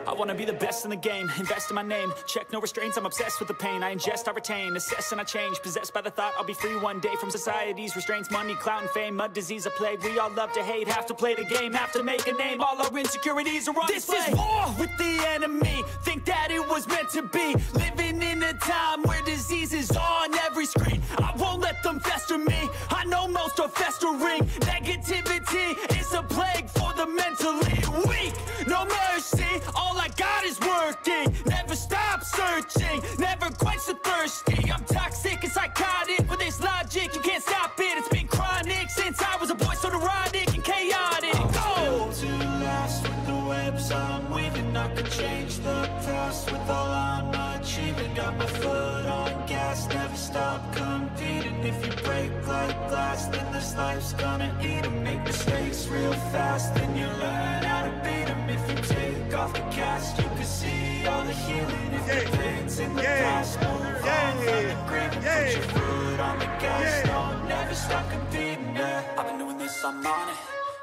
I wanna be the best in the game, invest in my name, check no restraints, I'm obsessed with the pain. I ingest, I retain, assess and I change, possessed by the thought I'll be free one day from society's restraints. Money, clout and fame, mud, disease, a plague. We all love to hate, have to play the game, have to make a name. All our insecurities are on display. This is war with the enemy, think that it was meant to be. Living in a time where disease is on every screen. I won't let them fester me, I know most are festering. Negativity is a plague for the mentally weak. No mercy, all I got is working. Never stop searching, never quench the thirsty. I'm toxic and psychotic, with this logic you can't stop it. It's been chronic since I was a boy, so neurotic and chaotic. Built to last with the webs I'm weaving. I could change the past with all I'm achieving. Got my foot on gas, never stop competing. If you break like glass, then this life's gonna eat 'em. Make mistakes real fast, then you learn how to beat 'em. If you take off the cast, you can see all the healing. If the pain's in the past, move on from the grave and put your foot on the gas. Don't never stop competing, I've been doing this, I'm on it.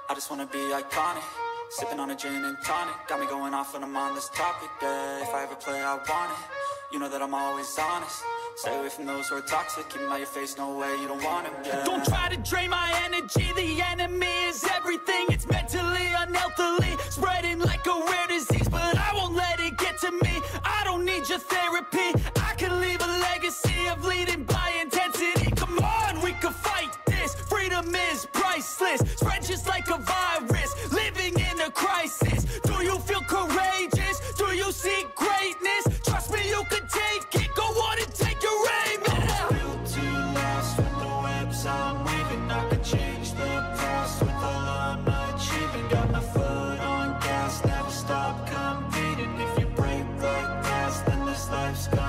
I just wanna be iconic. Sipping on a gin and tonic, got me going off when I'm on this topic, If I ever play, I want it. You know that I'm always honest. Stay away from those who are toxic. Keep them out your face, no way, you don't want them, Don't try to drain my energy. The enemy is everything. It's mentally, unhealthily, spreading like a rare disease. But I won't let it get to me. I don't need your therapy. I can leave a legacy of leading by intensity. Come on, we can fight this. Freedom is priceless. Spread just like a virus. Living in a crisis. Do you feel courageous? Do you seek greatness? Trust me, you can take it. Go on and take your aim. Built to last with the webs I'm weaving. I could change the past with all I'm achieving. Got my foot on gas, never stop competing. If you break like glass, then this life's gone.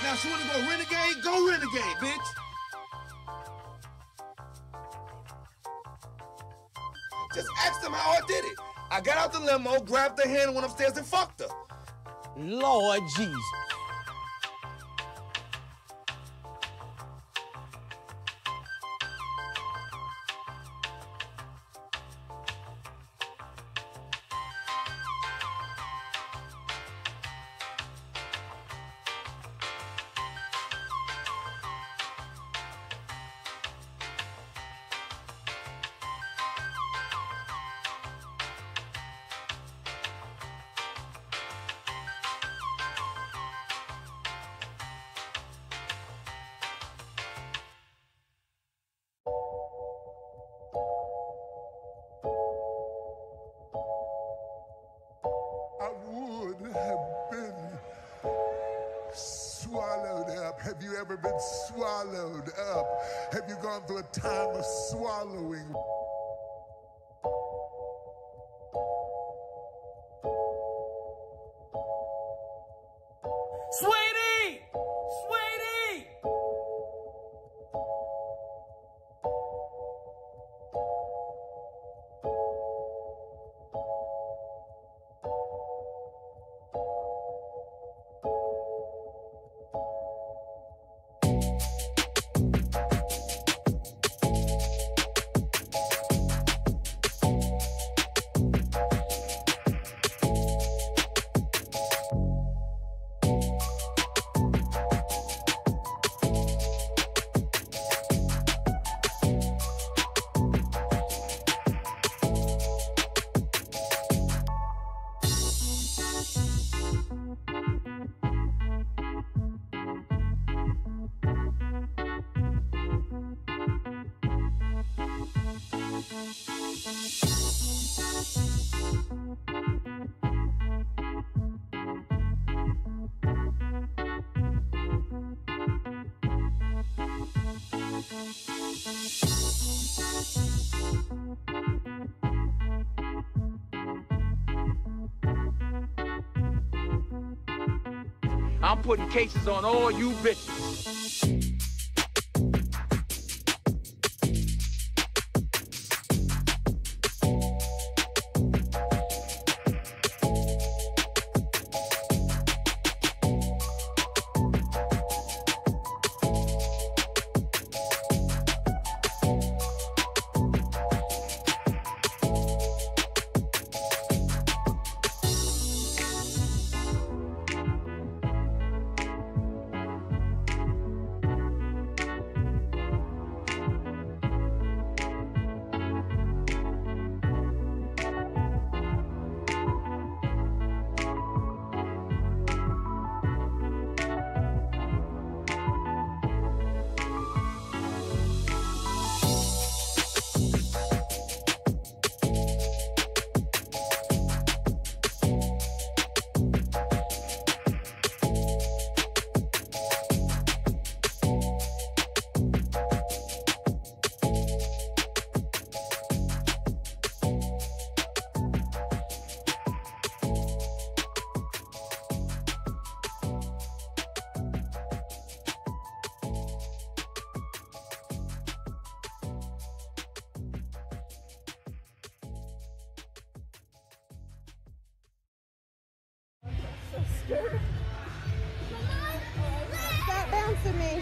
Now, if you want to go renegade, go renegade, bitch. Just ask them how I did it. I got out the limo, grabbed her hand, and went upstairs and fucked her. Lord Jesus. Have you ever been swallowed up? Have you gone through a time of swallowing? Sweetie! Sweetie! I'm putting cases on all you bitches. Stop bouncing me.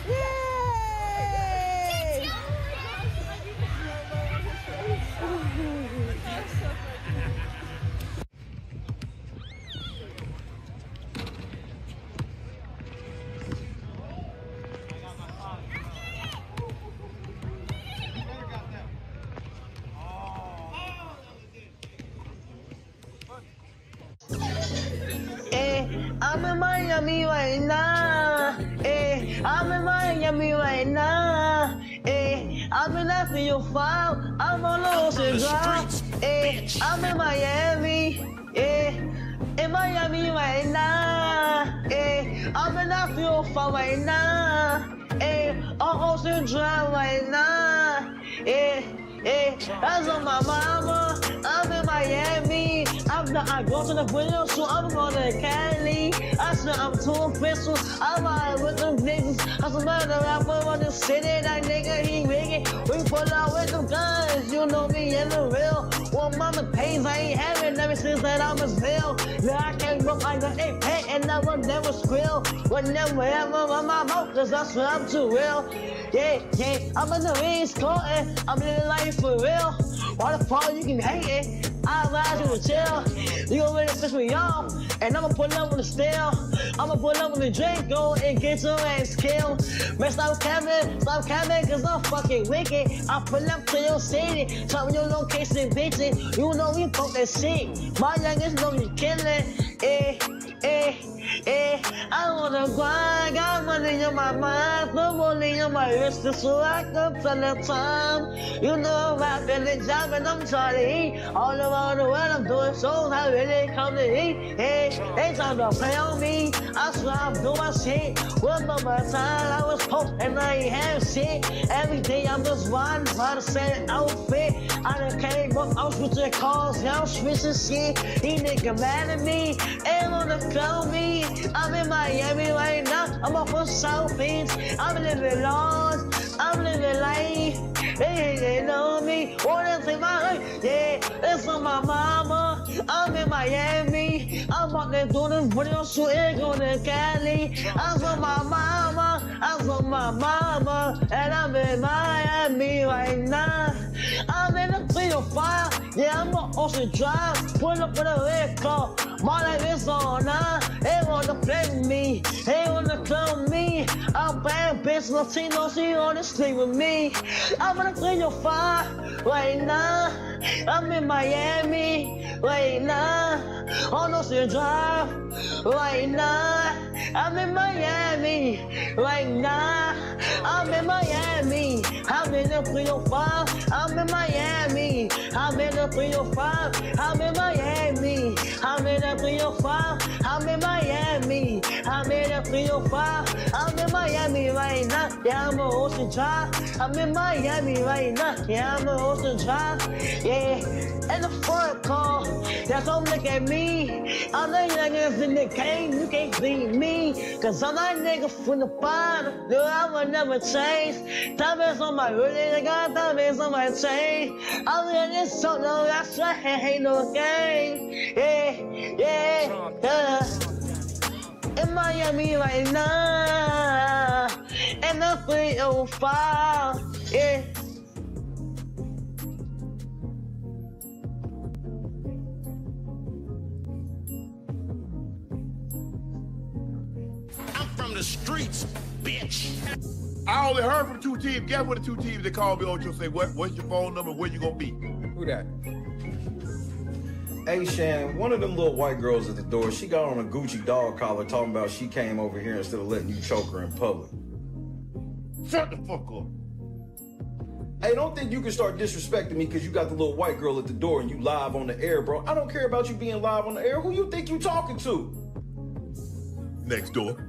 Yay! I'm in Miami right now. I'm in Miami right now. I've been after your file. I'm on Ocean Drive. I'm in Miami. In Miami right now. I've been after your file right now. On Ocean Drive right now. That's on my mama. I'm in Miami. I'm not, I go to the window, so I'm going to Cali. I said I'm too official. I'm out with them niggas. I said, man, the rapper on the city, that nigga, he wicked. We pull out with them guns, you know me in the real. Well, mama pays, I ain't having ever since that I was real. Now I can't look like an ape pet and I will never squeal. Will never ever run my mouth, cause that's what I'm too real. Yeah, I'm in the East Coast, I'm living life for real. Why the fuck you can hate it? I'll ride you to chill. You gon' really piss me off, and I'ma pull up with a steel. I'ma pull up with a drink, go and get your ass killed. Man, stop capping, cause I'm fucking wicked. I pull up to your city, tell me your location, bitch. You know we fuck that shit. My youngest know you killin', I wanna grind, got money in my mind, put money in my wrist so I can tell the time. You know I'm rapping the job and I'm trying to eat. All around the world I'm doing shows, I really come to eat. Hey, they trying to play on me, I swear I'm doing my shit. One more time I was poor and I ain't have shit. Every day I'm just riding by the same outfit. I done came up, I'm switching cars, yeah, I'm switching shit. These niggas mad at me, ain't wanna clone me. I'm in Miami right now, I'm off of South Beach. I'm living large, I'm living life. They know me, wanna take my life. Yeah, it's on my mama. I'm in Miami. I'm out there doing video shooting, going to Cali. I'm on my mama, and I'm in Miami right now. I'm in the 305, yeah, I'm on Ocean Drive. Pull up with a red car, my life is on now. They wanna play with me, they wanna clone me. I'm bad bitch, Latino, she wanna sleep with me. I'm in the 305 right now. I'm in Miami right now. On Ocean Drive right now. I'm in Miami right now. I'm in Miami. I'm in the 305. I'm in Miami. I'm in the 305. I'm in Miami. I'm in the 305. I'm in Miami. I'm in the 305. I'm in Miami right now. Yeah, I'm on Ocean Drive. I'm in Miami right now. Yeah, I'm on Ocean Drive. Yeah, in the front car. Yeah, don't look at me. I'm the youngest in the game. You can't beat me. Cause I'm that nigga from the bottom. No, I will never change. Diamonds on my really, I got diamonds on my chain. I'm in this so no, that's right, ain't no game. Yeah. In Miami right now. And the 305. Yeah. From the streets, bitch. I only heard from two teams. Guess what the two teams they called me on to say, what's your phone number, where you gonna be? Who that? Hey, Shan, one of them little white girls at the door, she got on a Gucci dog collar talking about she came over here instead of letting you choke her in public. Shut the fuck up. Hey, don't think you can start disrespecting me because you got the little white girl at the door and you live on the air, bro. I don't care about you being live on the air. Who you think you talking to? Next door.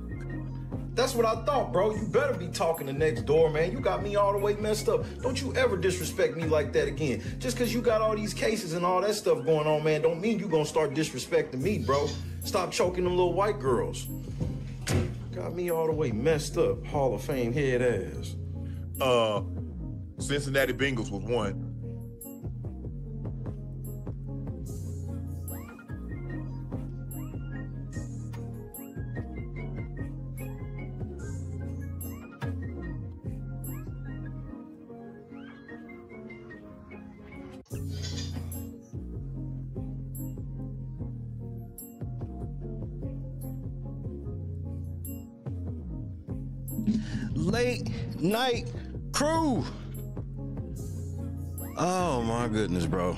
That's what I thought, bro. You better be talking to next door, man. You got me all the way messed up. Don't you ever disrespect me like that again. Just because you got all these cases and all that stuff going on, man, don't mean you gonna start disrespecting me, bro. Stop choking them little white girls. Got me all the way messed up. Hall of Fame head ass. Cincinnati Bengals was one. Late night crew. Oh my goodness, bro.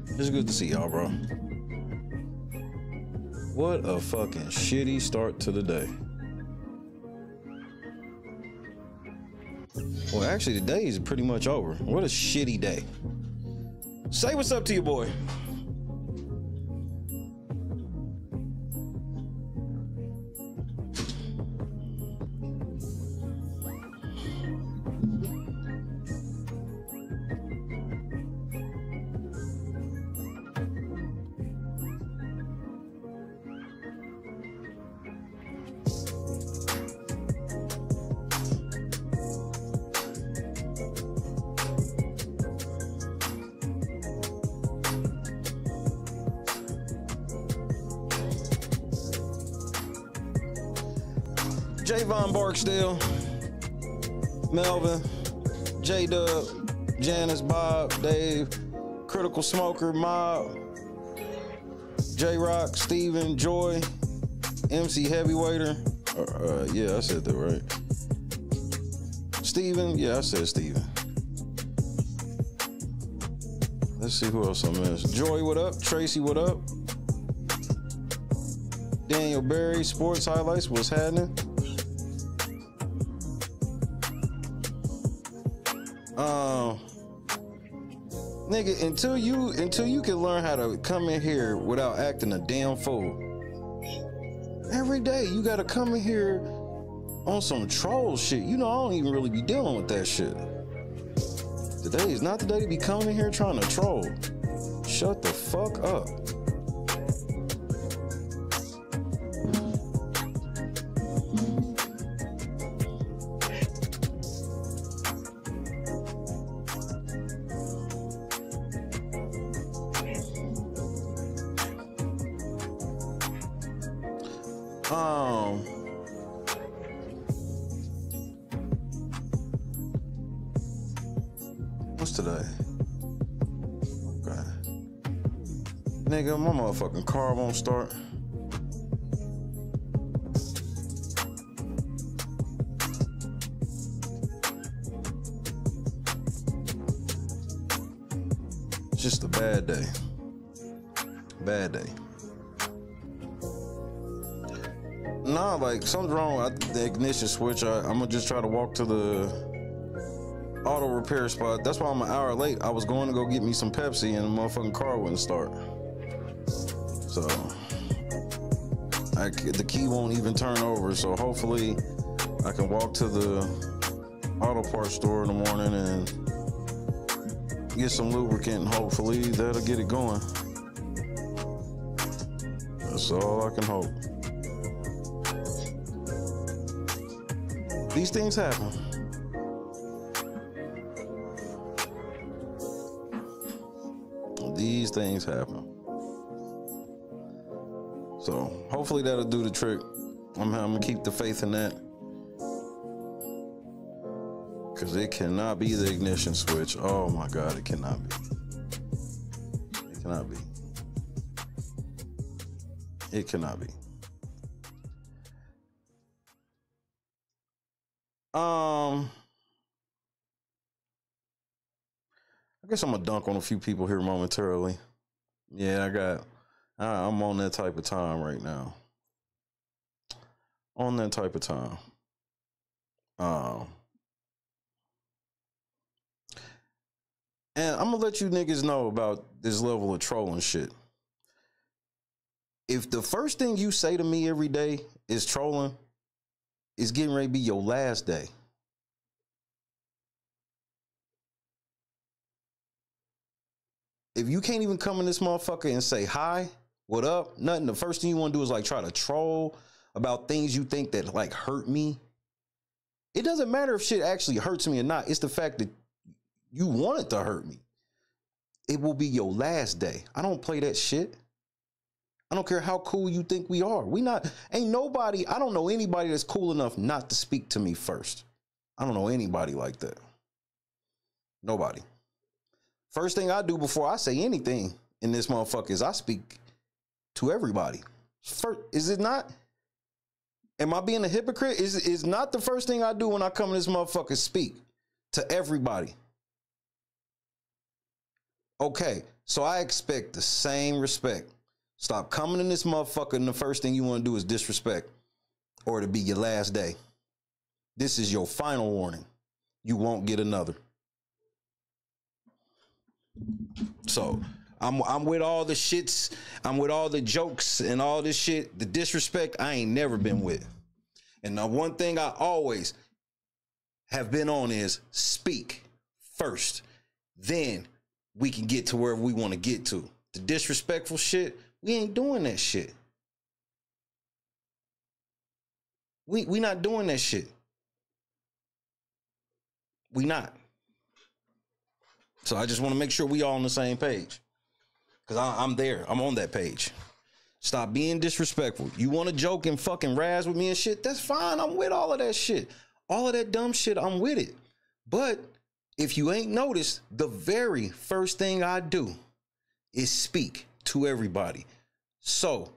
It's good to see y'all, bro. What a fucking shitty start to the day. Well, actually, the day is pretty much over. What a shitty day. Say what's up to your boy. Javon Barksdale, Melvin, J-Dub, Janice, Bob, Dave, Critical Smoker, Mob, J-Rock, Steven, Joy, MC Heavyweighter. Yeah, I said that right. Steven, yeah, I said Steven. Let's see who else I missed. Joy, what up? Tracy, what up? Daniel Berry, Sports Highlights, what's happening? Nigga, until you can learn how to come in here without acting a damn fool. Every day you gotta come in here on some troll shit. You know, I don't even really be dealing with that shit. Today is not the day to be coming in here trying to troll. Shut the fuck up. What's today? Okay. Nigga, my motherfucking car won't start. It's just a bad day. Bad day. Nah, like something's wrong with the ignition switch. I'm gonna just try to walk to the auto repair spot. That's why I'm an hour late. I was going to go get me some Pepsi and the motherfucking car wouldn't start. So the key won't even turn over. So hopefully I can walk to the auto parts store in the morning and get some lubricant and hopefully that'll get it going. That's all I can hope. These things happen. These things happen. So hopefully that'll do the trick. I'm gonna keep the faith in that. Cause it cannot be the ignition switch. Oh my God, it cannot be. It cannot be. It cannot be. I guess I'm gonna dunk on a few people here momentarily. Yeah, I'm on that type of time right now. On that type of time. And I'm gonna let you niggas know about this level of trolling shit. If the first thing you say to me every day is trolling, it's getting ready to be your last day. If you can't even come in this motherfucker and say hi, what up, nothing, the first thing you want to do is like try to troll about things you think that like hurt me. It doesn't matter if shit actually hurts me or not. It's the fact that you want it to hurt me. It will be your last day. I don't play that shit. I don't care how cool you think we are. I don't know anybody that's cool enough not to speak to me first. I don't know anybody like that. Nobody. First thing I do before I say anything in this motherfucker is I speak to everybody. First, is it not? Am I being a hypocrite? Is not the first thing I do when I come in this motherfucker speak to everybody? Okay, so I expect the same respect. Stop coming in this motherfucker and the first thing you want to do is disrespect or to be your last day. This is your final warning. You won't get another. So I'm with all the shits. I'm with all the jokes and all this shit. The disrespect I ain't never been with. And the one thing I always have been on is speak first. Then we can get to wherever we want to get to. The disrespectful shit, we ain't doing that shit. We not doing that shit. We not. So I just want to make sure we all on the same page. Because I'm there. I'm on that page. Stop being disrespectful. You want to joke and fucking razz with me and shit? That's fine. I'm with all of that shit. All of that dumb shit, I'm with it. But if you ain't noticed, the very first thing I do is speak to everybody. So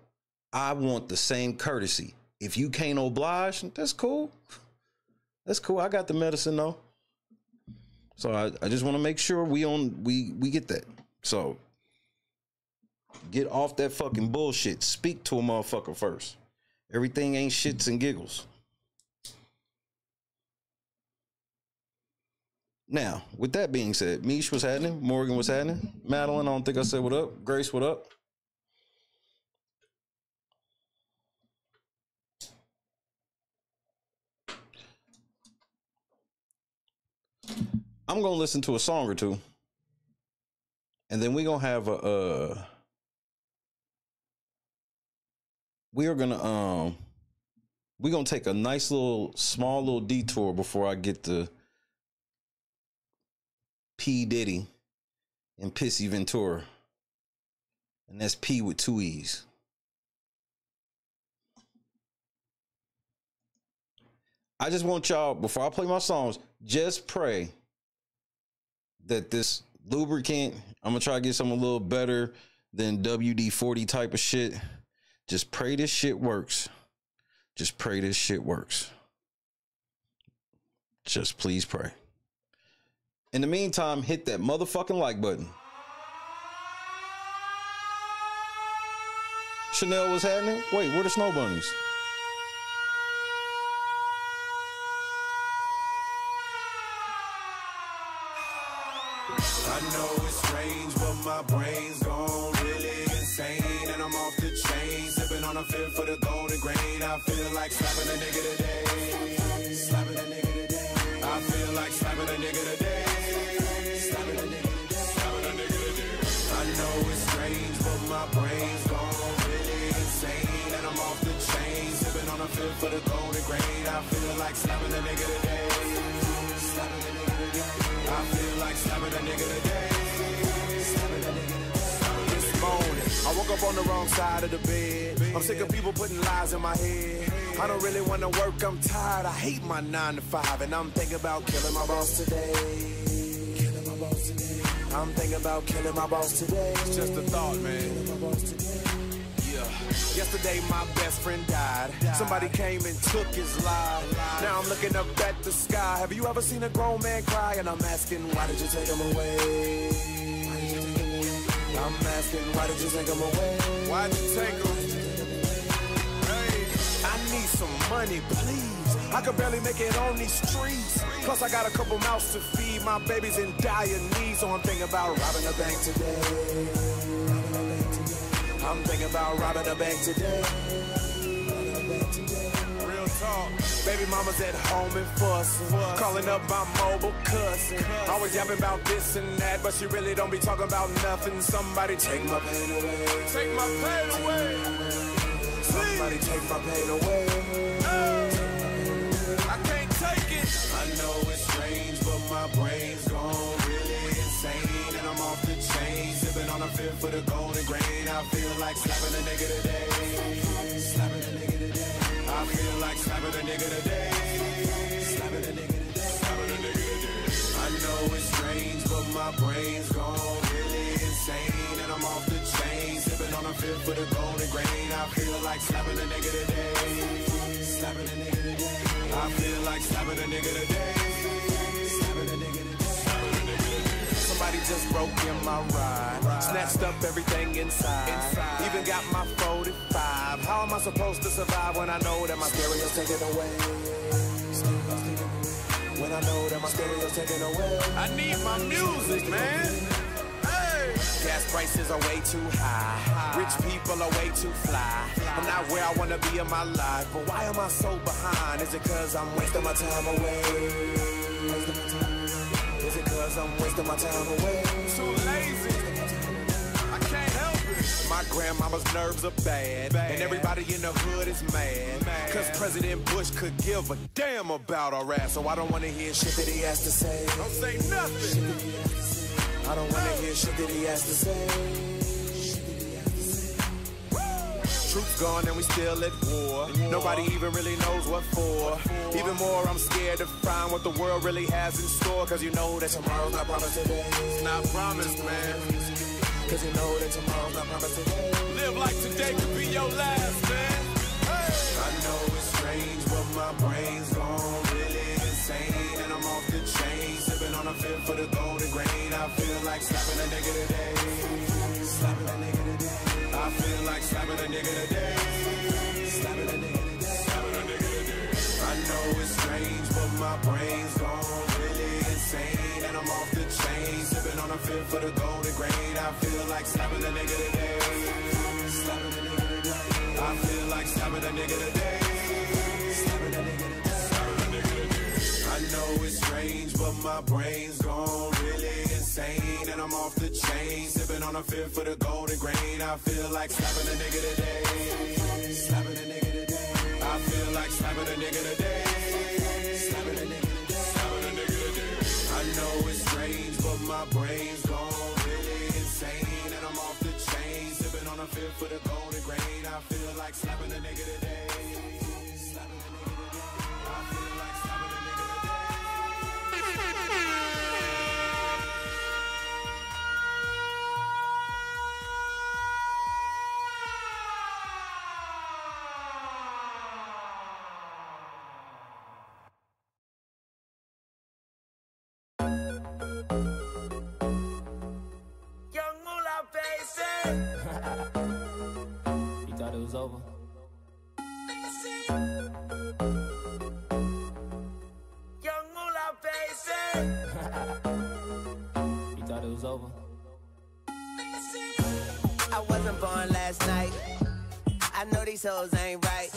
I want the same courtesy. If you can't oblige, that's cool. That's cool. I got the medicine though. So I just want to make sure we get that. So get off that fucking bullshit. Speak to a motherfucker first. Everything ain't shits and giggles. Now, with that being said, Mish, what's happening? Morgan, what's happening? Madeline, I don't think I said what up. Grace, what up? I'm going to listen to a song or two. And then we're going to have a... we're going to take a nice little, small little detour before I get to P. Diddy and Pissy Ventura. And that's P with 2 E's. I just want y'all, before I play my songs, just pray that this lubricant, I'm going to try to get something a little better than WD-40 type of shit. Just pray this shit works. Just pray this shit works. Just please pray. In the meantime, hit that motherfucking like button. Chanel, what's happening? Wait, where the snow bunnies? I know it's strange, but my brain's gone really insane. And I'm off the chain, sipping on a fifth for the golden grain. I feel like slapping a nigga today. Slapping a nigga today. I feel like slapping a nigga today. Slapping a nigga today. Slapping a nigga today. I know it's strange, but my brain's gone really insane. And I'm off the chain, sipping on a fifth for the golden grain. I feel like slapping a nigga today. Slapping a nigga today. I feel like slapping a nigga today. Slapping a nigga today. This morning, I woke up on the wrong side of the bed. I'm sick of people putting lies in my head. I don't really want to work, I'm tired. I hate my 9 to 5, and I'm thinking about killing my boss today. Killing my boss today. I'm thinking about killing my boss today. It's just a thought, man. Killing my boss today. Yesterday my best friend died. Somebody came and took his life. Now I'm looking up at the sky. Have you ever seen a grown man cry? And I'm asking, why did you take him away? I'm asking, why did you take him away? Why'd you take him? Hey, I need some money, please. I could barely make it on these streets. Plus I got a couple mouths to feed. My baby's in dire need, so I'm thinking about robbing a bank today. I'm thinking about robbing a bank today. Real talk. Baby mama's at home and fussing. Calling up my mobile cussing. Always yapping about this and that, but she really don't be talking about nothing. Somebody take my pain away. Take my pain away. Somebody take my pain away. I can't take it. I know it's strange, but my brain's gone really insane. And I'm off the chain, sipping on a fifth for the golden grain. I feel like slapping a nigga today. Slapping a nigga today. I feel like slapping a nigga today. Slapping a nigga today. Slapping a nigga today. I know it's strange, but my brain's gone really insane. And I'm off the chain, sipping on a fifth for the golden grain. I feel like slapping a nigga today. Slapping a nigga today. I feel like slapping a nigga today. Slapping a nigga today. Slapping a nigga today. Somebody just broke in my ride. Snatched up everything inside. Even got my 45. How am I supposed to survive when I know that my stereo's taken away? When I know that my stereo's taken away. I need my music, man. Hey. Gas prices are way too high. Rich people are way too fly. I'm not where I want to be in my life. But why am I so behind? Is it cause I'm wasting my time away? Is it cause I'm wasting my time away? I'm too lazy. I can't help it. My grandmama's nerves are bad. And everybody in the hood is mad. Cause President Bush could give a damn about our ass. So I don't want to hear shit that he has to say. Don't say nothing. I don't want to hear shit that he has to say. troops gone and we still at war. Nobody even really knows what for. Even more, I'm scared to find what the world really has in store. Cause you know that tomorrow's not promised today. It's not promised, man. Cause you know that tomorrow's not promised today. Live like today could be your last, man. Hey. I know it's strange, but my brain's gone really insane. And I'm off the chain, sipping on a fifth for the golden grain. I feel like slapping a nigga today. Slapping a nigga today. I feel like slapping a nigga today. Slapping a nigga today. Slapping a nigga today. I know it's strange, but my brain's gone really insane. And I'm off the chain, sipping on a fifth for the golden grain. I feel like slapping a nigga today. Slapping a nigga today. I feel like slapping a nigga today. Slapping a nigga today. Slapping a nigga today. I know it's strange, but my brain's gone really insane. And I'm off the chain, sipping on a fifth for the golden grain. I feel like slapping a nigga today. Slapping a nigga today. I feel like slapping a nigga today. Slapping a nigga today. Slapping a nigga today. I know it's strange, but my brain's gone really insane. And I'm off the chain, sipping on a fifth for the golden grain. I feel like slapping a nigga today. Slapping a nigga today. I feel like slapping a nigga today. You thought it was over? Young Moolah, baby. You thought it was over? I wasn't born last night. I know these hoes ain't right.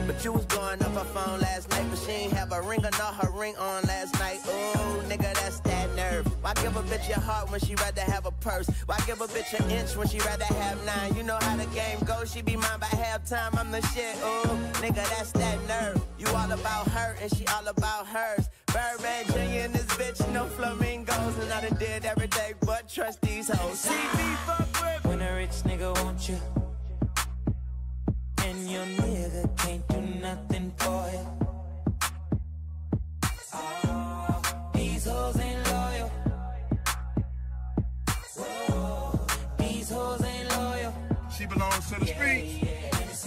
But you was blowing up her phone last night, but she ain't have a ring or not her ring on last night. Ooh, nigga, that's that nerve. Why give a bitch your heart when she rather have a purse? Why give a bitch an inch when she rather have 9? You know how the game goes, she be mine by halftime, I'm the shit. Ooh, nigga, that's that nerve. You all about her and she all about hers. Birdman Jr. and this bitch, no flamingos. And I done did every day but trust these hoes. See me fuck with when a rich nigga wants you, and your nigga can't do nothing for you. Oh, these hoes ain't loyal. Whoa, these hoes ain't loyal. She belongs to the streets.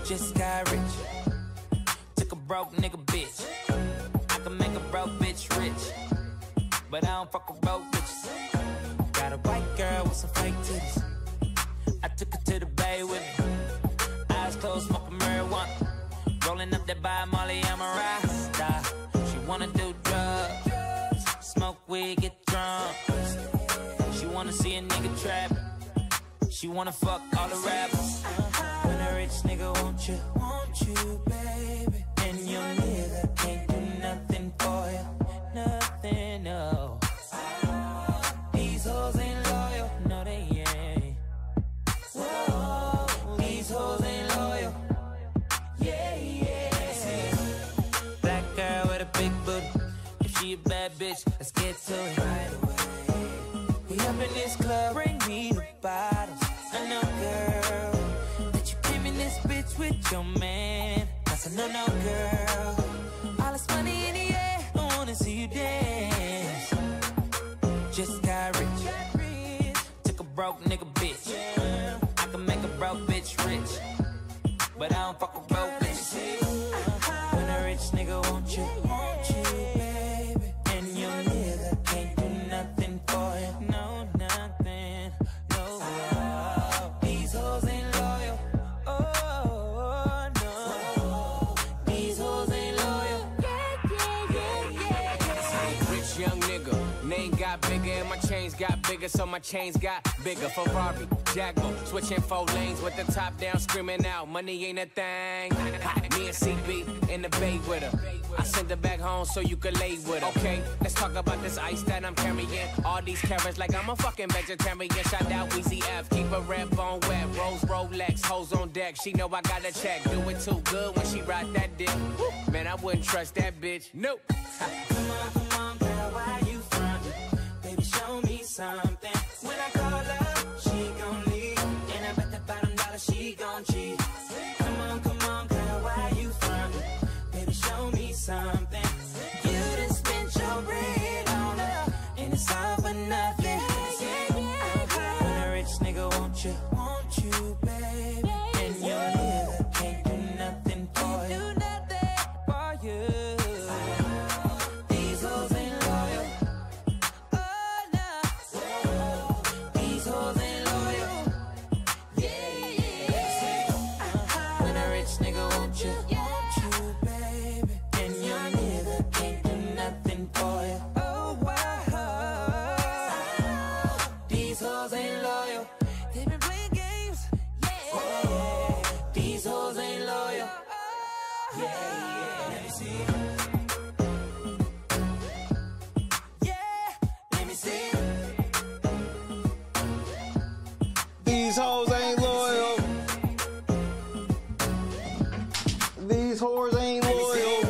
Just got rich. Took a broke nigga bitch. I can make a broke bitch rich, but I don't fuck with broke bitches. Got a white girl with some fake titties. I took her to the bay with me. Eyes closed, smoking marijuana. Rolling up that by Molly, I'm a rasta. She wanna do drugs, smoke weed, get drunk. She wanna see a nigga trap. She wanna fuck all the rappers. When a rich nigga want you, baby. And your nigga can't do nothing for you, nothing, no. These hoes ain't loyal, no they ain't. Whoa, these hoes ain't loyal. Yeah, yeah. Black girl with a big booty. If she a bad bitch, let's get to it right away. We up in this club, bring me the bottles. I know, girl, that you came in this bitch with your man. That's a no-no, girl. All this money in the air, I wanna see you dance. Just got rich. Took a broke nigga bitch. I can make a broke bitch rich, but I don't fuck with broke bitches. When a rich nigga want you, baby. And your nigga can't do nothing for you, no, nothing, no. These hoes ain't loyal, oh, no. These hoes ain't loyal, yeah. Rich young nigga, name got bigger and my chains got bigger, so my chains got bigger. Ferrari, Jaguar, switching 4 lanes with the top down, screaming out, money ain't a thing. Me and CB in the bay with her. I sent her back home so you could lay with her. Okay, let's talk about this ice that I'm carrying. All these carrots like I'm a fucking vegetarian. Shout out Weezy F, keep a red bone wet. Rose Rolex, hoes on deck. She know I got a check. Do it too good when she ride that dick. Man, I wouldn't trust that bitch. Nope. Come on, girl, why you frontin'? Baby, show me something. When I call her, she gon' leave. And I bet that $5 she gon' These hoes ain't loyal. These whores ain't loyal.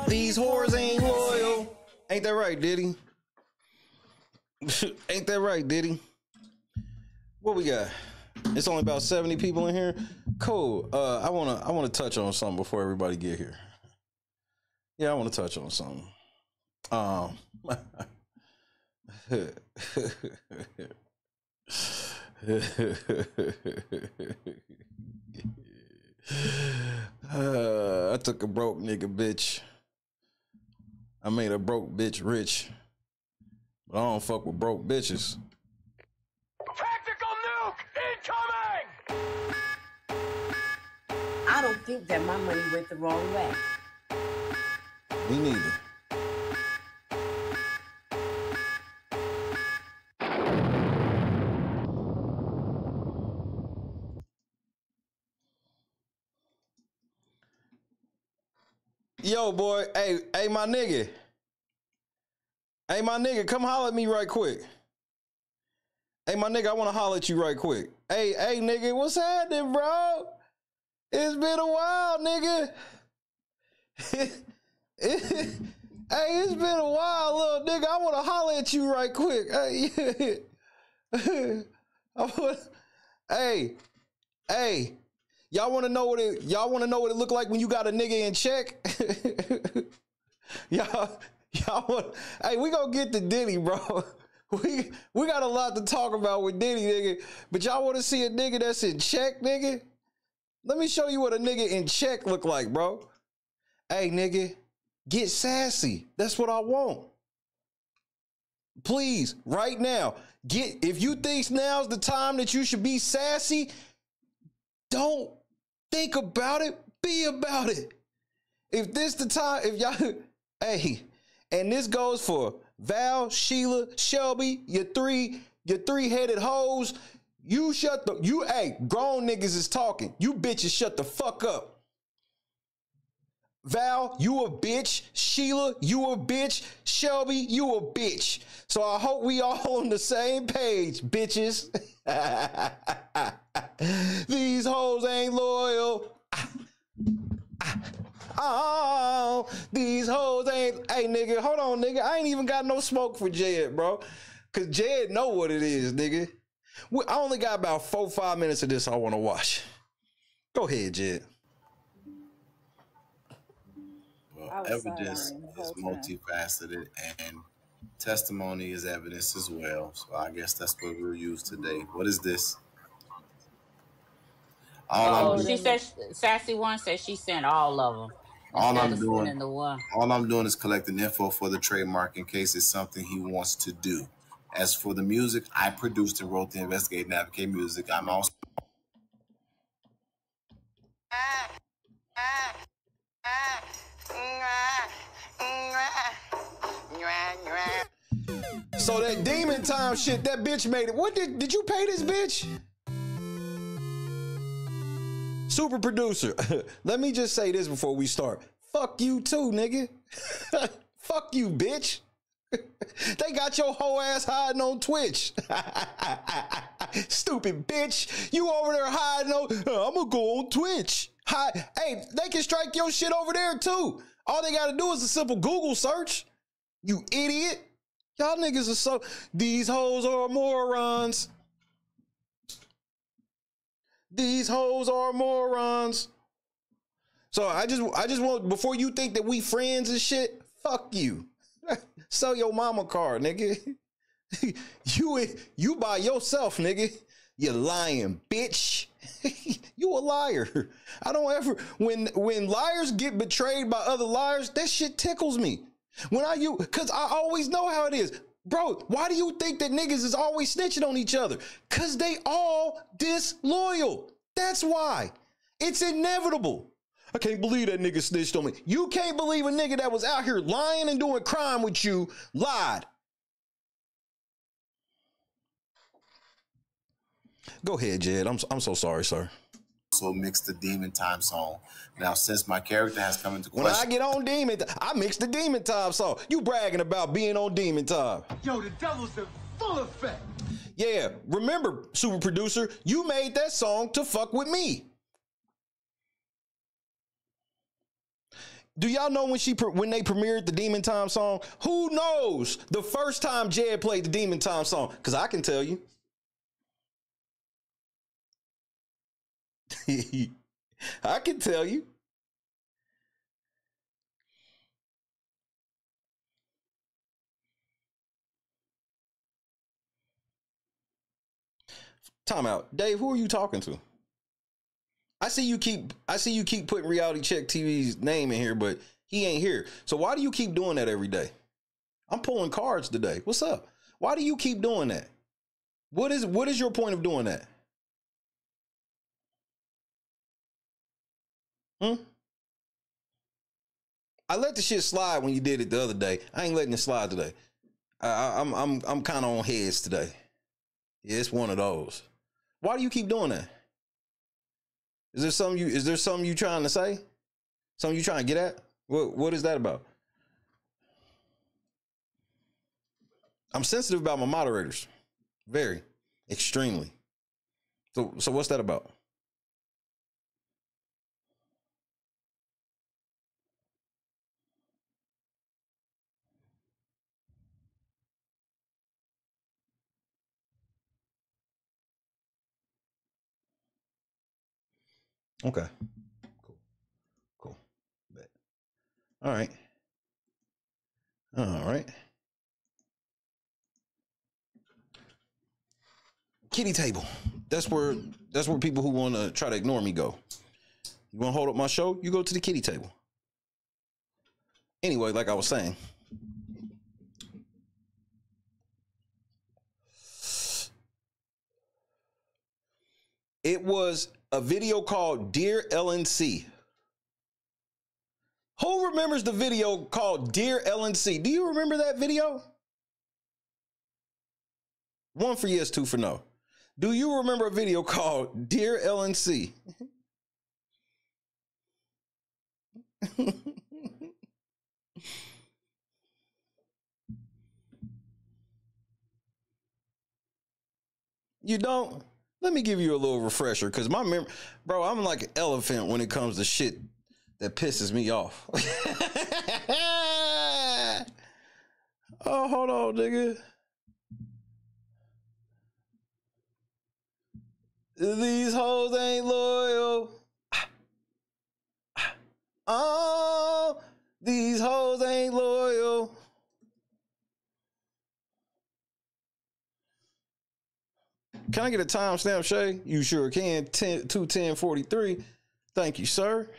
These whores ain't loyal. Ain't that right, Diddy? Ain't that right, Diddy? What we got? It's only about 70 people in here. Cool. I wanna touch on something before everybody get here. Yeah, I want to touch on something. I took a broke nigga bitch. I made a broke bitch rich. But I don't fuck with broke bitches. Tactical nuke incoming! I don't think that my money went the wrong way. Me neither. Yo, boy. Hey, my nigga. Hey, my nigga, come holler at me right quick. Hey, my nigga, I want to holler at you right quick. Hey, nigga, what's happening, bro? It's been a while, nigga. Hey, it's been a while, little nigga. I want to holler at you right quick. Hey, y'all want to know what it look like when you got a nigga in check? y'all want? Hey, we gonna get to Diddy, bro. We got a lot to talk about with Diddy, nigga. But y'all want to see a nigga that's in check, nigga? Let me show you what a nigga in check look like, bro. Hey, nigga, get sassy. That's what I want. Please, right now, if you think now's the time that you should be sassy, don't think about it, be about it. If this the time, if y'all, hey, and this goes for Val, Sheila, Shelby, your three-headed hoes. Hey, grown niggas is talking. You bitches shut the fuck up. Val, you a bitch. Sheila, you a bitch. Shelby, you a bitch. So I hope we all on the same page, bitches. These hoes ain't loyal. Oh, these hoes ain't. Hey, nigga, hold on, nigga. I ain't even got no smoke for Jed, bro. Cause Jed know what it is, nigga. I only got about 4-5 minutes of this I want to watch. Go ahead, Jed. Well, evidence is multifaceted and testimony is evidence as well. So I guess that's what we'll use today. What is this? She said Sassy One said she sent all of them. All I'm doing is collecting info for the trademark in case it's something he wants to do. As for the music, I produced and wrote the Investigate and Advocate music. I'm also So that Demon Time shit, that bitch made it. What did you pay this bitch? Super producer. Let me just say this before we start. Fuck you too, nigga. Fuck you, bitch. They got your whole ass hiding on Twitch. Stupid bitch. You over there hiding on, I'm gonna go on Twitch. Hey, they can strike your shit over there too. All they gotta do is a simple Google search. You idiot. Y'all niggas are so, these hoes are morons. These hoes are morons. So I just want, before you think that we friends and shit, fuck you. Sell your mama car, nigga. You by yourself, nigga. You lying bitch. You a liar. I don't ever, when liars get betrayed by other liars, that shit tickles me. Cause I always know how it is. Bro, why do you think that niggas is always snitching on each other? Cause they all disloyal. That's why. It's inevitable. I can't believe that nigga snitched on me. You can't believe a nigga that was out here lying and doing crime with you lied. Go ahead, Jed. I'm so sorry, sir. So mix the Demon Time song. Now, since my character has come into question, when I get on Demon, I mix the Demon Time song. You bragging about being on Demon Time? Yo, the devil's in full effect. Yeah, remember, super producer, you made that song to fuck with me. Do y'all know when they premiered the Demon Time song? Who knows the first time Jed played the Demon Time song? Because I can tell you. I can tell you. Time out. Dave, who are you talking to? I see you keep putting Reality Check TV's name in here, but he ain't here. So why do you keep doing that every day? I'm pulling cards today. What's up? Why do you keep doing that? What is your point of doing that? I let the shit slide when you did it the other day. I ain't letting it slide today. I'm kind of on heads today. Yeah, it's one of those. Why do you keep doing that? Is there something you trying to say? Something you trying to get at? What is that about? I'm sensitive about my moderators. Very. Extremely. So what's that about? Okay. Cool. Bet. All right. Kitty table. That's where people who want to try to ignore me go. You want to hold up my show? You go to the kitty table. Anyway, like I was saying. It was a video called Dear LNC. Who remembers the video called Dear LNC? Do you remember that video? 1 for yes, 2 for no. Do you remember a video called Dear LNC? You don't? Let me give you a little refresher, because my memory, bro, I'm like an elephant when it comes to shit that pisses me off. Oh, hold on, nigga. These hoes ain't loyal. Oh, these hoes ain't loyal. Can I get a timestamp, Shay? You sure can. 2:10:43. Thank you, sir.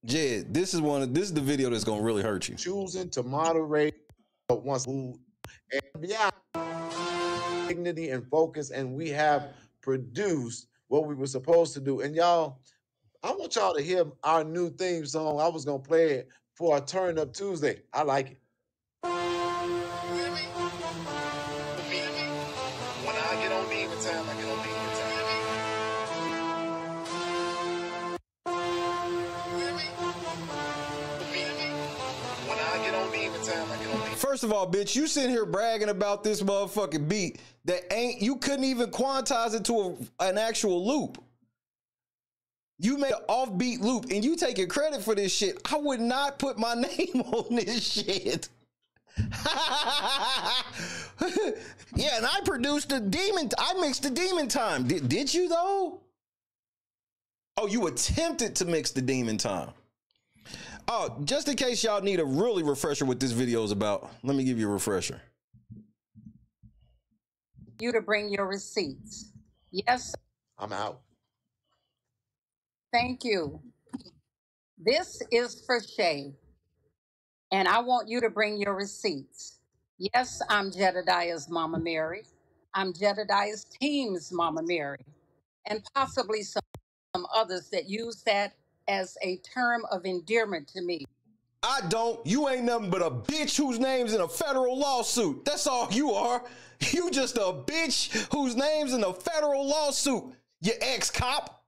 Jed, this is the video that's gonna really hurt you. Choosing to moderate once who and beyond dignity and focus, and we have produced what we were supposed to do. And y'all, I want y'all to hear our new theme song. I was gonna play it for our Turn Up Tuesday. I like it. When I get on demon time, I get on demon time. When I get on demon time, I get on demon time. First of all, bitch, you sitting here bragging about this motherfucking beat that you couldn't even quantize it to an actual loop. You made an offbeat loop and you taking credit for this shit. I would not put my name on this shit. Yeah, and I produced the demon. I mixed the demon time. Did you though? Oh, you attempted to mix the demon time. Oh, just in case y'all need a really refresher what this video is about, let me give you a refresher. You to bring your receipts. Yes. I'm out. Thank you. This is for Shay. And I want you to bring your receipts. Yes, I'm Jedediah's Mama Mary. I'm Jedediah's team's Mama Mary. And possibly some others that use that as a term of endearment to me. I don't. You ain't nothing but a bitch whose name's in a federal lawsuit. That's all you are. You just a bitch whose name's in a federal lawsuit, you ex-cop.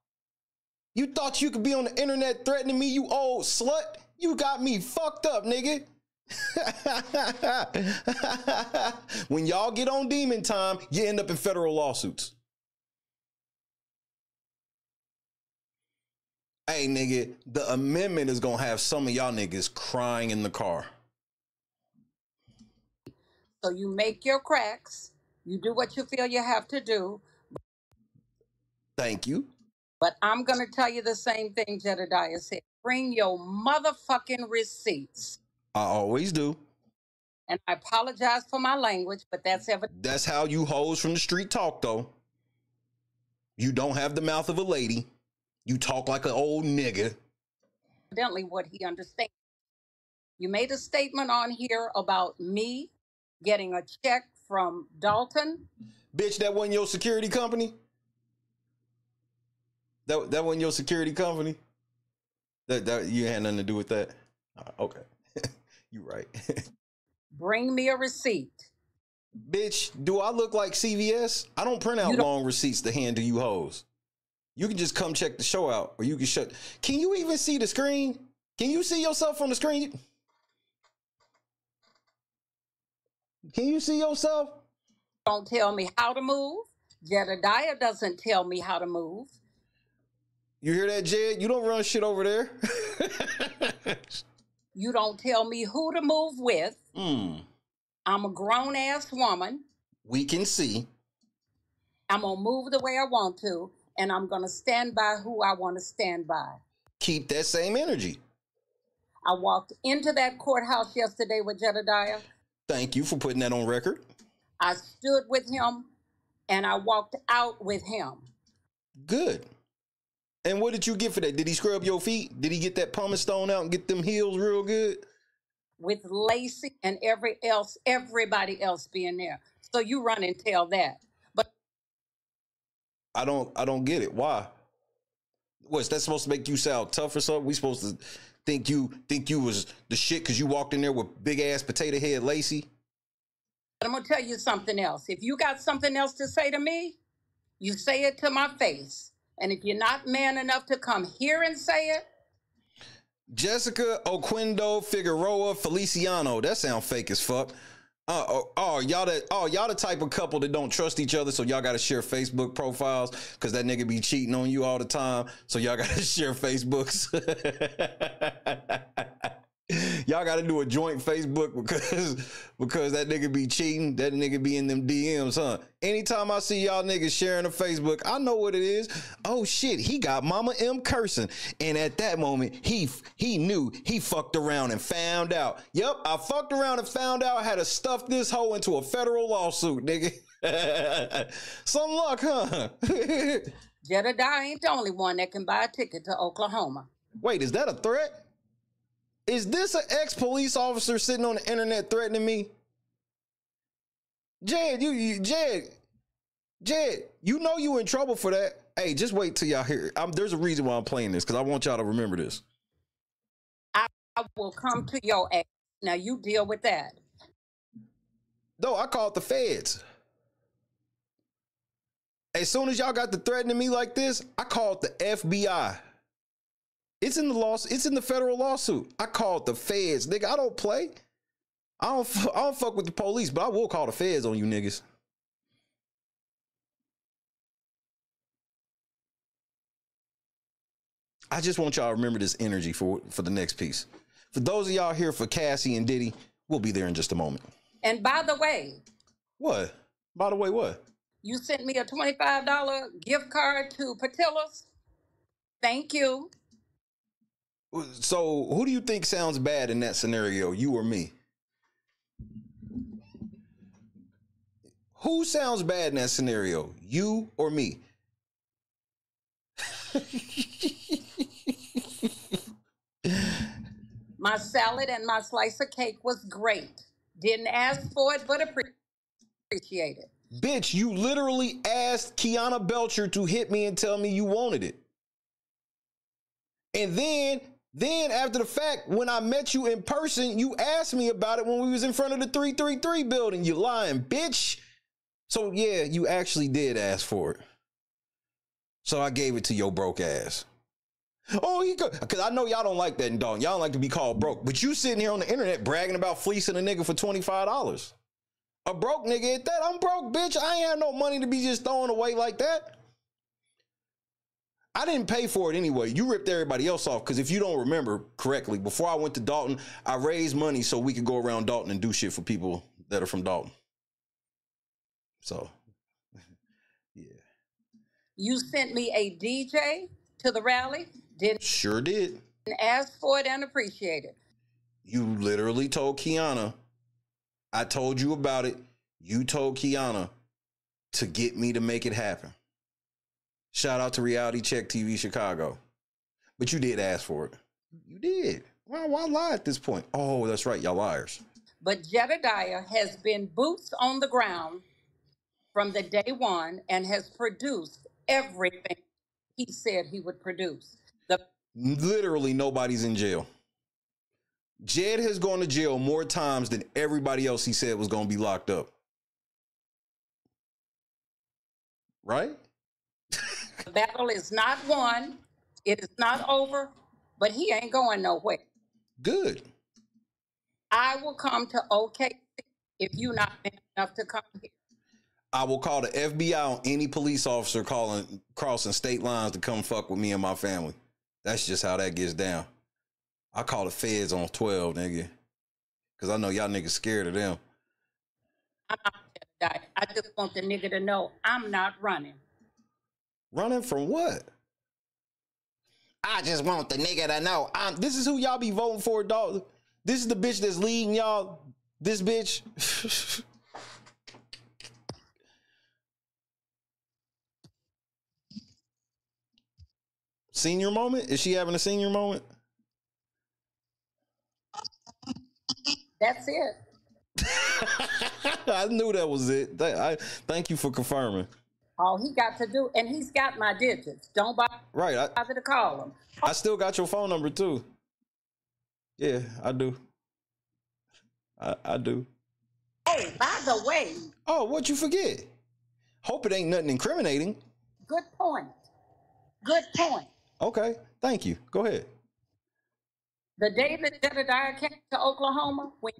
You thought you could be on the internet threatening me, you old slut? You got me fucked up, nigga. When y'all get on demon time, you end up in federal lawsuits. Hey, nigga, the amendment is gonna have some of y'all niggas crying in the car. So you make your cracks. You do what you feel you have to do. Thank you. But I'm going to tell you the same thing Jedediah said. Bring your motherfucking receipts. I always do. And I apologize for my language, but that's evident. That's how you hoes from the street talk, though. You don't have the mouth of a lady. You talk like an old nigga. Evidently what he understands. You made a statement on here about me getting a check from Dalton. Bitch, that wasn't your security company? That wasn't your security company? That you had nothing to do with that? Okay. You right. Bring me a receipt. Bitch, do I look like CVS? I don't print out long receipts to hand to you hoes. You can just come check the show out, or you can shut. Can you even see the screen? Can you see yourself on the screen? Can you see yourself? Don't tell me how to move. Jedediah doesn't tell me how to move. You hear that, Jed? You don't run shit over there. You don't tell me who to move with. I'm a grown-ass woman. We can see. I'm going to move the way I want to, and I'm going to stand by who I want to stand by. Keep that same energy. I walked into that courthouse yesterday with Jedediah. Thank you for putting that on record. I stood with him, and I walked out with him. Good. And what did you get for that? Did he scrub your feet? Did he get that pumice stone out and get them heels real good? With Lacey and everybody else being there. So you run and tell that. But I don't get it. Why? What's that supposed to make you sound tough or something? We supposed to think you was the shit because you walked in there with big ass potato head Lacey? I'm gonna tell you something else. If you got something else to say to me, you say it to my face. And if you're not man enough to come here and say it. Jessica Oquindo Figueroa Feliciano. That sound fake as fuck. Y'all the type of couple that don't trust each other, so y'all gotta share Facebook profiles because that nigga be cheating on you all the time. So y'all gotta share Facebooks. Y'all gotta do a joint Facebook because that nigga be cheating. That nigga be in them DMs, huh? Anytime I see y'all niggas sharing a Facebook, I know what it is. Oh shit, he got Mama M cursing. And at that moment, he knew he fucked around and found out. Yep, I fucked around and found out I had to stuff this hoe into a federal lawsuit, nigga. Some luck, huh? Jedediah ain't the only one that can buy a ticket to Oklahoma. Wait, is that a threat? Is this an ex-police officer sitting on the internet threatening me? Jed, Jed, you know you in trouble for that. Hey, just wait till y'all hear it. There's a reason why I'm playing this, because I want y'all to remember this. I will come to your ass. Now you deal with that. No, I called the feds. As soon as y'all got to threatening me like this, I called the FBI. It's in the federal lawsuit. I called the feds, nigga. I don't play. I don't fuck with the police, but I will call the feds on you niggas. I just want y'all to remember this energy for the next piece. For those of y'all here for Cassie and Diddy, we'll be there in just a moment. And by the way. What? By the way, what? You sent me a $25 gift card to Patilla's. Thank you. So who do you think sounds bad in that scenario, you or me? Who sounds bad in that scenario, you or me? My salad and my slice of cake was great. Didn't ask for it, but appreciate it. Bitch, you literally asked Kiana Belcher to hit me and tell me you wanted it. And then after the fact, when I met you in person, you asked me about it when we was in front of the 333 building. You lying, bitch. So yeah, you actually did ask for it. So I gave it to your broke ass. Oh, he could, because I know y'all don't like that in Dalton. Y'all don't like to be called broke. But you sitting here on the internet bragging about fleecing a nigga for $25. A broke nigga at that. I'm broke, bitch. I ain't have no money to be just throwing away like that. I didn't pay for it anyway. You ripped everybody else off, because if you don't remember correctly, before I went to Dalton, I raised money so we could go around Dalton and do shit for people that are from Dalton. So, yeah. You sent me a DJ to the rally. Sure did. Ask for it and appreciate it. You literally told Kiana. I told you about it. You told Kiana to get me to make it happen. Shout out to Reality Check TV Chicago. But you did ask for it. You did. Why lie at this point? Oh, that's right. Y'all liars. But Jedediah has been boots on the ground from the day one and has produced everything he said he would produce. Literally nobody's in jail. Jed has gone to jail more times than everybody else he said was going to be locked up. Right? The battle is not won. It is not over, but he ain't going nowhere. Good. I will come to OKC if you're not man enough to come here. I will call the FBI on any police officer crossing state lines to come fuck with me and my family. That's just how that gets down. I call the feds on 12, nigga. Because I know y'all niggas scared of them. I'm not gonna die. I just want the nigga to know I'm not running. Running from what? I just want the nigga to know. This is who y'all be voting for, dog. This is the bitch that's leading y'all. This bitch. Senior moment? Is she having a senior moment? That's it. I knew that was it. Thank you for confirming. All he got to do, and he's got my digits. Don't bother to call him. I still got your phone number too. Yeah, I do. I do. Oh, by the way. Oh, what'd you forget? Hope it ain't nothing incriminating. Good point. Good point. Okay, thank you. Go ahead. The day that Jedediah came to Oklahoma, when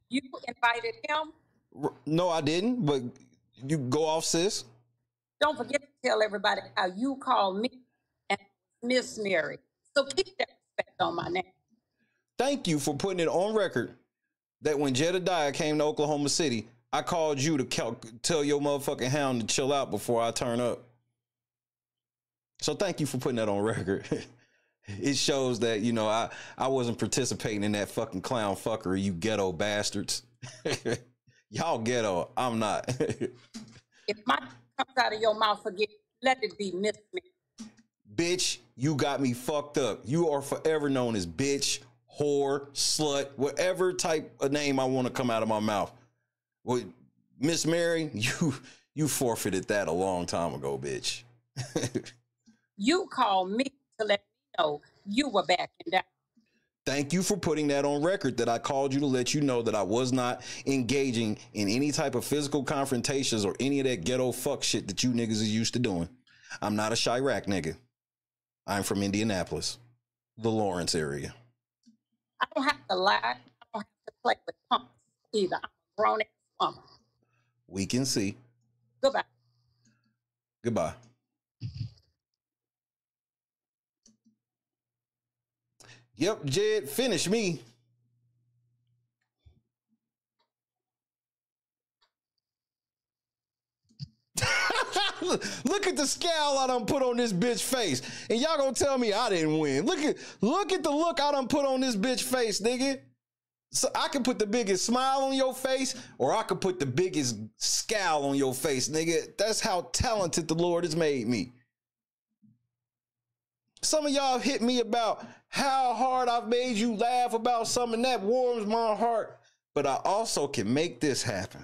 you invited him. No, I didn't, but you go off, sis. Don't forget to tell everybody how you call me and Miss Mary. So keep that respect on my name. Thank you for putting it on record that when Jedediah came to Oklahoma City, I called you to tell your motherfucking hound to chill out before I turn up. So thank you for putting that on record. It shows that, you know, I wasn't participating in that fucking clown fuckery, you ghetto bastards. Y'all ghetto. I'm not. If my comes out of your mouth again, let it be Miss Mary. Bitch, you got me fucked up. You are forever known as bitch, whore, slut, whatever type of name I want to come out of my mouth. Well, Miss Mary, you forfeited that a long time ago, bitch. You called me to let me know you were backing down. Thank you for putting that on record, that I called you to let you know that I was not engaging in any type of physical confrontations or any of that ghetto fuck shit that you niggas is used to doing. I'm not a Chirac nigga. I'm from Indianapolis, the Lawrence area. I don't have to lie. I don't have to play with punks either. I'm a grown-ass woman. We can see. Goodbye. Goodbye. Yep, Jed, finish me. Look at the scowl I done put on this bitch face. And y'all gonna tell me I didn't win. Look at the look I done put on this bitch face, nigga. So I can put the biggest smile on your face, or I could put the biggest scowl on your face, nigga. That's how talented the Lord has made me. Some of y'all hit me about how hard I've made you laugh about something that warms my heart, but I also can make this happen.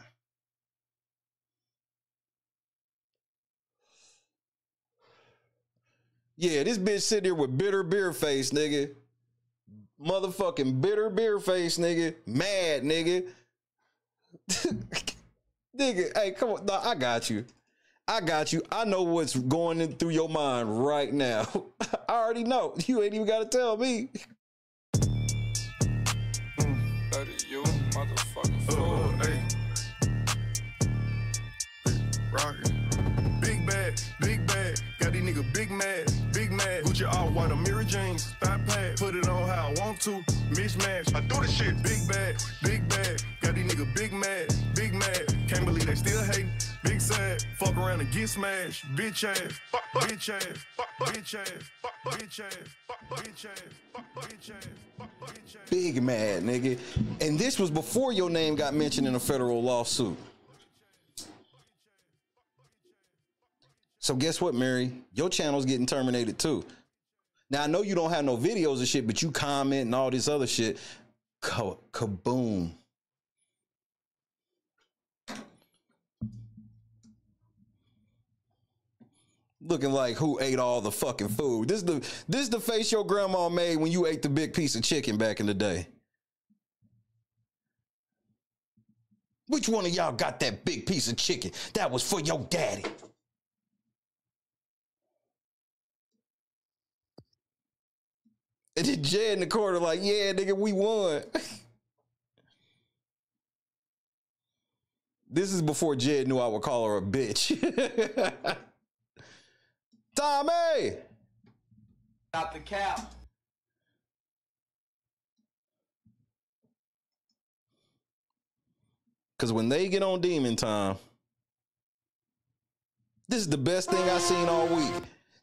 Yeah, this bitch sitting here with bitter beer face, nigga. Motherfucking bitter beer face, nigga. Mad, nigga. Nigga, hey, come on. No, I got you. I got you. I know what's going in through your mind right now. I already know. You ain't even got to tell me. Better you, motherfucking fool. Hey. Rockin'. Big bag, big bag. Got these niggas big mad. Gucci all white, a mirror jeans, thigh pad. Put it on how I want to, mismatch. I do the shit. Big bag, big bag. Got these niggas big mad. Can't believe they still hating. Big sad, fuck around and get smashed. Bitch ass, bitch ass, bitch ass, bitch ass, bitch ass, bitch ass, bitch ass. Big mad, nigga. And this was before your name got mentioned in a federal lawsuit. So guess what, Mary? Your channel's getting terminated too. Now I know you don't have no videos and shit, but you comment and all this other shit. Kaboom. Looking like who ate all the fucking food. This is the face your grandma made when you ate the big piece of chicken back in the day. Which one of y'all got that big piece of chicken? That was for your daddy. And then Jed in the corner like, yeah, nigga, we won. This is before Jed knew I would call her a bitch. Tommy! Got the cap. Because when they get on Demon Time, this is the best thing I've seen all week.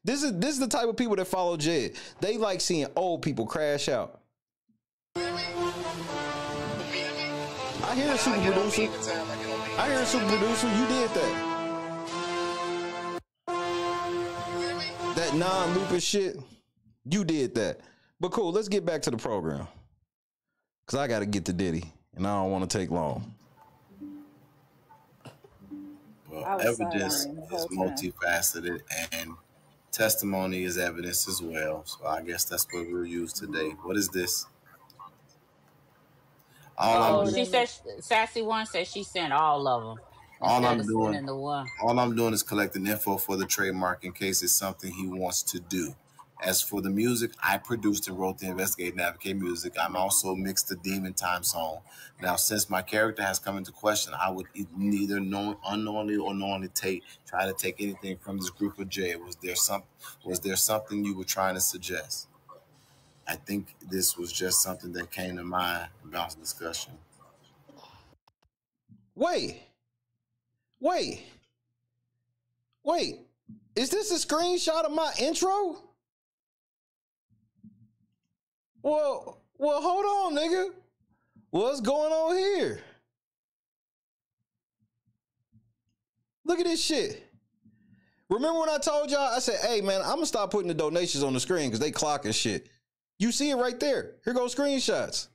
This is the type of people that follow Jed. They like seeing old people crash out. I hear a super producer. I hear a super producer. You did that. That non-lupus shit. You did that. But cool, let's get back to the program. Because I got to get to Diddy. And I don't want to take long. Well, evidence is multifaceted and testimony is evidence as well. So I guess that's what we'll use today. What is this? She said Sassy One said she sent all of them. All I'm doing is collecting info for the trademark in case it's something he wants to do. As for the music, I produced and wrote the Investigate and Advocate music. I'm also mixed the Demon Time song. Now, since my character has come into question, I would neither unknowingly or knowingly try to take anything from this group of J. Was there something you were trying to suggest? I think this was just something that came to mind about the discussion. Wait. Is this a screenshot of my intro? Well, hold on, nigga. What's going on here? Look at this shit. Remember when I told y'all, I said, hey, man, I'm going to stop putting the donations on the screen because they clocking shit. You see it right there. Here goes screenshots.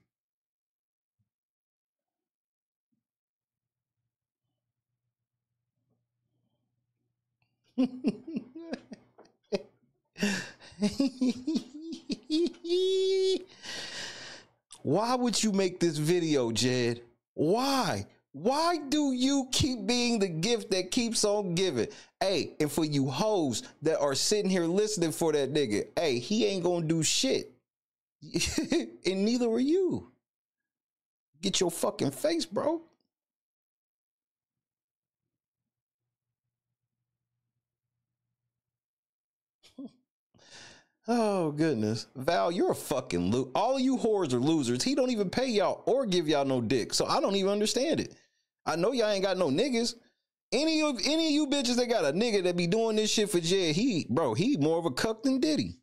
Why would you make this video, Jed? Why? Why do you keep being the gift that keeps on giving? Hey, and for you hoes that are sitting here listening for that nigga, hey, he ain't gonna do shit. And neither are you. Get your fucking face, bro. Oh, goodness. Val, you're a fucking loser. All you whores are losers. He don't even pay y'all or give y'all no dick. So I don't even understand it. I know y'all ain't got no niggas. Any of you bitches that got a nigga that be doing this shit for Jed, he more of a cuck than Diddy.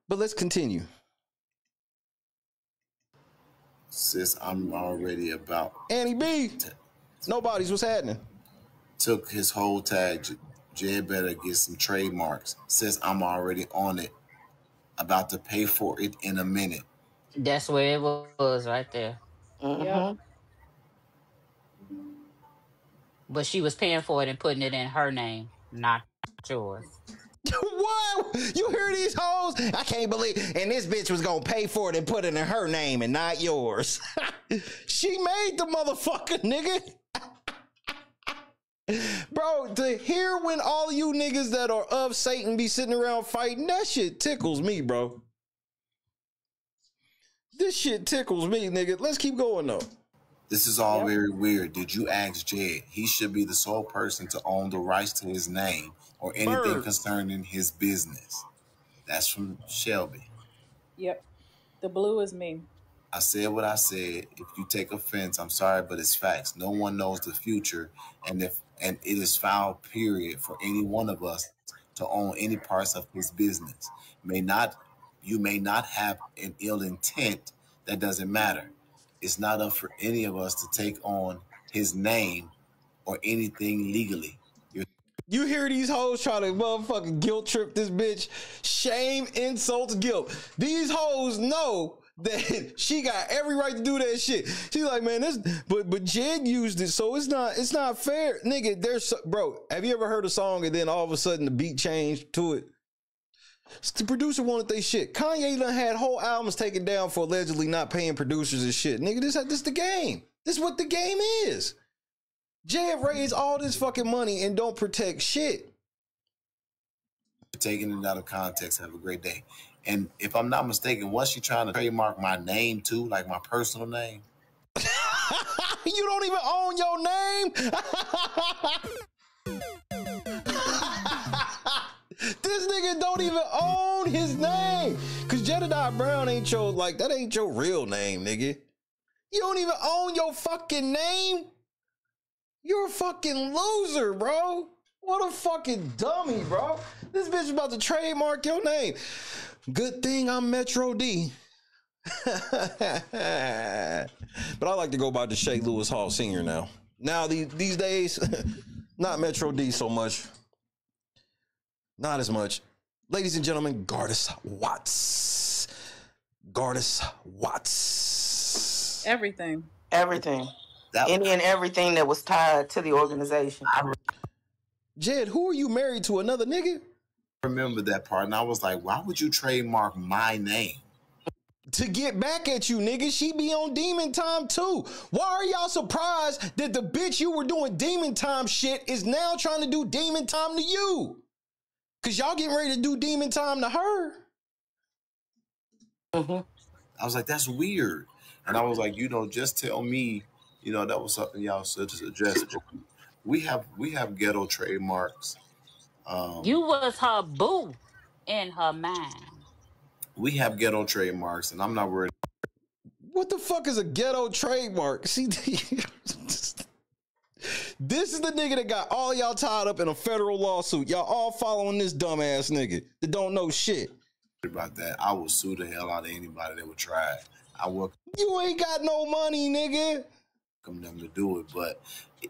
But let's continue. Sis, I'm already about Annie B. Nobody's what's happening. Took his whole tag. Jed better get some trademarks. Says I'm already on it. About to pay for it in a minute. That's where it was right there. Yep. But she was paying for it and putting it in her name, not yours. What? You hear these hoes? I can't believe. And this bitch was gonna pay for it and put it in her name and not yours. She made the motherfucker, nigga. Bro, to hear when all of you niggas that are of Satan be sitting around fighting, that shit tickles me, bro. This shit tickles me, nigga. Let's keep going, though. This is all very weird. Did you ask Jed? He should be the sole person to own the rights to his name or anything concerning his business. That's from Shelby. Yep. The blue is me. I said what I said. If you take offense, I'm sorry, but it's facts. No one knows the future, and it is foul, period, for any one of us to own any parts of his business. You may not have an ill intent. That doesn't matter. It's not up for any of us to take on his name or anything legally. You hear these hoes try to motherfucking guilt trip this bitch. Shame, insults, guilt. These hoes know that she got every right to do that shit. She's like, man, this, but Jed used it, so it's not fair, nigga. Bro, have you ever heard a song and then all of a sudden the beat changed to it? The producer wanted they shit. Kanye done had whole albums taken down for allegedly not paying producers and shit. Nigga, this the game. This is what the game is. Jed raised all this fucking money and don't protect shit. Taking it out of context. Have a great day. And if I'm not mistaken, was she trying to trademark my name too, like my personal name? You don't even own your name. This nigga don't even own his name. Cause Jedediah Brown ain't your, like, that ain't your real name, nigga. You don't even own your fucking name. You're a fucking loser, bro. What a fucking dummy, bro. This bitch is about to trademark your name. Good thing I'm Metro D. But I like to go by the Shea Lewis Hall Sr. now. Now, these days, not Metro D so much. Not as much. Ladies and gentlemen, Gardis Watts. Gardis Watts. Everything. Everything. Any and everything that was tied to the organization. Jed, who are you married to? Another nigga? I remember that part, and I was like, why would you trademark my name? To get back at you, nigga. She be on Demon Time too. Why are y'all surprised that the bitch you were doing Demon Time shit is now trying to do Demon Time to you? Cause y'all getting ready to do Demon Time to her. I was like, that's weird. And I was like, just tell me, that was something y'all should address. We have ghetto trademarks. You was her boo in her mind. We have ghetto trademarks, and I'm not worried. What the fuck is a ghetto trademark? See, this is the nigga that got all y'all tied up in a federal lawsuit. Y'all all following this dumbass nigga that don't know shit. About that, I will sue the hell out of anybody that would try it. You ain't got no money, nigga. Welcome them to do it, but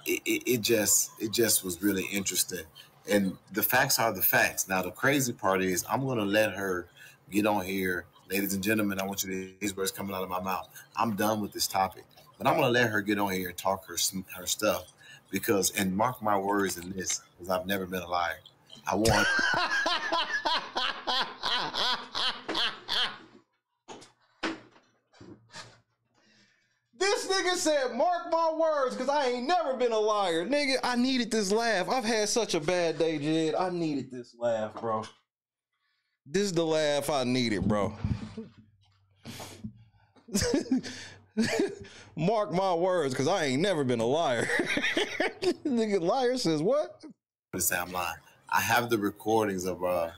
it just was really interesting. And the facts are the facts. Now the crazy part is, I'm gonna let her get on here, ladies and gentlemen. I want you to hear these words coming out of my mouth. I'm done with this topic, but I'm gonna let her get on here and talk her stuff. Because, and mark my words in this, because I've never been a liar. I want. This nigga said, mark my words, because I ain't never been a liar. Nigga, I needed this laugh. I've had such a bad day, Jed. I needed this laugh, bro. This is the laugh I needed, bro. Mark my words, because I ain't never been a liar. Nigga, liar says what? I'm lying. I have the recordings of our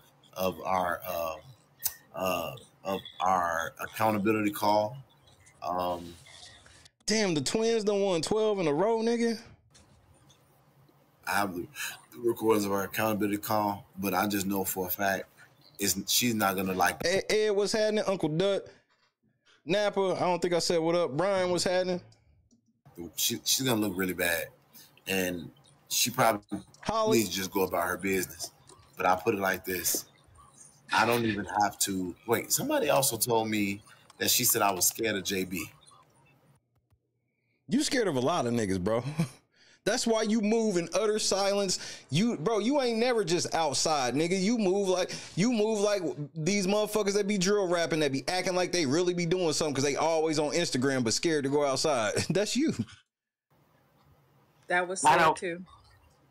accountability call. Damn, the Twins done won 12 in a row, nigga. I have the recordings of our accountability call, but I just know for a fact she's not gonna like it. Ed, what's happening? Uncle Dut, Napa, I don't think I said what up. Brian, what's happening? She's gonna look really bad, and she probably needs to just go about her business. But I put it like this: I don't even have to wait. Somebody also told me that she said I was scared of JB. You scared of a lot of niggas, bro. That's why you move in utter silence. You ain't never just outside, nigga. You move like these motherfuckers that be drill rapping, that be acting like they really be doing something because they always on Instagram but scared to go outside. That's you. That was sad too.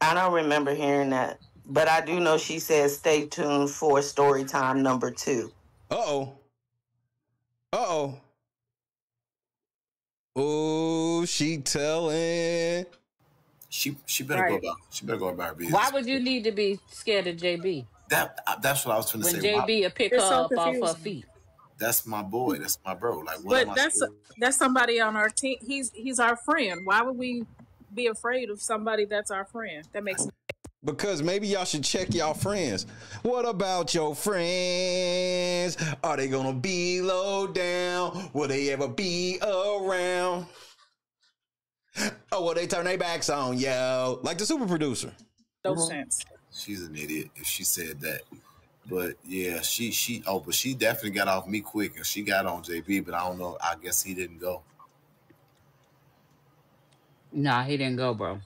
I don't remember hearing that. But I do know she says stay tuned for story time number 2. Uh-oh. Uh-oh. Oh, she telling. She better go about. She better go about her business. Why would you need to be scared of JB? That's what I was trying to say. When JB will pick her up off her feet. That's my boy. That's my bro. Like, what but that's somebody on our team. He's our friend. Why would we be afraid of somebody that's our friend? That makes because maybe y'all should check y'all friends. What about your friends? Are they gonna be low down? Will they ever be around? Oh, will they turn their backs on yo? Like the super producer. No sense. She's an idiot if she said that. But yeah, but she definitely got off me quick and she got on JB, but I don't know. I guess he didn't go. Nah, he didn't go, bro.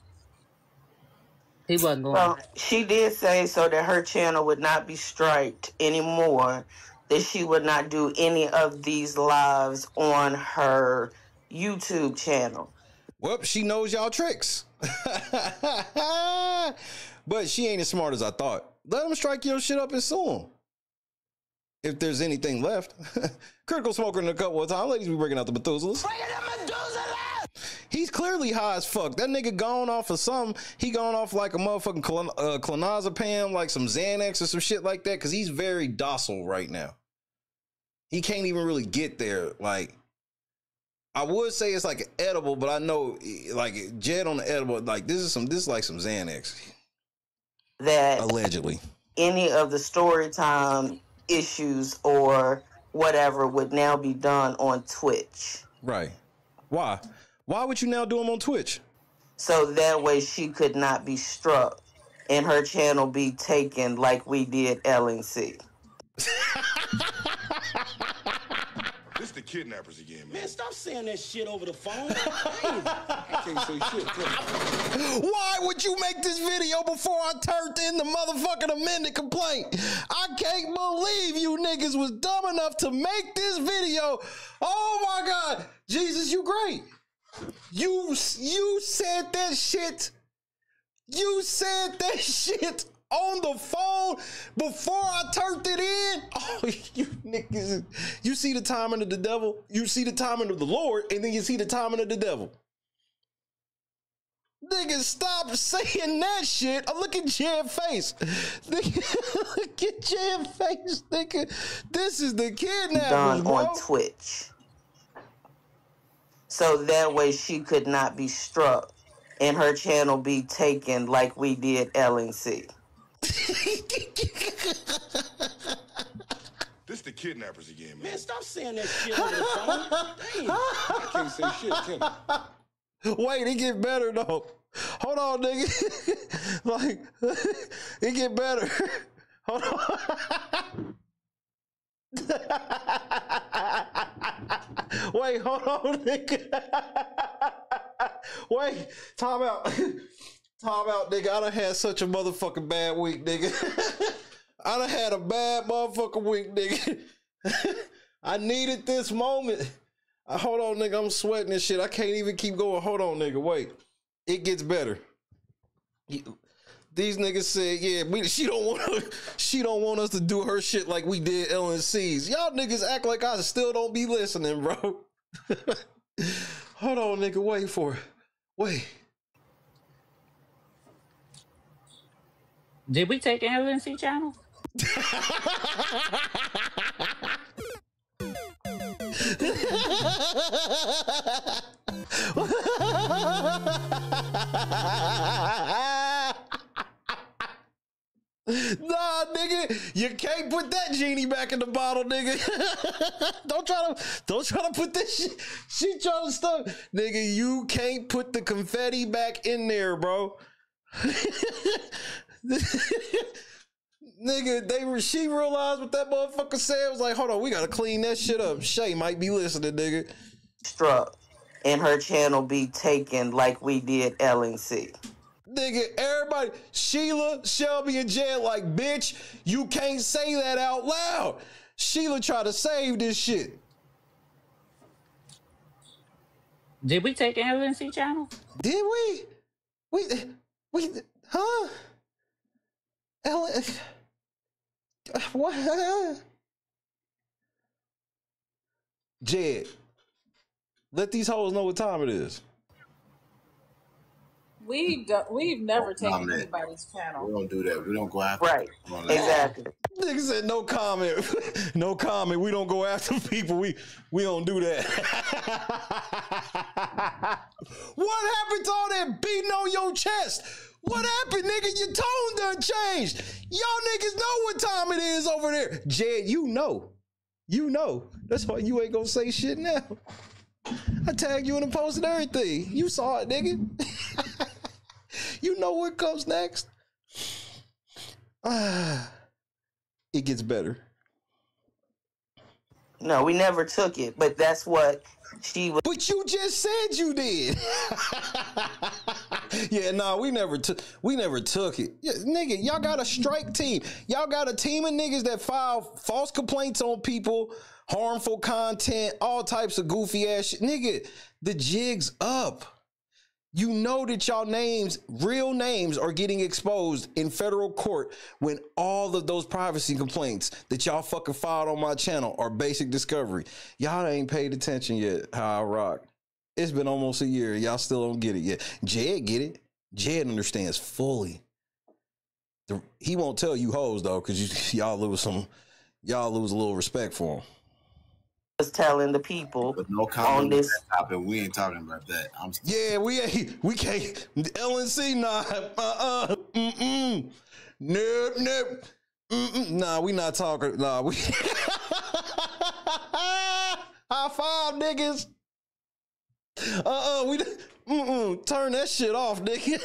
He wasn't going. Well, she did say so that her channel would not be striked anymore, that she would not do any of these lives on her YouTube channel. Well, she knows y'all tricks. But she ain't as smart as I thought. Let them strike your shit up and sue them. If there's anything left. Critical Smoker in a couple of times. Ladies, we breaking out the Methuselahs. He's clearly high as fuck. That nigga gone off of something. He gone off like a motherfucking clonazepam, like some Xanax or some shit like that, because he's very docile right now. He can't even really get there. Like, I would say it's like an edible, but I know, like, Jed on the edible, like, this is like some Xanax. That allegedly any of the story time issues or whatever would now be done on Twitch. Right. Why? Why would you now do them on Twitch? So that way she could not be struck and her channel be taken like we did LNC. This the kidnappers again, man. Man, stop saying that shit over the phone. I can't say shit. Why would you make this video before I turned in the motherfucking amended complaint? I can't believe you niggas was dumb enough to make this video. Oh my God. Jesus, you great. You said that shit. You said that shit on the phone before I turned it in. Oh, you niggas. You see the timing of the devil. You see the timing of the Lord, and then you see the timing of the devil. Niggas, stop saying that shit. Oh, look at Jed's face. Nigga, look at Jed's face, nigga. This is the kidnappers, done bro. On Twitch. So that way she could not be struck and her channel be taken like we did LNC. This the kidnappers again, man. Man, stop saying that shit over the phone. Damn. I can't say shit, can I? Wait, it get better though. Hold on, nigga. Like, it get better. Hold on. Wait, hold on, nigga. Wait, time out. Time out, nigga. I done had such a motherfucking bad week, nigga. I done had a bad motherfucking week, nigga. I needed this moment. Hold on, nigga. I'm sweating this shit. I can't even keep going. Hold on, nigga. Wait. It gets better. These niggas said, yeah, she don't want us to do her shit like we did LNC's. Y'all niggas act like I still don't be listening, bro. Hold on, nigga. Wait for it. Wait. Did we take the LNC channel? Nah, nigga, you can't put that genie back in the bottle, nigga. Don't try to put this shit. She trying to stuff, nigga. You can't put the confetti back in there, bro. Nigga, she realized what that motherfucker said. It was like, hold on, we gotta clean that shit up. Shay might be listening, nigga. Struck and her channel be taken like we did LNC. Nigga, everybody, Sheila, Shelby, and Jed like, bitch, you can't say that out loud. Sheila tried to save this shit. Did we take the LNC channel? Did we? Huh? Ellen, what? Jed, let these hoes know what time it is. We've never taken comment. anybody's channel. We don't do that. We don't go after. Right. Exactly. Nigga said no comment. No comment. We don't go after people. We don't do that. What happened to all that beating on your chest? What happened, nigga? Your tone done changed. Y'all niggas know what time it is over there. Jed, you know. You know. That's why you ain't gonna say shit now. I tagged you in the post and everything. You saw it, nigga. You know what comes next. It gets better. No, we never took it, but that's what she was. But you just said you did. Yeah, nah, we never took it. Yeah, nigga, y'all got a strike team. Y'all got a team of niggas that file false complaints on people, harmful content, all types of goofy ass shit. Nigga, the jig's up. You know that y'all names, real names, are getting exposed in federal court when all of those privacy complaints that y'all fucking filed on my channel are basic discovery. Y'all ain't paid attention yet how I rock. It's been almost a year. Y'all still don't get it yet. Jed get it. Jed understands fully. He won't tell you hoes though, because y'all lose a little respect for him. Was telling the people but no comment on this topic. We ain't talking about that. Yeah, we can't. LNC, nah, nope. Nah, we not talking. Nah, we high five, niggas. Turn that shit off, nigga.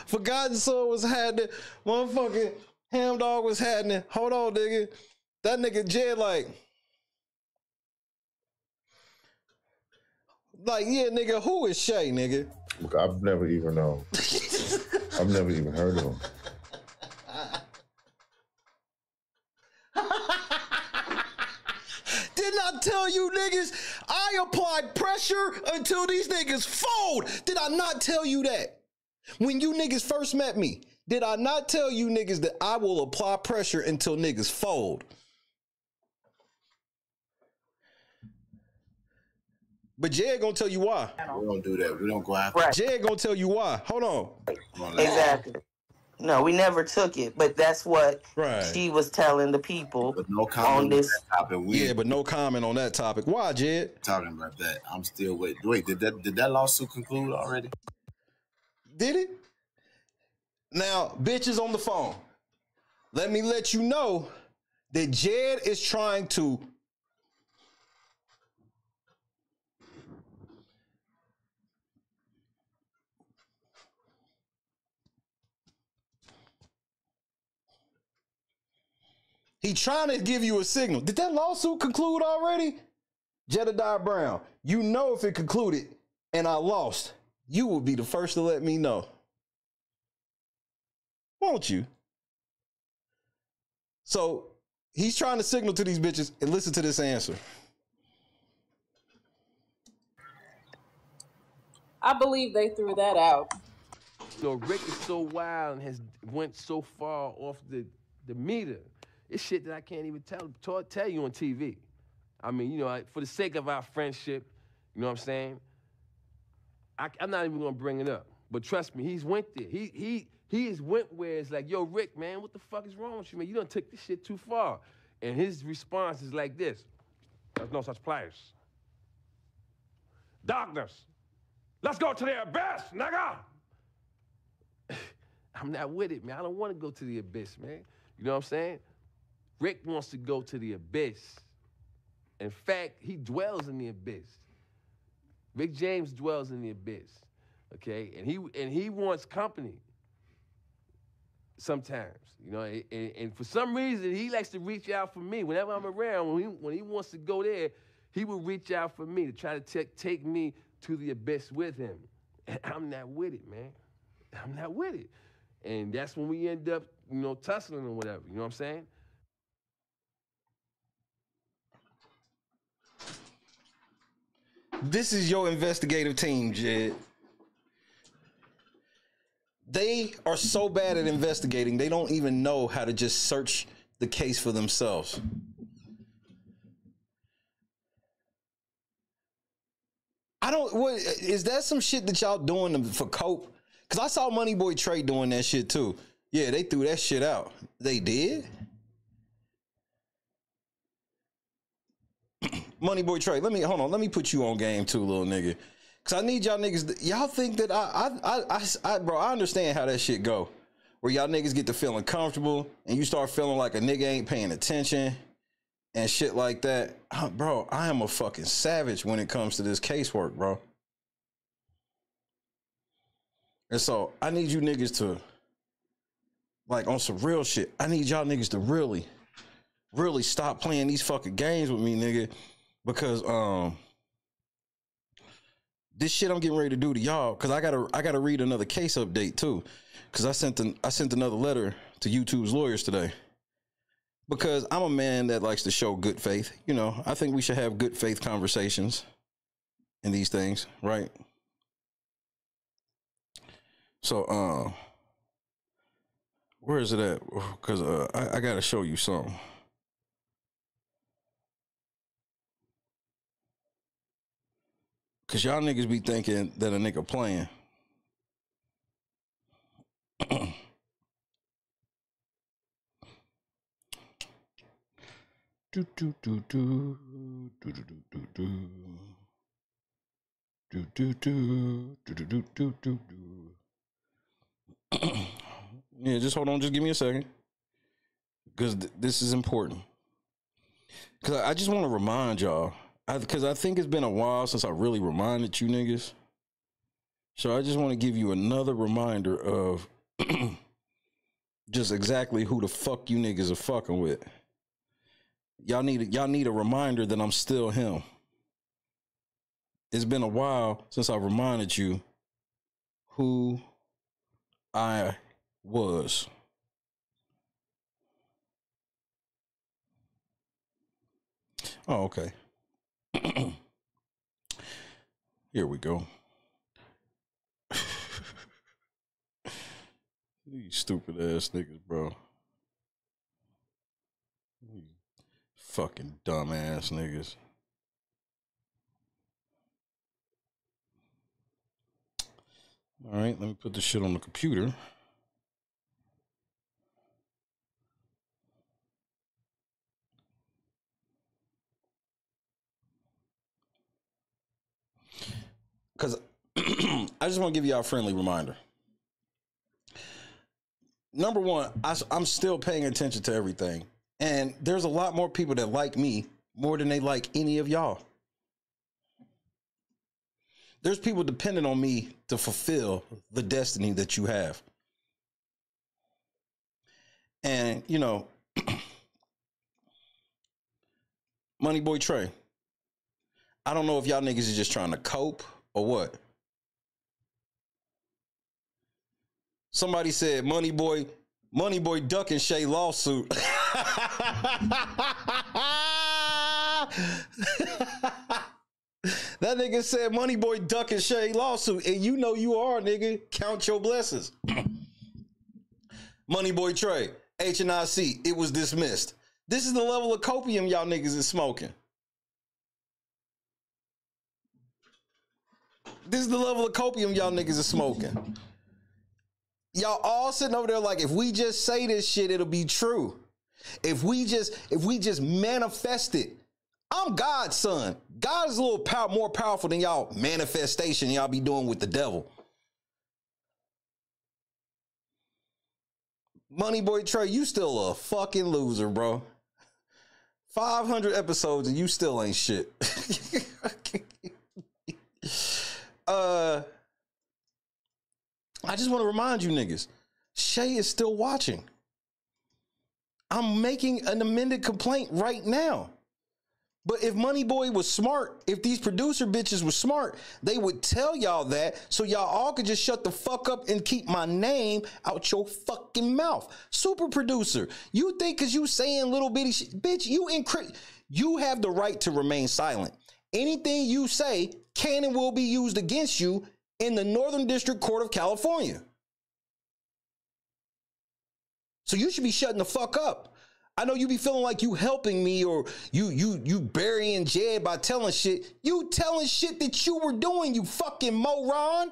Forgotten Soul was happening. Motherfucking Ham Dog was happening. Hold on, nigga. That nigga Jed like, yeah, nigga, who is Shay, nigga? Look, I've never even known. I've never even heard of him. Didn't I tell you niggas I applied pressure until these niggas fold? Did I not tell you that? When you niggas first met me, did I not tell you niggas that I will apply pressure until niggas fold? But Jed gonna tell you why. We don't do that. We don't go after. Right. Jed gonna tell you why. Hold on. Exactly. No, we never took it, but that's what she was telling the people. But no comment on this topic. Yeah, but no comment on that topic. Why, Jed? Talking about that. I'm still waiting. Wait, did that lawsuit conclude already? Did it? Now, bitches on the phone. Let me let you know that Jed is trying to trying to give you a signal. Did that lawsuit conclude already? Jedediah Brown, you know if it concluded and I lost, you will be the first to let me know. Won't you? So he's trying to signal to these bitches and listen to this answer. I believe they threw that out. You know, Rick is so wild and has went so far off the meter. It's shit that I can't even tell you on TV. I mean, you know, for the sake of our friendship, you know what I'm saying? I'm not even gonna bring it up. But trust me, he's went there. He has went where it's like, yo, Rick, man, what the fuck is wrong with you, man? You done took this shit too far. And his response is like this: there's no such place. Darkness. Let's go to the abyss, nigga. I'm not with it, man. I don't want to go to the abyss, man. You know what I'm saying? Rick wants to go to the abyss. In fact, he dwells in the abyss. Rick James dwells in the abyss, okay? And he wants company sometimes, you know? And for some reason, he likes to reach out for me. Whenever I'm around, when he wants to go there, he will reach out for me to try to take me to the abyss with him. And I'm not with it, man. I'm not with it. And that's when we end up, you know, tussling or whatever, you know what I'm saying? This is your investigative team, Jed. They are so bad at investigating, they don't even know how to just search the case for themselves. What is that some shit that y'all doing for cope? Because I saw Money Boy Trey doing that shit too. Yeah, they threw that shit out. They did? Money Boy Trey, let me put you on game too, little nigga. Cause I need y'all niggas. Y'all think that bro, I understand how that shit go. Where y'all niggas get to feeling comfortable and you start feeling like a nigga ain't paying attention and shit like that. Bro, I am a fucking savage when it comes to this casework, bro. And so I need you niggas to, like, on some real shit, I need y'all niggas to really, really stop playing these fucking games with me, nigga. Because this shit I'm getting ready to do to y'all, because I gotta read another case update too. Because I sent another letter to YouTube's lawyers today. Because I'm a man that likes to show good faith. You know, I think we should have good faith conversations in these things, right? So, where is it at? Because I gotta show you something. Because y'all niggas be thinking that a nigga playing. Yeah, just hold on. Just give me a second. Because this is important. Because I just want to remind y'all. Because I think it's been a while since I really reminded you niggas. So I just want to give you another reminder of just exactly who the fuck you niggas are fucking with. Y'all need a reminder that I'm still him. It's been a while since I reminded you who I was. Oh, okay. Here we go. These stupid ass niggas, bro. These fucking dumb ass niggas. All right, let me put this shit on the computer. Because I just want to give y'all a friendly reminder. Number one, I'm still paying attention to everything. And there's a lot more people that like me more than they like any of y'all. There's people depending on me to fulfill the destiny that you have. And, you know, Money Boy Trey, I don't know if y'all niggas are just trying to cope or what. Somebody said Money Boy Duck and Shay lawsuit. That nigga said Money Boy Duck and Shay lawsuit, and you know you are, nigga. Count your blessings. Money Boy Trey, HNIC, it was dismissed. This is the level of copium y'all niggas is smoking. This is the level of copium y'all niggas is smoking. Y'all all sitting over there like, if we just say this shit, it'll be true. If we just manifest it. I'm God's son. God is a little more powerful than y'all manifestation y'all be doing with the devil. Money Boy Trey, you still a fucking loser, bro. 500 episodes and you still ain't shit. I just want to remind you niggas, Shay is still watching. I'm making an amended complaint right now. But if Money Boy was smart, if these producer bitches were smart, they would tell y'all that so y'all all could just shut the fuck up and keep my name out your fucking mouth. Super producer, you think because you saying little bitty shit, bitch, you have the right to remain silent. Anything you say can and will be used against you in the Northern District Court of California. So you should be shutting the fuck up. I know you be feeling like you helping me or you burying Jed by telling shit. You telling shit that you were doing, you fucking moron.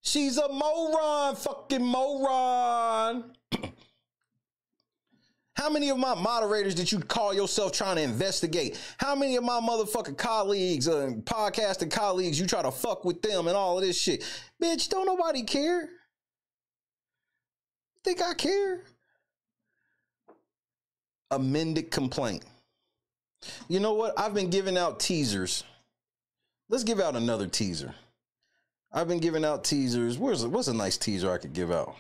She's a moron, fucking moron. How many of my moderators did you call yourself trying to investigate? How many of my motherfucking colleagues, podcasting colleagues, you try to fuck with them and all of this shit? Bitch, don't nobody care. Think I care? Amended complaint. You know what? I've been giving out teasers. Let's give out another teaser. I've been giving out teasers. What's a nice teaser I could give out?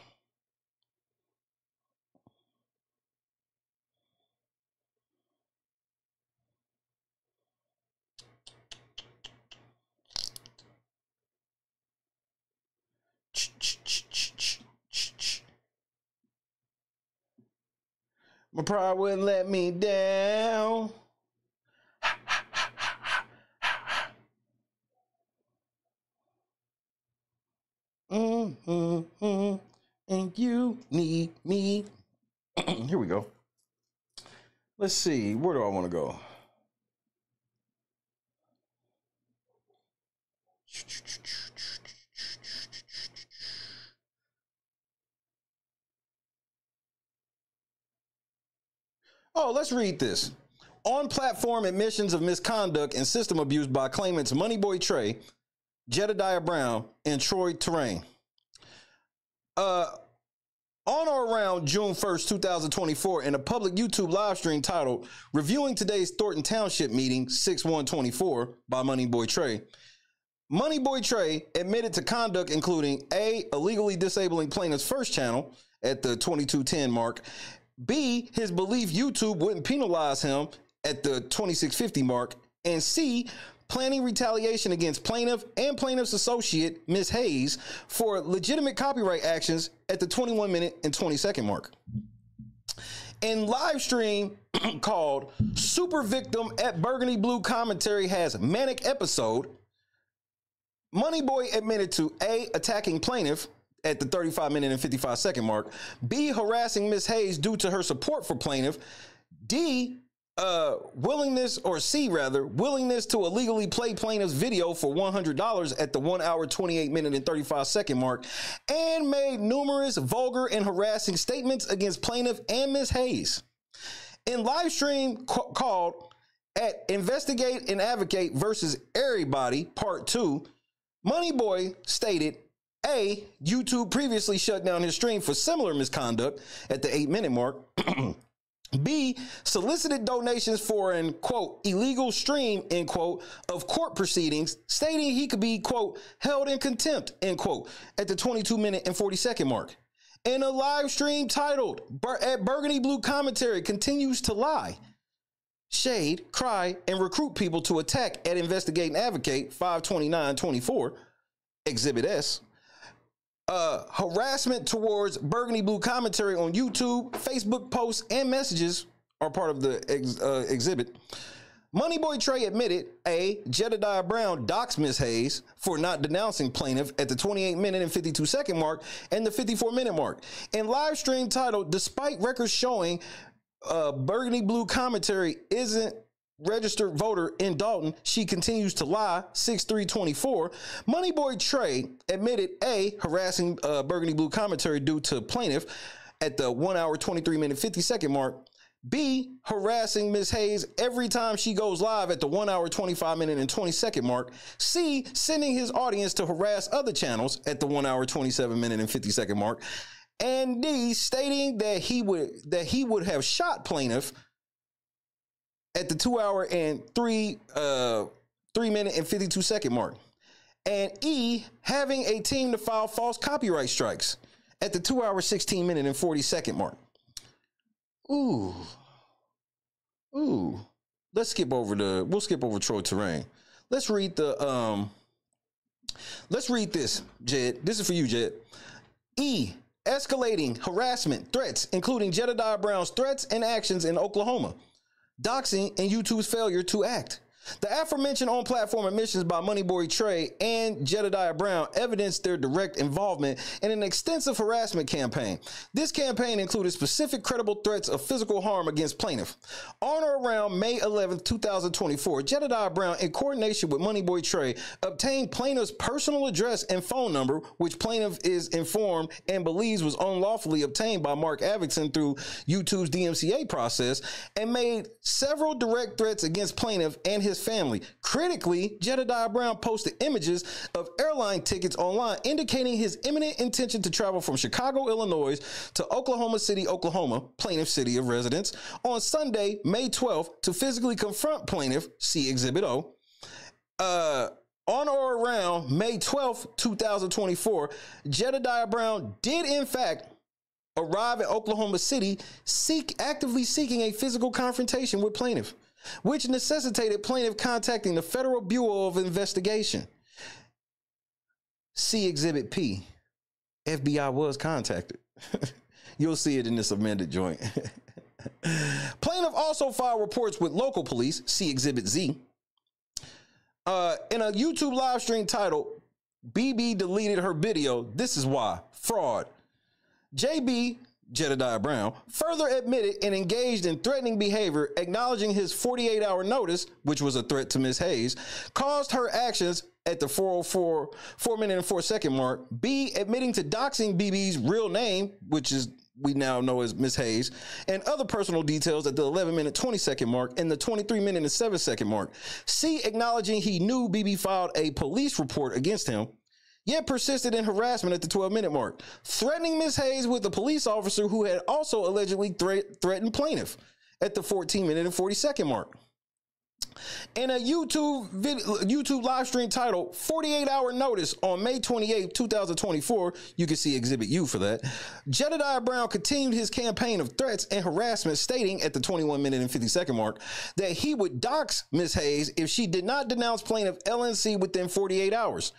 My pride wouldn't let me down. And you need me. Here we go. Let's see. Where do I want to go? Oh, let's read this. On platform admissions of misconduct and system abuse by claimants Moneyboy Trey, Jedediah Brown, and Troy Terrain. On or around June 1st, 2024, in a public YouTube live stream titled Reviewing Today's Thornton Township Meeting 6/1/24 by Moneyboy Trey, Moneyboy Trey admitted to conduct including A, illegally disabling plaintiff's first channel at the 2210 mark, B, his belief YouTube wouldn't penalize him at the 2650 mark, and C, planning retaliation against plaintiff and plaintiff's associate, Ms. Hayes, for legitimate copyright actions at the 21 minute and 20 second mark. In live stream called Super Victim at Burgundy Blue Commentary Has Manic Episode, Moneyboy admitted to A, attacking plaintiff at the 35 minute and 55 second mark, B, harassing Ms. Hayes due to her support for plaintiff, D, willingness to illegally play plaintiff's video for $100 at the 1 hour, 28 minute and 35 second mark, and made numerous vulgar and harassing statements against plaintiff and Ms. Hayes. In live stream called at Investigate and Advocate versus Everybody Part 2, Moneyboy stated, A, YouTube previously shut down his stream for similar misconduct at the 8 minute mark. B, solicited donations for an, quote, illegal stream, end quote, of court proceedings, stating he could be, quote, held in contempt, end quote, at the 22 minute and 40 second mark. In a live stream titled at Burgundy Blue Commentary Continues to Lie, Shade, Cry, and Recruit People to Attack at Investigate and Advocate 5/29/24, Exhibit S. Harassment towards Burgundy Blue Commentary on YouTube, Facebook posts, and messages are part of the exhibit. Moneyboy Trey admitted A, Jedediah Brown doxed Ms. Hayes for not denouncing plaintiff at the 28 minute and 52 second mark and the 54 minute mark. In live stream titled, Despite Records Showing Burgundy Blue Commentary Isn't Registered Voter in Dalton, She Continues to Lie, 6/3/24, Moneyboy Trey admitted A, harassing Burgundy Blue Commentary due to plaintiff at the 1 hour, 23 minute, 50 second mark, B, harassing Ms. Hayes every time she goes live at the 1 hour, 25 minute and 20 second mark, C, sending his audience to harass other channels at the 1 hour, 27 minute and 50 second mark, and D, stating that he would have shot plaintiff at the 2 hour and 3 minute and 52 second mark, and E, having a team to file false copyright strikes at the 2 hour, 16 minute and 40 second mark. Ooh. We'll skip over Troy Terrain. Let's read this, Jed. This is for you, Jed. E, escalating harassment threats, including Jedediah Brown's threats and actions in Oklahoma. Doxing and YouTube's failure to act. The aforementioned on-platform admissions by Moneyboy Trey and Jedediah Brown evidenced their direct involvement in an extensive harassment campaign. This campaign included specific credible threats of physical harm against plaintiff. On or around May 11, 2024, Jedediah Brown, in coordination with Moneyboy Trey, obtained plaintiff's personal address and phone number, which plaintiff is informed and believes was unlawfully obtained by Mark Avington through YouTube's DMCA process, and made several direct threats against plaintiff and his family. Critically, Jedediah Brown posted images of airline tickets online indicating his imminent intention to travel from Chicago, Illinois to Oklahoma City, Oklahoma, plaintiff's city of residence, on Sunday, May 12th to physically confront plaintiff, see Exhibit O. On or around May 12th, 2024, Jedediah Brown did in fact arrive at Oklahoma City, actively seeking a physical confrontation with plaintiff, which necessitated plaintiff contacting the Federal Bureau of Investigation. See Exhibit P. FBI was contacted. You'll see it in this amended joint. Plaintiff also filed reports with local police. See Exhibit Z. In a YouTube live stream titled, BB deleted her video. This is why. Fraud. JB, Jedediah Brown, further admitted and engaged in threatening behavior, acknowledging his 48-hour notice, which was a threat to Ms. Hayes, caused her actions at the 4:04 and 4 second mark. B, admitting to doxing BB's real name, which is we now know as Ms. Hayes, and other personal details at the 11-minute 20-second mark and the 23-minute and 7-second mark. C, acknowledging he knew BB filed a police report against him, yet persisted in harassment at the 12-minute mark, threatening Ms. Hayes with a police officer who had also allegedly threatened plaintiff at the 14-minute and 40-second mark. In a YouTube live stream titled 48-Hour Notice on May 28, 2024, you can see Exhibit U for that, Jedediah Brown continued his campaign of threats and harassment, stating at the 21-minute and 50-second mark that he would dox Ms. Hayes if she did not denounce plaintiff LNC within 48 hours.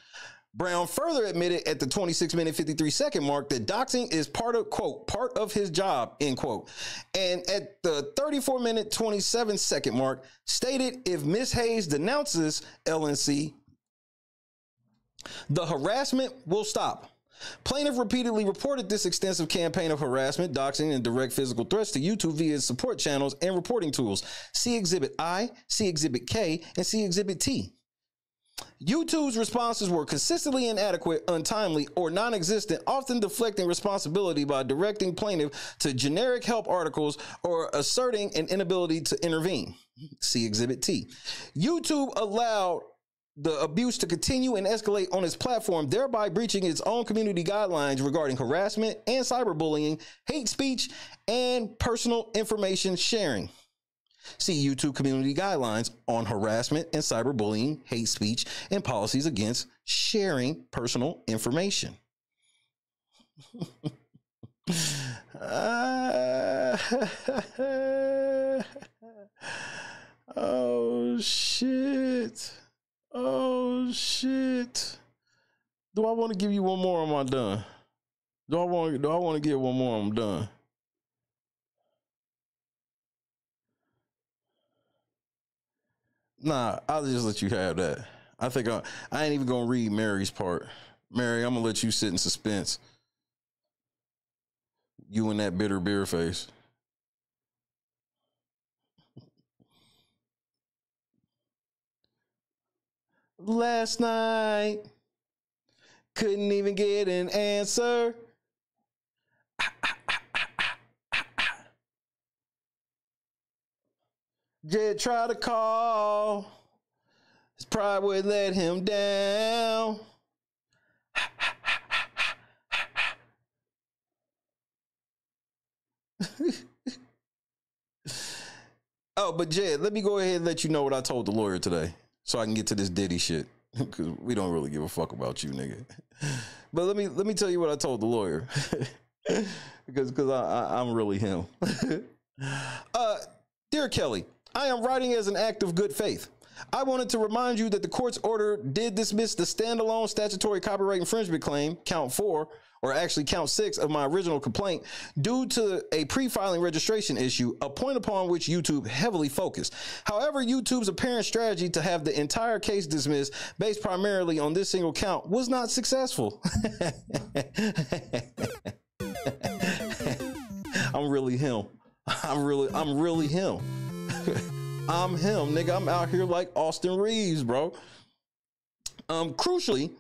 Brown further admitted at the 26-minute, 53-second mark that doxing is part of, quote, part of his job, end quote. And at the 34-minute, 27-second mark, stated if Ms. Hayes denounces LNC, the harassment will stop. Plaintiff repeatedly reported this extensive campaign of harassment, doxing, and direct physical threats to YouTube via its support channels and reporting tools. See Exhibit I, see Exhibit K, and see Exhibit T. YouTube's responses were consistently inadequate, untimely, or non-existent, often deflecting responsibility by directing plaintiff to generic help articles or asserting an inability to intervene. See Exhibit T. YouTube allowed the abuse to continue and escalate on its platform, thereby breaching its own community guidelines regarding harassment and cyberbullying, hate speech, and personal information sharing. See YouTube community guidelines on harassment and cyberbullying, hate speech, and policies against sharing personal information. Oh, shit. Oh, shit. Do I want to give you one more or am I done? Do I want to give one more or I'm done? Nah, I'll just let you have that. I think I ain't even gonna read Mary's part. Mary, I'm gonna let you sit in suspense. You and that bitter beer face. Last night, couldn't even get an answer. Jed tried to call. His pride would let him down. Oh, but Jed, let me go ahead and let you know what I told the lawyer today so I can get to this Diddy shit, because we don't really give a fuck about you, nigga. But let me tell you what I told the lawyer, because I'm really him. Dear Kelly, I am writing as an act of good faith. I wanted to remind you that the court's order did dismiss the standalone statutory copyright infringement claim, count 4, or actually count 6 of my original complaint, due to a pre-filing registration issue, a point upon which YouTube heavily focused. However, YouTube's apparent strategy to have the entire case dismissed based primarily on this single count was not successful. I'm really him. I'm really him. I'm him, nigga. I'm out here like Austin Reeves, bro. Crucially,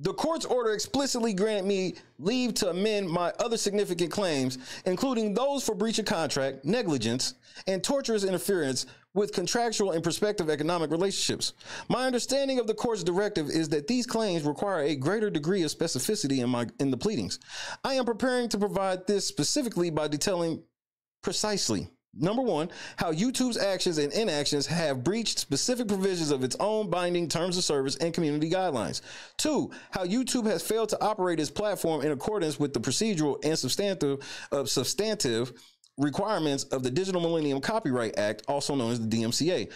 the court's order explicitly granted me leave to amend my other significant claims, including those for breach of contract, negligence, and torturous interference with contractual and prospective economic relationships. My understanding of the court's directive is that these claims require a greater degree of specificity in the pleadings. I am preparing to provide this specifically by detailing precisely, number 1, how YouTube's actions and inactions have breached specific provisions of its own binding terms of service and community guidelines. 2, how YouTube has failed to operate its platform in accordance with the procedural and substantive requirements of the Digital Millennium Copyright Act, also known as the DMCA,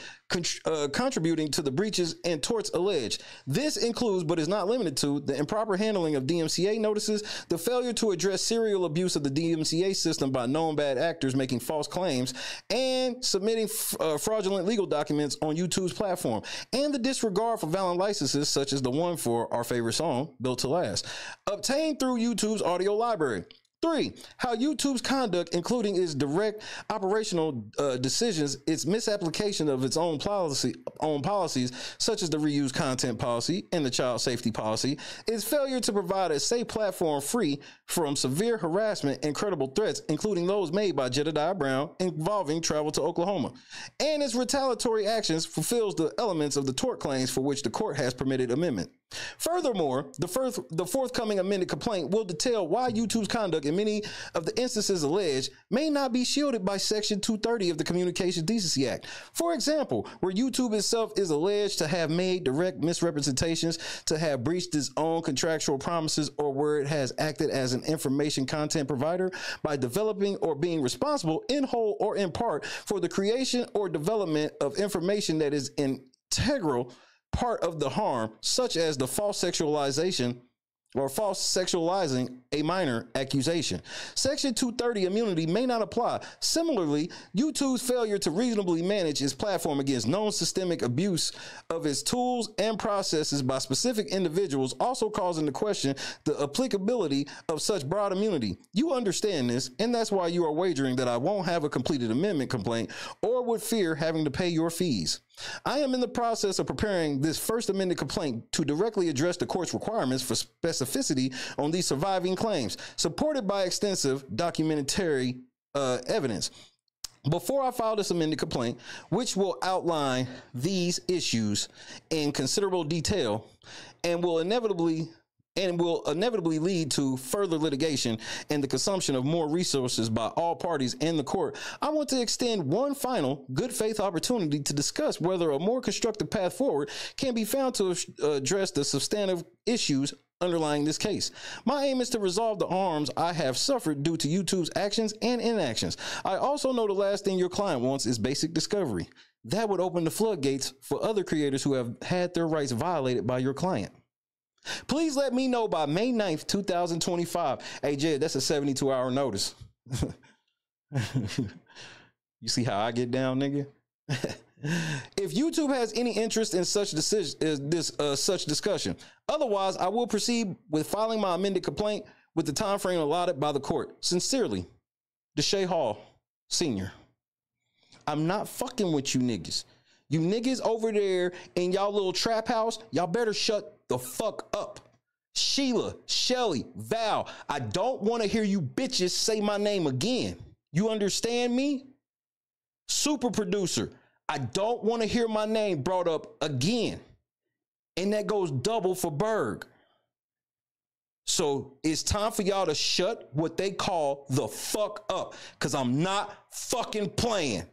contributing to the breaches and torts alleged. This includes, but is not limited to, the improper handling of DMCA notices, the failure to address serial abuse of the DMCA system by known bad actors making false claims, and submitting fraudulent legal documents on YouTube's platform, and the disregard for valid licenses such as the one for our favorite song, Built to Last, obtained through YouTube's audio library. 3, how YouTube's conduct, including its direct operational decisions, its misapplication of its own policies, such as the reuse content policy and the child safety policy, its failure to provide a safe platform free from severe harassment and credible threats, including those made by Jedediah Brown involving travel to Oklahoma, and its retaliatory actions fulfills the elements of the tort claims for which the court has permitted amendment. Furthermore, the forthcoming amended complaint will detail why YouTube's conduct in many of the instances alleged may not be shielded by Section 230 of the Communications Decency Act. For example, where YouTube itself is alleged to have made direct misrepresentations, to have breached its own contractual promises, or where it has acted as an information content provider by developing or being responsible in whole or in part for the creation or development of information that is integral part of the harm, such as the false sexualizing a minor accusation. Section 230 immunity may not apply. Similarly, YouTube's failure to reasonably manage its platform against known systemic abuse of its tools and processes by specific individuals also calls into question the applicability of such broad immunity. You understand this, and that's why you are wagering that I won't have a completed amendment complaint or would fear having to pay your fees. I am in the process of preparing this first amended complaint to directly address the court's requirements for specificity on these surviving claims, supported by extensive documentary evidence. Before I file this amended complaint, which will outline these issues in considerable detail and will inevitably lead to further litigation and the consumption of more resources by all parties and the court, I want to extend one final good faith opportunity to discuss whether a more constructive path forward can be found to address the substantive issues underlying this case. My aim is to resolve the harms I have suffered due to YouTube's actions and inactions. I also know the last thing your client wants is basic discovery. That would open the floodgates for other creators who have had their rights violated by your client. Please let me know by May 9th, 2025. Hey, Jed, that's a 72-hour notice. You see how I get down, nigga? If YouTube has any interest in such discussion. Otherwise, I will proceed with filing my amended complaint with the time frame allotted by the court. Sincerely, Deshae Hall, Sr. I'm not fucking with you niggas. You niggas over there in y'all little trap house, y'all better shut the fuck up. Sheila, Shelly, Val, I don't want to hear you bitches say my name again. You understand me? Super producer, I don't want to hear my name brought up again. And that goes double for Berg. So it's time for y'all to shut what they call the fuck up, because I'm not fucking playing.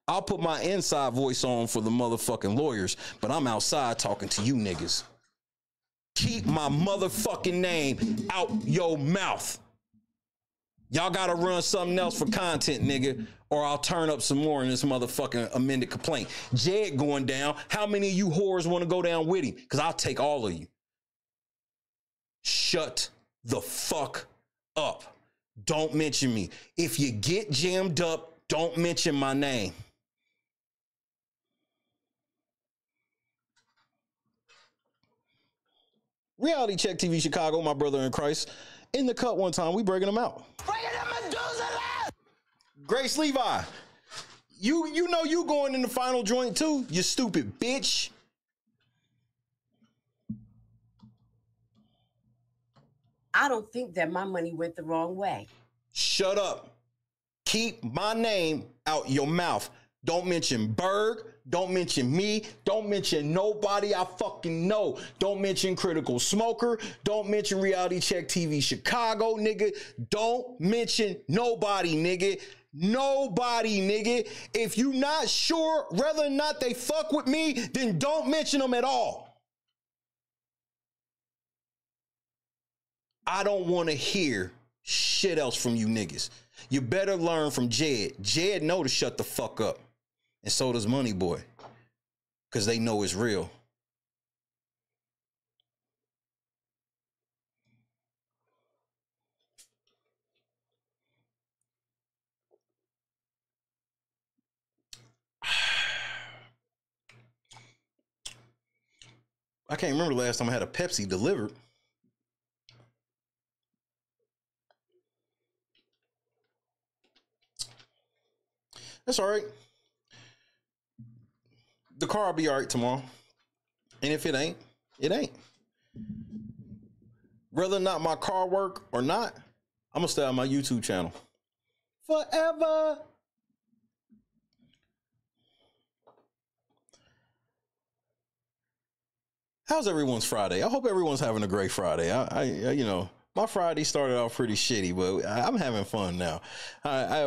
I'll put my inside voice on for the motherfucking lawyers, but I'm outside talking to you niggas. Keep my motherfucking name out your mouth. Y'all gotta run something else for content, nigga, or I'll turn up some more in this motherfucking amended complaint. Jed going down. How many of you whores want to go down with him? Because I'll take all of you. Shut the fuck up. Don't mention me. If you get jammed up, don't mention my name. Reality Check TV Chicago, my brother in Christ. In the cut one time, we breaking them out. Grace Levi, you know you going in the final joint too, you stupid bitch. I don't think that my money went the wrong way. Shut up. Keep my name out your mouth. Don't mention Berg. Don't mention me. Don't mention nobody I fucking know. Don't mention Critical Smoker. Don't mention Reality Check TV Chicago, nigga. Don't mention nobody, nigga. Nobody, nigga. If you not sure whether or not they fuck with me, then don't mention them at all. I don't want to hear shit else from you niggas. You better learn from Jed. Jed know to shut the fuck up. And so does Money Boy. Because they know it's real. I can't remember the last time I had a Pepsi delivered. That's all right. The car will be all right tomorrow. And if it ain't, it ain't. Whether or not my car work or not, I'm going to stay on my YouTube channel forever. How's everyone's Friday? I hope everyone's having a great Friday. I you know, my Friday started off pretty shitty, but I'm having fun now.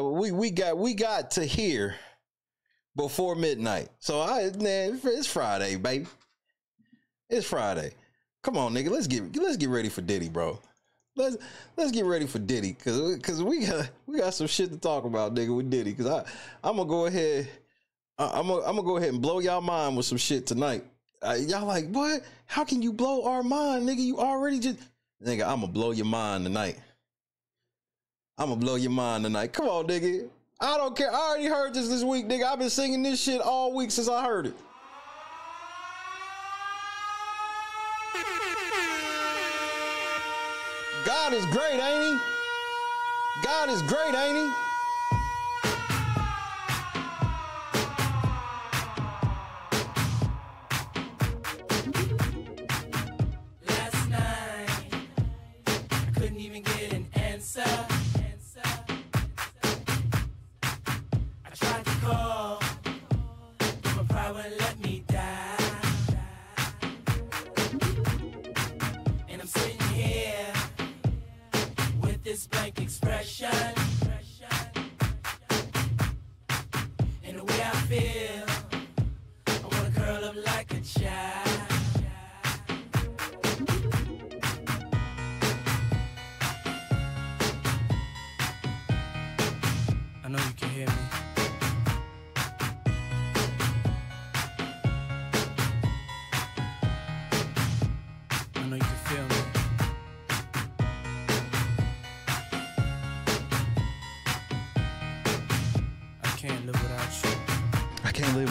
We got to here before midnight, so it's Friday, baby. It's Friday. Come on, nigga. Let's get ready for Diddy, bro. Let's get ready for Diddy, cause we got some shit to talk about, nigga, with Diddy. Cause I'm gonna go ahead. I'm gonna go ahead and blow y'all mind with some shit tonight. Y'all like, what? How can you blow our mind, nigga? You already just... Nigga, I'm gonna blow your mind tonight. I'm gonna blow your mind tonight. Come on, nigga. I don't care. I already heard this week, nigga. I've been singing this shit all week since I heard it. God is great, ain't he? God is great, ain't he?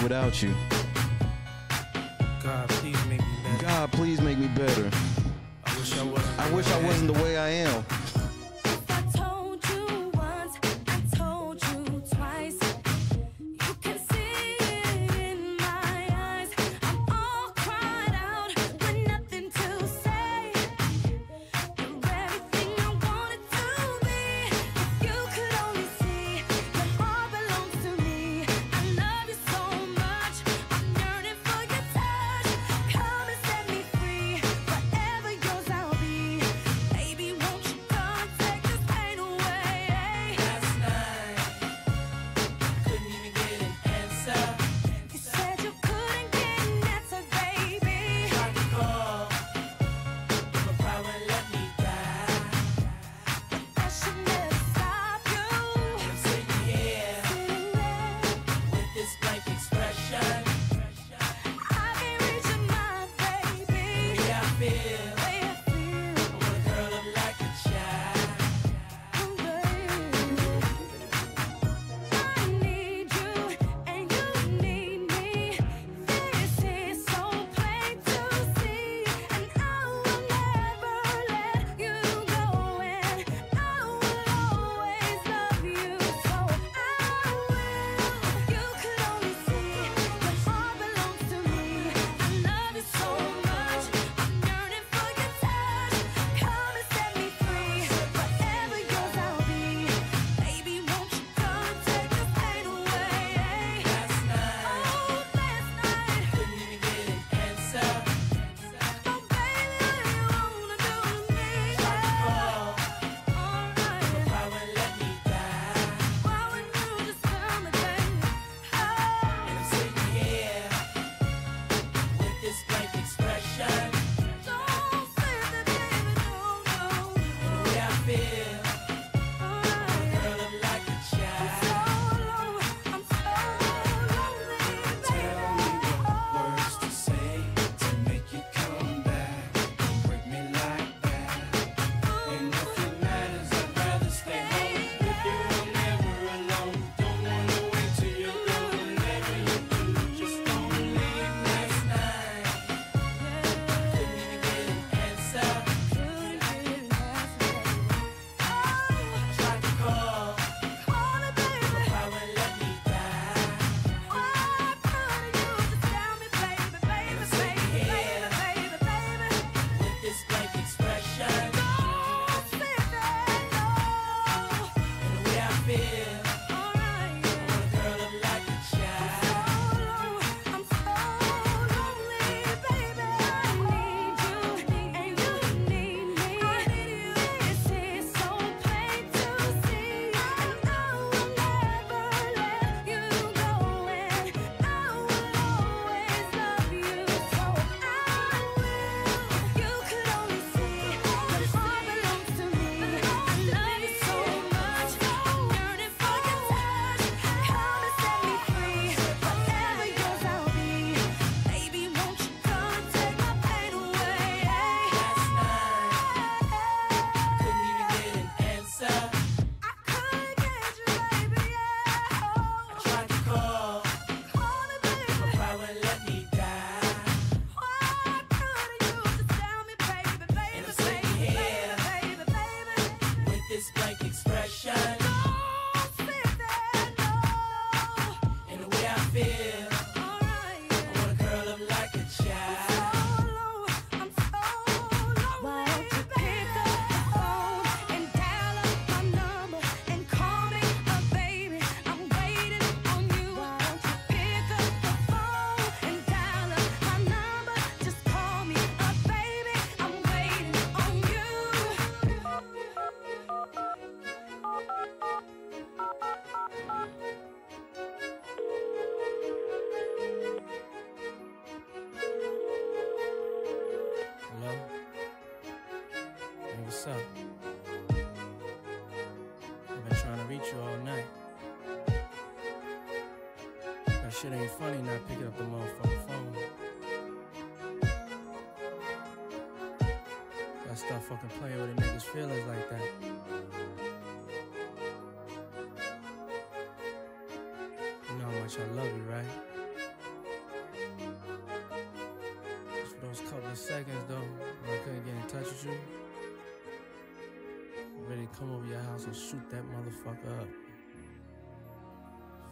Without you. God, please make me better. God, please make me better. I wish I wasn't the way I am. Baby, won't you That shit ain't funny not picking up the motherfucking phone. Gotta stop fucking playing with a nigga's feelings like that. You know how much I love you, right? Just for those couple of seconds, though, when I couldn't get in touch with you, I'm ready to come over your house and shoot that motherfucker up.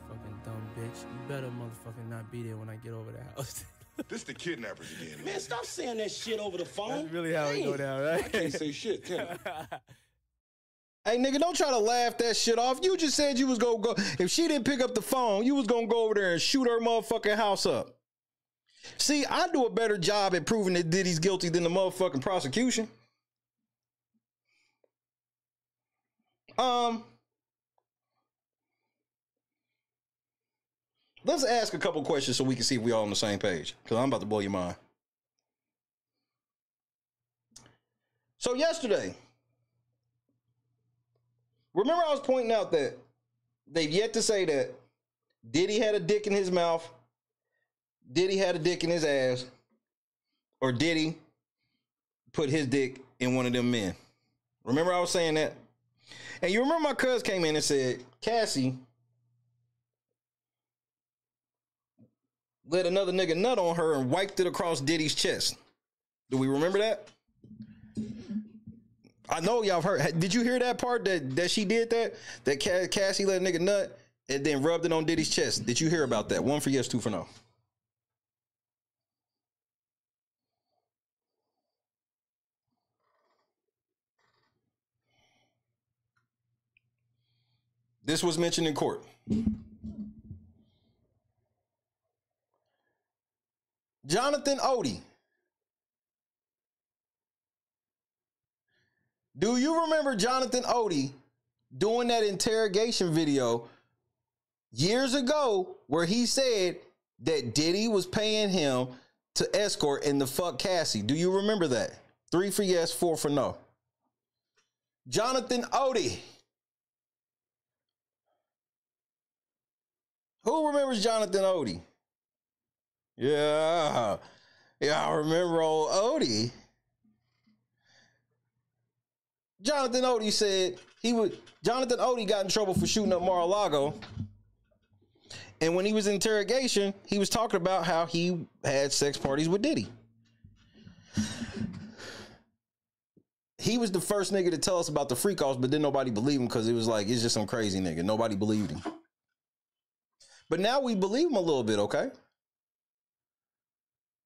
Fucking dumb bitch. You better motherfucking not be there when I get over the house. This the kidnappers again. Man, stop saying that shit over the phone. That's really how it go down, right? I can't say shit, can I? Hey, nigga, don't try to laugh that shit off. You just said you was gonna go. If she didn't pick up the phone, you was gonna go over there and shoot her motherfucking house up. See, I do a better job at proving that Diddy's guilty than the motherfucking prosecution. Let's ask a couple questions so we can see if we all on the same page, because I'm about to blow your mind. So yesterday, remember I was pointing out that they've yet to say that Diddy had a dick in his mouth, Diddy had a dick in his ass, or Diddy put his dick in one of them men. Remember I was saying that? And you remember my cuz came in and said, Cassie let another nigga nut on her and wiped it across Diddy's chest. Do we remember that? I know y'all have heard. Did you hear that part that she did that? That Cassie let a nigga nut and then rubbed it on Diddy's chest. Did you hear about that? 1 for yes, 2 for no. This was mentioned in court. Jonathan Odie. Do you remember Jonathan Odie doing that interrogation video years ago where he said that Diddy was paying him to escort and to fuck Cassie? Do you remember that? 3 for yes, 4 for no. Jonathan Odie. Who remembers Jonathan Odie? Yeah, I remember old Odie. Jonathan Odie said Jonathan Odie got in trouble for shooting up Mar-a-Lago. And when he was in interrogation, he was talking about how he had sex parties with Diddy. He was the first nigga to tell us about the freak offs, but then nobody believed him because it was like, it's just some crazy nigga. Nobody believed him. But now we believe him a little bit, okay?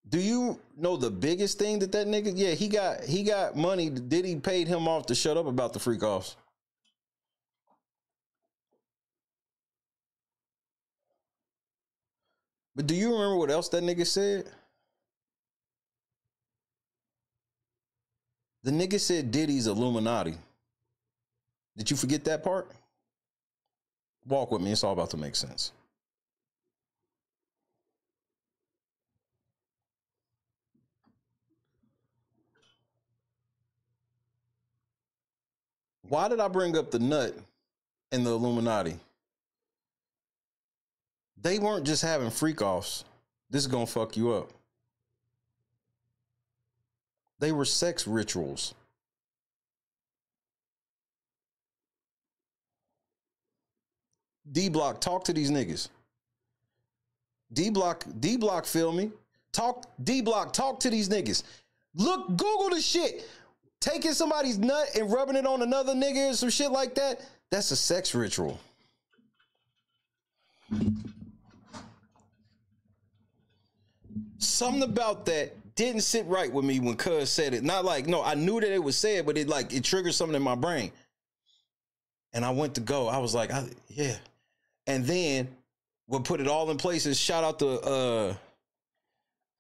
Do you know the biggest thing that nigga? Yeah, he got money. Diddy paid him off to shut up about the freak offs. But do you remember what else that nigga said? The nigga said Diddy's Illuminati. Did you forget that part? Walk with me. It's all about to make sense. Why did I bring up the nut and the Illuminati? They weren't just having freak offs. This is gonna fuck you up. They were sex rituals. D-Block, talk to these niggas. D-Block, feel me? D-Block, talk to these niggas. Look, Google the shit. Taking somebody's nut and rubbing it on another nigga or some shit like that, that's a sex ritual. Something about that didn't sit right with me when Cuz said it. Not like, no, I knew that it was said, but it triggered something in my brain. And I went to go. I was like, yeah. And then we'll put it all in place. And shout out to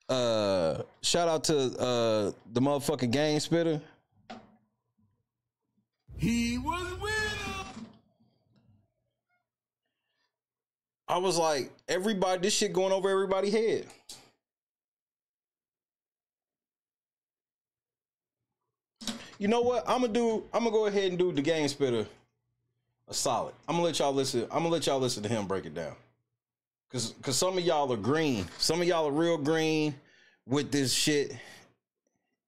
the motherfucking game spitter. He was with him. I was like, everybody, this shit going over everybody's head. You know what? I'm gonna go ahead and do the game spitter a solid. I'm gonna let y'all listen to him break it down. Cause some of y'all are green. Some of y'all are real green with this shit.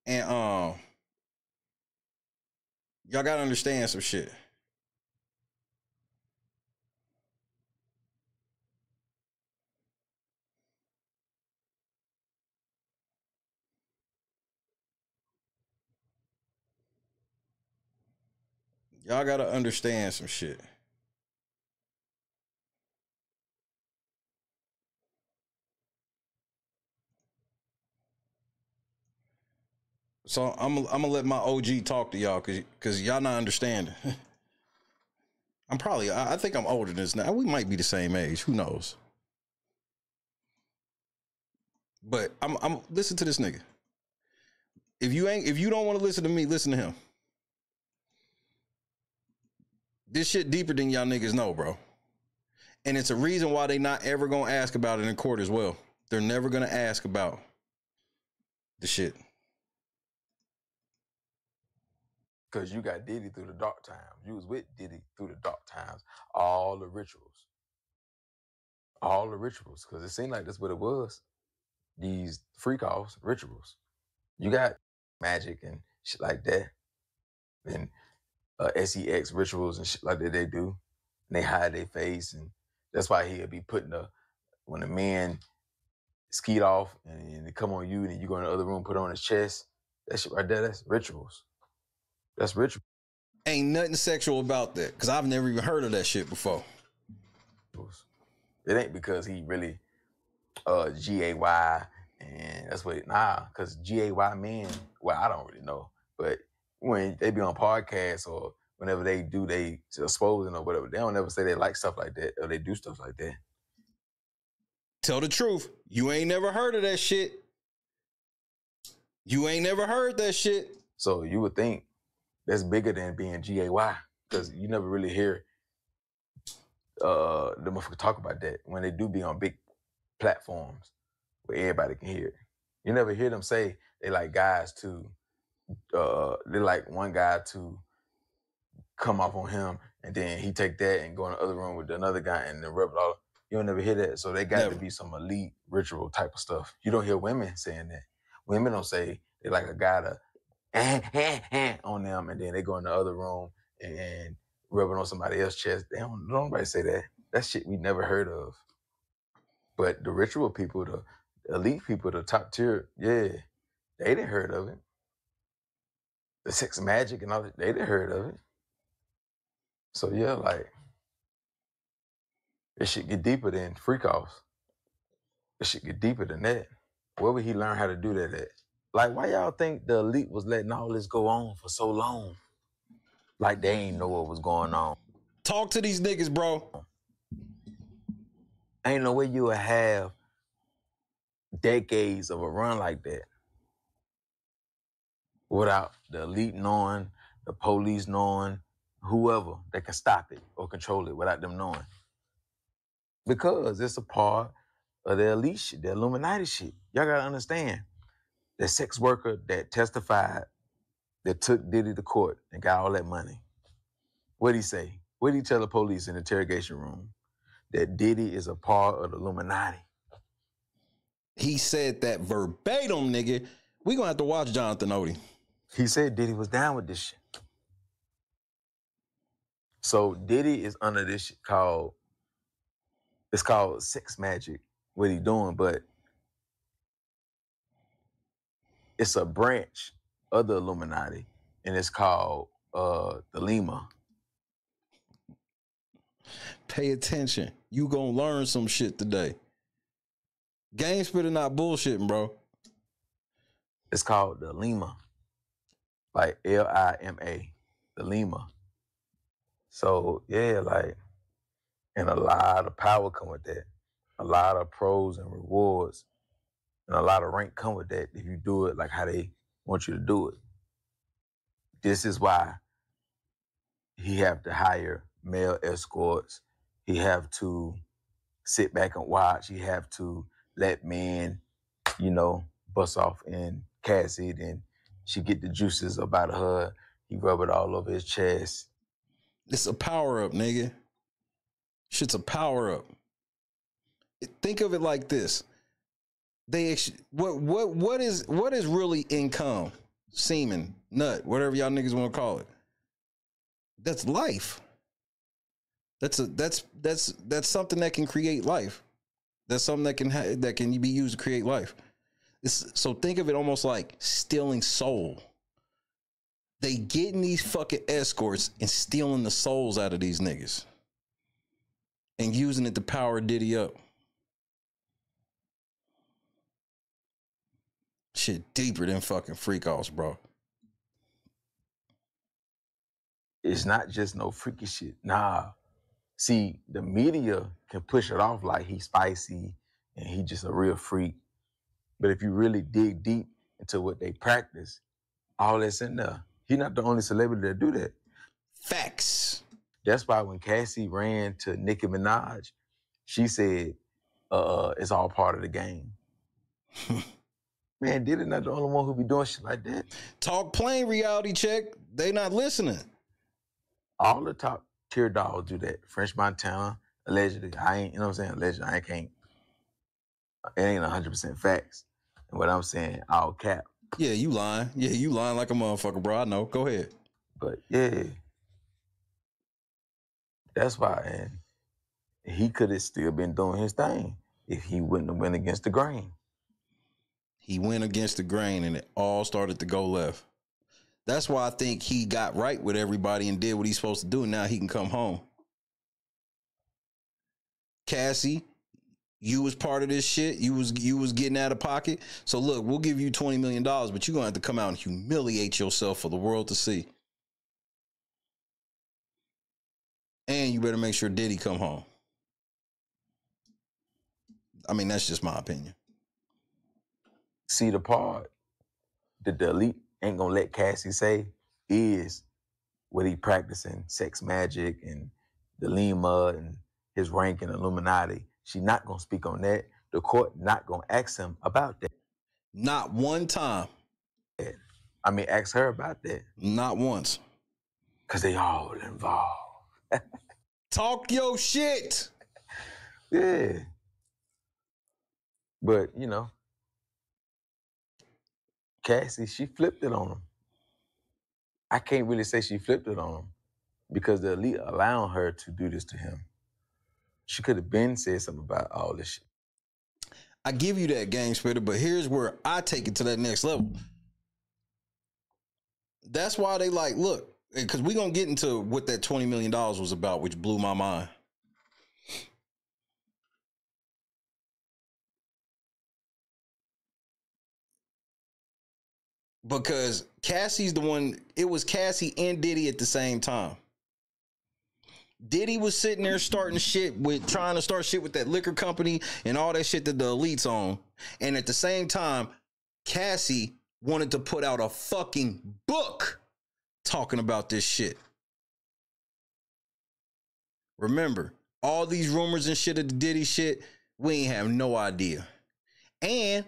And y'all gotta understand some shit. Y'all gotta understand some shit. So I'm gonna let my OG talk to y'all cause y'all not understanding. I think I'm older than this now. We might be the same age. Who knows? But I'm listen to this nigga. If you don't want to listen to me, listen to him. This shit deeper than y'all niggas know, bro. And it's a reason why they not ever gonna ask about it in court as well. They're never gonna ask about the shit. Because you got Diddy through the dark times. You was with Diddy through the dark times. All the rituals. All the rituals. Because it seemed like that's what it was. These freak-offs, rituals. You got magic and shit like that. And sex rituals and shit like that they do. And they hide their face. And that's why he'll be putting when a man skeet off and they come on you and then you go in the other room, put it on his chest. That shit right there, that's rituals. That's ritual. Ain't nothing sexual about that, because I've never even heard of that shit before. It ain't because he really G-A-Y and that's what because G-A-Y men, well, I don't really know. But when they be on podcasts or whenever they do they exposing or whatever, they don't ever say they like stuff like that or they do stuff like that. Tell the truth. You ain't never heard of that shit. You ain't never heard that shit. So you would think that's bigger than being G-A-Y, because you never really hear the motherfucker talk about that when they do be on big platforms where everybody can hear it. You never hear them say they like guys to, they like one guy to come off on him and then he take that and go in the other room with another guy and then rub it all. You don't never hear that. So they got to be some elite ritual type of stuff. You don't hear women saying that. Women don't say they like a guy to on them, and then they go in the other room and rub it on somebody else's chest. Don't nobody say that. That shit we never heard of. But the ritual people, the elite people, the top tier, yeah, they didn't heard of it. The sex magic and all that, they didn't heard of it. So yeah, like, it should get deeper than freak-offs. It should get deeper than that. Where would he learn how to do that at? Like, why y'all think the elite was letting all this go on for so long? Like, they ain't know what was going on. Talk to these niggas, bro. Ain't no way you would have decades of a run like that without the elite knowing, the police knowing, whoever that can stop it or control it without them knowing. Because it's a part of the elite shit, the Illuminati shit. Y'all gotta understand. The sex worker that testified, that took Diddy to court and got all that money. What'd he say? What'd he tell the police in the interrogation room? That Diddy is a part of the Illuminati. He said that verbatim, nigga. We gonna have to watch Jonathan Odie. He said Diddy was down with this shit. So Diddy is under this shit it's called sex magic, what he doing, but it's a branch of the Illuminati, and it's called the Lima. Pay attention. You gonna learn some shit today. Game spitter not bullshitting, bro. It's called the Lima. Like Lima, the Lima. So yeah, like, and a lot of power come with that. A lot of pros and rewards. And a lot of rank come with that if you do it like how they want you to do it. This is why he have to hire male escorts. He have to sit back and watch. He have to let men, bust off in Cassie. Then she get the juices up out of her. He rub it all over his chest. It's a power up, nigga. Shit's a power up. think of it like this. What is really income, semen, nut, whatever y'all niggas want to call it. That's life. That's something that can create life. That's something that can be used to create life. So think of it almost like stealing soul. They getting these fucking escorts and stealing the souls out of these niggas and using it to power Diddy up. Shit deeper than fucking freak offs, bro. It's not just no freaky shit. Nah. See, the media can push it off like he's spicy and he just a real freak. But if you really dig deep into what they practice, all that's in there. He's not the only celebrity that do that. Facts. That's why when Cassie ran to Nicki Minaj, she said, it's all part of the game. Man, Diddy not the only one who be doing shit like that. Talk plain, reality check. They not listening. All the top tier dogs do that. French Montana, allegedly. I ain't, you know what I'm saying? Allegedly, I can't. It ain't 100% facts. And what I'm saying, all cap. Yeah, you lying. Yeah, you lying like a motherfucker, bro. I know. Go ahead. But yeah. That's why, and he could have still been doing his thing if he wouldn't have went against the grain. He went against the grain and it all started to go left. That's why I think he got right with everybody and did what he's supposed to do. And now he can come home. Cassie, you was part of this shit. You was getting out of pocket. So look, we'll give you $20 million, but you're going to have to come out and humiliate yourself for the world to see. And you better make sure Diddy come home. I mean, that's just my opinion. See, the part that the elite ain't gonna let Cassie say is what he practicing, sex magic and the Lima and his rank in Illuminati. She not gonna speak on that. The court not gonna ask him about that. Not one time. I mean, ask her about that. Not once. Cause they all involved. Talk your shit. Yeah. But, you know, Cassie, she flipped it on him. I can't really say she flipped it on him because the elite allowing her to do this to him. She could have been said something about all this shit. I give you that, Gang Spitter, but here's where I take it to that next level. That's why they like, look, because we're going to get into what that $20 million was about, which blew my mind. Because Cassie's the one, it was Cassie and Diddy at the same time. Diddy was sitting there trying to start shit with that liquor company and all that shit that the elites own. And at the same time, Cassie wanted to put out a fucking book talking about this shit. Remember, all these rumors and shit of the Diddy shit, we ain't have no idea. And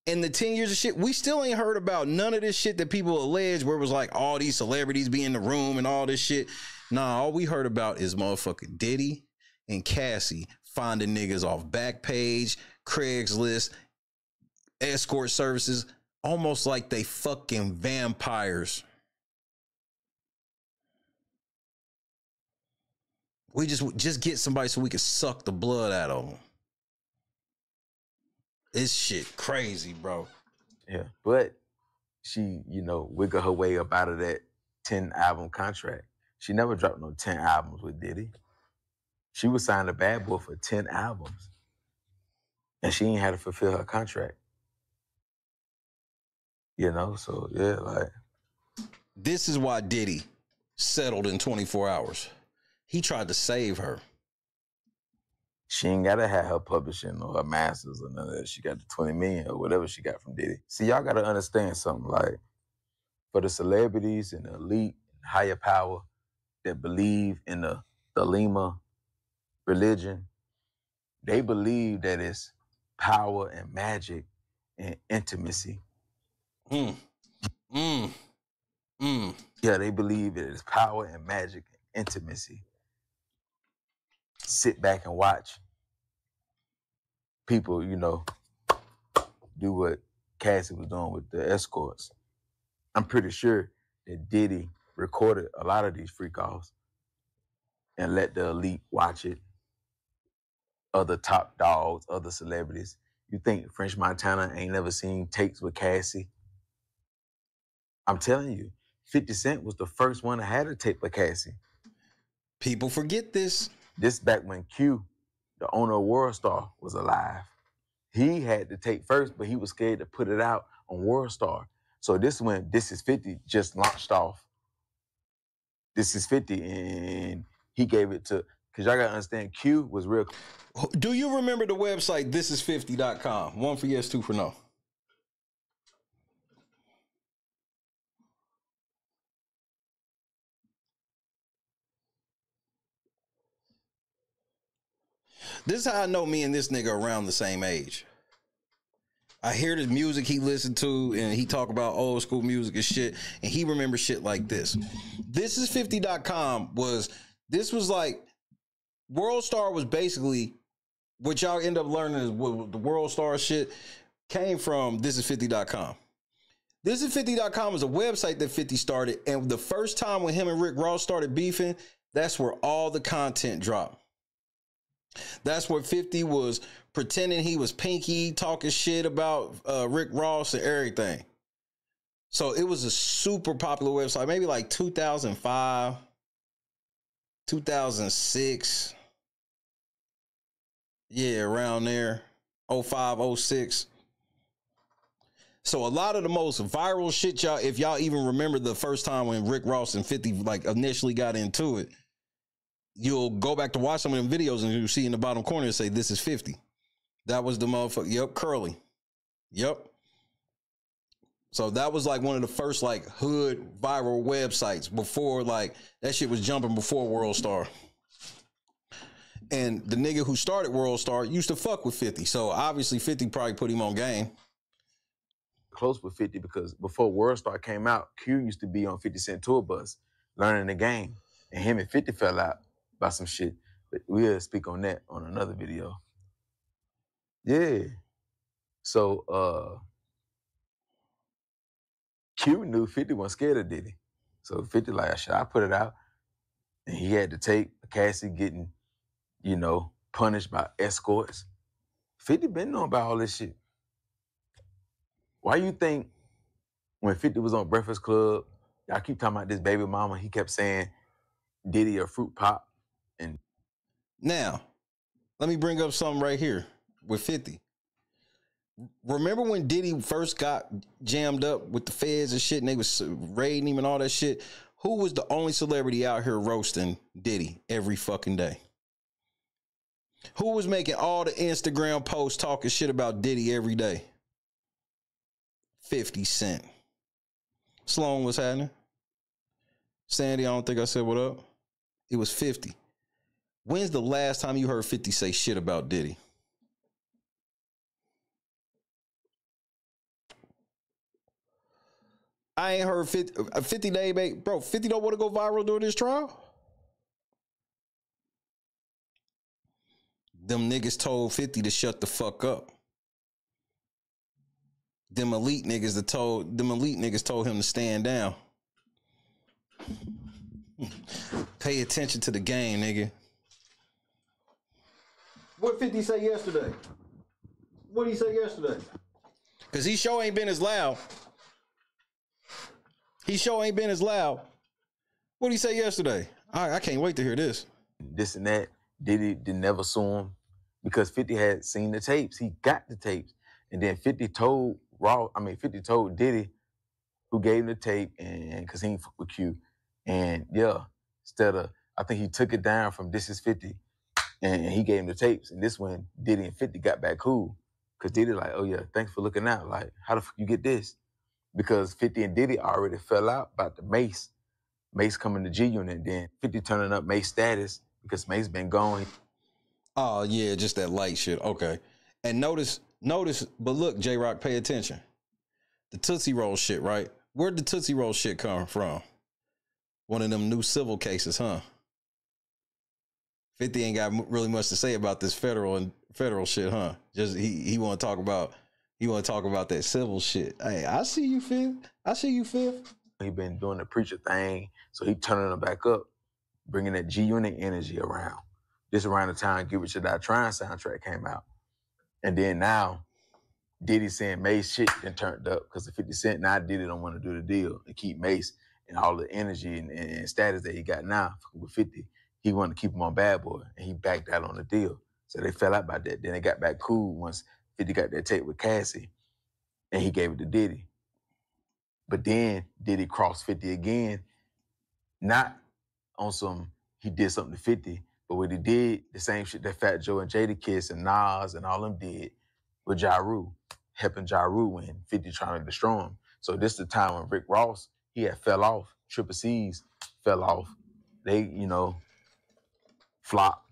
in the 10 years of shit, we still ain't heard about none of this shit that people allege where it was like all these celebrities be in the room and all this shit. Nah, all we heard about is motherfucking Diddy and Cassie finding niggas off Backpage, Craigslist, escort services, almost like they fucking vampires. We just get somebody so we can suck the blood out of them. This shit crazy, bro. Yeah, but she, you know, wiggled her way up out of that 10-album contract. She never dropped no 10 albums with Diddy. She was signed to Bad Boy for 10 albums. And she ain't had to fulfill her contract. You know, so yeah, like. This is why Diddy settled in 24 hours. He tried to save her. She ain't gotta have her publishing or her masters or none of that. She got the 20 million or whatever she got from Diddy. See, y'all gotta understand something, like, for the celebrities and the elite, higher power that believe in the Lima religion, they believe that it's power and magic and intimacy. Yeah, they believe it is power and magic and intimacy. Sit back and watch people, you know, do what Cassie was doing with the escorts. I'm pretty sure that Diddy recorded a lot of these freak offs and let the elite watch it. Other top dogs, other celebrities. You think French Montana ain't never seen tapes with Cassie? I'm telling you, 50 Cent was the first one that had a tape with Cassie. People forget this. This back when Q, the owner of World Star, was alive. He had the tape first, but he was scared to put it out on World Star. So this when This Is 50 just launched off. This Is 50, and he gave it to, because y'all got to understand, Q was real. Do you remember the website thisis50.com? One for yes, two for no. This is how I know me and this nigga are around the same age. I hear the music he listened to and he talk about old school music and shit, and he remembers shit like this. Thisis50.com was like, World Star was basically, what y'all end up learning is what the World Star shit came from Thisis50.com. Thisis50.com is a website that 50 started, and the first time when him and Rick Ross started beefing, that's where all the content dropped. That's where 50 was pretending he was Pinky, talking shit about Rick Ross and everything. So it was a super popular website, maybe like 2005, 2006. Yeah, around there, 05, 06. So a lot of the most viral shit, y'all, if y'all even remember the first time when Rick Ross and 50 like initially got into it, you'll go back to watch some of them videos and you'll see in the bottom corner say, "This is 50." That was the motherfucker. Yep, Curly. Yep. So that was like one of the first like hood viral websites before like that shit was jumping before World Star. And the nigga who started World Star used to fuck with 50. So obviously 50 probably put him on game. Close with 50 because before World Star came out, Q used to be on 50 Cent tour bus learning the game. And him and 50 fell out about some shit. But we'll speak on that on another video. Yeah. So Q knew 50 wasn't scared of Diddy. So 50 like, should I put it out? And he had to take Cassie getting, you know, punished by escorts. 50 been knowing about all this shit. Why you think when 50 was on Breakfast Club, y'all keep talking about this baby mama, he kept saying Diddy a fruit pop? And now, let me bring up something right here with 50. Remember when Diddy first got jammed up with the feds and shit and they was raiding him and all that shit? Who was the only celebrity out here roasting Diddy every fucking day? Who was making all the Instagram posts talking shit about Diddy every day? 50 Cent. Sloan was happening. Sandy, I don't think I said what up. It was 50. When's the last time you heard 50 say shit about Diddy? I ain't heard 50 day, mate. Bro, 50 don't want to go viral during this trial? Them niggas told 50 to shut the fuck up. Them elite niggas told him to stand down. Pay attention to the game, nigga. What 50 say yesterday? What did he say yesterday? Because he sure ain't been as loud. He sure ain't been as loud. What did he say yesterday? I can't wait to hear this. This and that. Diddy did never sue him because 50 had seen the tapes. He got the tapes. And then 50 told 50 told Diddy, who gave him the tape, and because he ain't fuck with Q. And yeah, I think he took it down from This Is 50 and he gave him the tapes. And this when Diddy and 50 got back cool. Because Diddy like, oh yeah, thanks for looking out. Like, how the fuck you get this? Because 50 and Diddy already fell out about the Mace. Mace coming to G Unit, then 50 turning up Mace status because Mace been gone. Oh yeah, just that light shit. Okay. And notice, but look, J-Rock, pay attention. The Tootsie Roll shit, right? Where'd the Tootsie Roll shit come from? One of them new civil cases, huh? 50 ain't got really much to say about this federal Federal shit, huh? Just he want to talk about that civil shit. Hey, I see you, Fifth. He been doing the preacher thing, so he turning it back up, bringing that G-Unit energy around. This around the time Get Rich or Die Trying soundtrack came out. And then now, Diddy saying Mace shit then turned up because the 50 Cent now Diddy don't want to do the deal and keep Mace and all the energy and status that he got now with 50. He wanted to keep him on Bad Boy, and he backed out on the deal. So they fell out about that. Then they got back cool once 50 got that tape with Cassie, and he gave it to Diddy. But then Diddy crossed 50 again, not on some, he did something to 50, but what he did, the same shit that Fat Joe and Jadakiss and Nas and all them did with Ja Rule, helping Ja Rule when 50 trying to destroy him. So this is the time when Rick Ross, he had fell off. Triple C's fell off. They, flopped.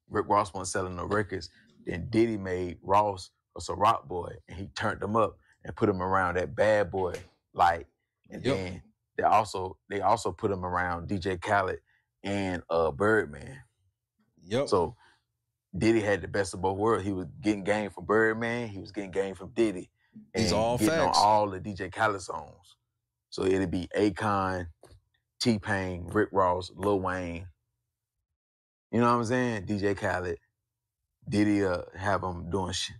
Rick Ross wasn't selling no records. Then Diddy made Ross a Ciroc boy, and he turned him up and put him around that Bad Boy light. And then they also put him around DJ Khaled and Birdman. Yep. So Diddy had the best of both worlds. He was getting game from Birdman. He was getting game from Diddy. And It's all getting facts. on all the DJ Khaled songs. So it'd be Akon, T-Pain, Rick Ross, Lil Wayne. You know what I'm saying? DJ Khaled. Diddy have him doing shit.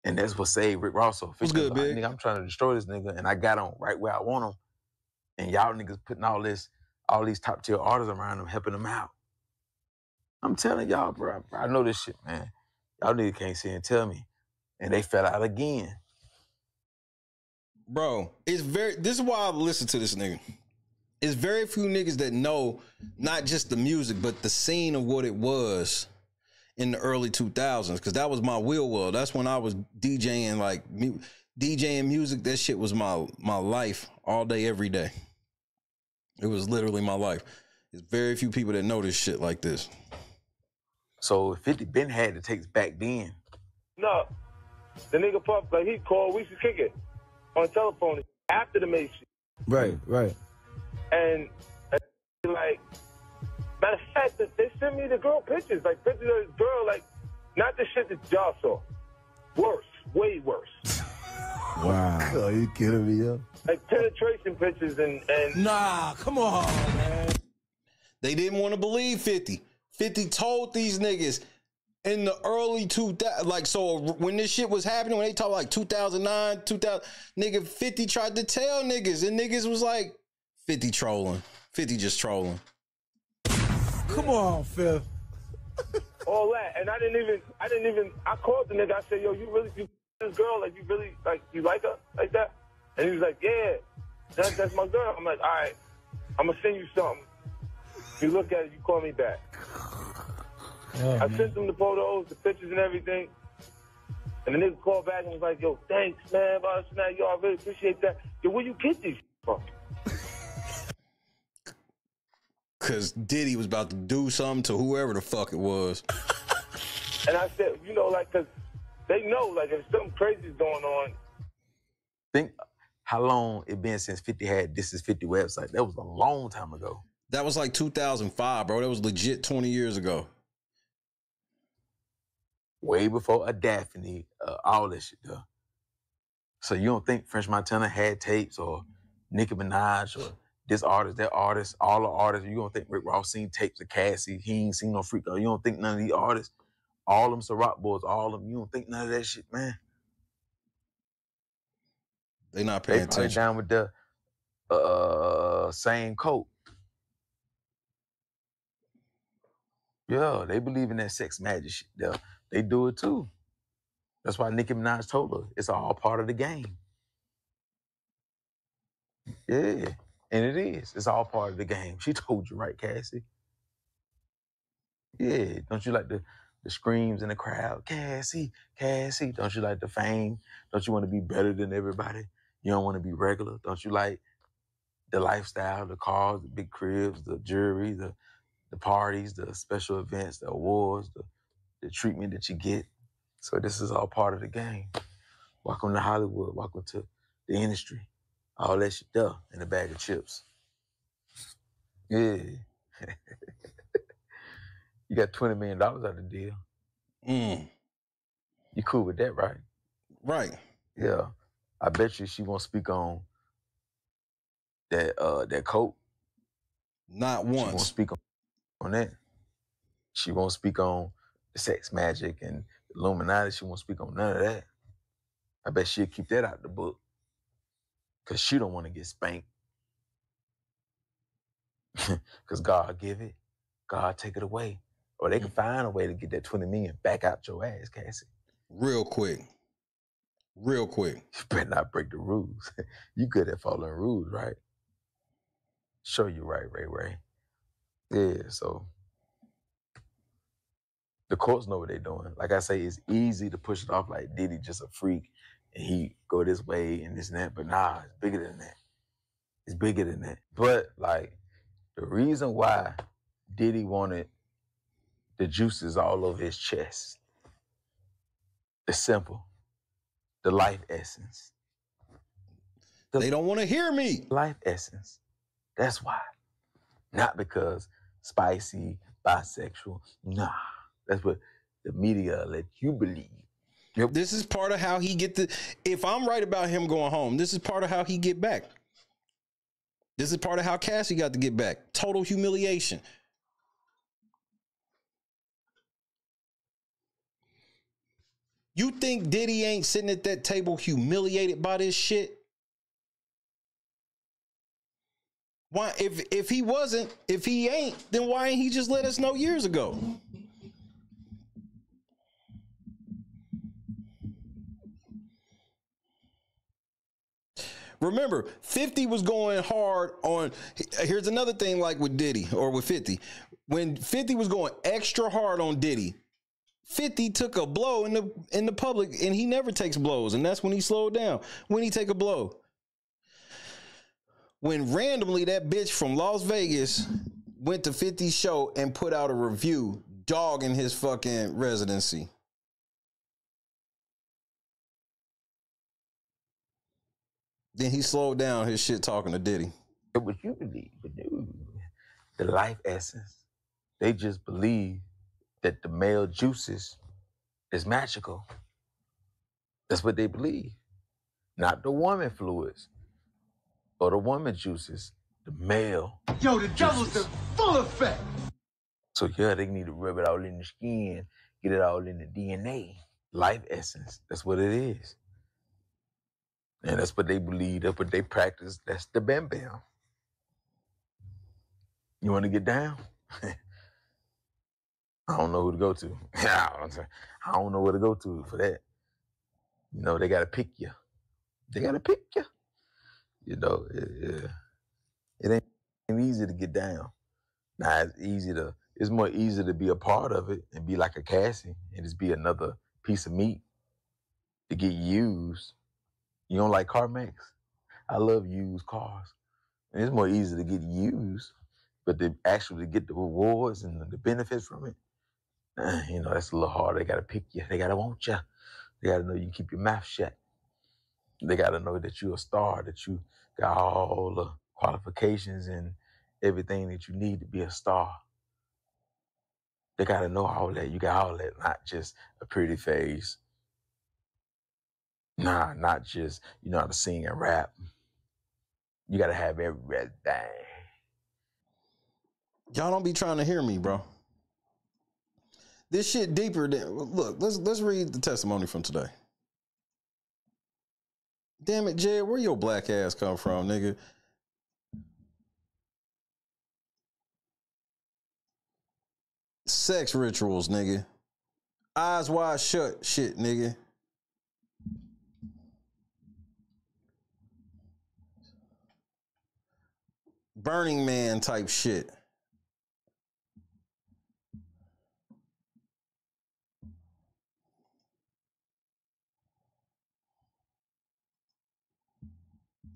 And that's what saved Rick Ross. So What's good, Big? Nigga, I'm trying to destroy this nigga, and I got him right where I want him. And y'all niggas putting all these top tier artists around him, helping him out. I'm telling y'all, bro, I know this shit, man. Y'all niggas can't sit and tell me. And they fell out again. Bro, this is why I listen to this nigga. It's very few niggas that know not just the music, but the scene of what it was in the early 2000s, because that was my real world. That's when I was DJing, like DJing music. That shit was my life all day, every day. It was literally my life. There's very few people that know this shit like this. So 50 Ben had the takes back then. No, the nigga Puff, like he called, we used to kick it on the telephone after the Mace shit. Right. And like, matter of fact, they sent me the girl pictures, like pictures of this girl, like, not the shit that y'all saw. Worse, way worse. Wow. Oh, you kidding me, yo? Like penetration pictures and Nah, come on, man. They didn't want to believe 50. 50 told these niggas in the early 2000s, like, so when this shit was happening, when they talk like 2009, 2000, nigga, 50 tried to tell niggas, and niggas was like, 50 trolling. 50 just trolling. Come on, Phil. all that. And I called the nigga, I said, yo, you this girl, like, you really, like, you like her like that? And he was like, yeah, that's my girl. I'm like, all right, I'm going to send you something. You look at it, you call me back. Oh, I sent him the photos, the pictures and everything. And the nigga called back and was like, yo, thanks, man. Yo, I really appreciate that. Yo, where you get these from? Because Diddy was about to do something to whoever the fuck it was. And I said, you know, like, because they know, like, if something crazy is going on. Think how long it been since 50 had This Is 50 website. That was a long time ago. That was like 2005, bro. That was legit 20 years ago. Way before a Daphne, all this shit, though. So you don't think French Montana had tapes or Nicki Minaj or this artist, that artist, all the artists? You don't think Rick Ross seen tapes of Cassie? He ain't seen no Freak though. You don't think none of these artists, all them Ciroc boys, all of them, you don't think none of that shit, man? They not paying attention. They down with the same coat. Yeah, they believe in that sex magic shit. They do it too. That's why Nicki Minaj told her it's all part of the game. Yeah, and it is. It's all part of the game. She told you, right, Cassie? Yeah, don't you like the screams in the crowd? Cassie, Cassie. Don't you like the fame? Don't you want to be better than everybody? You don't want to be regular? Don't you like the lifestyle, the cars, the big cribs, the jewelry, the parties, the special events, the awards, the treatment that you get? So this is all part of the game. Welcome to Hollywood. Welcome to the industry. All that shit there in a bag of chips. Yeah. You got $20 million out of the deal. You cool with that, right? Right. Yeah. I bet you she won't speak on that coat. Not She won't once. speak on that. She won't speak on the sex magic and the Illuminati. She won't speak on none of that. I bet she'll keep that out the book. Cause she don't want to get spanked. Cause God give it, God take it away. Or they can find a way to get that 20 million back out your ass, Cassie. Real quick. Real quick. You better not break the rules. You good at following rules, right? Sure you right, Ray. Yeah, so the courts know what they're doing. Like I say, it's easy to push it off like Diddy just a freak and he go this way and this and that, but nah, it's bigger than that. It's bigger than that. But like the reason why Diddy wanted the juices all over his chest, it's simple. The life essence. They don't want to hear me. Life essence. That's why. Not because spicy, bisexual. Nah. That's what the media let you believe. Yep. This is part of how he get the. If I'm right about him going home, this is part of how he get back. This is part of how Cassie got to get back. Total humiliation. You think Diddy ain't sitting at that table humiliated by this shit? Why, if he wasn't, if he ain't, then why ain't he just let us know years ago? Remember, 50 was going hard on, here's another thing like with Diddy or with 50. When 50 was going extra hard on Diddy, 50 took a blow in the public and he never takes blows. And that's when he slowed down. When he take a blow. When randomly that bitch from Las Vegas went to 50's show and put out a review dogging his fucking residency. Then he slowed down his shit talking to Diddy. It was you believe, but no. The life essence. They just believe that the male juices is magical. That's what they believe. Not the woman fluids or the woman juices. The male. Yo, the devil's in full effect. So yeah, they need to rub it all in the skin, get it all in the DNA. Life essence. That's what it is. And that's what they believe. That's what they practice. That's the bam bam. You want to get down? I don't know who to go to. I don't know where to go to for that. You know, they got to pick you. They got to pick you. You know, it ain't easy to get down. Now, it's more easy to be a part of it and be like a Cassie and just be another piece of meat to get used. You don't like CarMax? I love used cars. And it's more easy to get used, but to actually get the rewards and the benefits from it, you know, that's a little hard. They got to pick you. They got to want you. They got to know you can keep your mouth shut. They got to know that you're a star, that you got all the qualifications and everything that you need to be a star. They got to know all that. You got all that, not just a pretty face. Nah, not just, you know how to sing and rap. You got to have everything. Y'all don't be trying to hear me, bro. This shit deeper than, look, let's read the testimony from today. Damn it, Jed, where your black ass come from, nigga? Sex rituals, nigga. Eyes wide shut shit, nigga. Burning Man type shit.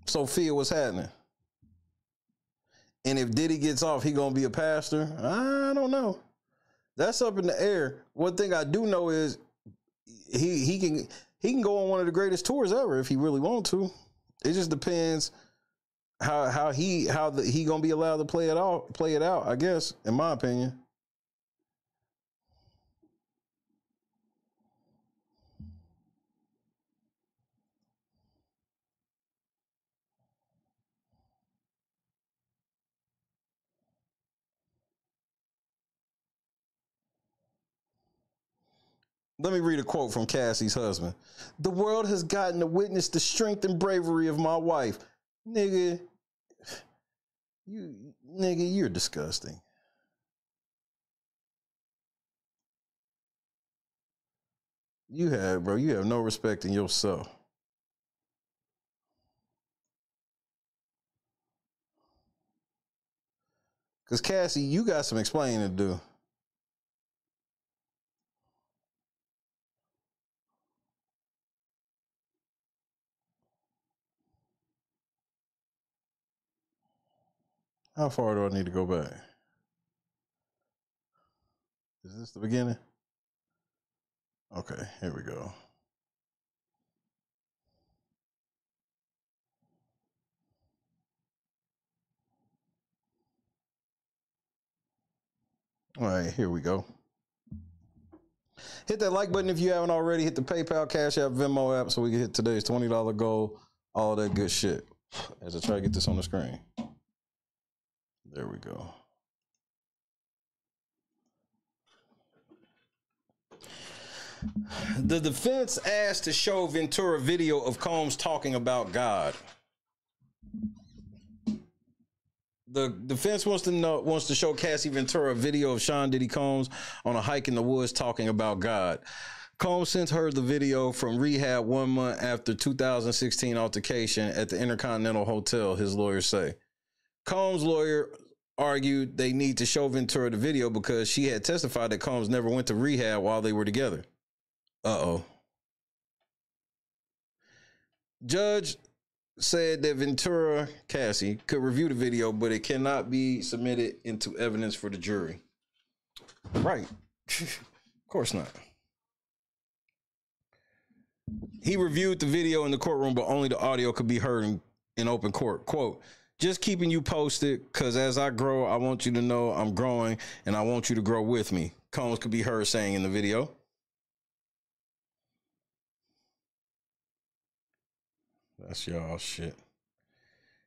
Sophia, what's happening? And if Diddy gets off, he gonna be a pastor? I don't know. That's up in the air. One thing I do know is he can go on one of the greatest tours ever if he really want to. It just depends how he gonna be allowed to play it out, I guess, in my opinion. Let me read a quote from Cassie's husband. The world has gotten to witness the strength and bravery of my wife. Nigga, you're disgusting. You have no respect in yourself. Because Cassie, you got some explaining to do. How far do I need to go back? Is this the beginning? Okay, here we go. All right, here we go. Hit that like button if you haven't already. Hit the PayPal, Cash App, Venmo app so we can hit today's $20 goal. All that good shit. As I try to get this on the screen. There we go. The defense asked to show Ventura video of Combs talking about God. The defense wants to show Cassie Ventura a video of Sean Diddy Combs on a hike in the woods talking about God. Combs since heard the video from rehab 1 month after 2016 altercation at the Intercontinental Hotel, his lawyers say. Combs' lawyer argued they need to show Ventura the video because she had testified that Combs never went to rehab while they were together. Uh-oh. Judge said that Ventura, Cassie, could review the video, but it cannot be submitted into evidence for the jury. Right. Of course not. He reviewed the video in the courtroom, but only the audio could be heard in open court. Quote, just keeping you posted, because as I grow, I want you to know I'm growing, and I want you to grow with me. Combs could be heard saying in the video. That's y'all shit.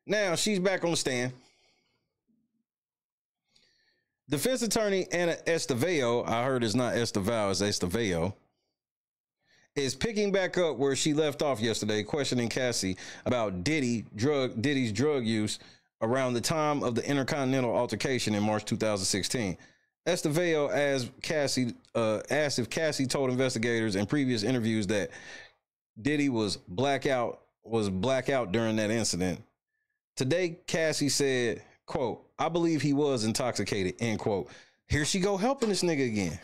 Now she's back on the stand. Defense attorney Anna Estevao, I heard it's not Estevao, it's Estevao, is picking back up where she left off yesterday, questioning Cassie about Diddy's drug use around the time of the Intercontinental altercation in March 2016. Estevao asked if Cassie told investigators in previous interviews that Diddy was blackout during that incident. Today, Cassie said, quote, I believe he was intoxicated, end quote. Here she go helping this nigga again.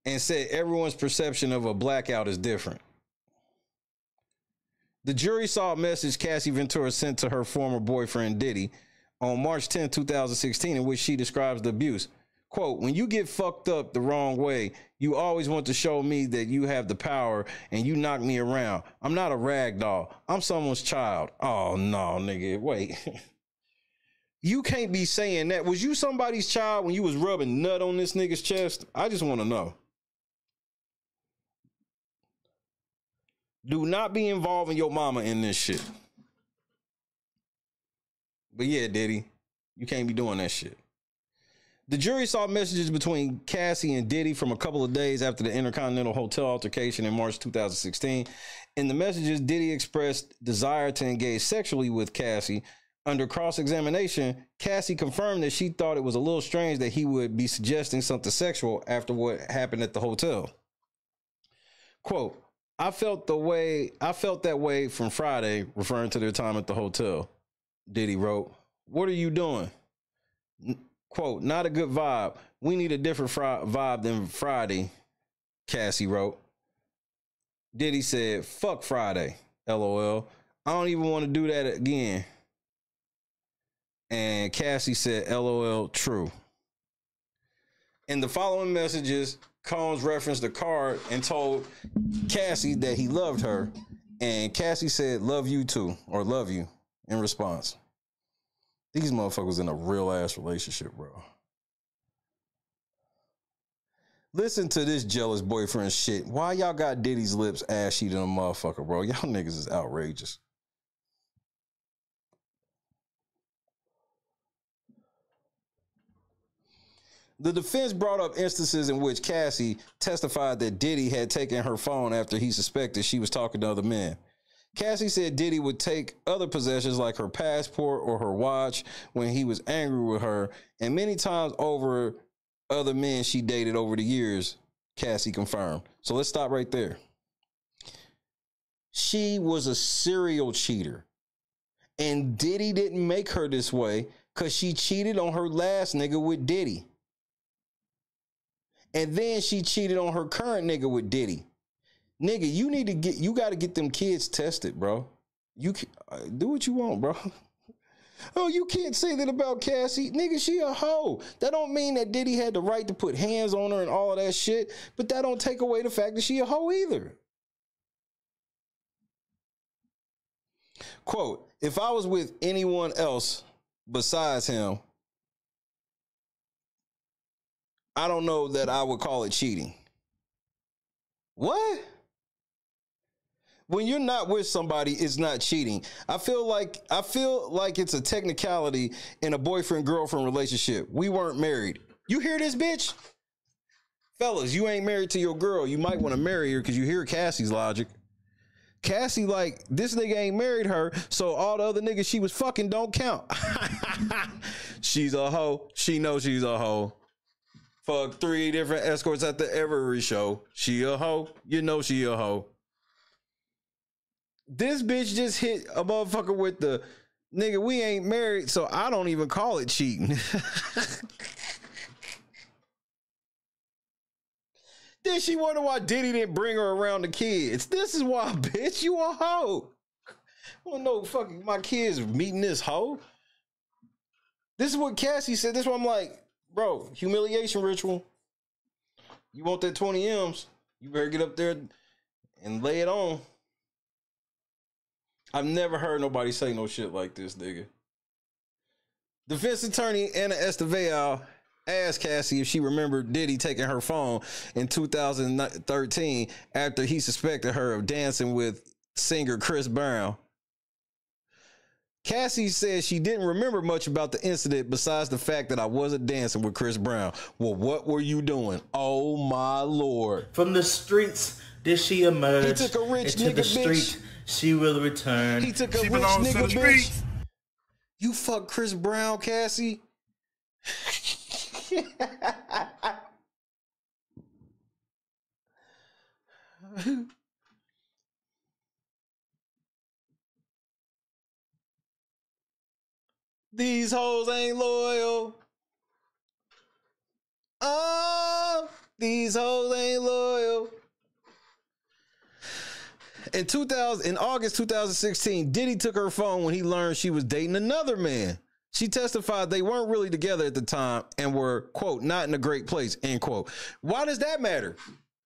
And said everyone's perception of a blackout is different. The jury saw a message Cassie Ventura sent to her former boyfriend Diddy on March 10, 2016, in which she describes the abuse. Quote, when you get fucked up the wrong way, you always want to show me that you have the power and you knock me around. I'm not a rag doll. I'm someone's child. Oh, no, nigga, wait. You can't be saying that. Was you somebody's child when you was rubbing nut on this nigga's chest? I just want to know. Do not be involving your mama in this shit. But yeah, Diddy, you can't be doing that shit. The jury saw messages between Cassie and Diddy from a couple of days after the Intercontinental Hotel altercation in March 2016. In the messages, Diddy expressed desire to engage sexually with Cassie. Under cross-examination, Cassie confirmed that she thought it was a little strange that he would be suggesting something sexual after what happened at the hotel. Quote, I felt that way from Friday, referring to their time at the hotel. Diddy wrote, what are you doing? Quote, not a good vibe. We need a different vibe than Friday, Cassie wrote. Diddy said, fuck Friday, LOL. I don't even want to do that again. And Cassie said, LOL, true. In the following messages, Combs referenced the card and told Cassie that he loved her. And Cassie said, love you too, or love you, in response. These motherfuckers in a real ass relationship, bro. Listen to this jealous boyfriend shit. Why y'all got Diddy's lips ashy than a motherfucker, bro? Y'all niggas is outrageous. The defense brought up instances in which Cassie testified that Diddy had taken her phone after he suspected she was talking to other men. Cassie said Diddy would take other possessions like her passport or her watch when he was angry with her, and many times over other men she dated over the years, Cassie confirmed. So let's stop right there. She was a serial cheater, and Diddy didn't make her this way because she cheated on her last nigga with Diddy. And then she cheated on her current nigga with Diddy. Nigga, you got to get them kids tested, bro. You can, do what you want, bro. Oh, you can't say that about Cassie. Nigga, she a hoe. That don't mean that Diddy had the right to put hands on her and all of that shit, but that don't take away the fact that she a hoe either. Quote, if I was with anyone else besides him, I don't know that I would call it cheating. What? When you're not with somebody, it's not cheating. I feel like it's a technicality in a boyfriend-girlfriend relationship. We weren't married. You hear this, bitch? Fellas, you ain't married to your girl. You might want to marry her because you hear Cassie's logic. Cassie, like, this nigga ain't married her, so all the other niggas she was fucking don't count. She's a hoe. She knows she's a hoe. Fuck 3 different escorts at the every show. She a hoe. You know she a hoe. This bitch just hit a motherfucker with the, nigga, we ain't married, so I don't even call it cheating. Then she wonder why Diddy didn't bring her around the kids. This is why, bitch, you a hoe. I don't know, fucking my kids meeting this hoe. This is what Cassie said. This is why I'm like, bro, humiliation ritual. You want that 20 M's, you better get up there and lay it on. I've never heard nobody say no shit like this, nigga. Defense attorney Anna Estevao asked Cassie if she remembered Diddy taking her phone in 2013 after he suspected her of dancing with singer Chris Brown. Cassie said she didn't remember much about the incident besides the fact that I wasn't dancing with Chris Brown. Well, what were you doing? Oh my Lord. From the streets did she emerge. He took a rich into nigga, the bitch. street she will return. He took a she rich belongs nigga, to the bitch. streets. You fuck Chris Brown, Cassie? These hoes ain't loyal. Oh, these hoes ain't loyal. In August 2016, Diddy took her phone when he learned she was dating another man. She testified they weren't really together at the time and were, quote, not in a great place, end quote. Why does that matter?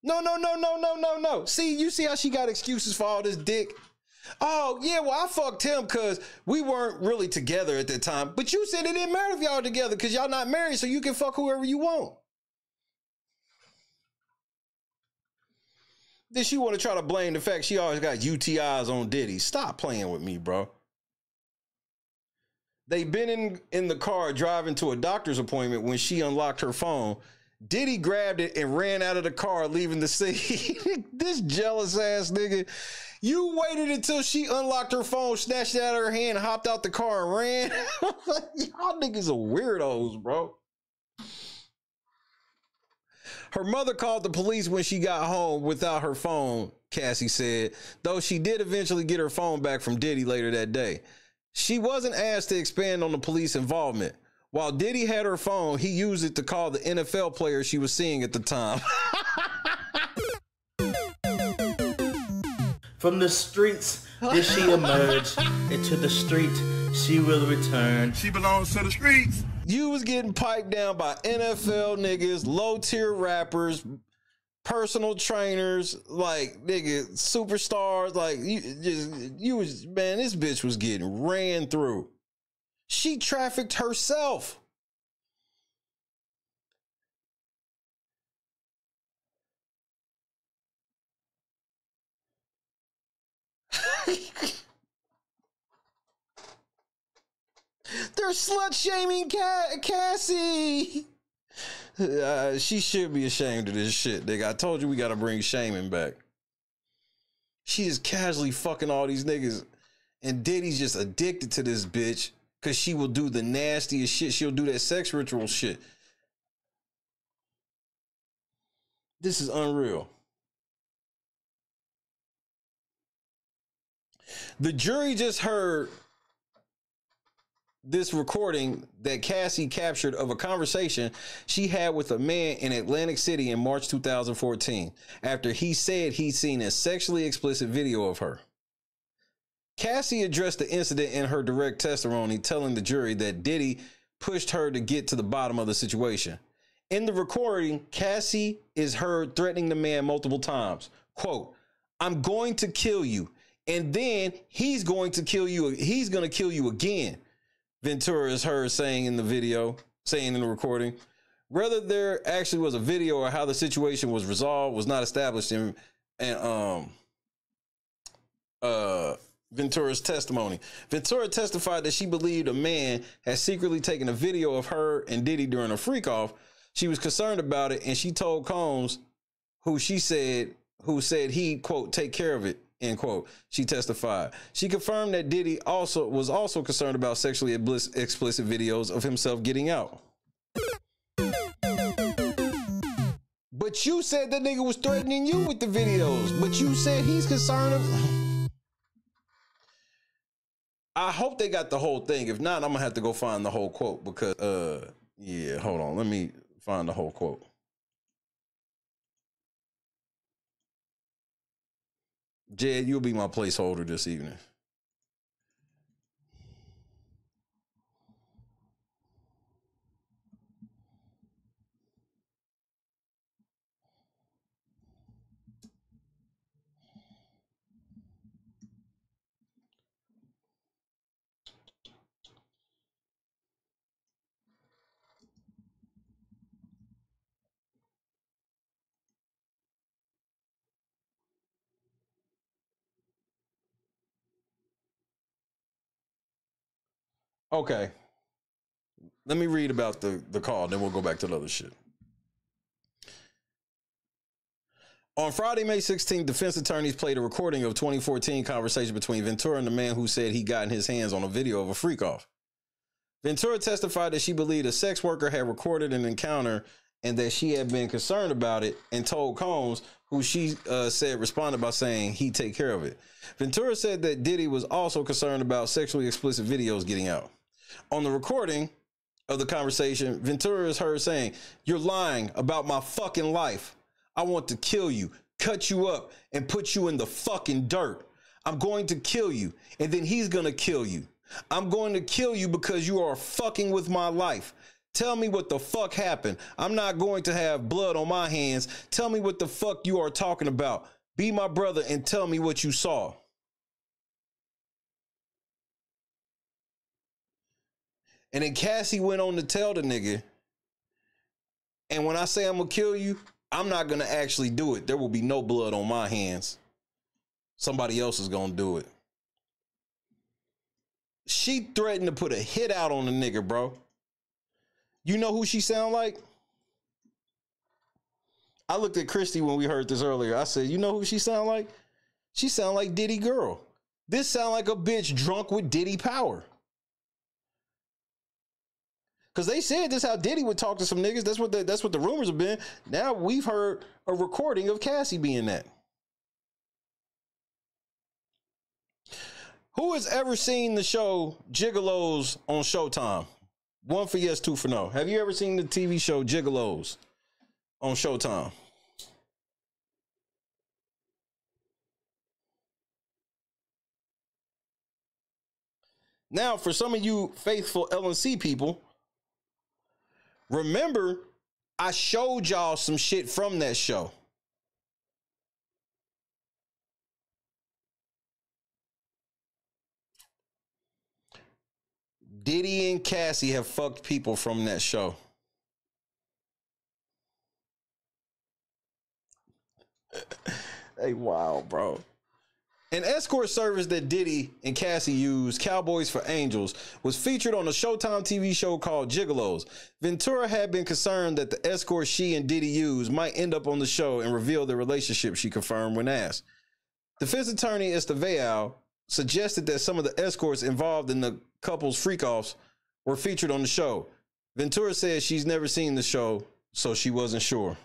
No. See, you see how she got excuses for all this dick? Oh, yeah, well, I fucked him because we weren't really together at that time. But you said it didn't matter if y'all together because y'all not married, so you can fuck whoever you want. Then she want to try to blame the fact she always got UTIs on Diddy. Stop playing with me, bro. They been in the car driving to a doctor's appointment when she unlocked her phone. Diddy grabbed it and ran out of the car, leaving the scene. This jealous ass nigga. You waited until she unlocked her phone, snatched it out of her hand, hopped out the car and ran. Y'all niggas are weirdos, bro. Her mother called the police when she got home without her phone, Cassie said, though she did eventually get her phone back from Diddy later that day. She wasn't asked to expand on the police involvement. While Diddy had her phone, he used it to call the NFL player she was seeing at the time. From the streets did she emerge. Into the street she will return. She belongs to the streets. You was getting piped down by NFL niggas, low tier rappers, personal trainers, like nigga, superstars. Like you was, man, this bitch was getting ran through. She trafficked herself. They're slut shaming Cassie. She should be ashamed of this shit, nigga. I told you we gotta bring shaming back. She is casually fucking all these niggas, and Diddy's just addicted to this bitch because she will do the nastiest shit. She'll do that sex ritual shit. This is unreal. The jury just heard this recording that Cassie captured of a conversation she had with a man in Atlantic City in March 2014 after he said he'd seen a sexually explicit video of her. Cassie addressed the incident in her direct testimony, telling the jury that Diddy pushed her to get to the bottom of the situation. In the recording, Cassie is heard threatening the man multiple times. Quote, "I'm going to kill you, and then he's going to kill you. He's going to kill you again," Ventura is heard saying in the recording. Whether there actually was a video or how the situation was resolved was not established in Ventura's testimony. Ventura testified that she believed a man had secretly taken a video of her and Diddy during a freak off. She was concerned about it, and she told Combs, who said he, quote, "take care of it," end quote. She testified. She confirmed that Diddy was also concerned about sexually explicit videos of himself getting out. But you said that nigga was threatening you with the videos. But you said he's concerned of... I hope they got the whole thing. If not, I'm gonna have to go find the whole quote because yeah, hold on. Let me find the whole quote. Jed, you'll be my placeholder this evening. Okay. Let me read about the call, then we'll go back to the other shit. On Friday, May 16th, defense attorneys played a recording of 2014 conversation between Ventura and the man who said he gotten his hands on a video of a freak off. Ventura testified that she believed a sex worker had recorded an encounter and that she had been concerned about it, and told Combs, who she said responded by saying he'd take care of it. Ventura said that Diddy was also concerned about sexually explicit videos getting out. On the recording of the conversation, Ventura is heard saying, "You're lying about my fucking life. I want to kill you, cut you up, and put you in the fucking dirt. I'm going to kill you, and then he's going to kill you. I'm going to kill you because you are fucking with my life. Tell me what the fuck happened. I'm not going to have blood on my hands. Tell me what the fuck you are talking about. Be my brother and tell me what you saw." And then Cassie went on to tell the nigga, "And when I say I'm going to kill you, I'm not going to actually do it. There will be no blood on my hands. Somebody else is going to do it." She threatened to put a hit out on the nigga, bro. You know who she sound like? I looked at Christy when we heard this earlier. I said, you know who she sound like? She sound like Diddy girl. This sound like a bitch drunk with Diddy power. Because they said this how Diddy would talk to some niggas. That's what the rumors have been. Now we've heard a recording of Cassie being that. Who has ever seen the show Gigolos on Showtime? 1 for yes, 2 for no. Have you ever seen the TV show Gigolos on Showtime? Now, for some of you faithful LNC people, remember, I showed y'all some shit from that show. Diddy and Cassie have fucked people from that show. Hey, wow, bro. An escort service that Diddy and Cassie used, Cowboys for Angels, was featured on a Showtime TV show called Gigolos. Ventura had been concerned that the escort she and Diddy used might end up on the show and reveal their relationship, she confirmed when asked. Defense attorney Estevao suggested that some of the escorts involved in the couple's freak-offs were featured on the show. Ventura said she's never seen the show, so she wasn't sure.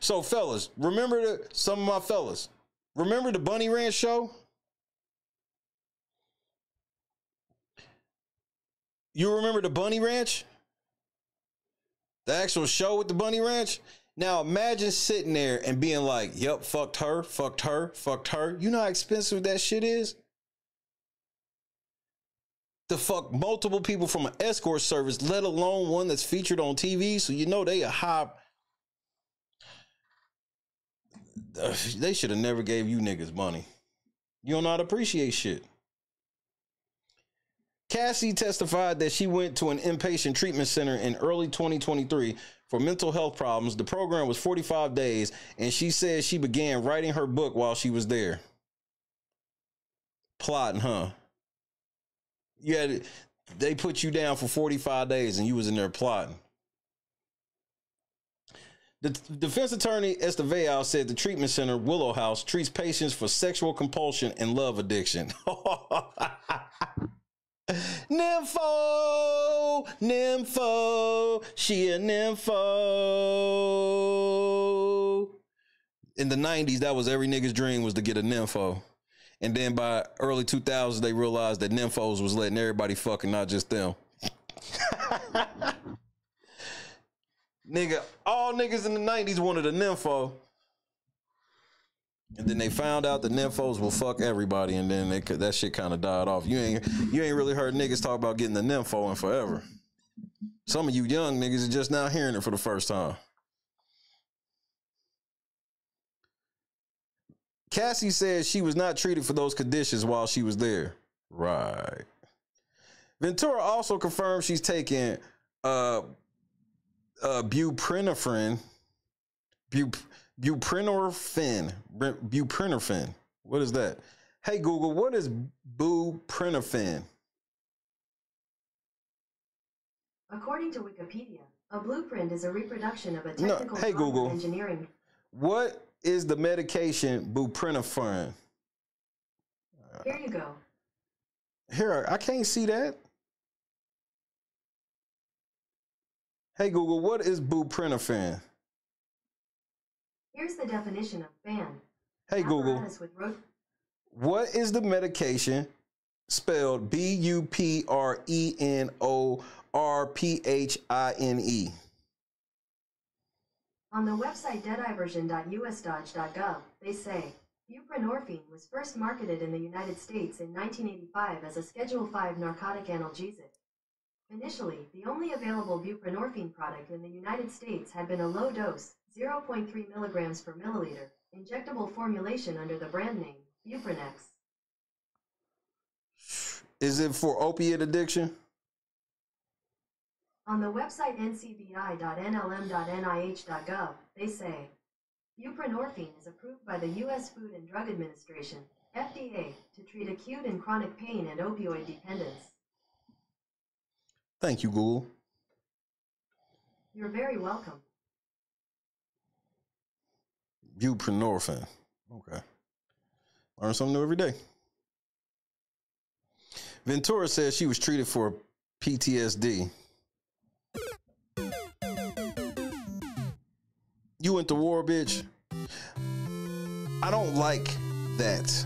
So, fellas, remember some of my fellas. Remember the Bunny Ranch show? You remember the Bunny Ranch? The actual show with the Bunny Ranch? Now, imagine sitting there and being like, yep, fucked her, fucked her, fucked her. You know how expensive that shit is? To fuck multiple people from an escort service, let alone one that's featured on TV. So you know they a high... They should have never gave you niggas money. You don't know how to appreciate shit. Cassie testified that she went to an inpatient treatment center in early 2023 for mental health problems. The program was 45 days, and she said she began writing her book while she was there. Plotting, huh? Yeah, they put you down for 45 days, and you was in there plotting. The defense attorney Estevao said the treatment center, Willow House, treats patients for sexual compulsion and love addiction. Nympho, nympho, she a nympho. In the 90s, that was every nigga's dream, was to get a nympho. And then by early 2000s, they realized that nymphos was letting everybody fucking, not just them. Nigga, all niggas in the 90s wanted a nympho. And then they found out the nymphos will fuck everybody, and then that shit kind of died off. You ain't really heard niggas talk about getting the nympho in forever. Some of you young niggas are just now hearing it for the first time. Cassie said she was not treated for those conditions while she was there. Right. Ventura also confirmed she's taking buprenorphine. Buprenorphine. What is that? Hey, Google, what is buprenorphine? According to Wikipedia, a blueprint is a reproduction of a technical hey, Google, engineering. What is the medication buprenorphine? Here you go. Here, I can't see that. Hey, Google, what is buprenorphine? Here's the definition of fan. Hey, Google, what is the medication spelled buprenorphine? On the website deadiversion.us.gov, they say, buprenorphine was first marketed in the United States in 1985 as a Schedule V narcotic analgesic. Initially, the only available buprenorphine product in the United States had been a low-dose, 0.3 milligrams per milliliter, injectable formulation under the brand name Buprenex. Is it for opiate addiction? On the website ncbi.nlm.nih.gov, they say, buprenorphine is approved by the U.S. Food and Drug Administration, FDA, to treat acute and chronic pain and opioid dependence. Thank you, Google. You're very welcome. Buprenorphine. Okay. Learn something new every day. Ventura says she was treated for PTSD. You went to war, bitch. I don't like that.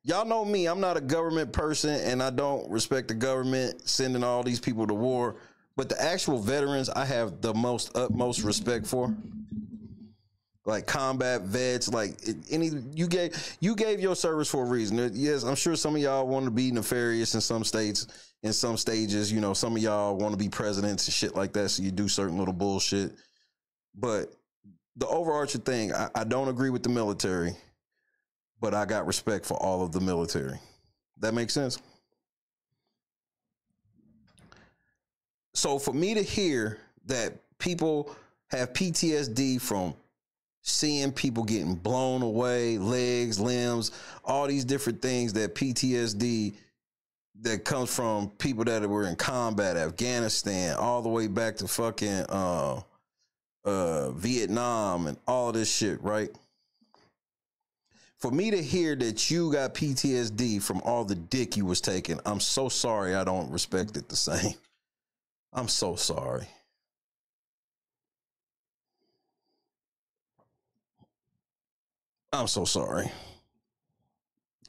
Y'all know me. I'm not a government person, and I don't respect the government sending all these people to war. But the actual veterans, I have the utmost respect for. Like combat vets, like you gave your service for a reason. Yes, I'm sure some of y'all want to be nefarious in some states, in some stages. You know, some of y'all want to be presidents and shit like that, so you do certain little bullshit. But the overarching thing, I don't agree with the military, but I got respect for all of the military. That makes sense? So for me to hear that people have PTSD from seeing people getting blown away, legs, limbs, all these different things that PTSD that comes from people that were in combat, Afghanistan, all the way back to fucking Vietnam and all this shit, right? For me to hear that you got PTSD from all the dick you was taking, I'm so sorry I don't respect it the same. I'm so sorry. I'm so sorry.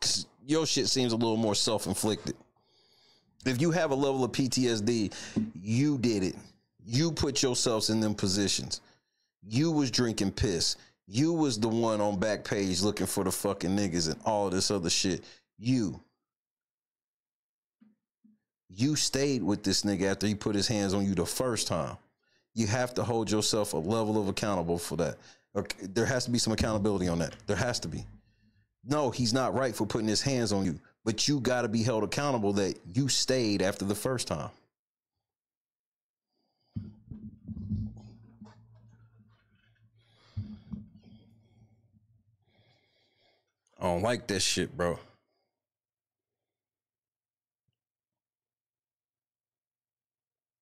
'Cause your shit seems a little more self-inflicted. If you have a level of PTSD, you did it. You put yourselves in them positions. You was drinking piss. You was the one on Backpage looking for the fucking niggas and all this other shit. You stayed with this nigga after he put his hands on you the first time. You have to hold yourself a level of accountable for that. Okay, there has to be some accountability on that. There has to be. No, he's not right for putting his hands on you, but you got to be held accountable that you stayed after the first time. I don't like that shit, bro.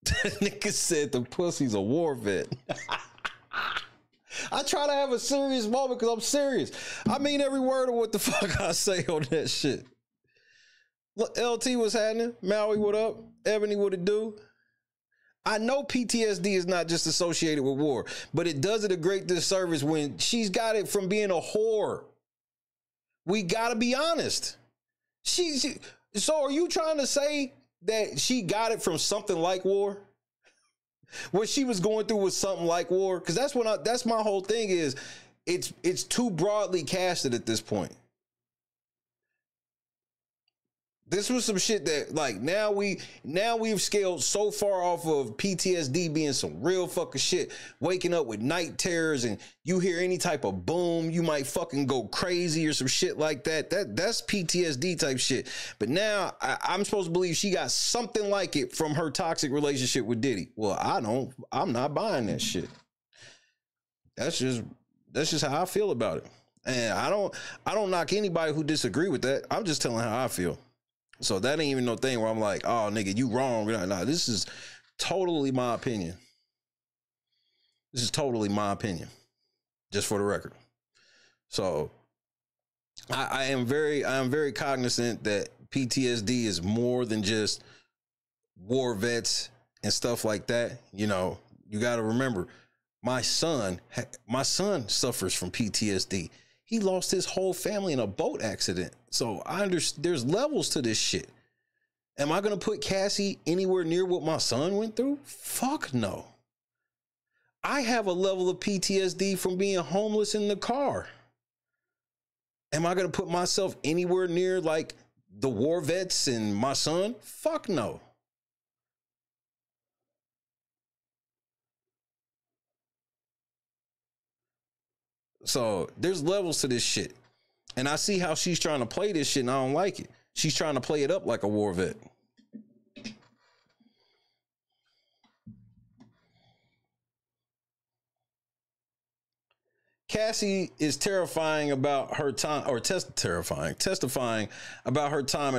That nigga said the pussy's a war vet. I try to have a serious moment because I'm serious. I mean every word of what the fuck I say on that shit. Look, LT, what's happening? Maui, what up? Ebony, what it do? I know PTSD is not just associated with war, but it does it a great disservice when she's got it from being a whore. We gotta be honest. So are you trying to say that she got it from something like war? What she was going through was something like war? Because that's my whole thing is it's too broadly casted at this point. This was some shit that like now we've scaled so far off of PTSD being some real fucking shit. Waking up with night terrors and you hear any type of boom, you might fucking go crazy or some shit like that. That's PTSD type shit. But now I'm supposed to believe she got something like it from her toxic relationship with Diddy. Well, I'm not buying that shit. That's just how I feel about it. And I don't knock anybody who disagree with that. I'm just telling how I feel. So that ain't even no thing where I'm like, oh, nigga, you wrong. Nah, this is totally my opinion. This is totally my opinion, just for the record. So I am very cognizant that PTSD is more than just war vets and stuff like that. You know, you got to remember, my son suffers from PTSD. He lost his whole family in a boat accident. So I understand there's levels to this shit. Am I going to put Cassie anywhere near what my son went through? Fuck no. I have a level of PTSD from being homeless in the car. Am I going to put myself anywhere near like the war vets and my son? Fuck no. So there's levels to this shit. And I see how she's trying to play this shit and I don't like it. She's trying to play it up like a war vet. Cassie is testifying about her time at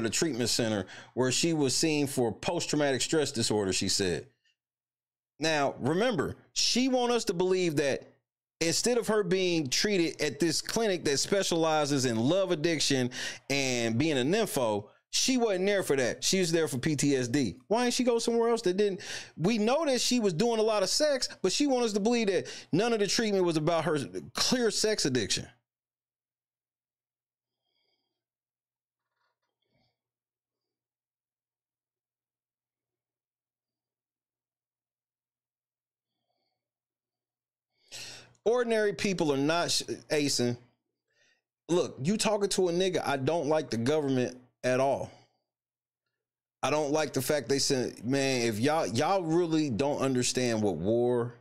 a treatment center where she was seen for post-traumatic stress disorder, she said. Now, remember, she wants us to believe that instead of her being treated at this clinic that specializes in love addiction and being a nympho, she wasn't there for that. She was there for PTSD. Why didn't she go somewhere else that didn't? We know that she was doing a lot of sex, but she wants us to believe that none of the treatment was about her clear sex addiction. Ordinary people are not acing. Look, you talking to a nigga, I don't like the government at all. I don't like the fact they said, man, if y'all really don't understand what war,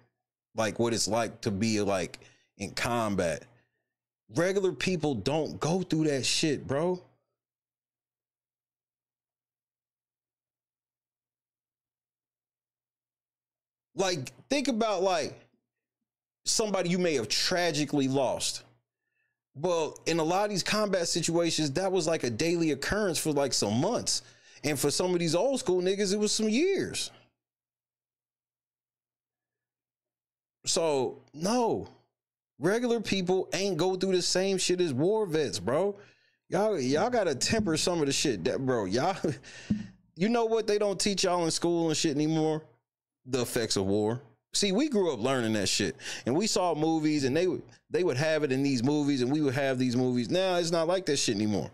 like what it's like to be like in combat, regular people don't go through that shit, bro. Like, think about like somebody you may have tragically lost. Well, in a lot of these combat situations, that was like a daily occurrence for like some months. And for some of these old school niggas, it was some years. So, no. Regular people ain't go through the same shit as war vets, bro. Y'all gotta temper some of the shit that, bro, y'all, you know what they don't teach y'all in school and shit anymore? The effects of war. See, we grew up learning that shit, and we saw movies, and they would have it in these movies, and we would have these movies. Now it's not like that shit anymore.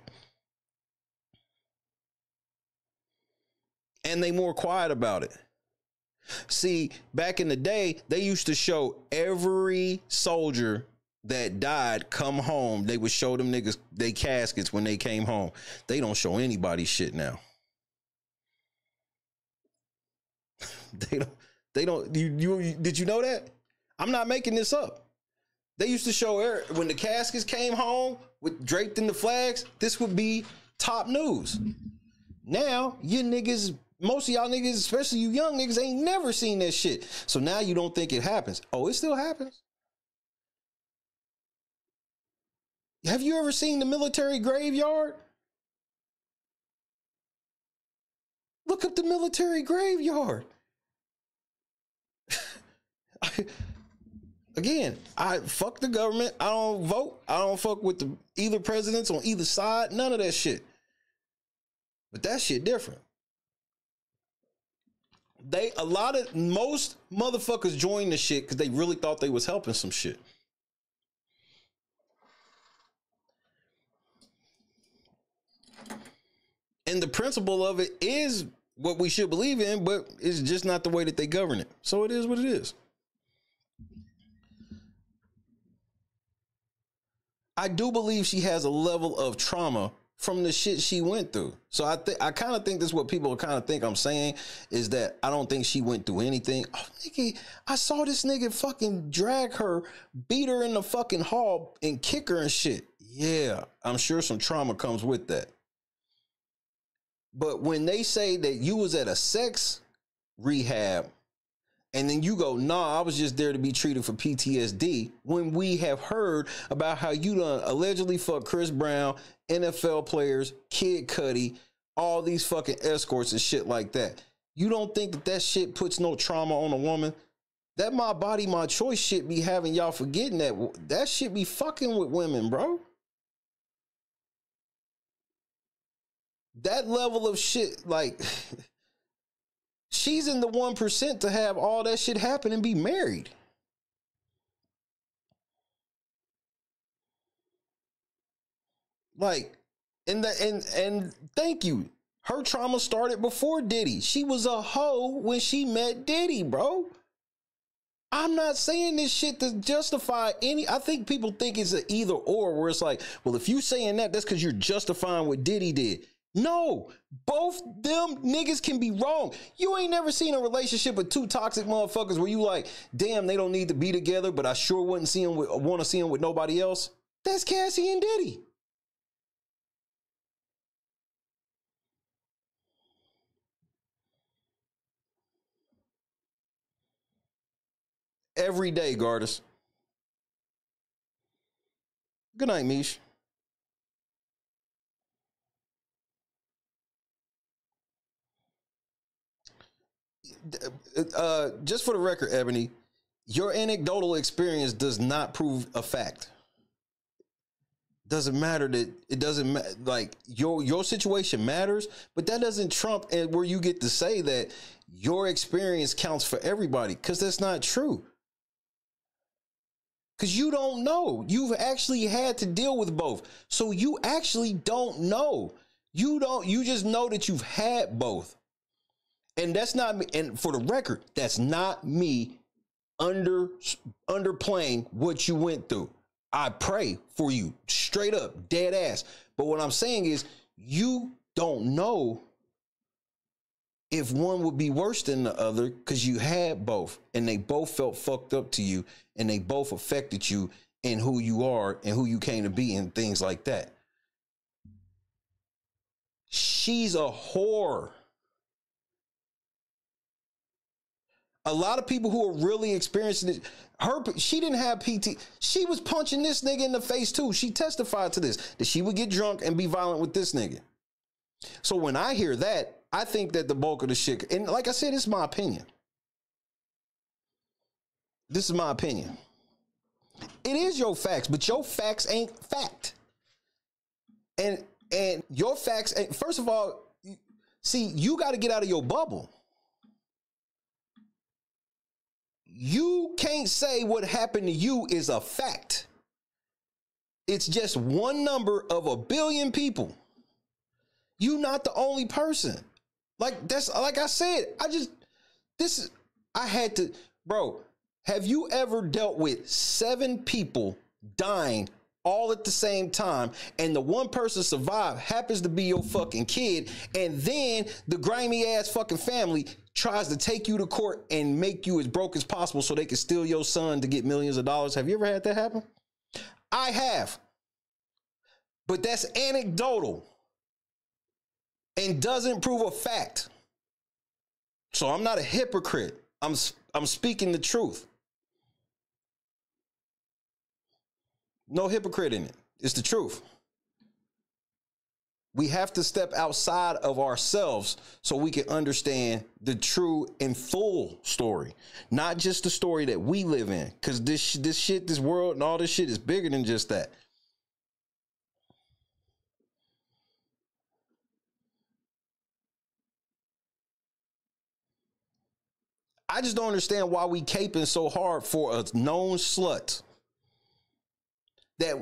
And they more quiet about it. See, back in the day, they used to show every soldier that died come home. They would show them niggas they caskets when they came home. They don't show anybody shit now. They don't. Did you know that? I'm not making this up. They used to show when the caskets came home with draped in the flags. This would be top news. Now you niggas, most of y'all niggas, especially you young niggas, ain't never seen that shit. So now you don't think it happens. Oh, it still happens. Have you ever seen the military graveyard? Look up the military graveyard. Again, I fuck the government. I don't vote. I don't fuck with either presidents on either side. None of that shit. But that shit different. Most motherfuckers joined the shit because they really thought they was helping some shit. And the principle of it is what we should believe in, but it's just not the way that they govern it. So it is what it is. I do believe she has a level of trauma from the shit she went through. So I kind of think this is what people kind of think I'm saying, is that I don't think she went through anything. Oh, nigga, I saw this nigga fucking drag her, beat her in the fucking hall and kick her and shit. Yeah, I'm sure some trauma comes with that. But when they say that you was at a sex rehab and then you go, nah, I was just there to be treated for PTSD, when we have heard about how you done allegedly fucked Chris Brown, NFL players, Kid Cudi, all these fucking escorts and shit like that. You don't think that that shit puts no trauma on a woman? That my body, my choice shit be having y'all forgetting that shit be fucking with women, bro. That level of shit, like, she's in the 1% to have all that shit happen and be married. Like, and thank you. Her trauma started before Diddy. She was a hoe when she met Diddy, bro. I'm not saying this shit to justify any. I think people think it's an either or, where it's like, well, if you saying that, that's because you're justifying what Diddy did. No, both them niggas can be wrong. You ain't never seen a relationship with two toxic motherfuckers where you like, damn, they don't need to be together, but I sure wouldn't want to see them with nobody else. That's Cassie and Diddy. Every day, Gardis. Good night, Mish. Just for the record, Ebony, your anecdotal experience does not prove a fact. Doesn't matter that it doesn't matter. Like your situation matters, but that doesn't trump where you get to say that your experience counts for everybody, because that's not true. Because you don't know. You've actually had to deal with both. So you actually don't know. You just know that you've had both. And that's not me. And for the record, that's not me underplaying what you went through. I pray for you, straight up, dead ass. But what I'm saying is, you don't know if one would be worse than the other, because you had both, and they both felt fucked up to you, and they both affected you in who you are and who you came to be and things like that. She's a whore. A lot of people who are really experiencing it, she didn't have PT. She was punching this nigga in the face too. She testified to this, that she would get drunk and be violent with this nigga. So when I hear that, I think that the bulk of the shit, and like I said, this is my opinion. This is my opinion. It is your facts, but your facts ain't fact. And your facts, first of all, see, you got to get out of your bubble. You can't say what happened to you is a fact. It's just one number of a billion people. You not the only person. Like that's like I said, I had to, bro, have you ever dealt with 7 people dying all at the same time, and the one person survived happens to be your fucking kid, and then the grimy ass fucking family tries to take you to court and make you as broke as possible so they can steal your son to get millions of dollars? Have you ever had that happen? I have. But that's anecdotal and doesn't prove a fact. So I'm not a hypocrite. I'm speaking the truth. No hypocrite in it. It's the truth. We have to step outside of ourselves so we can understand the true and full story, not just the story that we live in. Because this world and all this shit is bigger than just that. I just don't understand why we caping so hard for a known slut. That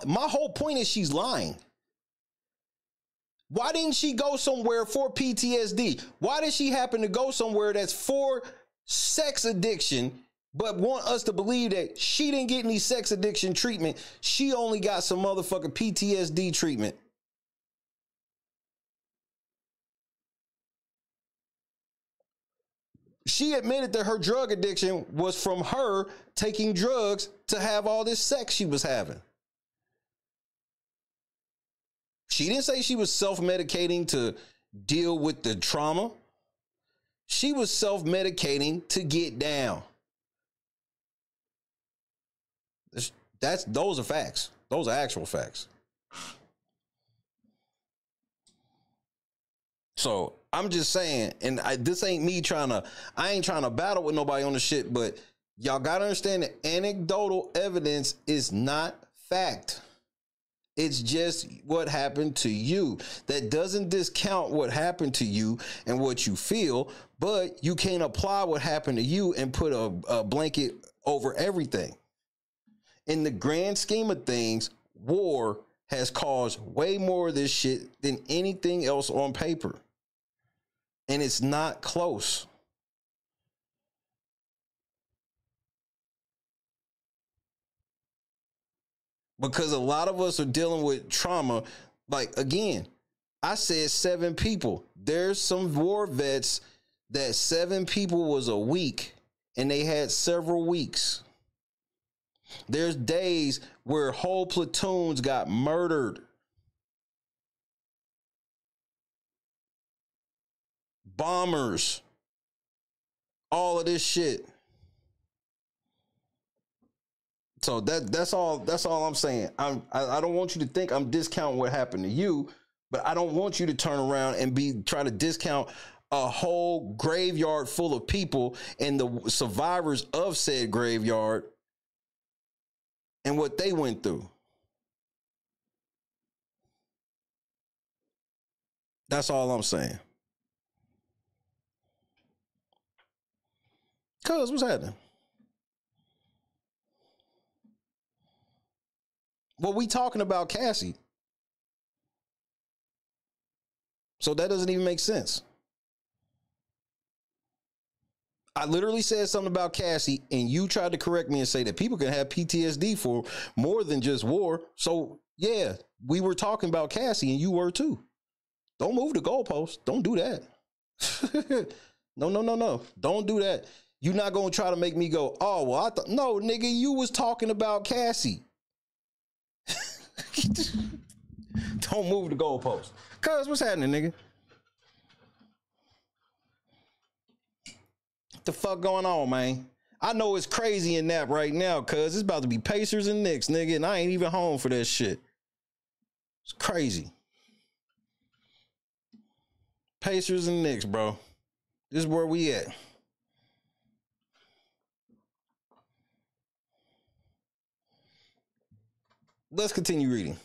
my whole point is she's lying. Why didn't she go somewhere for PTSD? Why did she happen to go somewhere that's for sex addiction, but want us to believe that she didn't get any sex addiction treatment? She only got some motherfucking PTSD treatment. She admitted that her drug addiction was from her taking drugs to have all this sex she was having. She didn't say she was self-medicating to deal with the trauma. She was self-medicating to get down. Those are facts. Those are actual facts. So I'm just saying, and this ain't me I ain't trying to battle with nobody on the shit, but y'all got to understand that anecdotal evidence is not fact. It's just what happened to you. That doesn't discount what happened to you and what you feel, but you can't apply what happened to you and put a blanket over everything. In the grand scheme of things, war has caused way more of this shit than anything else on paper. And it's not close. Because a lot of us are dealing with trauma. Like, again, I said 7 people. There's some war vets that 7 people was a week, and they had several weeks. There's days where whole platoons got murdered. Bombers, all of this shit. So that's all I'm saying. I don't want you to think I'm discounting what happened to you, but I don't want you to turn around and try to discount a whole graveyard full of people and the survivors of said graveyard and what they went through. That's all I'm saying. Cuz, what's happening? Well, we talking about Cassie. So that doesn't even make sense. I literally said something about Cassie, and you tried to correct me and say that people can have PTSD for more than just war. So, yeah, we were talking about Cassie, and you were too. Don't move the goalpost. Don't do that. No. Don't do that. You're not going to try to make me go, oh, well, I thought, no, nigga, you was talking about Cassie. Don't move the goalpost. Cuz, what's happening, nigga? The fuck going on, man? I know it's crazy in that right now, cuz it's about to be Pacers and Knicks, nigga, and I ain't even home for that shit. It's crazy. Pacers and Knicks, bro. This is where we at. Let's continue reading.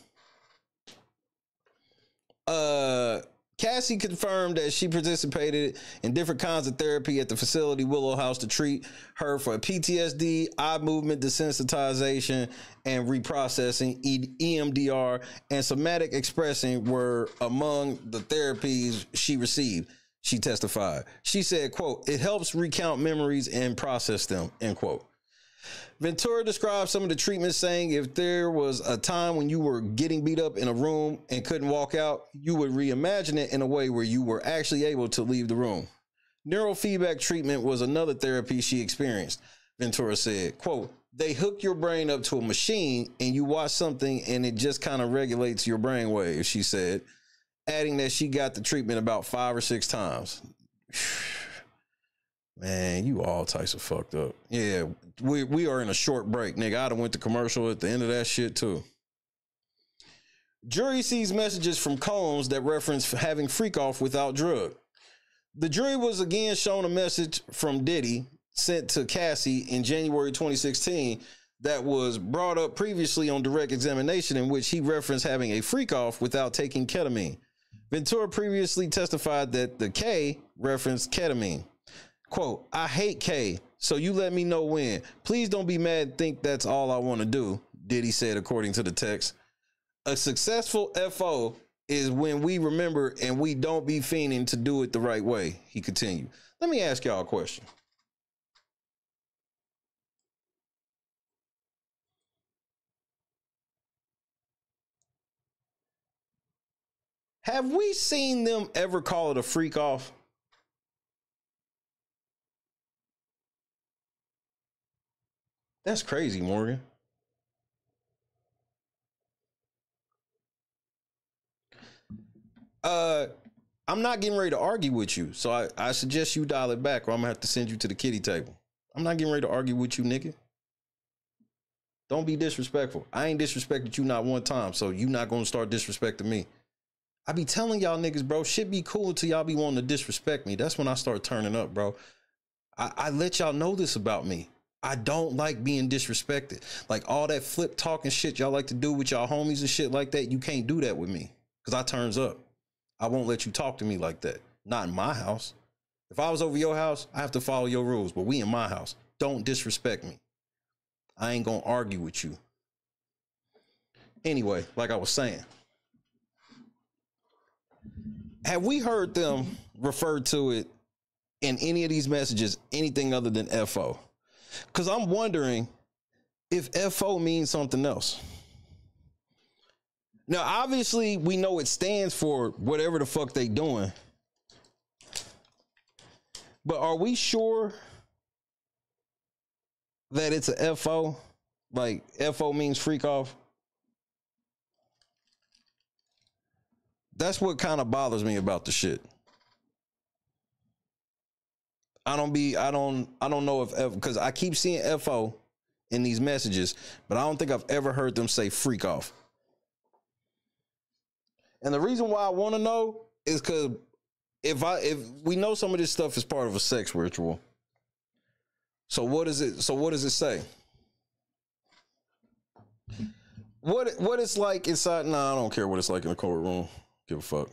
Cassie confirmed that she participated in different kinds of therapy at the facility Willow House to treat her for PTSD, eye movement desensitization, and reprocessing, EMDR, and somatic expressing were among the therapies she received. She testified. She said, quote, "It helps recount memories and process them," end quote. Ventura described some of the treatments, saying if there was a time when you were getting beat up in a room and couldn't walk out, you would reimagine it in a way where you were actually able to leave the room. Neurofeedback treatment was another therapy she experienced. Ventura said, quote, "They hook your brain up to a machine and you watch something and it just kind of regulates your brain waves," she said, adding that she got the treatment about 5 or 6 times. Man, you all types of fucked up. Yeah, we are in a short break, nigga. I'd have went to commercial at the end of that shit too. Jury sees messages from Combs that reference having freak off without drug. The jury was again shown a message from Diddy sent to Cassie in January 2016 that was brought up previously on direct examination, in which he referenced having a freak off without taking ketamine. Ventura previously testified that the K referenced ketamine. Quote, "I hate K, so you let me know when. Please don't be mad and think that's all I want to do," Diddy said, according to the text. "A successful FO is when we remember and we don't be fiending to do it the right way," he continued. Let me ask y'all a question. Have we seen them ever call it a freak off? That's crazy, Morgan. I'm not getting ready to argue with you, so I suggest you dial it back, or I'm gonna have to send you to the kiddie table. I'm not getting ready to argue with you, nigga. Don't be disrespectful. I ain't disrespected you not one time, so you not gonna start disrespecting me. I be telling y'all niggas, bro, shit be cool until y'all be wanting to disrespect me. That's when I start turning up, bro. I let y'all know this about me. I don't like being disrespected. Like all that flip talking shit y'all like to do with y'all homies and shit like that, you can't do that with me because I turns up. I won't let you talk to me like that. Not in my house. If I was over your house, I have to follow your rules, but we in my house. Don't disrespect me. I ain't gonna argue with you. Anyway, like I was saying, have we heard them refer to it in any of these messages, anything other than FO? Because I'm wondering if FO means something else. Now, obviously, we know it stands for whatever the fuck they doing. But are we sure that it's a FO? Like, FO means freak off? That's what kind of bothers me about the shit. I don't know if, because I keep seeing FO in these messages, but I don't think I've ever heard them say freak off. And the reason why I want to know is because if we know some of this stuff is part of a sex ritual. So what does it say? What it's like inside? Nah, I don't care what it's like in the courtroom. Give a fuck.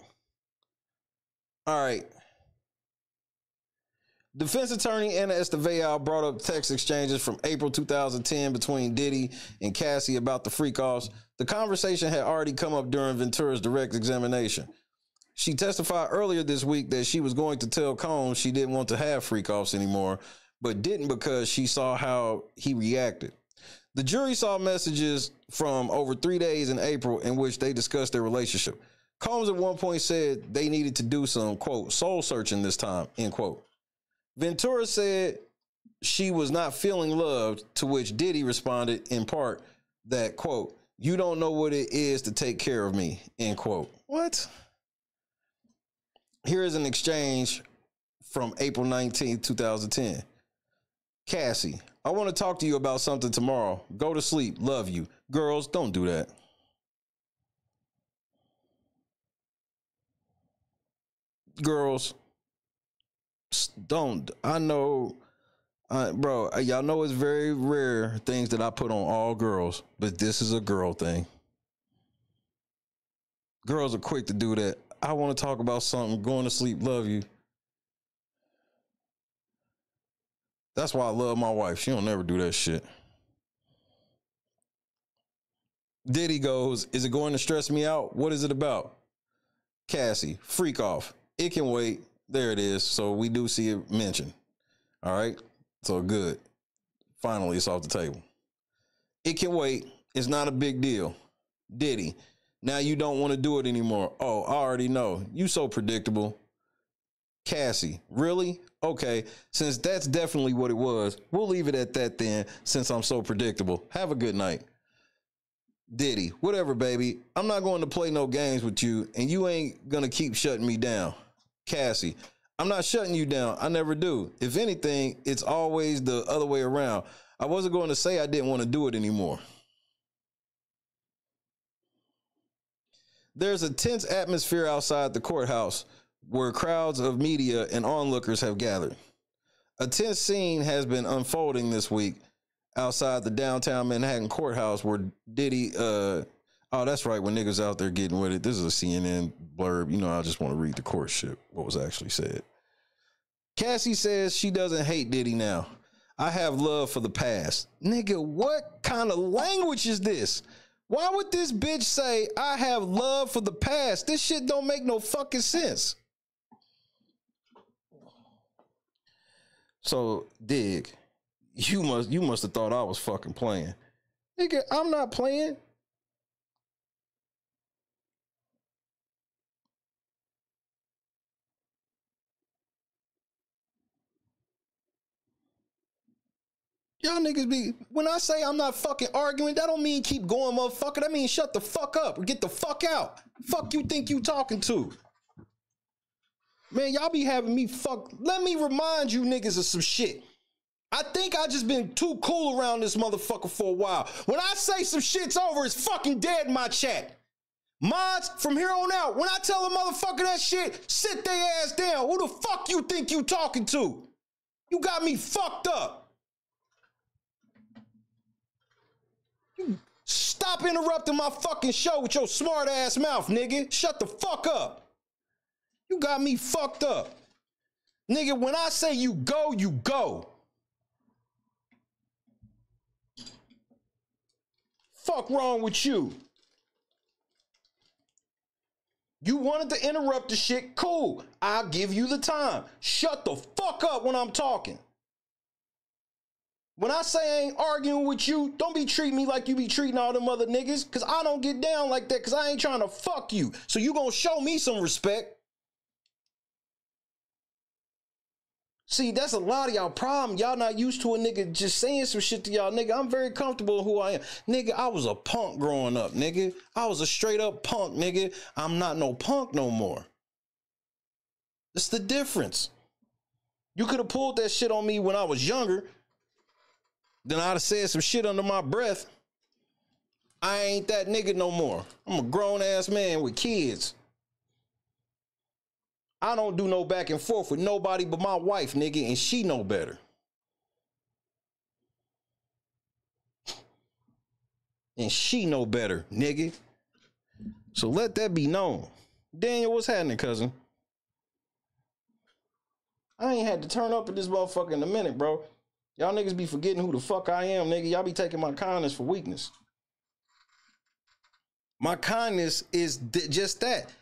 All right. Defense attorney Anna Estevao brought up text exchanges from April 2010 between Diddy and Cassie about the freak-offs. The conversation had already come up during Ventura's direct examination. She testified earlier this week that she was going to tell Combs she didn't want to have freak-offs anymore, but didn't because she saw how he reacted. The jury saw messages from over 3 days in April in which they discussed their relationship. Combs at one point said they needed to do some, quote, soul searching this time, end quote. Ventura said she was not feeling loved, to which Diddy responded in part that, quote, "You don't know what it is to take care of me," end quote. What? Here is an exchange from April 19th, 2010. Cassie, I want to talk to you about something tomorrow. Go to sleep. Love you. Girls, don't do that. Girls, don't. I know, bro, y'all know it's very rare things that I put on all girls, but this is a girl thing. Girls are quick to do that. I want to talk about something. Going to sleep. Love you. That's why I love my wife. She don't never do that shit. Diddy goes, is it going to stress me out? What is it about? Cassie, freak off. It can wait. There it is. So we do see it mentioned. All right. So good. Finally, it's off the table. It can wait. It's not a big deal. Diddy, now you don't want to do it anymore. Oh, I already know. You so predictable. Cassie, really? Okay, since that's definitely what it was, we'll leave it at that then, since I'm so predictable. Have a good night. Diddy, whatever, baby. I'm not going to play no games with you, and you ain't going to keep shutting me down. Cassie, I'm not shutting you down. I never do. If anything, it's always the other way around. I wasn't going to say I didn't want to do it anymore. There's a tense atmosphere outside the courthouse where crowds of media and onlookers have gathered. A tense scene has been unfolding this week outside the downtown Manhattan courthouse where Diddy, oh, that's right, when niggas out there getting with it. This is a CNN blurb. You know, I just want to read the court shit, what was actually said. Cassie says she doesn't hate Diddy now. I have love for the past. Nigga, what kind of language is this? Why would this bitch say, I have love for the past? This shit don't make no fucking sense. So, Dig, you must have thought I was fucking playing. Nigga, I'm not playing. Y'all niggas be, when I say I'm not fucking arguing, that don't mean keep going, motherfucker. That means shut the fuck up or get the fuck out. Fuck you think you talking to? Man, y'all be having me fuck. Let me remind you niggas of some shit. I think I just been too cool around this motherfucker for a while. When I say some shit's over, it's fucking dead in my chat. Mods, from here on out, when I tell a motherfucker that shit, sit their ass down. Who the fuck you think you talking to? You got me fucked up. You stop interrupting my fucking show with your smart ass mouth, nigga. Shut the fuck up. You got me fucked up. Nigga, when I say you go, you go. Fuck wrong with you? You wanted to interrupt the shit? Cool. I'll give you the time. Shut the fuck up when I'm talking. When I say I ain't arguing with you, don't be treating me like you be treating all them other niggas, because I don't get down like that, because I ain't trying to fuck you. So you gonna show me some respect. See, that's a lot of y'all problem. Y'all not used to a nigga just saying some shit to y'all. Nigga, I'm very comfortable in who I am. Nigga, I was a punk growing up, nigga. I was a straight up punk, nigga. I'm not no punk no more. That's the difference. You could have pulled that shit on me when I was younger. Then I'd have said some shit under my breath. I ain't that nigga no more. I'm a grown ass man with kids. I don't do no back and forth with nobody but my wife, nigga, and she know better. And she know better, nigga. So let that be known. Daniel, what's happening, cousin? I ain't had to turn up at this motherfucker in a minute, bro. Y'all niggas be forgetting who the fuck I am, nigga. Y'all be taking my kindness for weakness. My kindness is just that.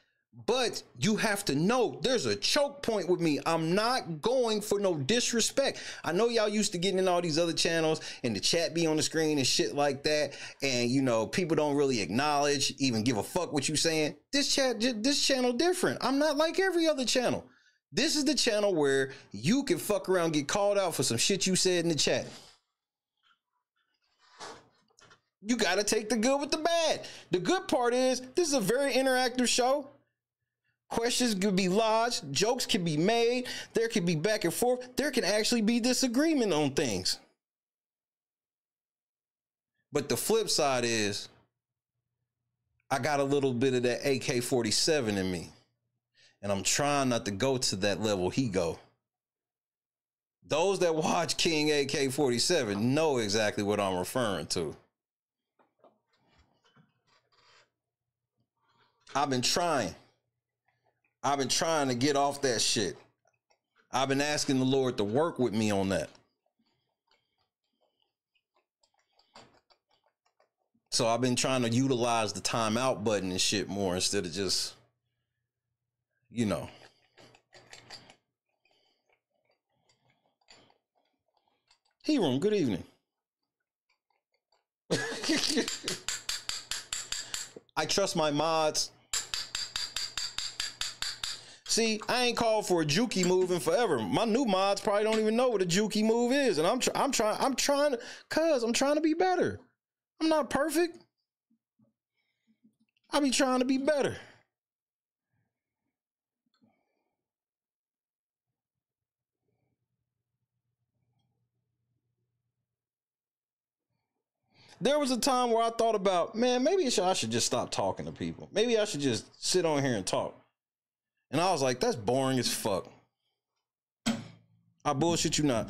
But you have to know there's a choke point with me. I'm not going for no disrespect. I know y'all used to getting in all these other channels and the chat be on the screen and shit like that. And, you know, people don't really acknowledge, even give a fuck what you saying. This channel different. I'm not like every other channel. This is the channel where you can fuck around and get called out for some shit you said in the chat. You got to take the good with the bad. The good part is this is a very interactive show. Questions could be lodged, jokes can be made, there can be back and forth, there can actually be disagreement on things. But the flip side is, I got a little bit of that AK-47 in me, and I'm trying not to go to that level he go. Those that watch King AK-47 know exactly what I'm referring to. I've been trying to get off that shit. I've been asking the Lord to work with me on that. So I've been trying to utilize the timeout button and shit more instead of just, you know. Hey, room, good evening. I trust my mods. See, I ain't called for a jukey move in forever. My new mods probably don't even know what a jukey move is, and I'm trying to be better. I'm not perfect. I be trying to be better. There was a time where I thought about, man, maybe I should just stop talking to people. Maybe I should just sit on here and talk. And I was like, that's boring as fuck. I bullshit you not.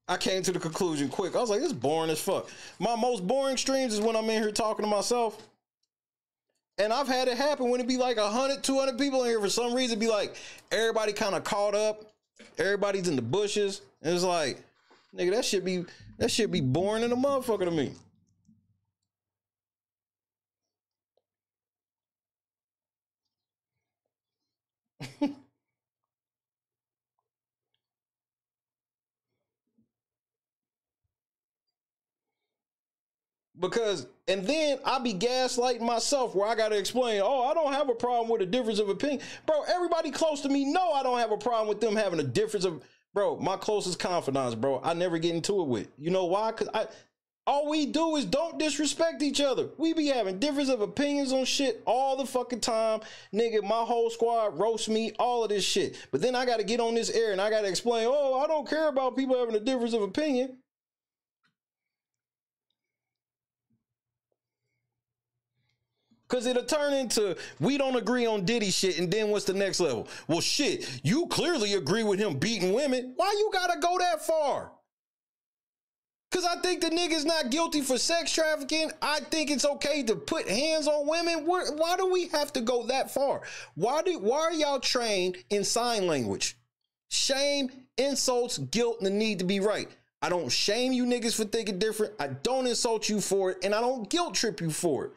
I came to the conclusion quick. I was like, it's boring as fuck. My most boring streams is when I'm in here talking to myself. And I've had it happen when it be like 100, 200 people in here for some reason. Be like, everybody kind of caught up. Everybody's in the bushes. And it's like, nigga, that shit be boring in a motherfucker to me. Because, and then I be gaslighting myself where I got to explain, oh, I don't have a problem with a difference of opinion. Bro, everybody close to me know I don't have a problem with them having a difference of, bro, my closest confidants, bro, I never get into it with. You know why? Because all we do is don't disrespect each other. We be having difference of opinions on shit all the fucking time. Nigga, my whole squad roast me, all of this shit. But then I got to get on this air and I got to explain, oh, I don't care about people having a difference of opinion. Because it'll turn into, we don't agree on Diddy shit, and then what's the next level? Well, shit, you clearly agree with him beating women. Why you gotta go that far? Because I think the nigga's not guilty for sex trafficking. I think it's okay to put hands on women. Why do we have to go that far? Why are y'all trained in sign language? Shame, insults, guilt, and the need to be right. I don't shame you niggas for thinking different. I don't insult you for it, and I don't guilt trip you for it.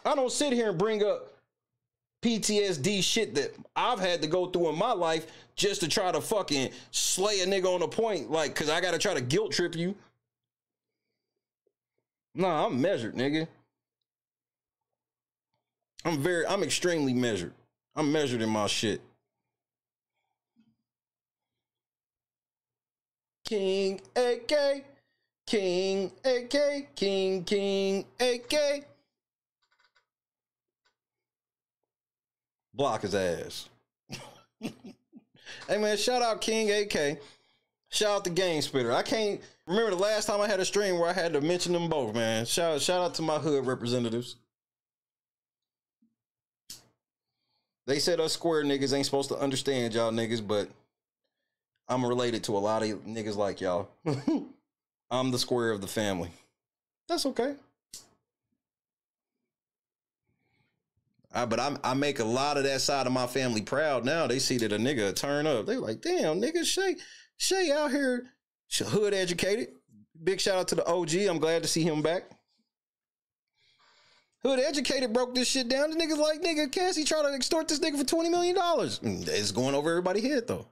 I don't sit here and bring up PTSD shit that I've had to go through in my life just to try to fucking slay a nigga on a point, like, because I got to try to guilt trip you. Nah, I'm measured, nigga. I'm extremely measured. I'm measured in my shit. King AK, King AK, King AK. Block his ass. Hey man, shout out King AK. Shout out to Game Spitter. I can't remember the last time I had a stream where I had to mention them both, man. Shout out to my hood representatives. They said us square niggas ain't supposed to understand y'all niggas, but I'm related to a lot of niggas like y'all. I'm the square of the family. That's okay. But I make a lot of that side of my family proud now. They see that a nigga turn up. They like, damn, nigga, Shay out here, hood educated. Big shout out to the OG. I'm glad to see him back. Hood educated broke this shit down. The nigga's like, nigga, Cassie tried to extort this nigga for $20 million. It's going over everybody's head, though.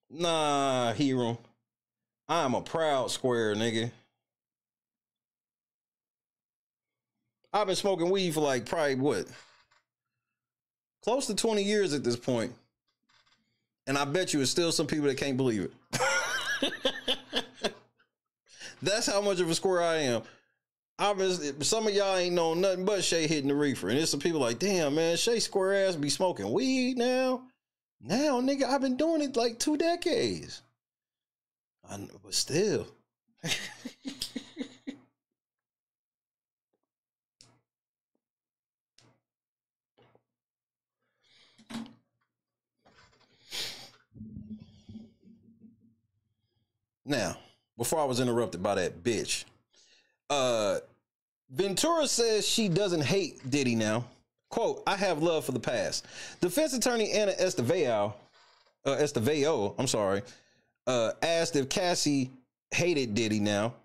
Nah, hero. I'm a proud square, nigga. I've been smoking weed for like probably what? Close to 20 years at this point. And I bet you it's still some people that can't believe it. That's how much of a square I am. Obviously, some of y'all ain't known nothing but Shay hitting the reefer. And there's some people like, damn, man, Shay square ass be smoking weed now. Now, nigga, I've been doing it like 2 decades. I know, but still. Now, before I was interrupted by that bitch, Ventura says she doesn't hate Diddy now. Quote, I have love for the past. Defense attorney Anna Estevao, asked if Cassie hated Diddy now.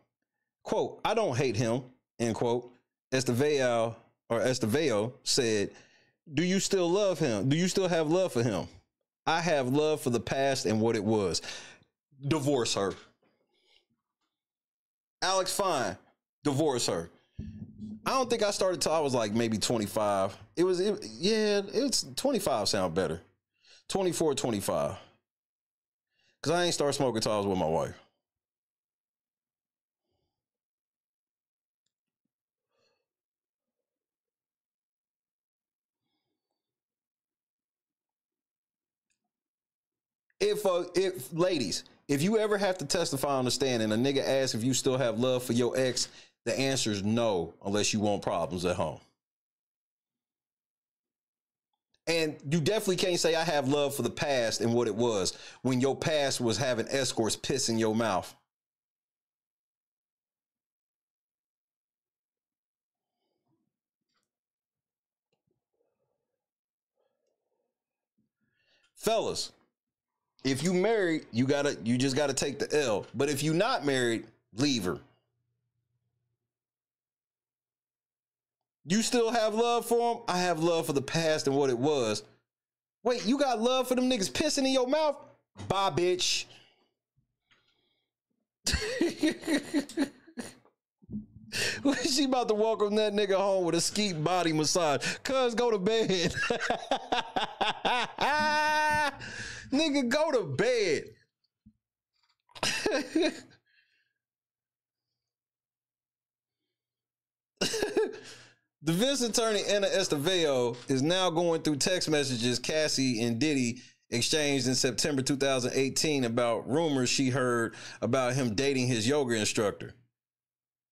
Quote, I don't hate him, end quote. Estevao said, do you still love him? Do you still have love for him? I have love for the past and what it was. Divorce her. Alex, fine. Divorce her. I don't think I started till I was like maybe 25. It's 25 sound better. 24, 25. Because I ain't start smoking till I was with my wife. If ladies, if you ever have to testify on the stand and a nigga asks if you still have love for your ex, the answer is no, unless you want problems at home. And you definitely can't say I have love for the past and what it was when your past was having escorts piss in your mouth. Fellas, if you married, you just gotta take the L. But if you not married, leave her. You still have love for him? I have love for the past and what it was. Wait, you got love for them niggas pissing in your mouth? Bye, bitch. She about to welcome that nigga home with a skeet body massage. Cuz, go to bed. Nigga, go to bed. Defense attorney Anna Estevao is now going through text messages Cassie and Diddy exchanged in September 2018 about rumors she heard about him dating his yoga instructor.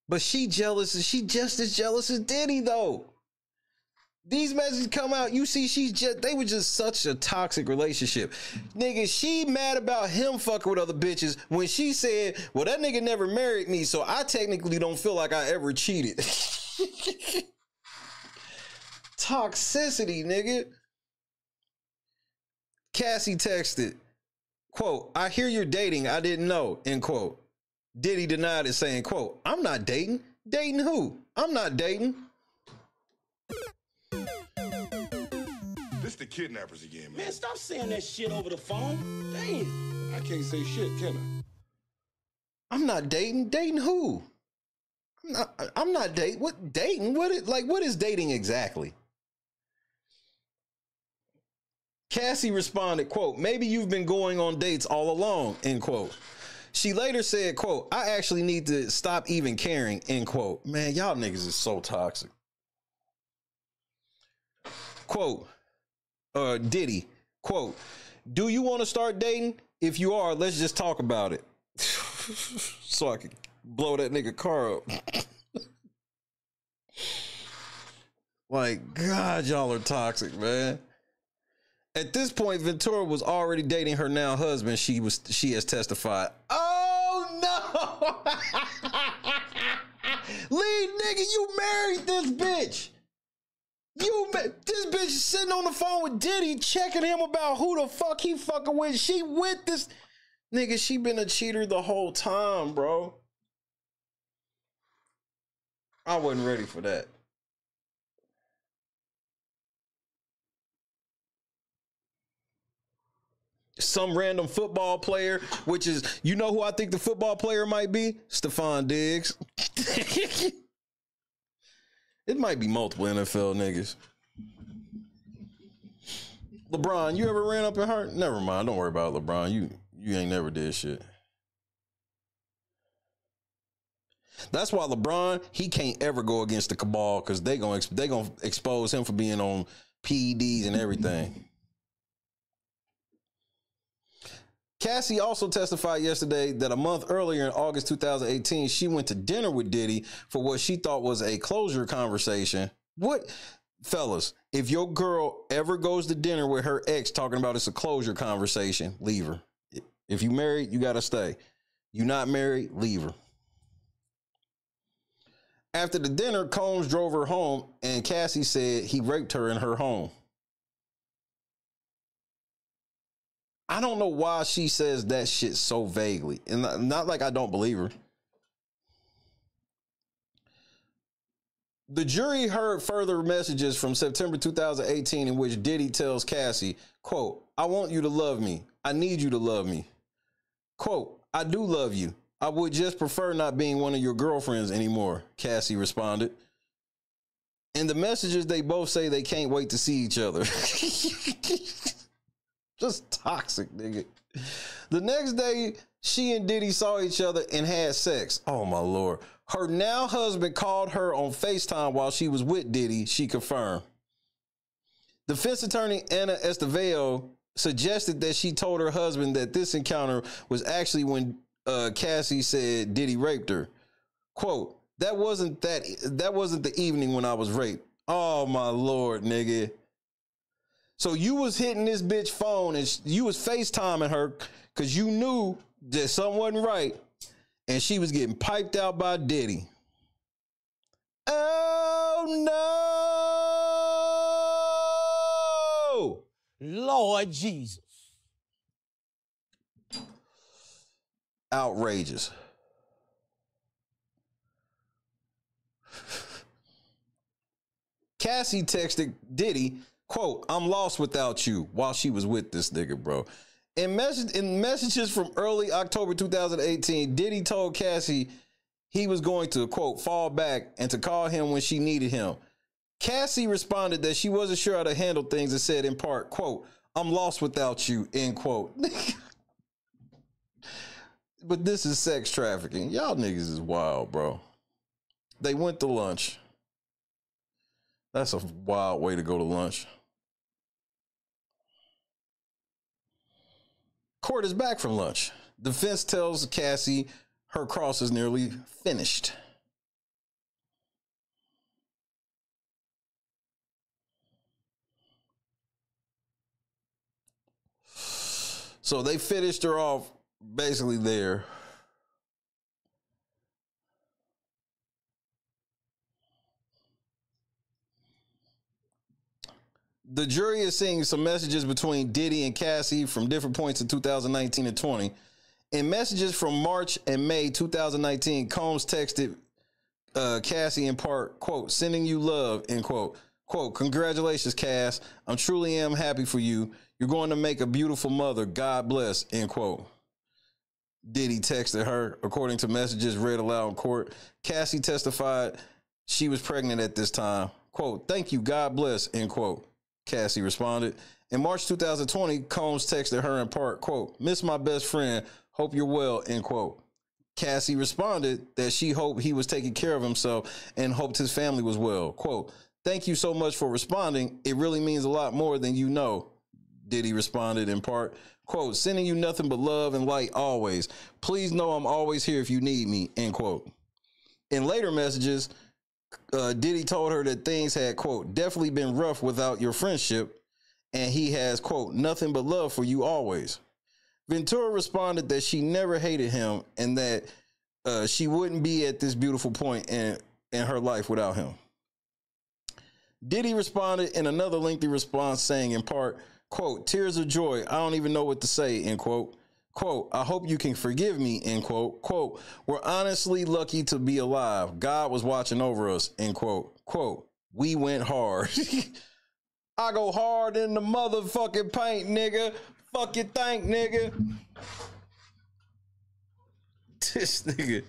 But she jealous. She just as jealous as Diddy, though. These messages come out, you see, they were just such a toxic relationship. Nigga, she mad about him fucking with other bitches when she said, well, that nigga never married me, so I technically don't feel like I ever cheated. Toxicity, nigga. Cassie texted, quote, I hear you're dating, I didn't know, end quote. Diddy denied it, saying, quote, I'm not dating. Dating who? I'm not dating. This the kidnappers again, man. Man, stop saying that shit over the phone. Damn. I can't say shit, can I? I'm not dating. Dating who? I'm not dating. What dating? What is dating exactly? Cassie responded, quote, maybe you've been going on dates all along, end quote. She later said, quote, I actually need to stop even caring, end quote. Man, y'all niggas is so toxic. Quote, Diddy, quote, do you want to start dating? If you are, let's just talk about it. So I could blow that nigga car up. Like, God, y'all are toxic, man. At this point, Ventura was already dating her now husband. She has testified. Oh no! Lead nigga, you married this bitch. This bitch is sitting on the phone with Diddy, checking him about who the fuck he fucking with. She with this nigga. She been a cheater the whole time, bro. I wasn't ready for that. Some random football player, which is, you know who I think the football player might be? Stephon Diggs. It might be multiple NFL niggas. LeBron, you ever ran up in her? Never mind. Don't worry about LeBron. You ain't never did shit. That's why LeBron, he can't ever go against the cabal because they gonna expose him for being on PEDs and everything. Cassie also testified yesterday that a month earlier in August 2018, she went to dinner with Diddy for what she thought was a closure conversation. What, fellas, if your girl ever goes to dinner with her ex talking about it's a closure conversation, leave her. If you married, you got to stay. You not married, leave her. After the dinner, Combs drove her home and Cassie said he raped her in her home. I don't know why she says that shit so vaguely. And not like I don't believe her. The jury heard further messages from September 2018 in which Diddy tells Cassie, quote, I want you to love me. I need you to love me. Quote, I do love you. I would just prefer not being one of your girlfriends anymore, Cassie responded. In the messages, they both say they can't wait to see each other. Just toxic, nigga. The next day, she and Diddy saw each other and had sex. Oh, my Lord. Her now husband called her on FaceTime while she was with Diddy, she confirmed. Defense attorney Anna Estevedo suggested that she told her husband that this encounter was actually when Cassie said Diddy raped her. Quote, that wasn't the evening when I was raped. Oh, my Lord, nigga. So you was hitting this bitch phone and you was FaceTiming her because you knew that something wasn't right and she was getting piped out by Diddy. Oh, no! Lord Jesus. Outrageous. Cassie texted Diddy, quote, I'm lost without you, while she was with this nigga, bro. In messages from early October 2018, Diddy told Cassie he was going to, quote, fall back and to call him when she needed him. Cassie responded that she wasn't sure how to handle things and said in part, quote, I'm lost without you, end quote. But this is sex trafficking. Y'all niggas is wild, bro. They went to lunch. That's a wild way to go to lunch. Court is back from lunch. Defense tells Cassie her cross is nearly finished. So they finished her off basically there. The jury is seeing some messages between Diddy and Cassie from different points in 2019 and 20. In messages from March and May 2019, Combs texted Cassie in part, quote, sending you love, end quote. Quote, congratulations, Cass. I truly am happy for you. You're going to make a beautiful mother. God bless, end quote. Diddy texted her, according to messages read aloud in court. Cassie testified she was pregnant at this time. Quote, thank you, God bless, end quote. Cassie responded. In March 2020, Combs texted her in part, quote, miss my best friend, hope you're well, end quote. Cassie responded that she hoped he was taking care of himself and hoped his family was well. Quote, thank you so much for responding. It really means a lot more than you know. Diddy responded in part, quote, sending you nothing but love and light always. Please know I'm always here if you need me, end quote. In later messages, Diddy told her that things had, quote, definitely been rough without your friendship, and he has, quote, nothing but love for you always. Ventura responded that she never hated him and that she wouldn't be at this beautiful point in her life without him. Diddy responded in another lengthy response saying in part, quote, tears of joy, I don't even know what to say, end quote. Quote, I hope you can forgive me, end quote. Quote, we're honestly lucky to be alive. God was watching over us, end quote. Quote, we went hard. I go hard in the motherfucking paint, nigga. Fuck you think, nigga. This nigga.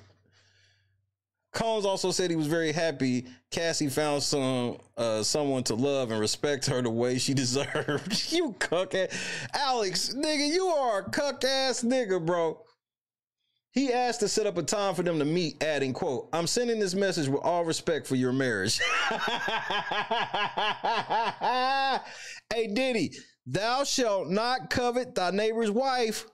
Combs also said he was very happy Cassie found someone to love and respect her the way she deserved. You cuck ass. Alex, nigga, you are a cuck ass nigga, bro. He asked to set up a time for them to meet, adding, quote, "I'm sending this message with all respect for your marriage." Hey, Diddy, thou shalt not covet thy neighbor's wife.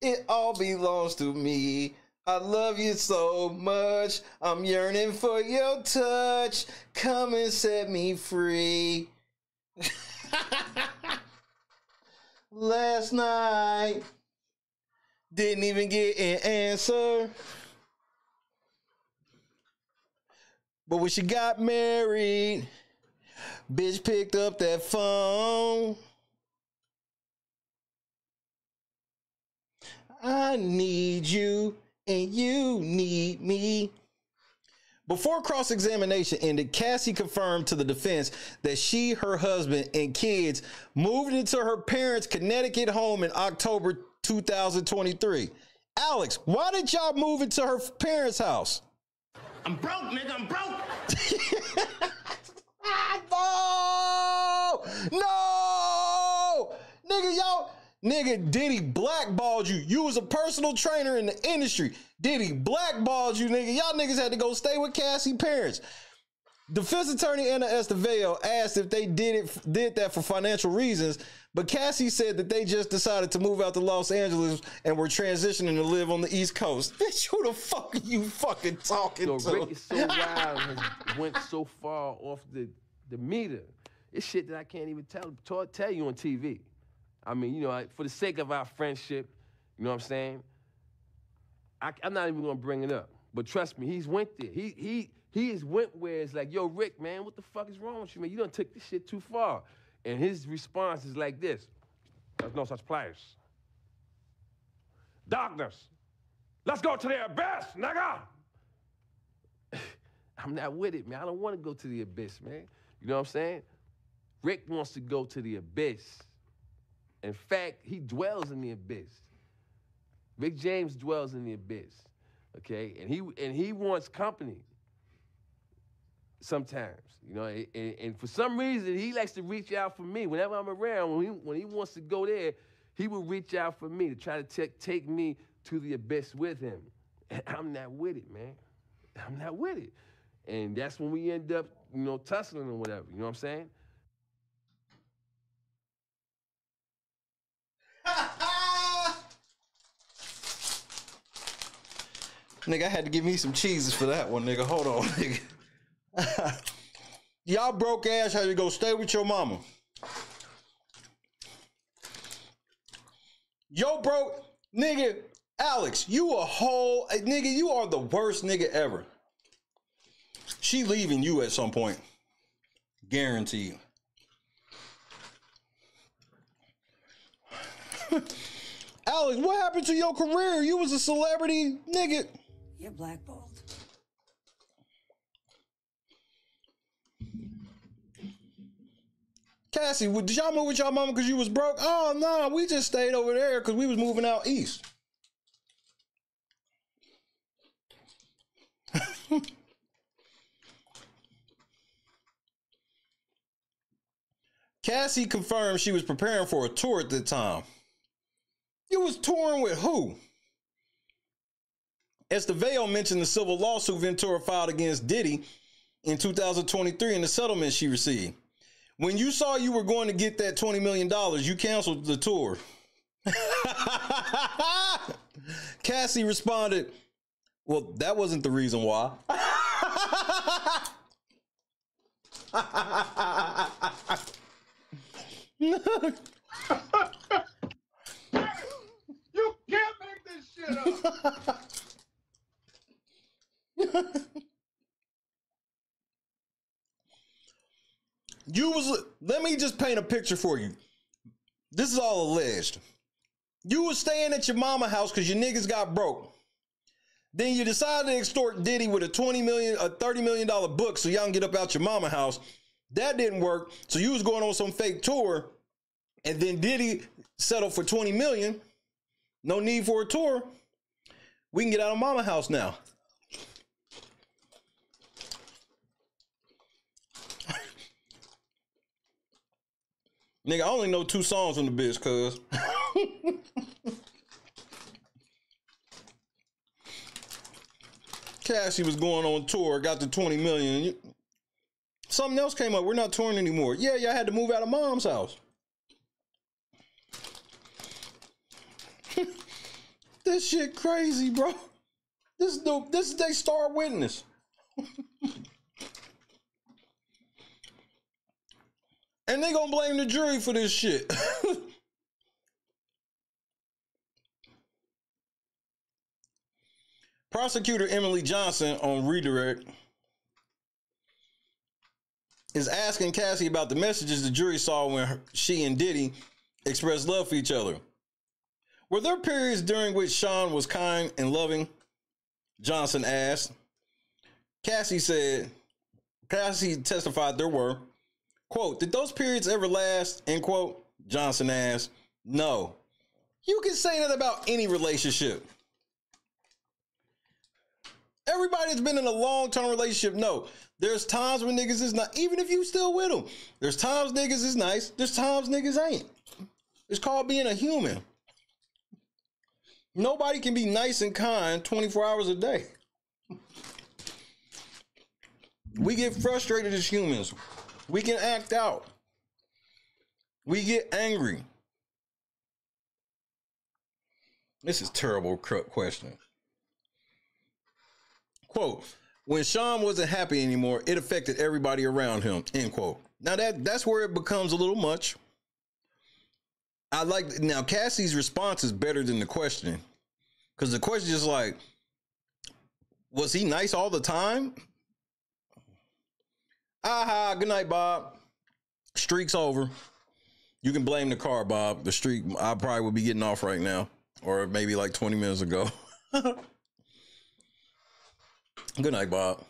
It all belongs to me. I love you so much. I'm yearning for your touch. Come and set me free. Last night, didn't even get an answer. But when she got married, bitch picked up that phone. I need you and you need me. Before cross-examination ended, Cassie confirmed to the defense that she, her husband, and kids moved into her parents' Connecticut home in October 2023. Alex, why did y'all move into her parents' house? I'm broke, nigga. I'm broke. No! Nigga, y'all... Nigga, Diddy blackballed you. You was a personal trainer in the industry. Diddy blackballed you, nigga. Y'all niggas had to go stay with Cassie's parents. Defense attorney Anna Esteveo asked if they did that for financial reasons, but Cassie said that they just decided to move out to Los Angeles and were transitioning to live on the East Coast. Bitch, who the fuck are you fucking talking to? Rick is so wild and went so far off the meter. It's shit that I can't even tell you on TV. I mean, you know, for the sake of our friendship, you know what I'm saying? I'm not even gonna bring it up. But trust me, he's went there. He has went where it's like, yo, Rick, man, what the fuck is wrong with you, man? You done took this shit too far. And his response is like this: there's no such place. Darkness, let's go to the abyss, nigga! I'm not with it, man. I don't want to go to the abyss, man. You know what I'm saying? Rick wants to go to the abyss. In fact, he dwells in the abyss. Rick James dwells in the abyss, okay? And he wants company sometimes, you know? And for some reason, he likes to reach out for me. Whenever I'm around, when he wants to go there, he will reach out for me to try to take me to the abyss with him. And I'm not with it, man. I'm not with it. And that's when we end up, you know, tussling or whatever, you know what I'm saying? Nigga, I had to give me some cheeses for that one, nigga. Hold on, nigga. Y'all broke ass had to go stay with your mama. Yo, broke, nigga, Alex, you a whole, nigga, you are the worst nigga ever. She leaving you at some point. Guaranteed. Alex, what happened to your career? You was a celebrity, nigga. You're blackballed. Cassie, did y'all move with y'all mama because you was broke? Oh, no, we just stayed over there because we was moving out east. Cassie confirmed she was preparing for a tour at the time. You was touring with who? Esteveo mentioned the civil lawsuit Ventura filed against Diddy in 2023 and the settlement she received. When you saw you were going to get that $20 million, you canceled the tour. Cassie responded, well, that wasn't the reason why. You can't make this shit up. Let me just paint a picture for you. This is all alleged. You was staying at your mama house because your niggas got broke. Then you decided to extort Diddy with a $30 million book so y'all can get up out your mama house. That didn't work. So you was going on some fake tour. And then Diddy settled for $20 million. No need for a tour. We can get out of mama house now. Nigga, I only know 2 songs from the bitch, cuz. Cassie was going on tour, got to 20 million. Something else came up. We're not touring anymore. Yeah, I had to move out of mom's house. This shit crazy, bro. This is they star witness. And they gonna blame the jury for this shit. Prosecutor Emily Johnson on Redirect is asking Cassie about the messages the jury saw when she and Diddy expressed love for each other. Were there periods during which Sean was kind and loving? Johnson asked. Cassie testified there were. Quote, did those periods ever last? End quote. Johnson asked. No. You can say that about any relationship. Everybody that's been in a long-term relationship, no. There's times when niggas is not, even if you still with them. There's times niggas is nice. There's times niggas ain't. It's called being a human. Nobody can be nice and kind 24 hours a day. We get frustrated as humans. We can act out. We get angry. This is a terrible question. Quote, when Sean wasn't happy anymore, it affected everybody around him, end quote. Now that's where it becomes a little much. Now Cassie's response is better than the question. Because the question is like, was he nice all the time? Aha, good night, Bob. Streak's over. You can blame the car, Bob. The streak, I probably would be getting off right now. Or maybe like 20 minutes ago. Good night, Bob.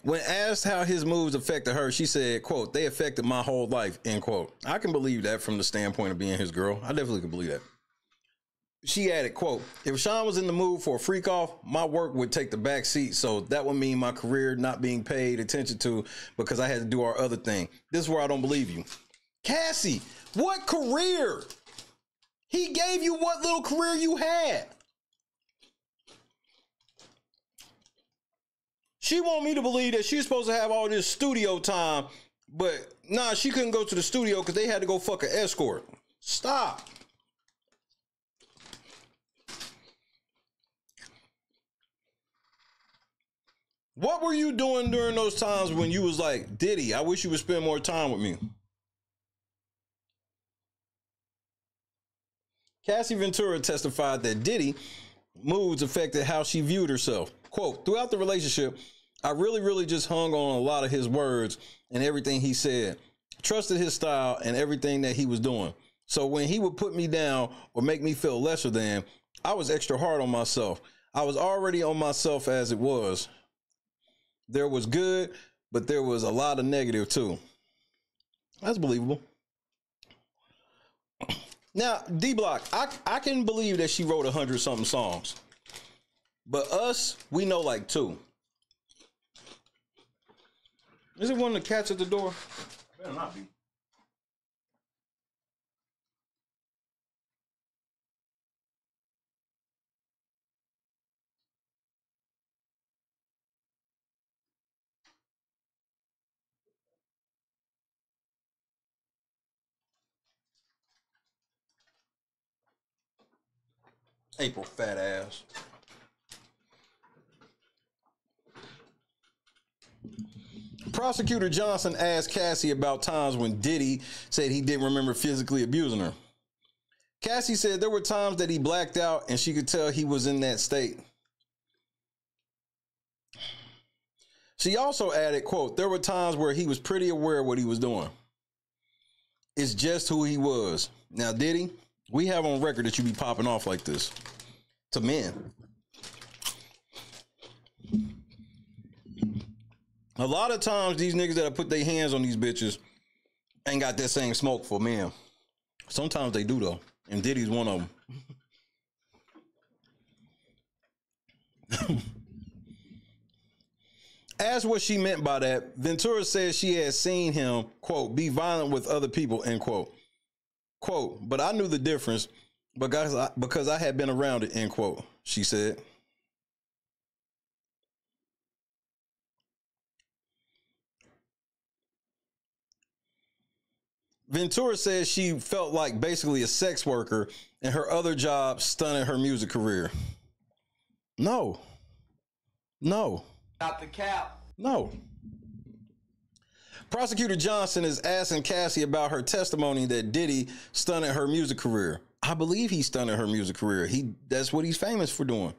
When asked how his moves affected her, she said, quote, they affected my whole life, end quote. I can believe that from the standpoint of being his girl. I definitely can believe that. She added, quote, if Sean was in the mood for a freak off, my work would take the back seat. So that would mean my career not being paid attention to because I had to do our other thing. This is where I don't believe you. Cassie, what career? He gave you what little career you had. She want me to believe that she's supposed to have all this studio time, but nah, she couldn't go to the studio because they had to go fuck an escort. Stop. What were you doing during those times when you was like, Diddy, I wish you would spend more time with me? Cassie Ventura testified that Diddy moods affected how she viewed herself. Quote, throughout the relationship, I really just hung on a lot of his words and everything he said. Trusted his style and everything that he was doing. So when he would put me down or make me feel lesser than, I was extra hard on myself. I was already on myself as it was. There was good, but there was a lot of negative too. That's believable. Now, D-Block, I can believe that she wrote 100-something songs. But us, we know like 2. Is it one of the cats at the door? Better not be. April fat ass. Prosecutor Johnson asked Cassie about times when Diddy said he didn't remember physically abusing her. Cassie said there were times that he blacked out and she could tell he was in that state. She also added, quote, there were times where he was pretty aware of what he was doing. It's just who he was. Now, Diddy, we have on record that you be popping off like this to men. A lot of times these niggas that have put their hands on these bitches ain't got that same smoke for men. Sometimes they do though. And Diddy's one of them. Asked what she meant by that, Ventura said she had seen him, quote, be violent with other people, end quote. Quote, but I knew the difference because I had been around it, end quote, she said. Ventura says she felt like basically a sex worker and her other job stunted her music career. No. Not the cap. No. Prosecutor Johnson is asking Cassie about her testimony that Diddy stunted her music career. I believe he stunted her music career. That's what he's famous for doing.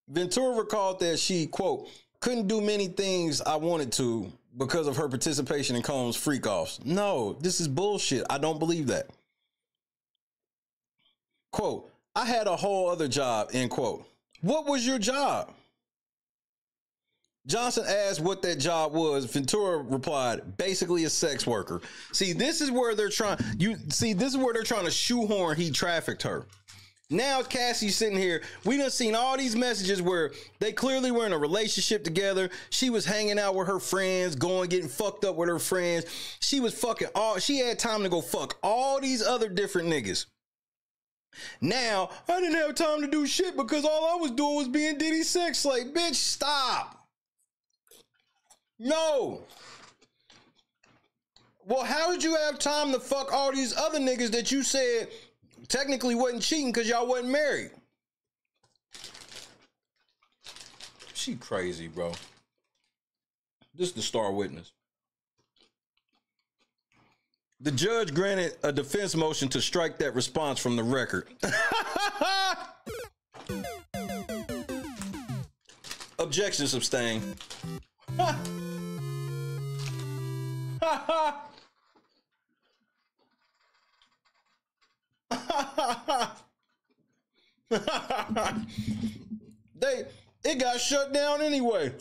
Ventura recalled that she, quote, couldn't do many things I wanted to because of her participation in Combs' freak-offs. No, this is bullshit. I don't believe that. Quote, I had a whole other job, end quote. What was your job? Johnson asked what that job was. Ventura replied, basically a sex worker. See, this is where they're trying to shoehorn he trafficked her. Now Cassie's sitting here. We done seen all these messages where they clearly were in a relationship together. She was hanging out with her friends, getting fucked up with her friends. She had time to go fuck all these other different niggas. Now, I didn't have time to do shit because all I was doing was being Diddy's sex slave. Bitch, stop. No. Well, how did you have time to fuck all these other niggas that you said technically wasn't cheating because y'all wasn't married? She crazy, bro. This is the star witness. The judge granted a defense motion to strike that response from the record. Objection sustained. It got shut down anyway.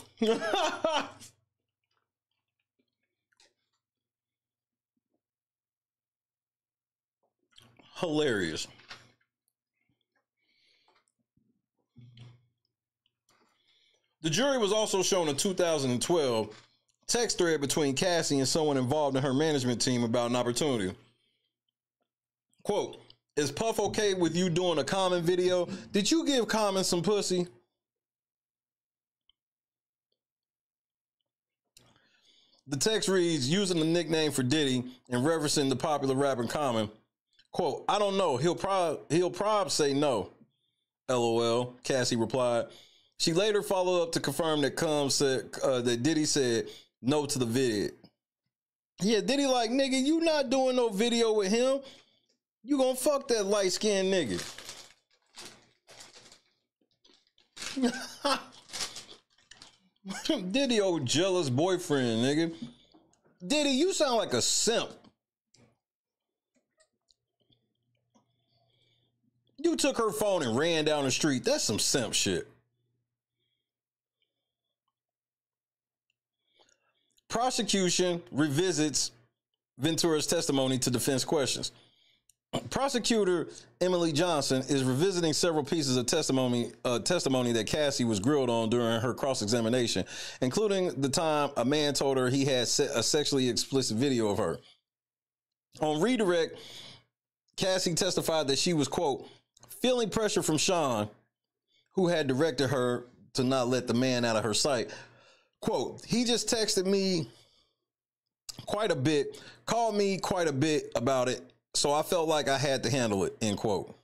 Hilarious. The jury was also shown a 2012 text thread between Cassie and someone involved in her management team about an opportunity. Quote, is Puff okay with you doing a Common video? Did you give Common some pussy? The text reads, using the nickname for Diddy and referencing the popular rapper Common. Quote, I don't know. He'll probably say no. LOL, Cassie replied. She later followed up to confirm that that Diddy said no to the vid. Yeah, Diddy like, nigga, you not doing no video with him. You gonna fuck that light-skinned nigga. Diddy, old jealous boyfriend, nigga. Diddy, you sound like a simp. You took her phone and ran down the street. That's some simp shit. Prosecution revisits Ventura's testimony to defense questions. Prosecutor Emily Johnson is revisiting several pieces of testimony that Cassie was grilled on during her cross-examination, including the time a man told her he had a sexually explicit video of her. On redirect, Cassie testified that she was, quote, feeling pressure from Sean, who had directed her to not let the man out of her sight. Quote, he just texted me quite a bit, called me quite a bit about it, so I felt like I had to handle it, end quote.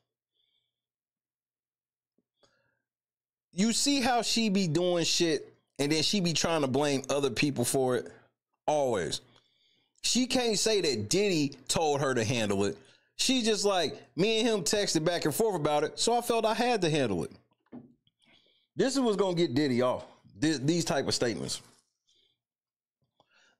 You see how she be doing shit and then she be trying to blame other people for it? Always. She can't say that Diddy told her to handle it. She just like, me and him texted back and forth about it, so I felt I had to handle it. This is what's going to get Diddy off. These type of statements.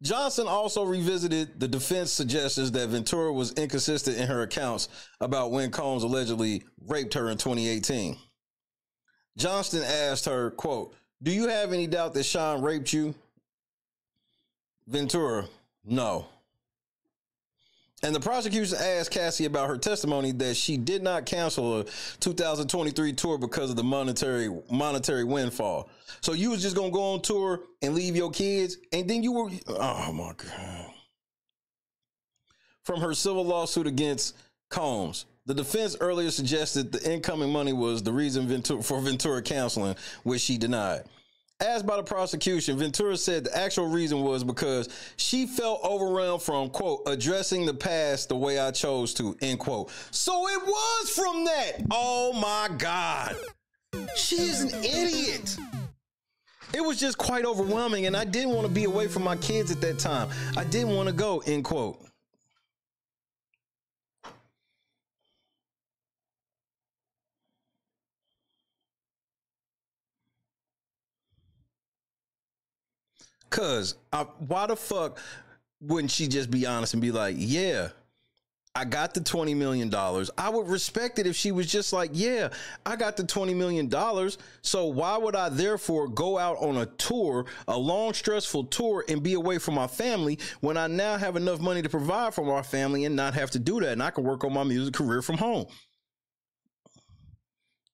Johnson also revisited the defense suggestions that Ventura was inconsistent in her accounts about when Combs allegedly raped her in 2018. Johnston asked her, quote, do you have any doubt that Sean raped you? Ventura, no. And the prosecution asked Cassie about her testimony that she did not cancel a 2023 tour because of the monetary windfall. So you was just gonna go on tour and leave your kids, and then you were, oh my God. From her civil lawsuit against Combs, the defense earlier suggested the incoming money was the reason for Ventura canceling, which she denied. Asked by the prosecution, Ventura said the actual reason was because she felt overwhelmed from, quote, addressing the past the way I chose to, end quote. So it was from that. Oh my God. She is an idiot. It was just quite overwhelming, and I didn't want to be away from my kids at that time. I didn't want to go, end quote. Cause why the fuck wouldn't she just be honest and be like, yeah, I got the $20 million. I would respect it if she was just like, yeah, I got the $20 million. So why would I therefore go out on a tour, a long, stressful tour, and be away from my family when I now have enough money to provide for my family and not have to do that? And I can work on my music career from home.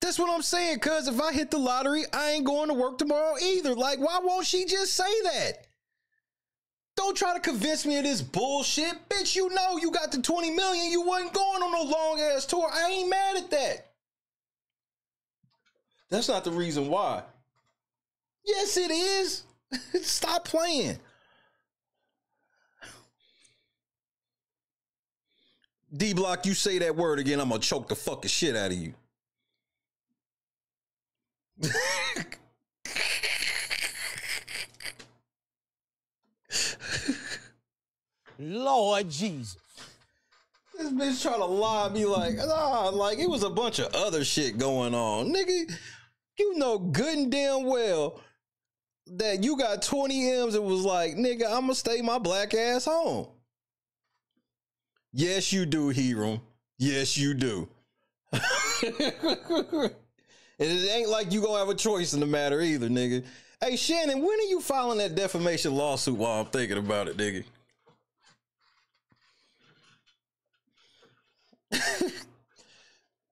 That's what I'm saying, cuz if I hit the lottery, I ain't going to work tomorrow either. Like, why won't she just say that? Don't try to convince me of this bullshit. Bitch, you know you got the 20 million. You wasn't going on no long ass tour. I ain't mad at that. That's not the reason why. Yes, it is. Stop playing. D-Block, you say that word again, I'm gonna choke the fucking shit out of you. Lord Jesus. This bitch trying to lie, be like, nah, like it was a bunch of other shit going on. Nigga, you know good and damn well that you got 20 M's and was like, nigga, I'm gonna stay my black ass home. Yes, you do, Hiram. Yes, you do. And it ain't like you gonna have a choice in the matter either, nigga. Hey, Shannon, when are you filing that defamation lawsuit while I'm thinking about it, nigga?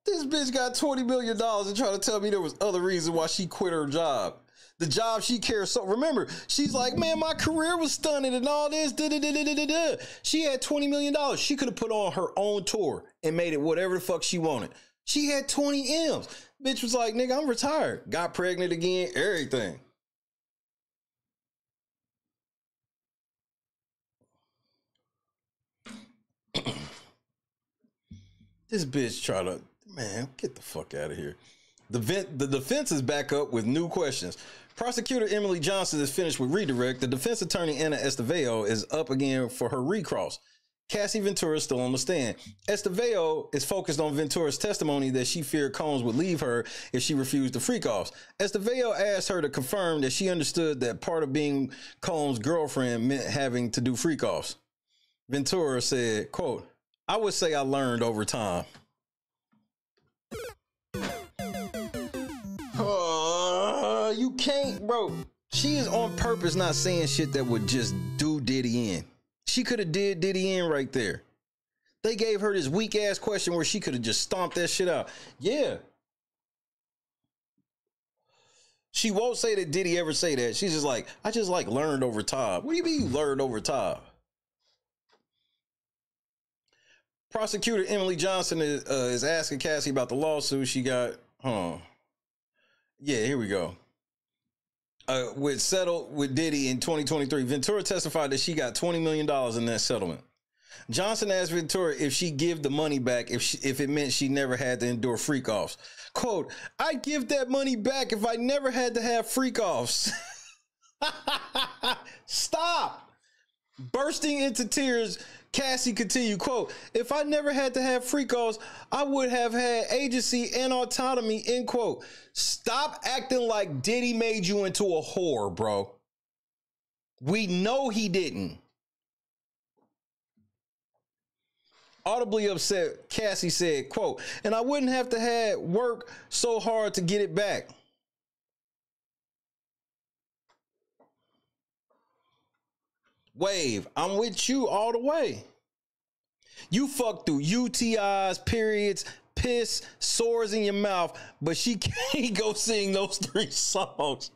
This bitch got $20 million and trying to tell me there was other reasons why she quit her job. The job she cares so. Remember, she's like, man, my career was stunning and all this. She had $20 million. She could have put on her own tour and made it whatever the fuck she wanted. She had 20 M's. Bitch was like, nigga, I'm retired. Got pregnant again, everything. This bitch try to, man, get the fuck out of here. The defense is back up with new questions. Prosecutor Emily Johnson is finished with redirect. The defense attorney Anna Estevao is up again for her recross. Cassie Ventura is still on the stand. Estevao is focused on Ventura's testimony that she feared Combs would leave her if she refused the freak-offs. Estevao asked her to confirm that she understood that part of being Combs' girlfriend meant having to do freak-offs. Ventura said, quote, I would say I learned over time. You can't, bro. She is on purpose not saying shit that would just do Diddy in. She could have did Diddy in right there. They gave her this weak ass question where she could have just stomped that shit out. Yeah. She won't say that Diddy ever say that. She's just like, I just like learned over time. What do you mean you learned over time? Prosecutor Emily Johnson is asking Cassie about the lawsuit she got. Yeah, here we go. With settled with Diddy in 2023. Ventura testified that she got $20 million in that settlement. Johnson asked Ventura if she'd give the money back if it meant she never had to endure freak-offs. Quote, I'd give that money back if I never had to have freak-offs. Stop. Bursting into tears, Cassie continued, quote, if I never had to have freak-offs, I would have had agency and autonomy, end quote. Stop acting like Diddy made you into a whore, bro. We know he didn't. Audibly upset, Cassie said, quote, and I wouldn't have to have work so hard to get it back. Wave, I'm with you all the way. You fuck through UTIs, periods, piss, sores in your mouth, but she can't go sing those 3 songs.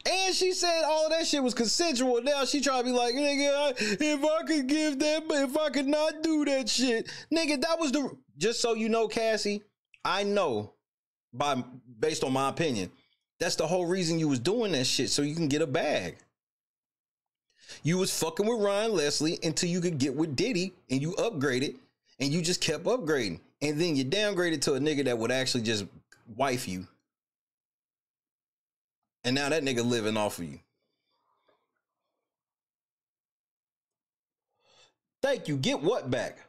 And she said all of that shit was consensual. Now she trying to be like, nigga, if I could give that, but if I could not do that shit, nigga, that was the. Just so you know, Cassie, I know based on my opinion, that's the whole reason you was doing that shit, so you can get a bag. You was fucking with Ryan Leslie until you could get with Diddy, and you upgraded, and you just kept upgrading, and then you downgraded to a nigga that would actually just wife you. And now that nigga living off of you. Thank you. Get what back?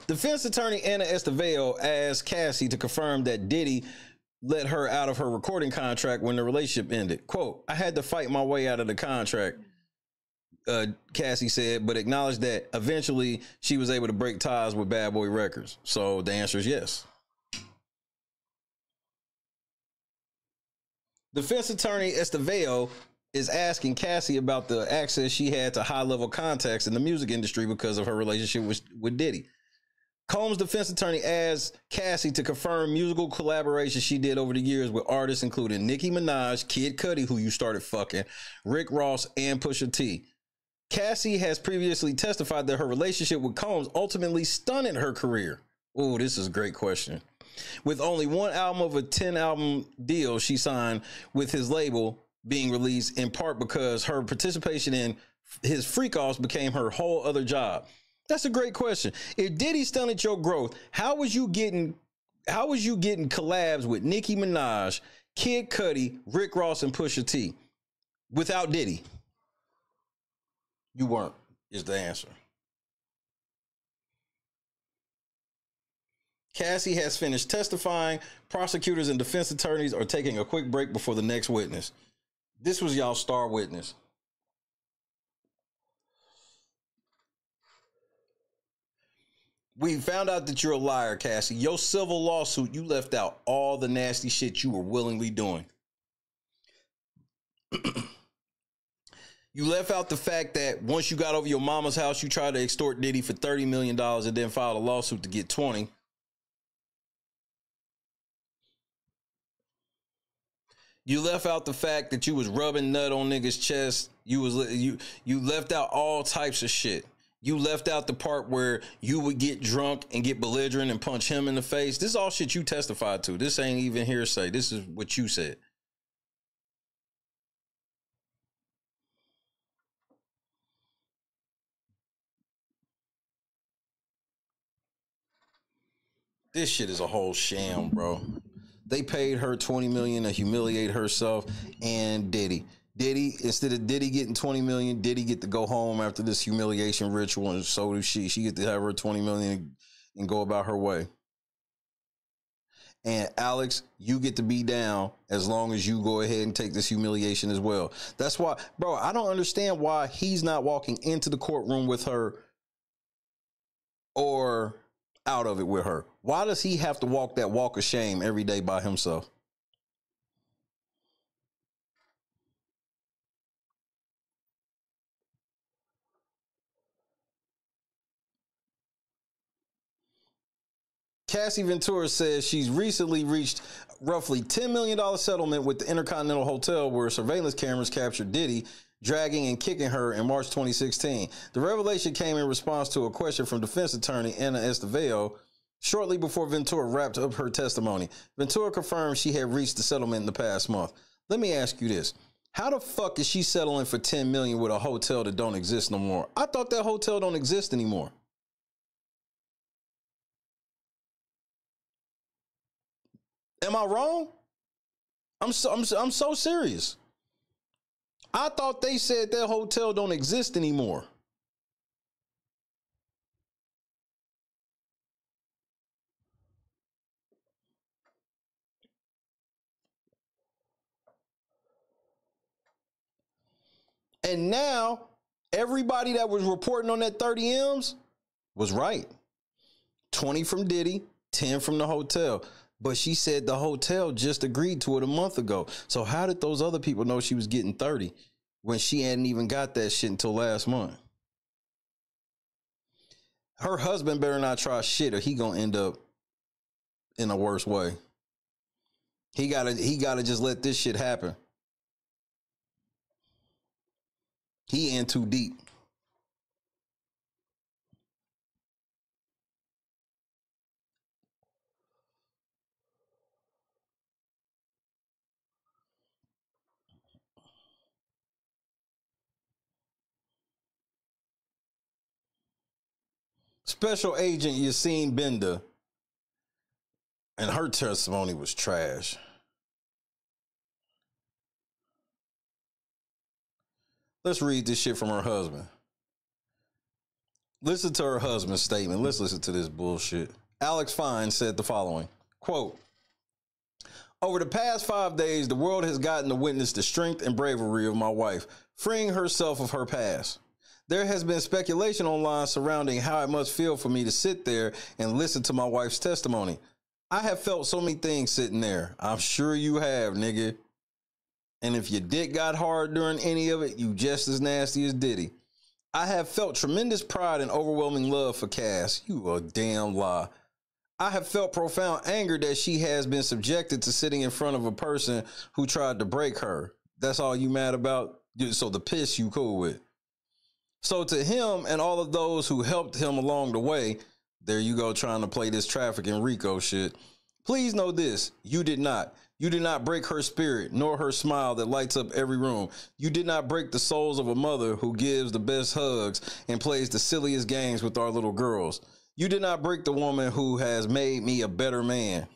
Defense attorney Anna Estevao asked Cassie to confirm that Diddy let her out of her recording contract when the relationship ended. Quote, I had to fight my way out of the contract, Cassie said, but acknowledged that eventually she was able to break ties with Bad Boy Records. So the answer is yes. Defense attorney Estevao is asking Cassie about the access she had to high-level contacts in the music industry because of her relationship with Diddy. Combs' defense attorney asked Cassie to confirm musical collaborations she did over the years with artists including Nicki Minaj, Kid Cudi, who you started fucking, Rick Ross, and Pusha T. Cassie has previously testified that her relationship with Combs ultimately stunted her career. Oh, this is a great question. With only 1 album of a 10-album deal she signed with his label being released, in part because her participation in his freak-offs became her whole other job. That's a great question. If Diddy stunted your growth, how was you getting collabs with Nicki Minaj, Kid Cudi, Rick Ross, and Pusha T without Diddy? You weren't, is the answer. Cassie has finished testifying. Prosecutors and defense attorneys are taking a quick break before the next witness. This was y'all star witness. We found out that you're a liar, Cassie. Your civil lawsuit, you left out all the nasty shit you were willingly doing. You left out the fact that once you got over your mama's house, you tried to extort Diddy for $30 million and then filed a lawsuit to get 20. You left out the fact that you was rubbing nut on niggas' chest. You left out all types of shit. You left out the part where you would get drunk and get belligerent and punch him in the face. This is all shit you testified to. This ain't even hearsay. This is what you said. This shit is a whole sham, bro. They paid her $20 million to humiliate herself and Diddy. Instead of Diddy getting $20 million, Diddy get to go home after this humiliation ritual, and so does she. She get to have her $20 million and go about her way. And Alex, you get to be down as long as you go ahead and take this humiliation as well. That's why, bro, I don't understand why he's not walking into the courtroom with her or out of it with her. Why does he have to walk that walk of shame every day by himself? Cassie Ventura says she's recently reached roughly $10 million settlement with the Intercontinental Hotel, where surveillance cameras captured Diddy dragging and kicking her in March 2016. The revelation came in response to a question from defense attorney Anna Estevao shortly before Ventura wrapped up her testimony. Ventura confirmed she had reached the settlement in the past month. Let me ask you this. How the fuck is she settling for $10 million with a hotel that don't exist no more? I thought that hotel don't exist anymore. Am I wrong? I'm so serious. I thought they said that hotel don't exist anymore. And now everybody that was reporting on that 30 M's was right. 20 from Diddy, 10 from the hotel. But she said the hotel just agreed to it a month ago. So how did those other people know she was getting 30 when she hadn't even got that shit until last month? Her husband better not try shit or he gonna end up in a worse way. He gotta just let this shit happen. He in too deep. Special Agent Yassine Benda, and her testimony was trash. Let's read this shit from her husband. Listen to her husband's statement. Let's listen to this bullshit. Alex Fine said the following, quote, "Over the past 5 days, the world has gotten to witness the strength and bravery of my wife, freeing herself of her past. There has been speculation online surrounding how it must feel for me to sit there and listen to my wife's testimony. I have felt so many things sitting there. I'm sure you have, nigga. And if your dick got hard during any of it, you just as nasty as Diddy. I have felt tremendous pride and overwhelming love for Cass. You a damn lie. I have felt profound anger that she has been subjected to sitting in front of a person who tried to break her. That's all you mad about? So the piss you cool with. So to him and all of those who helped him along the way," there you go, trying to play this trafficking Rico shit. "Please know this, you did not. You did not break her spirit, nor her smile that lights up every room. You did not break the souls of a mother who gives the best hugs and plays the silliest games with our little girls. You did not break the woman who has made me a better man."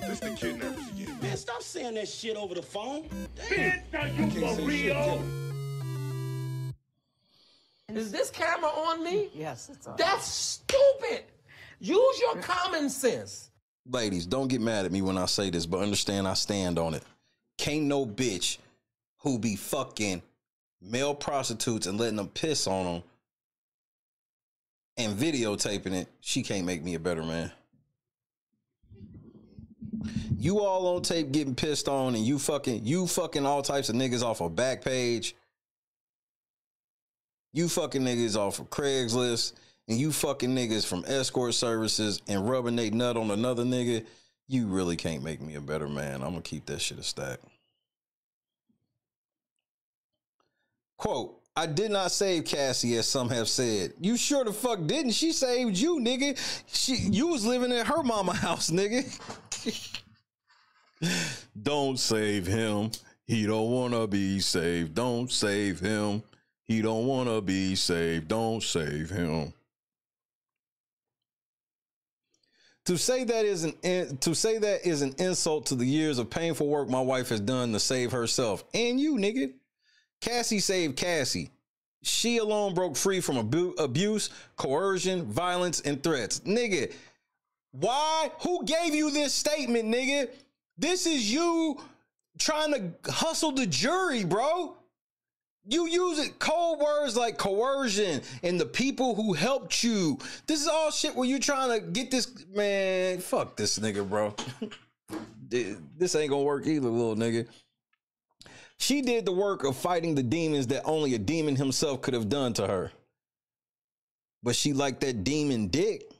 This the kidnappers again. Man, stop saying that shit over the phone. Bitch, are you for real? Is this camera on me? Yes, it's on. That's stupid. Use your common sense. Ladies, don't get mad at me when I say this, but understand I stand on it. Can't no bitch who be fucking male prostitutes and letting them piss on them and videotaping it, she can't make me a better man. You all on tape getting pissed on and you fucking all types of niggas off of Backpage. You fucking niggas off of Craigslist, and you fucking niggas from escort services and rubbing they nut on another nigga. You really can't make me a better man. I'm gonna keep that shit a stack. Quote, "I did not save Cassie, as some have said." You sure the fuck didn't. She saved you, nigga. You was living at her mama house, nigga. Don't save him. He don't wanna be saved. Don't save him. He don't wanna be saved. Don't save him. To say that is an insult to the years of painful work my wife has done to save herself and you, nigga. Cassie saved Cassie. She alone broke free from abuse, coercion, violence, and threats. Nigga, why? Who gave you this statement, nigga? This is you trying to hustle the jury, bro. You use it cold words like coercion and the people who helped you. This is all shit where you trying to get this, man, fuck this nigga, bro. This ain't gonna work either, little nigga. She did the work of fighting the demons that only a demon himself could have done to her. But she liked that demon dick.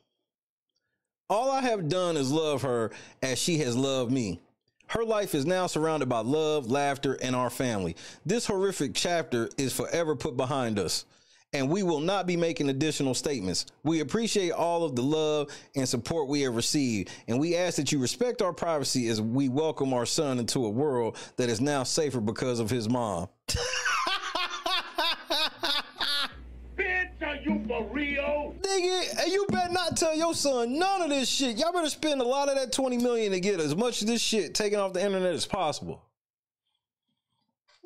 All I have done is love her as she has loved me. Her life is now surrounded by love, laughter, and our family. This horrific chapter is forever put behind us, and we will not be making additional statements. We appreciate all of the love and support we have received, and we ask that you respect our privacy as we welcome our son into a world that is now safer because of his mom. Bitch, are you for real? Nigga, and you better not tell your son none of this shit. Y'all better spend a lot of that $20 million to get as much of this shit taken off the internet as possible.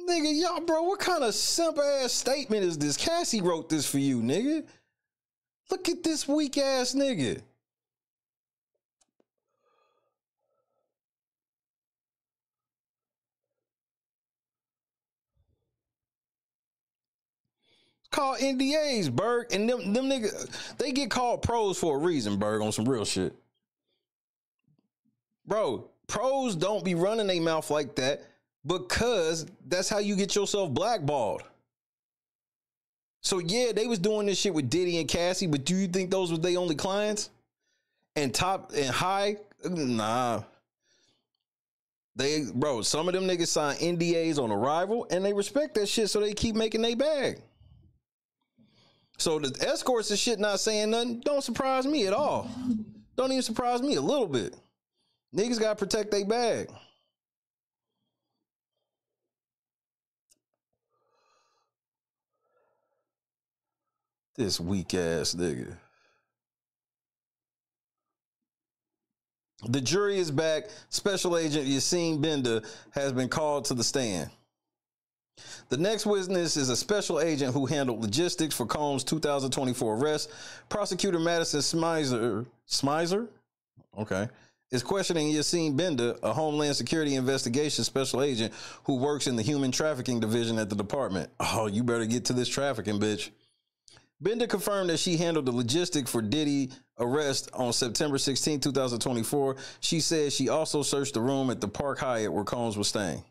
Nigga, y'all, bro, what kind of simple ass statement is this? Cassie wrote this for you, nigga. Look at this weak ass nigga. Called NDAs, Berg, and them niggas, they get called pros for a reason, Berg, on some real shit. Bro, pros don't be running their mouth like that. because that's how you get yourself blackballed. So yeah, they was doing this shit with Diddy and Cassie, but do you think those were their only clients? And top and high? Nah. Bro, some of them niggas sign NDAs on arrival and they respect that shit, so they keep making their bag. So the escorts and shit not saying nothing don't surprise me at all. Don't even surprise me a little bit. Niggas gotta protect their bag. This weak ass nigga. The jury is back. Special Agent Yassine Bender has been called to the stand. The next witness is a special agent who handled logistics for Combs' 2024 arrest. Prosecutor Madison Smizer? Okay. Is questioning Yassine Bender, a Homeland Security Investigation special agent who works in the Human Trafficking Division at the department. Oh, you better get to this trafficking, bitch. Bender confirmed that she handled the logistics for Diddy arrest on September 16, 2024. She said she also searched the room at the Park Hyatt where Combs was staying.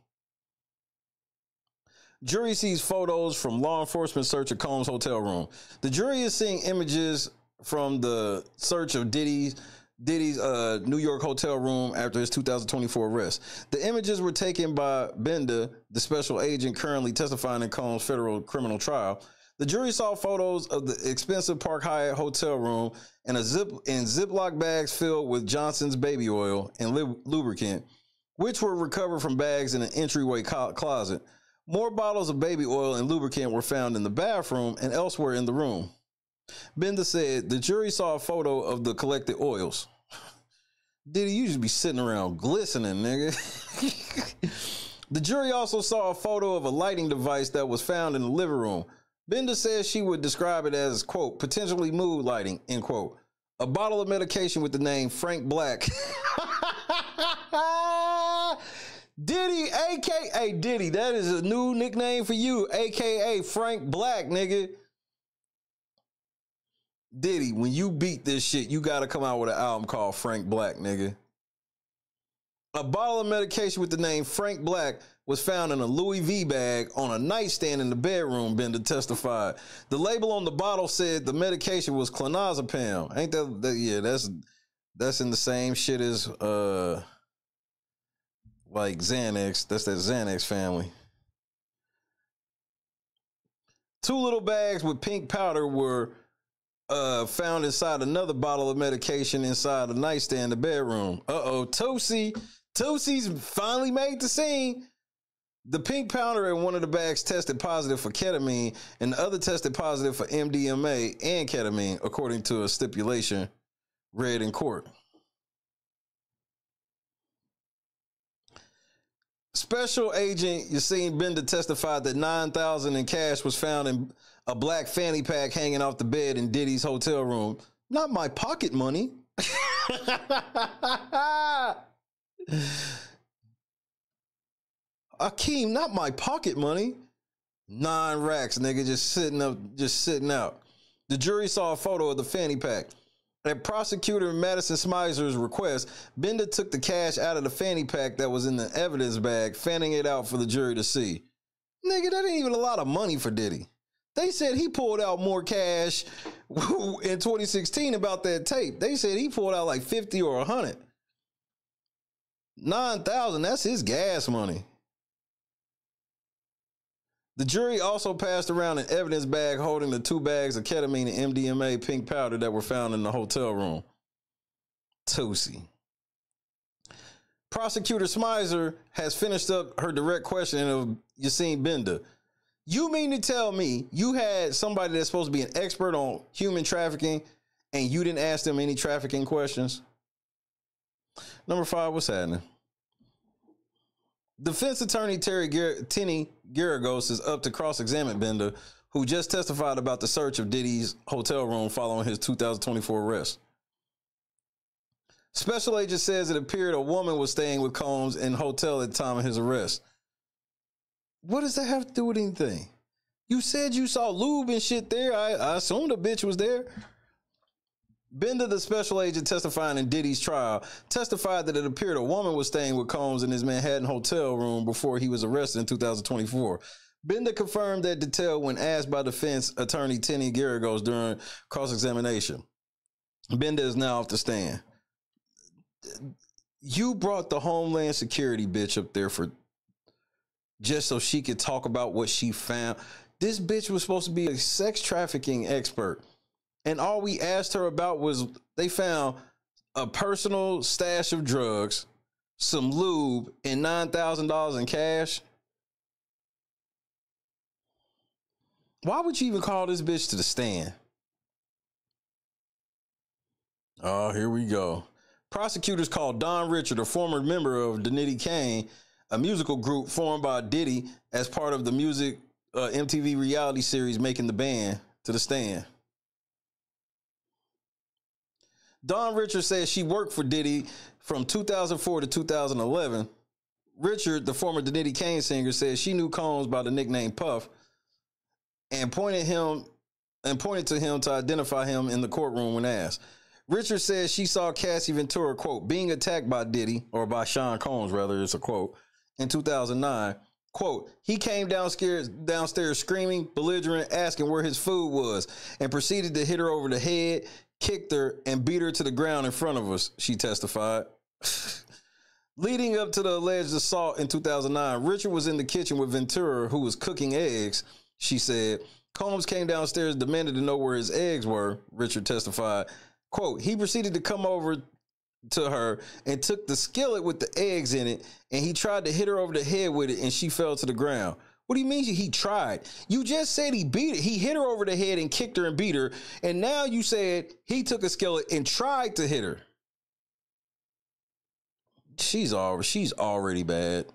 Jury sees photos from law enforcement search of Combs' hotel room. The jury is seeing images from the search of Diddy's New York hotel room after his 2024 arrest. The images were taken by Bender, the special agent currently testifying in Combs' federal criminal trial. The jury saw photos of the expensive Park Hyatt hotel room and Ziploc bags filled with Johnson's baby oil and lubricant, which were recovered from bags in an entryway closet. More bottles of baby oil and lubricant were found in the bathroom and elsewhere in the room. Bender said the jury saw a photo of the collected oils. Diddy, you just be sitting around glistening, nigga. The jury also saw a photo of a lighting device that was found in the living room. Bender says she would describe it as, quote, potentially mood lighting, end quote. A bottle of medication with the name Frank Black. Diddy, a.k.a. Diddy, that is a new nickname for you, a.k.a. Frank Black, nigga. Diddy, when you beat this shit, you got to come out with an album called Frank Black, nigga. A bottle of medication with the name Frank Black was found in a Louis V bag on a nightstand in the bedroom, Bender testified. The label on the bottle said the medication was clonazepam. Ain't that yeah, that's in the same shit as like Xanax. That's that Xanax family. 2 little bags with pink powder were found inside another bottle of medication inside the nightstand in the bedroom. Tootsie's finally made the scene. The pink powder in one of the bags tested positive for ketamine, and the other tested positive for MDMA and ketamine, according to a stipulation read in court. Special Agent Yassine Bender testified that $9,000 in cash was found in a black fanny pack hanging off the bed in Diddy's hotel room. Not my pocket money. Akeem, not my pocket money. 9 racks, nigga, just sitting out. The jury saw a photo of the fanny pack. At prosecutor Madison Smizer's request, Bender took the cash out of the fanny pack that was in the evidence bag, fanning it out for the jury to see. Nigga, that ain't even a lot of money for Diddy. They said he pulled out more cash in 2016 about that tape. They said he pulled out like 50 or 100. 9,000, that's his gas money. The jury also passed around an evidence bag holding the 2 bags of ketamine and MDMA pink powder that were found in the hotel room. Tootsie. Prosecutor Smizer has finished up her direct questioning of Yassine Bender. You mean to tell me you had somebody that's supposed to be an expert on human trafficking and you didn't ask them any trafficking questions? Number 5, what's happening? Defense attorney Tenny Garagos is up to cross-examine Bender, who just testified about the search of Diddy's hotel room following his 2024 arrest. Special agent says it appeared a woman was staying with Combs in hotel at the time of his arrest. What does that have to do with anything? You said you saw lube and shit there. I assumed the bitch was there. Bender, the special agent testifying in Diddy's trial, testified that it appeared a woman was staying with Combs in his Manhattan hotel room before he was arrested in 2024. Bender confirmed that detail when asked by defense attorney Tenny Garagos during cross-examination. Bender is now off the stand. You brought the Homeland Security bitch up there for just so she could talk about what she found. This bitch was supposed to be a sex trafficking expert. And all we asked her about was they found a personal stash of drugs, some lube, and $9,000 in cash. Why would you even call this bitch to the stand? Oh, here we go. Prosecutors called Don Richard, a former member of Diddy Kane, a musical group formed by Diddy as part of the music MTV reality series Making the Band, to the stand. Dawn Richard says she worked for Diddy from 2004 to 2011. Richard, the former Diddy Kane singer, says she knew Combs by the nickname Puff and pointed to him to identify him in the courtroom when asked. Richard says she saw Cassie Ventura, quote, being attacked by Diddy, or by Sean Combs, rather, it's a quote, in 2009. Quote, he came downstairs screaming, belligerent, asking where his food was, and proceeded to hit her over the head, kicked her, and beat her to the ground in front of us, she testified. Leading up to the alleged assault in 2009, Richard was in the kitchen with Ventura, who was cooking eggs, she said. Combs came downstairs, demanded to know where his eggs were, Richard testified. Quote, he proceeded to come over to her and took the skillet with the eggs in it, and he tried to hit her over the head with it, and she fell to the ground. What do you mean he tried? You just said he beat it. He hit her over the head and kicked her and beat her, and now you said he took a skillet and tried to hit her. She's already bad.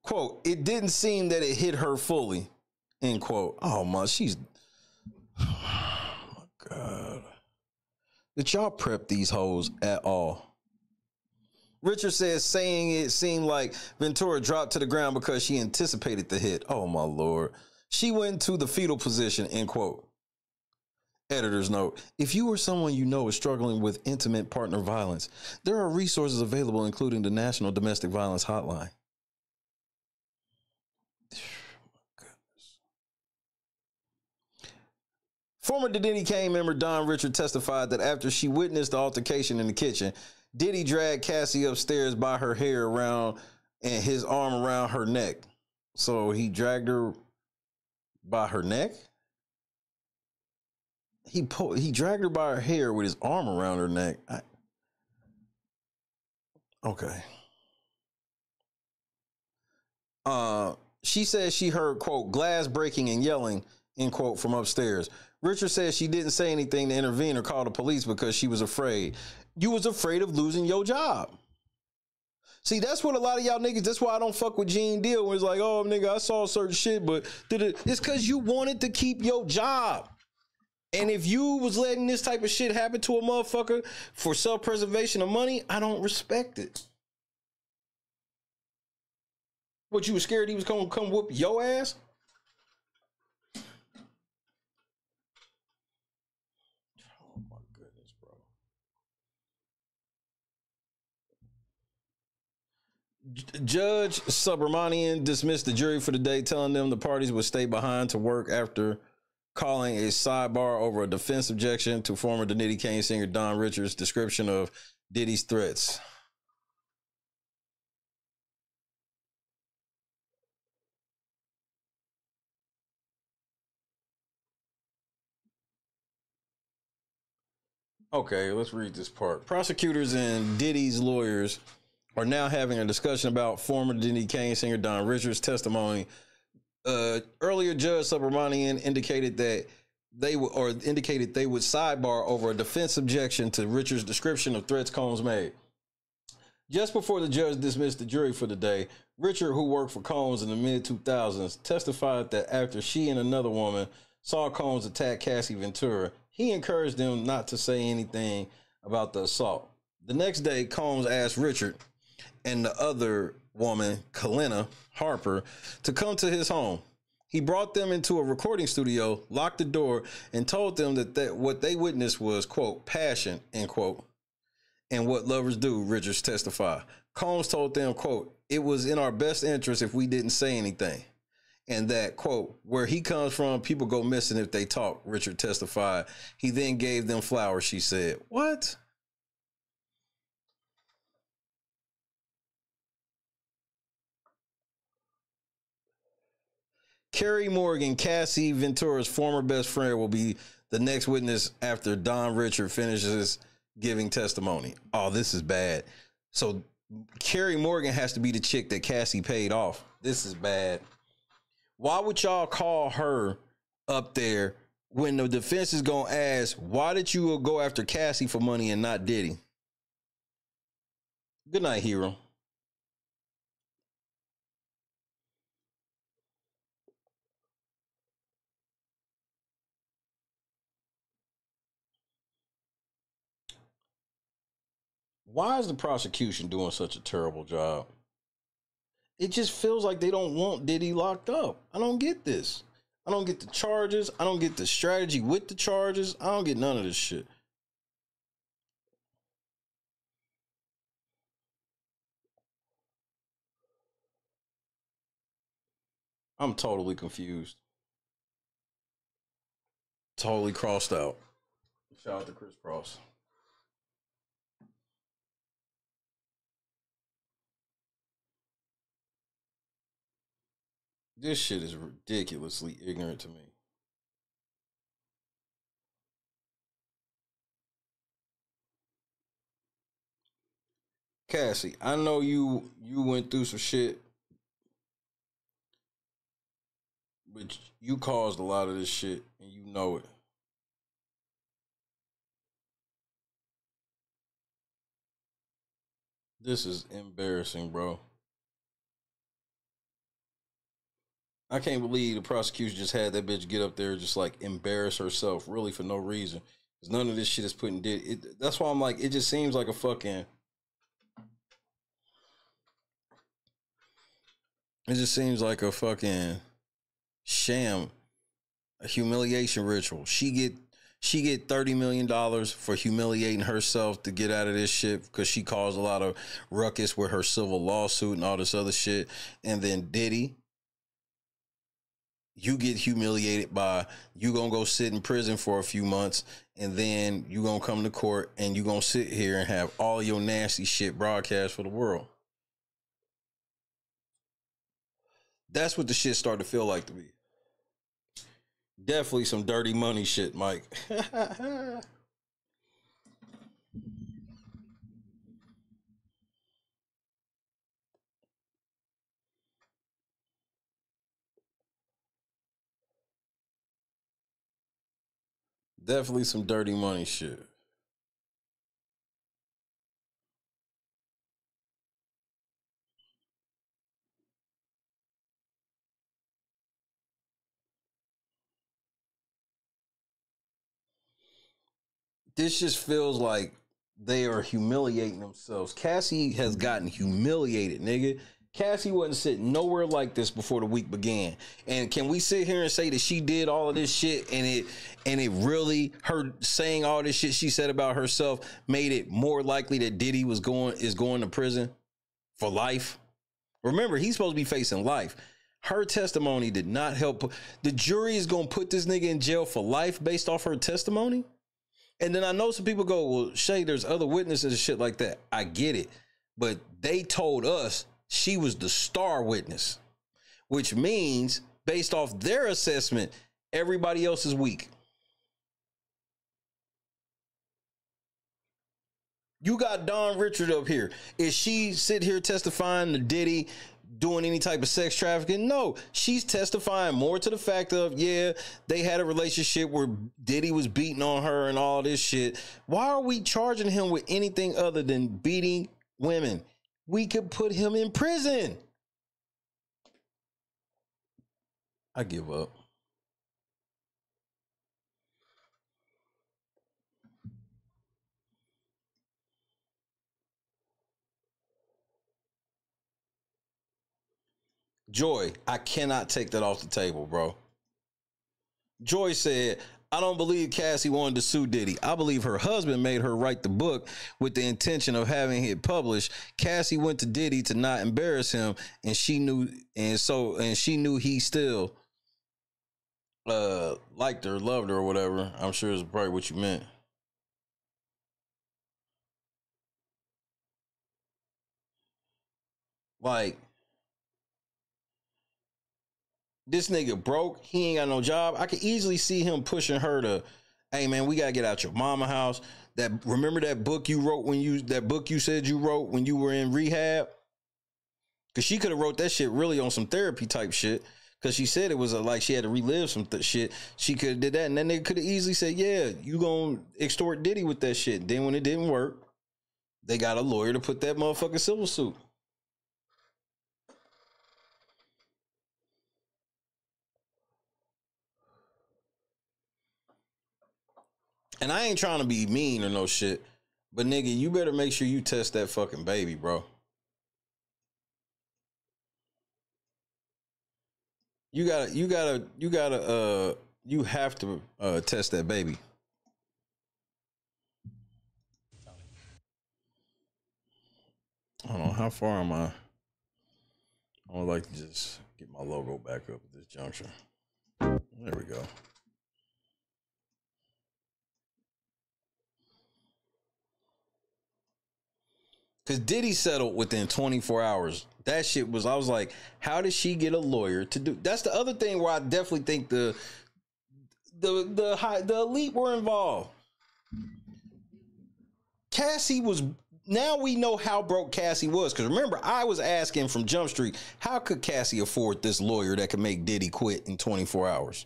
Quote, it didn't seem that it hit her fully, end quote. Oh my, oh my God. Did y'all prep these hoes at all? Richard says saying it seemed like Ventura dropped to the ground because she anticipated the hit. Oh my Lord. She went into the fetal position, end quote. Editor's note, if you or someone you know is struggling with intimate partner violence, there are resources available, including the National Domestic Violence Hotline. Former Diddy Kane member Don Richard testified that after she witnessed the altercation in the kitchen, Diddy dragged Cassie upstairs by her hair around and his arm around her neck. So he dragged her by her neck? He dragged her by her hair with his arm around her neck. Okay. She says she heard, quote, glass breaking and yelling, end quote, from upstairs. Richard says she didn't say anything to intervene or call the police because she was afraid. You was afraid of losing your job. See, that's what a lot of y'all niggas, that's why I don't fuck with Gene Deal. When it's like, oh, nigga, I saw certain shit, but it's because you wanted to keep your job. And if you was letting this type of shit happen to a motherfucker for self-preservation of money, I don't respect it. What, you was scared he was gonna come whoop your ass? Oh my goodness, bro. Judge Subramanian dismissed the jury for the day, telling them the parties would stay behind to work after calling a sidebar over a defense objection to former Diddy Kane singer Don Richard's description of Diddy's threats. Okay, let's read this part. Prosecutors and Diddy's lawyers are now having a discussion about former Diddy Kane singer Don Richard's testimony. Earlier, Judge Subramanian indicated that they would sidebar over a defense objection to Richard's description of threats Combs made. Just before the judge dismissed the jury for the day, Richard, who worked for Combs in the mid-2000s, testified that after she and another woman saw Combs attack Cassie Ventura, he encouraged them not to say anything about the assault. The next day, Combs asked Richard and the other woman, Kalina Harper, to come to his home. He brought them into a recording studio, locked the door, and told them that what they witnessed was, quote, passion, end quote, and what lovers do, Richards testified. Combs told them, quote, it was in our best interest if we didn't say anything. And that, quote, where he comes from, people go missing if they talk, Richard testified. He then gave them flowers, she said. What? Carrie Morgan, Cassie Ventura's former best friend, will be the next witness after Don Richard finishes giving testimony. Oh, this is bad. So Carrie Morgan has to be the chick that Cassie paid off. This is bad. Why would y'all call her up there when the defense is going to ask, why did you go after Cassie for money and not Diddy? Good night, hero. Why is the prosecution doing such a terrible job? It just feels like they don't want Diddy locked up. I don't get this. I don't get the charges. I don't get the strategy with the charges. I don't get none of this shit. I'm totally confused. Totally crossed out. Shout out to Chris Cross. This shit is ridiculously ignorant to me. Cassie, I know you went through some shit, but you caused a lot of this shit and you know it. This is embarrassing, bro. I can't believe the prosecution just had that bitch get up there just like embarrass herself really for no reason. Because none of this shit is put in Diddy. That's why I'm like, it just seems like a fucking... It just seems like a fucking sham, a humiliation ritual. She get $30 million for humiliating herself to get out of this shit because she caused a lot of ruckus with her civil lawsuit and all this other shit. And then Diddy, you get humiliated by you gonna go sit in prison for a few months, and then you gonna come to court and you gonna sit here and have all your nasty shit broadcast for the world. That's what the shit started to feel like to me. Definitely some dirty money shit, Mike. Definitely some dirty money shit. This just feels like they are humiliating themselves. Cassie has gotten humiliated, nigga. Cassie wasn't sitting nowhere like this before the week began. And can we sit here and say that she did all of this shit and it really, her saying all this shit she said about herself made it more likely that Diddy is going to prison for life? Remember, he's supposed to be facing life. Her testimony did not help. The jury is going to put this nigga in jail for life based off her testimony? And then I know some people go, well, Shay, there's other witnesses and shit like that. I get it. But they told us she was the star witness, which means based off their assessment, everybody else is weak. You got Don Richard up here. Is she sit here testifying to Diddy doing any type of sex trafficking? No, she's testifying more to the fact of, yeah, they had a relationship where Diddy was beating on her and all this shit. Why are we charging him with anything other than beating women? We could put him in prison. I give up. Joy, I cannot take that off the table, bro. Joy said, I don't believe Cassie wanted to sue Diddy. I believe her husband made her write the book with the intention of having it published. Cassie went to Diddy to not embarrass him, and she knew he still liked her, loved her, or whatever. I'm sure it's probably what you meant. Like, this nigga broke. He ain't got no job. I could easily see him pushing her to, hey man, we gotta get out your mama house. Remember that book you wrote you said you wrote when you were in rehab? Cause she could have wrote that shit really on some therapy type shit. Cause she said it was like she had to relive some shit. She could have did that, and that nigga could have easily said, yeah, you gonna extort Diddy with that shit. Then when it didn't work, they got a lawyer to put that motherfucking civil suit. And I ain't trying to be mean or no shit, but nigga, you better make sure you test that fucking baby, bro. You have to test that baby. Hold on, how far am I? I would like to just get my logo back up at this juncture. There we go. Because Diddy settled within 24 hours. That shit was, I was like, how did she get a lawyer to do? That's the other thing where I definitely think the elite were involved. Cassie was, now we know how broke Cassie was. Because remember, I was asking from Jump Street, how could Cassie afford this lawyer that could make Diddy quit in 24 hours?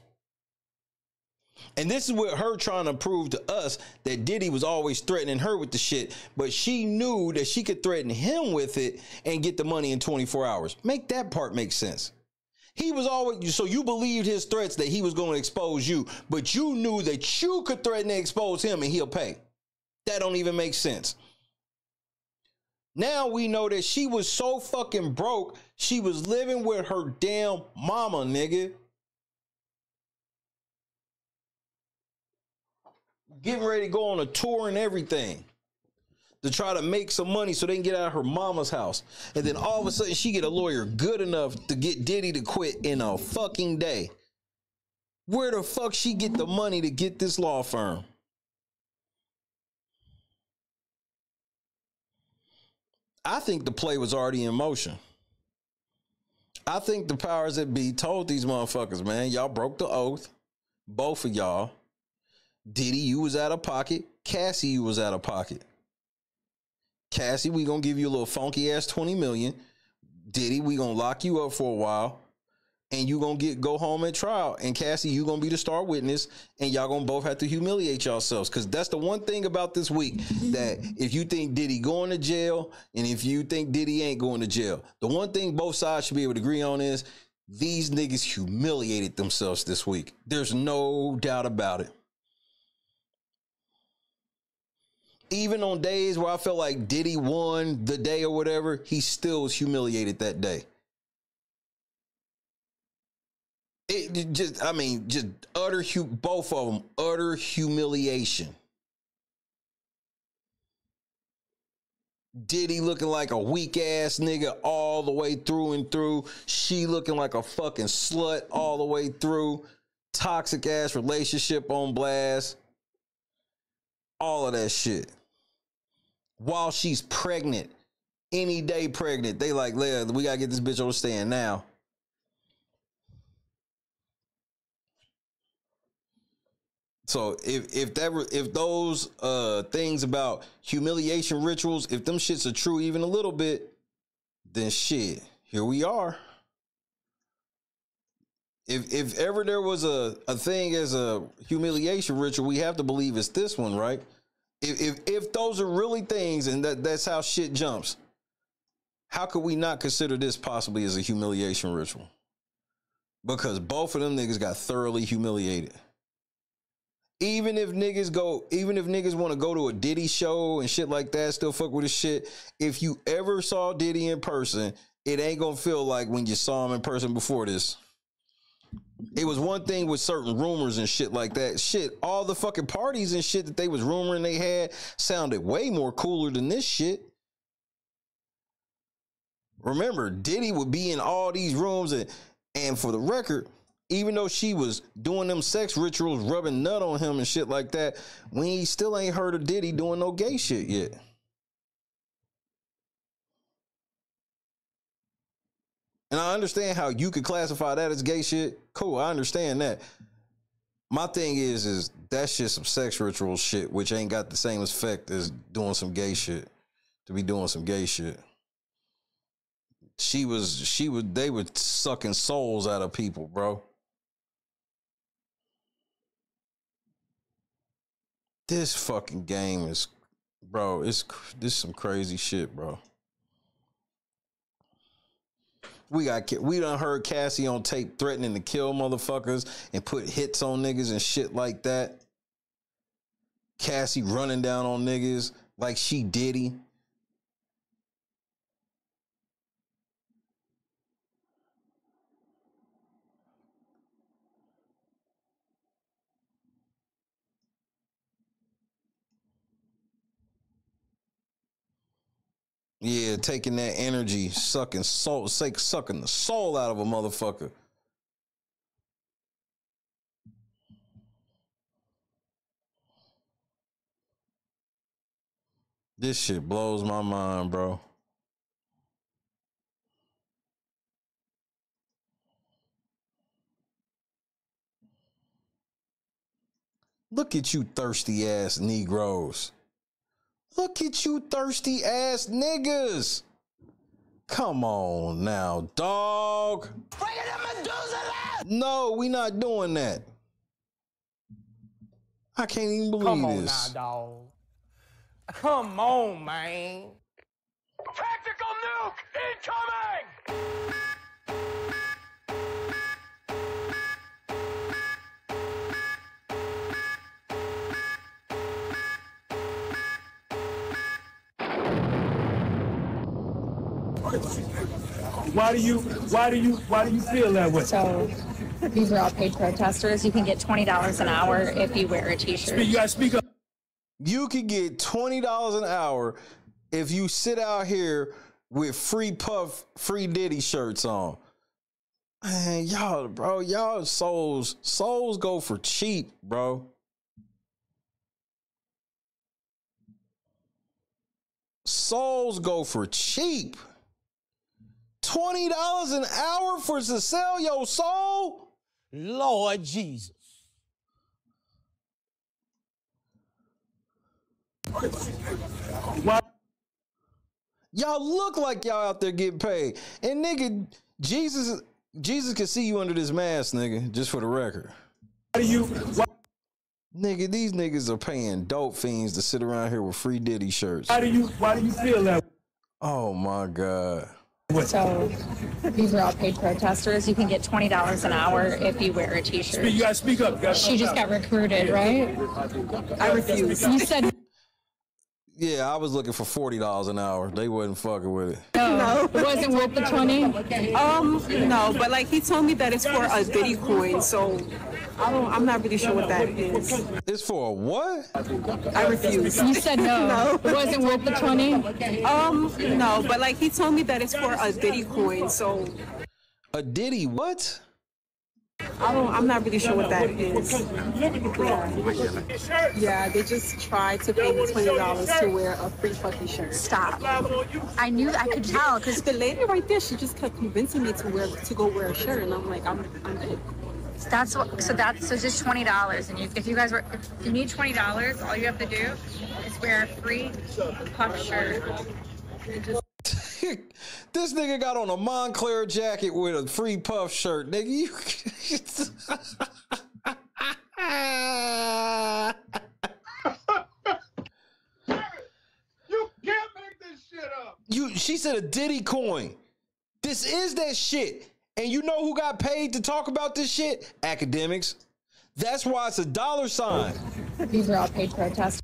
And this is what her trying to prove to us, that Diddy was always threatening her with the shit, but she knew that she could threaten him with it and get the money in 24 hours. Make that part make sense. He was always, so you believed his threats that he was going to expose you, but you knew that you could threaten to expose him and he'll pay. That don't even make sense. Now we know that she was so fucking broke, she was living with her damn mama, nigga. Getting ready to go on a tour and everything to try to make some money so they can get out of her mama's house. And then all of a sudden she get a lawyer good enough to get Diddy to quit in a fucking day. Where the fuck she get the money to get this law firm? I think the play was already in motion. I think the powers that be told these motherfuckers, man, y'all broke the oath. Both of y'all. Diddy, you was out of pocket. Cassie, you was out of pocket. Cassie, we gonna give you a little funky ass 20 million. Diddy, we gonna lock you up for a while, and you gonna go home at trial. And Cassie, you gonna be the star witness, and y'all gonna both have to humiliate yourselves. Because that's the one thing about this week, that if you think Diddy going to jail, and if you think Diddy ain't going to jail, the one thing both sides should be able to agree on is these niggas humiliated themselves this week. There's no doubt about it. Even on days where I felt like Diddy won the day or whatever, he still was humiliated that day. It just, I mean, just utter, both of them, utter humiliation. Diddy looking like a weak ass nigga all the way through and through. She looking like a fucking slut all the way through. Toxic ass relationship on blast. All of that shit. While she's pregnant, any day pregnant, they like, Leah, we gotta get this bitch on the stand now. So if those things about humiliation rituals, if them shits are true even a little bit, then shit, here we are. If ever there was a thing as a humiliation ritual, we have to believe it's this one, right? If those are really things and that's how shit jumps, how could we not consider this possibly as a humiliation ritual? Because both of them niggas got thoroughly humiliated. Even if niggas want to go to a Diddy show and shit like that, still fuck with his shit. If you ever saw Diddy in person, it ain't gonna feel like when you saw him in person before this. It was one thing with certain rumors and shit like that. Shit, all the fucking parties and shit that they was rumoring they had sounded way more cooler than this shit. Remember, Diddy would be in all these rooms, and for the record, even though she was doing them sex rituals, rubbing nut on him and shit like that, we still ain't heard of Diddy doing no gay shit yet. And I understand how you could classify that as gay shit. Cool, I understand that. My thing is that's just some sex ritual shit, which ain't got the same effect as doing some gay shit. To be doing some gay shit. They were sucking souls out of people, bro. This fucking game is, bro, this is some crazy shit, bro. We done heard Cassie on tape threatening to kill motherfuckers and put hits on niggas and shit like that. Cassie running down on niggas like she Diddy. Yeah, taking that energy, sucking the soul out of a motherfucker. This shit blows my mind, bro. Look at you thirsty ass Negroes. Look at you thirsty ass niggas. Come on now, dog. No, we not doing that. I can't even believe Come on this. now, dog. Come on, man. Tactical nuke incoming! Why do you feel that way? So these are all paid protesters. You can get $20 an hour if you wear a t-shirt. You gotta speak up. You could get $20 an hour if you sit out here with free Puff, free Diddy shirts on. Man, y'all souls go for cheap, bro. Souls go for cheap. $20 an hour for to sell your soul? Lord Jesus. Why? Y'all look like y'all out there getting paid. And nigga, Jesus can see you under this mask, nigga, just for the record. Nigga, these niggas are paying dope fiends to sit around here with free Diddy shirts. Why do you feel that way? Oh my God. So these are all paid protesters. You can get $20 an hour if you wear a t-shirt. You gotta speak up. She just got recruited, right? I refuse. You said Yeah, I was looking for $40 an hour. They wasn't fucking with it. no. It wasn't worth the 20. No, but like he told me that it's for a Diddy coin, so I'm not really sure what that is. It's for a what? I refuse. You said no. No. It wasn't worth the 20. No, but like he told me that it's for a Diddy coin, so a Diddy what? I'm not really sure what that is. Yeah, they just tried to pay me $20 to wear a free fucking shirt. Stop. I knew, I could tell, because the lady right there, she just kept convincing me to go wear a shirt, and I'm like, I'm good. so just $20. And if you need $20, all you have to do is wear a free puff shirt. This nigga got on a Montclair jacket with a free Puff shirt, nigga. You can't make this shit up. She said a Diddy coin. This is that shit. And you know who got paid to talk about this shit? Academics. That's why it's a dollar sign. These are all paid protests.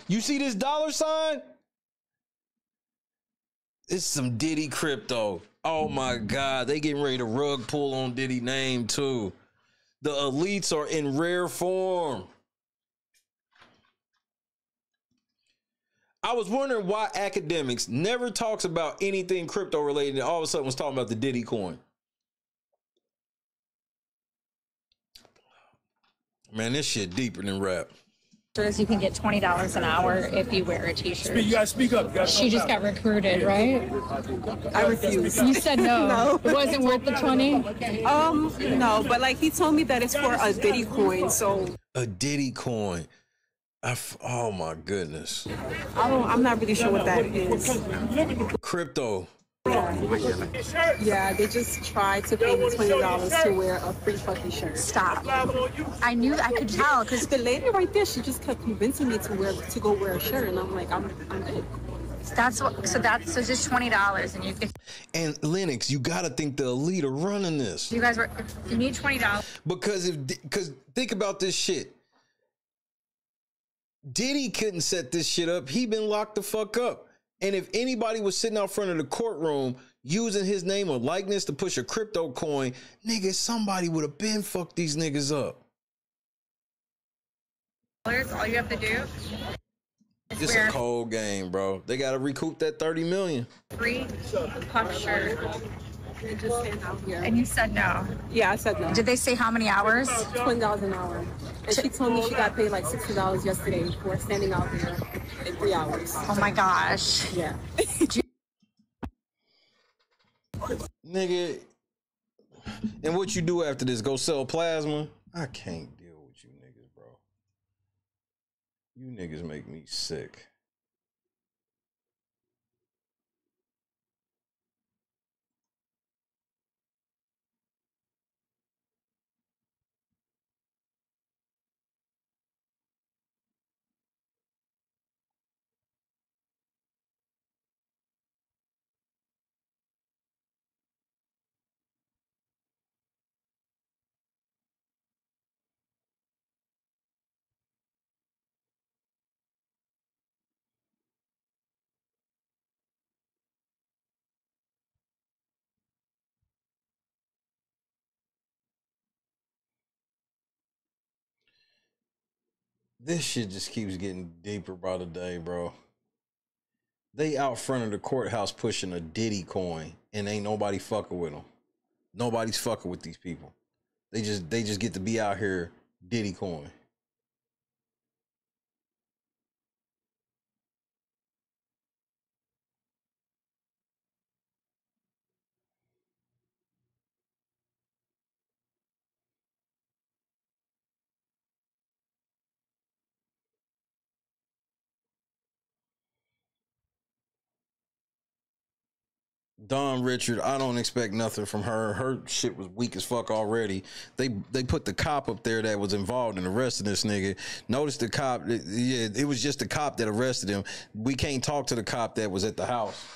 You see this dollar sign? It's some Diddy crypto. Oh my God, they getting ready to rug pull on Diddy name too. The elites are in rare form. I was wondering why academics never talks about anything crypto related and all of a sudden was talking about the Diddy coin. Man, this shit deeper than rap. You can get $20 an hour if you wear a t-shirt. You gotta speak up. She just got recruited, right? I refuse. You said no. No. It wasn't worth the 20? No, but like he told me that it's for a Diddy coin, so. A Diddy coin. Oh my goodness. I'm not really sure what that is. Crypto. Yeah, they just tried to pay me $20 to wear a free fucking shirt. Stop. I knew, I could tell, because the lady right there, she just kept convincing me to go wear a shirt, and I'm like, I'm good. So just $20, and you could. And Lennox, you gotta think the elite are running this. You guys you need $20. Because think about this shit. Diddy couldn't set this shit up. He been locked the fuck up. And if anybody was sitting out front of the courtroom using his name or likeness to push a crypto coin, nigga, somebody would have been fucked these niggas up. All you have to do is It's a cold game, bro. They got to recoup that $30 million. Free puff shirt. And you said no. Yeah, I said no. Did they say how many hours? $20 an hour. And she told me she got paid like $60 yesterday for standing out there in 3 hours. Oh my gosh. Yeah. Nigga, and what you do after this? Go sell plasma? I can't deal with you niggas, bro. You niggas make me sick. This shit just keeps getting deeper by the day, bro. They out front of the courthouse pushing a Diddy coin, and ain't nobody fucking with them. Nobody's fucking with these people. They just get to be out here Diddy coin. Dawn Richard, I don't expect nothing from her. Her shit was weak as fuck already. They put the cop up there that was involved in arresting this nigga. Notice the cop, it was just the cop that arrested him. We can't talk to the cop that was at the house.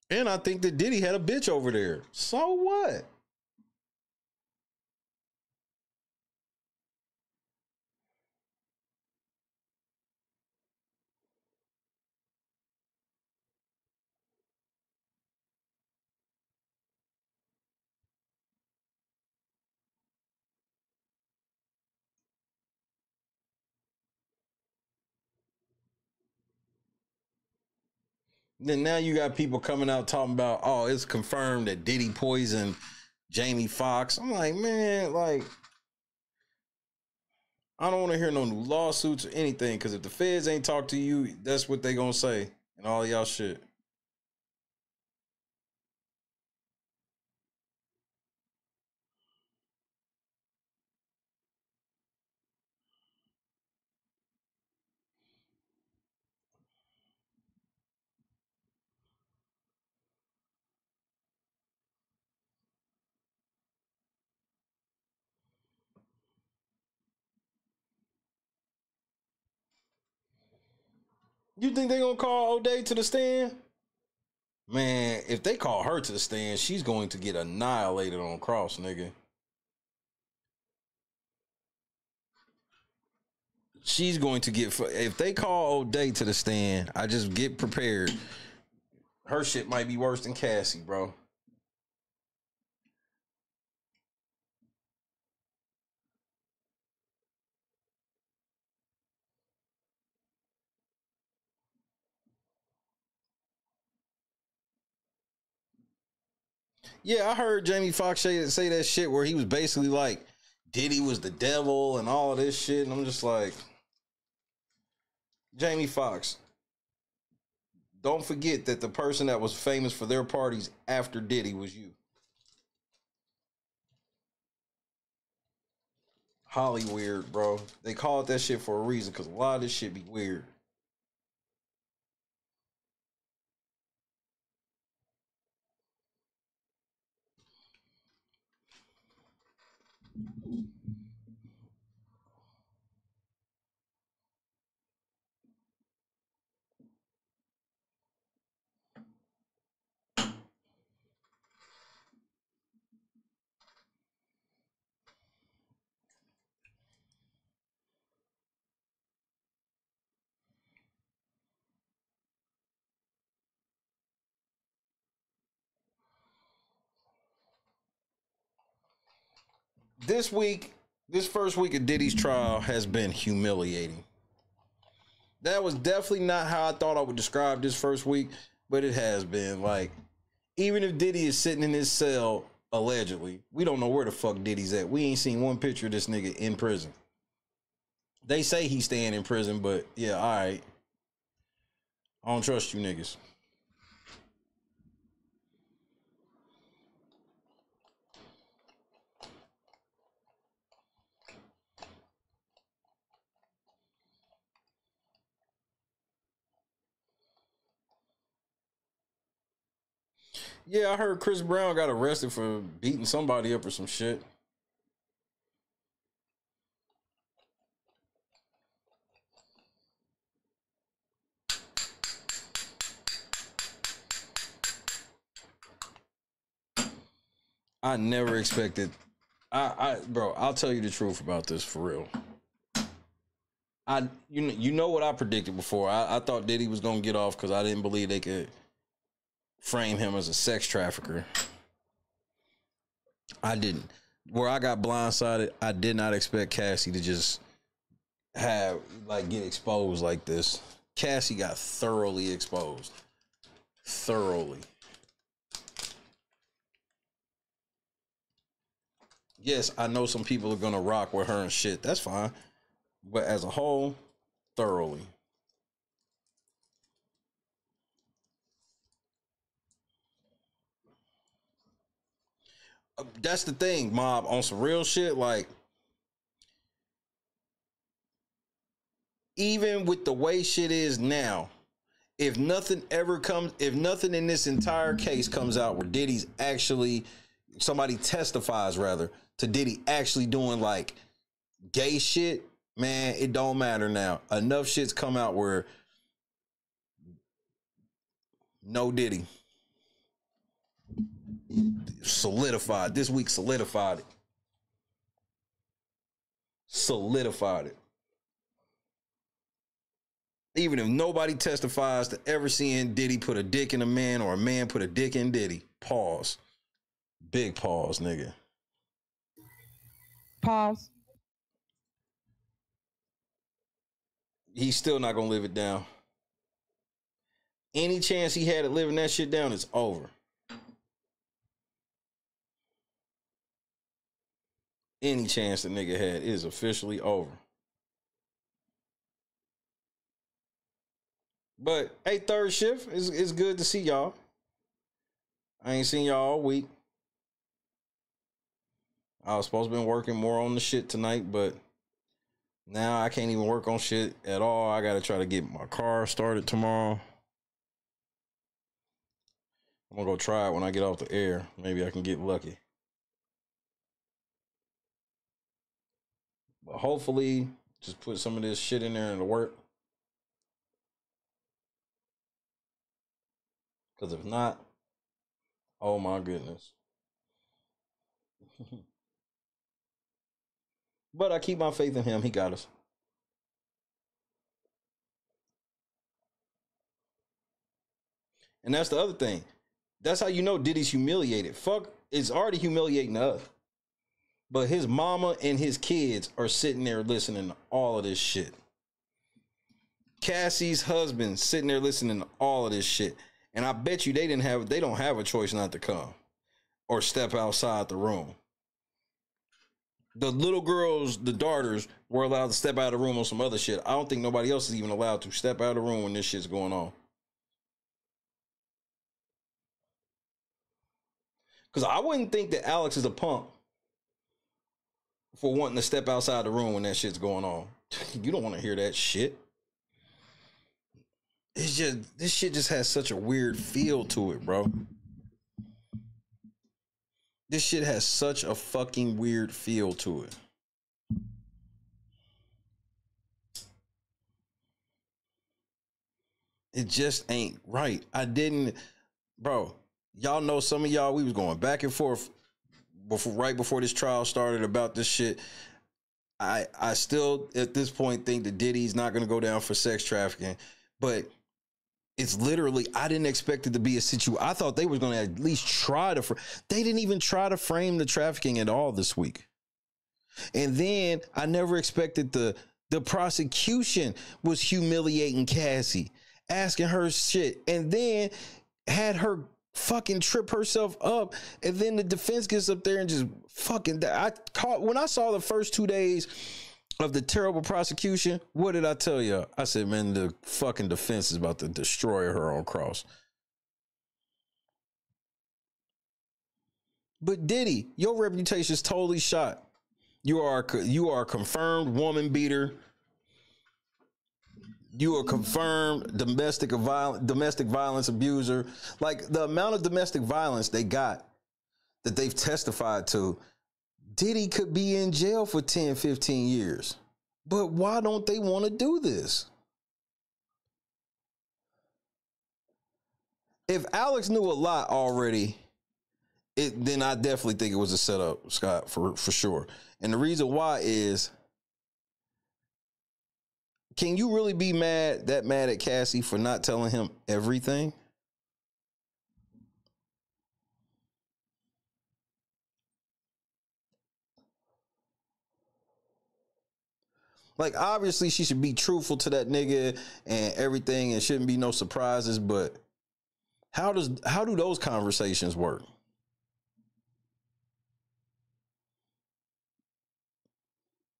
And I think that Diddy had a bitch over there. So what? Then now you got people coming out talking about, oh, it's confirmed that Diddy poisoned Jamie Foxx. I'm like, man, like, I don't want to hear no new lawsuits or anything, because if the feds ain't talk to you, that's what they gonna say and all y'all shit. You think they gonna call O'Day to the stand? Man, if they call her to the stand, she's going to get annihilated on cross, nigga. She's going to get, if they call O'Day to the stand, I just get prepared. Her shit might be worse than Cassie, bro. Yeah, I heard Jamie Foxx say that shit where he was basically like, Diddy was the devil and all of this shit. And I'm just like, Jamie Foxx, don't forget that the person that was famous for their parties after Diddy was you. Holly weird, bro. They call it that shit for a reason because a lot of this shit be weird. This first week of Diddy's trial has been humiliating. That was definitely not how I thought I would describe this first week, but it has been. Like, even if Diddy is sitting in his cell, allegedly, we don't know where the fuck Diddy's at. We ain't seen one picture of this nigga in prison. They say he's staying in prison, but yeah, all right. I don't trust you niggas. Yeah, I heard Chris Brown got arrested for beating somebody up or some shit. I never expected. Bro, I'll tell you the truth about this for real. You know what I predicted before. I thought Diddy was gonna get off because I didn't believe they could frame him as a sex trafficker. I didn't. Where I got blindsided, I did not expect Cassie to just get exposed like this. Cassie got thoroughly exposed. Thoroughly. Yes, I know some people are gonna rock with her and shit. That's fine. But as a whole, thoroughly. That's the thing, Mob, on some real shit, like, even with the way shit is now, if nothing in this entire case comes out where Diddy's actually, somebody testifies rather, to Diddy actually doing like gay shit, man, it don't matter now. Enough shit's come out where no Diddy. Solidified. This week solidified it. Solidified it. Even if nobody testifies to ever seeing Diddy put a dick in a man or a man put a dick in Diddy. Pause. Big pause, nigga. Pause. He's still not gonna live it down. Any chance he had at living that shit down is over. Any chance the nigga had is officially over. But hey, third shift, it's good to see y'all. I ain't seen y'all all week. I was supposed to be working more on the shit tonight, but now I can't even work on shit at all. I gotta try to get my car started tomorrow. I'm gonna go try it when I get off the air. Maybe I can get lucky. But hopefully, just put some of this shit in there and it'll work. Because if not, oh my goodness. But I keep my faith in him. He got us. And that's the other thing. That's how you know Diddy's humiliated. Fuck, it's already humiliating us. But his mama and his kids are sitting there listening to all of this shit. Cassie's husband sitting there listening to all of this shit. And I bet you they don't have a choice not to come or step outside the room. The little girls, the daughters, were allowed to step out of the room on some other shit. I don't think nobody else is even allowed to step out of the room when this shit's going on. Because I wouldn't think that Alex is a punk for wanting to step outside the room when that shit's going on. You don't want to hear that shit. It's just, this shit just has such a weird feel to it, bro. This shit has such a fucking weird feel to it. It just ain't right. Bro, y'all know some of y'all, we was going back and forth right before this trial started about this shit. I still, at this point, think that Diddy's not going to go down for sex trafficking. But it's literally, I didn't expect it to be a situation. I thought they were going to at least try to. They didn't even try to frame the trafficking at all this week. And then I never expected the prosecution was humiliating Cassie, asking her shit, and then had her fucking trip herself up. And then the defense gets up there and just fucking. When I saw the first 2 days of the terrible prosecution, what did I tell you? I said, man, the fucking defense is about to destroy her on cross. But Diddy, your reputation is totally shot. You are a confirmed woman beater. You are a confirmed domestic violence abuser. Like, the amount of domestic violence they got that they've testified to, Diddy could be in jail for 10, 15 years. But why don't they want to do this? If Alex knew a lot already, then I definitely think it was a setup, Scott, for sure. And the reason why is, can you really be mad at Cassie for not telling him everything? Like, obviously she should be truthful to that nigga and everything, and shouldn't be no surprises, but how do those conversations work?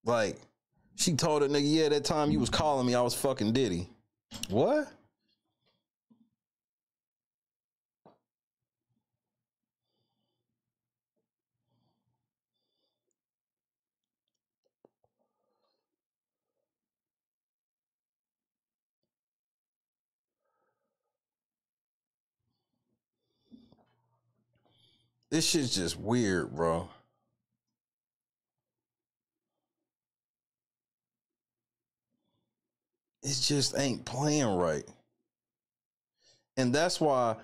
Like, she told that nigga, yeah, that time you was calling me, I was fucking Diddy. What? This shit's just weird, bro. It just ain't playing right. And that's why,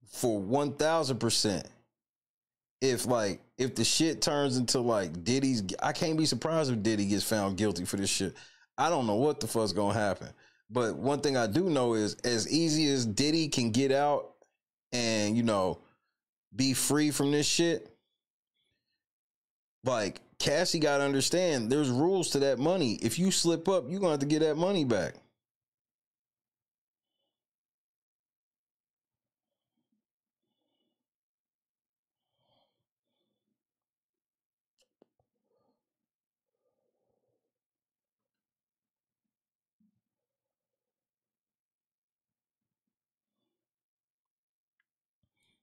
for 1000%, if the shit turns into like Diddy's, I can't be surprised if Diddy gets found guilty for this shit. I don't know what the fuck's gonna happen. But one thing I do know is, as easy as Diddy can get out and, be free from this shit, like, Cassie gotta understand there's rules to that money. If you slip up, you're gonna have to get that money back.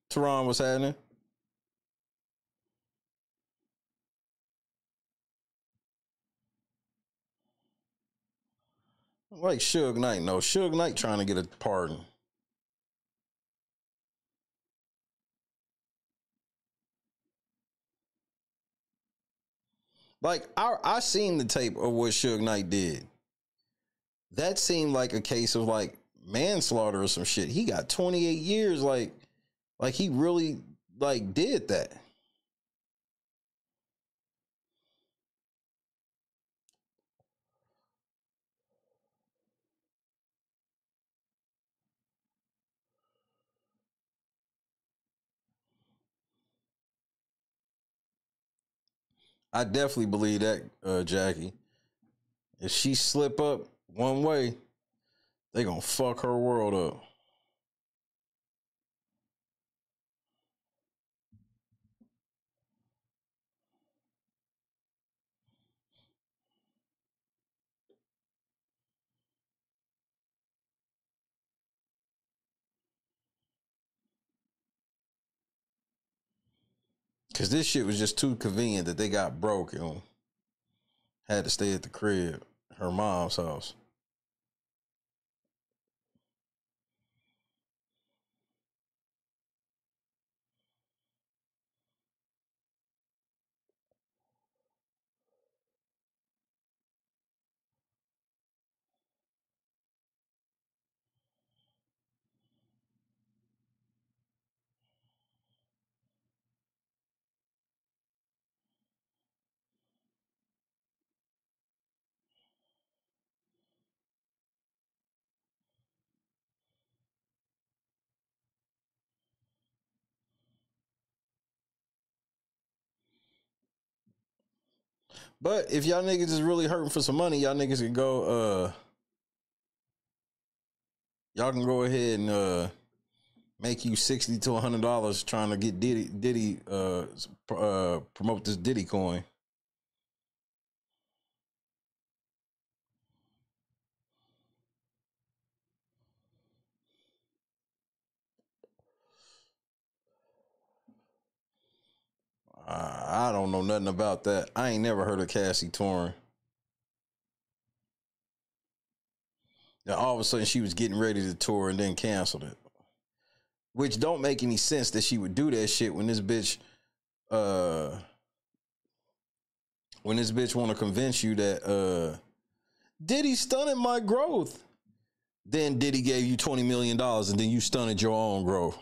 Teron, what's happening? Like Suge Knight. No, Suge Knight trying to get a pardon. Like, I seen the tape of what Suge Knight did. That seemed like a case of like manslaughter or some shit. He got 28 years. Like he really did that. I definitely believe that, Jackie. If she slip up one way, they gonna fuck her world up. Cause this shit was just too convenient that they got broke and had to stay at the crib, her mom's house. But if y'all niggas is really hurting for some money, y'all niggas can go, y'all can go ahead and make you $60 to $100 trying to get Diddy promote this Diddy coin. I don't know nothing about that. I ain't never heard of Cassie touring. Now all of a sudden she was getting ready to tour and then canceled it. Which don't make any sense that she would do that shit when this bitch want to convince you that Diddy stunted my growth. Then Diddy gave you $20 million and then you stunted your own growth.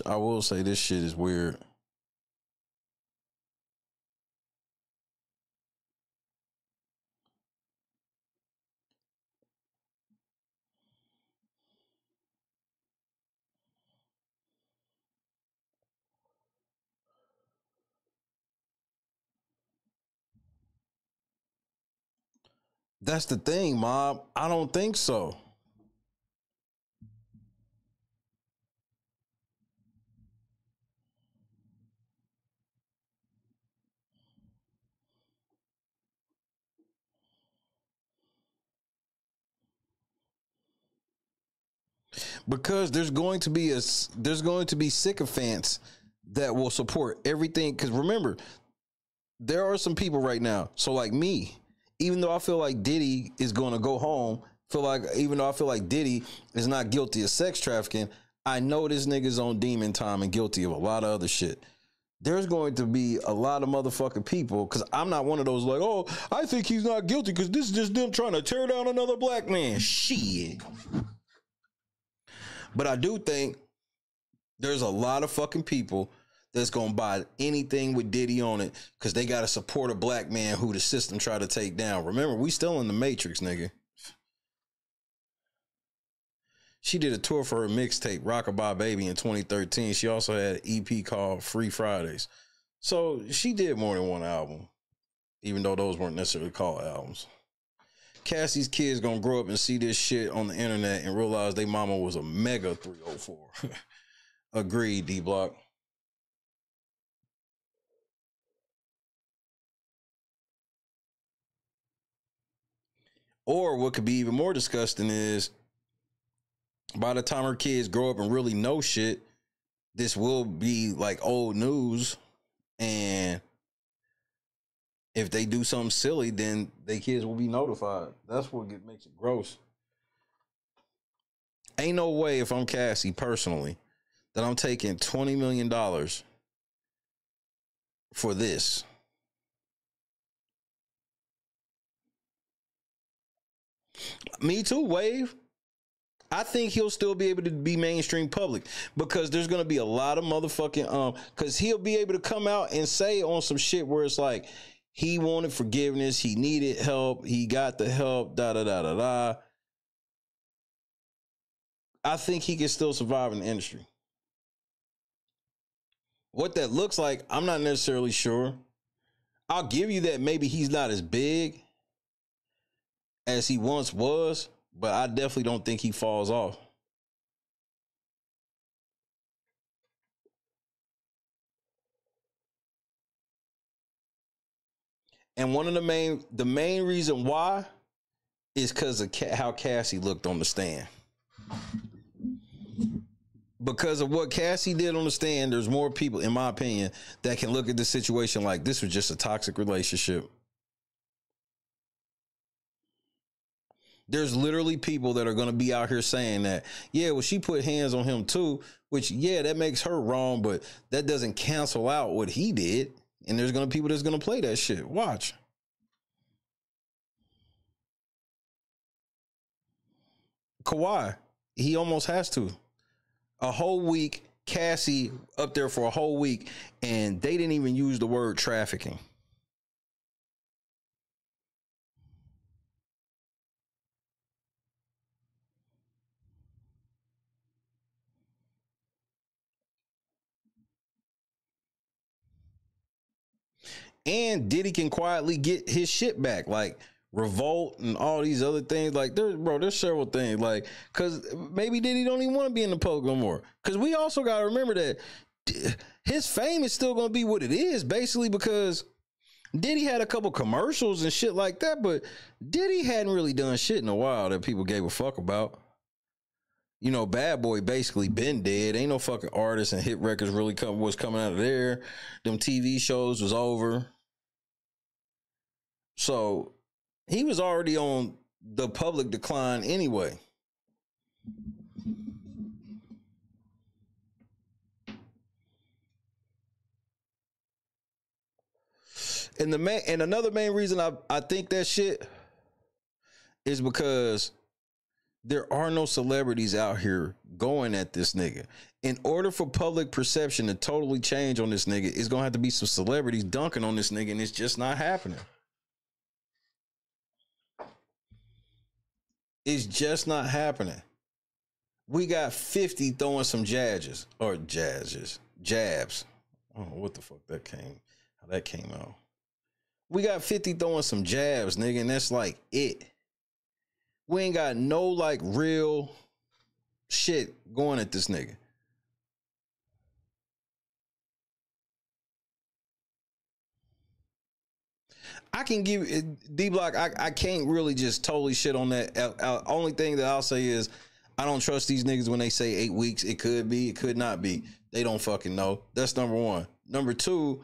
I will say this shit is weird. That's the thing, Mob. I don't think so. Because there's going to be sycophants that will support everything. Because remember, there are some people right now. So like me, even though I feel like Diddy is going to go home, even though I feel like Diddy is not guilty of sex trafficking, I know this nigga's on demon time and guilty of a lot of other shit. There's going to be a lot of motherfucking people, because I'm not one of those like, oh, I think he's not guilty because this is just them trying to tear down another black man. Shit. But I do think there's a lot of fucking people that's going to buy anything with Diddy on it because they got to support a black man who the system try to take down. Remember, we still in the Matrix, nigga. She did a tour for her mixtape, Rockabye Baby, in 2013. She also had an EP called Free Fridays. So she did more than one album, even though those weren't necessarily called albums. Cassie's kids gonna grow up and see this shit on the internet and realize they mama was a mega 304. Agreed, D-Block. Or what could be even more disgusting is by the time her kids grow up and really know shit, this will be like old news. And if they do something silly, then their kids will be notified. That's what makes it gross. Ain't no way, if I'm Cassie personally, that I'm taking $20 million for this. Me too, Wave. I think he'll still be able to be mainstream public because there's going to be a lot of motherfucking, because he'll be able to come out and say on some shit where it's like, he wanted forgiveness, he needed help, he got the help, da-da-da-da-da. I think he can still survive in the industry. What that looks like, I'm not necessarily sure. I'll give you that maybe he's not as big as he once was, but I definitely don't think he falls off. And one of the main reason why is because of how Cassie looked on the stand. Because of what Cassie did on the stand, there's more people, in my opinion, that can look at this situation like this was just a toxic relationship. There's literally people that are going to be out here saying that, yeah, well, she put hands on him too, which, yeah, that makes her wrong, but that doesn't cancel out what he did. And there's going to be people that's going to play that shit. Watch. Kawhi, he almost has to. A whole week, Cassie up there for a whole week, and they didn't even use the word trafficking. And Diddy can quietly get his shit back, like Revolt and all these other things. Like, there's several things. Like, because maybe Diddy don't even want to be in the poke no more. Because we also got to remember that his fame is still going to be what it is, basically, because Diddy had a couple commercials and shit like that, but Diddy hadn't really done shit in a while that people gave a fuck about. You know, Bad Boy basically been dead. Ain't no fucking artists and hit records really was coming out of there. Them TV shows was over. So he was already on the public decline anyway. And another main reason I think that shit is because there are no celebrities out here going at this nigga. In order for public perception to totally change on this nigga, it's gonna have to be some celebrities dunking on this nigga, and it's just not happening. It's just not happening. We got 50 throwing some jabs. I don't know what the fuck how that came out. We got 50 throwing some jabs, nigga, and that's like it. We ain't got no like real shit going at this nigga. I can give D-Block, I can't really just totally shit on that. Only thing that I'll say is I don't trust these niggas when they say 8 weeks. It could be, it could not be. They don't fucking know. That's number one. Number two,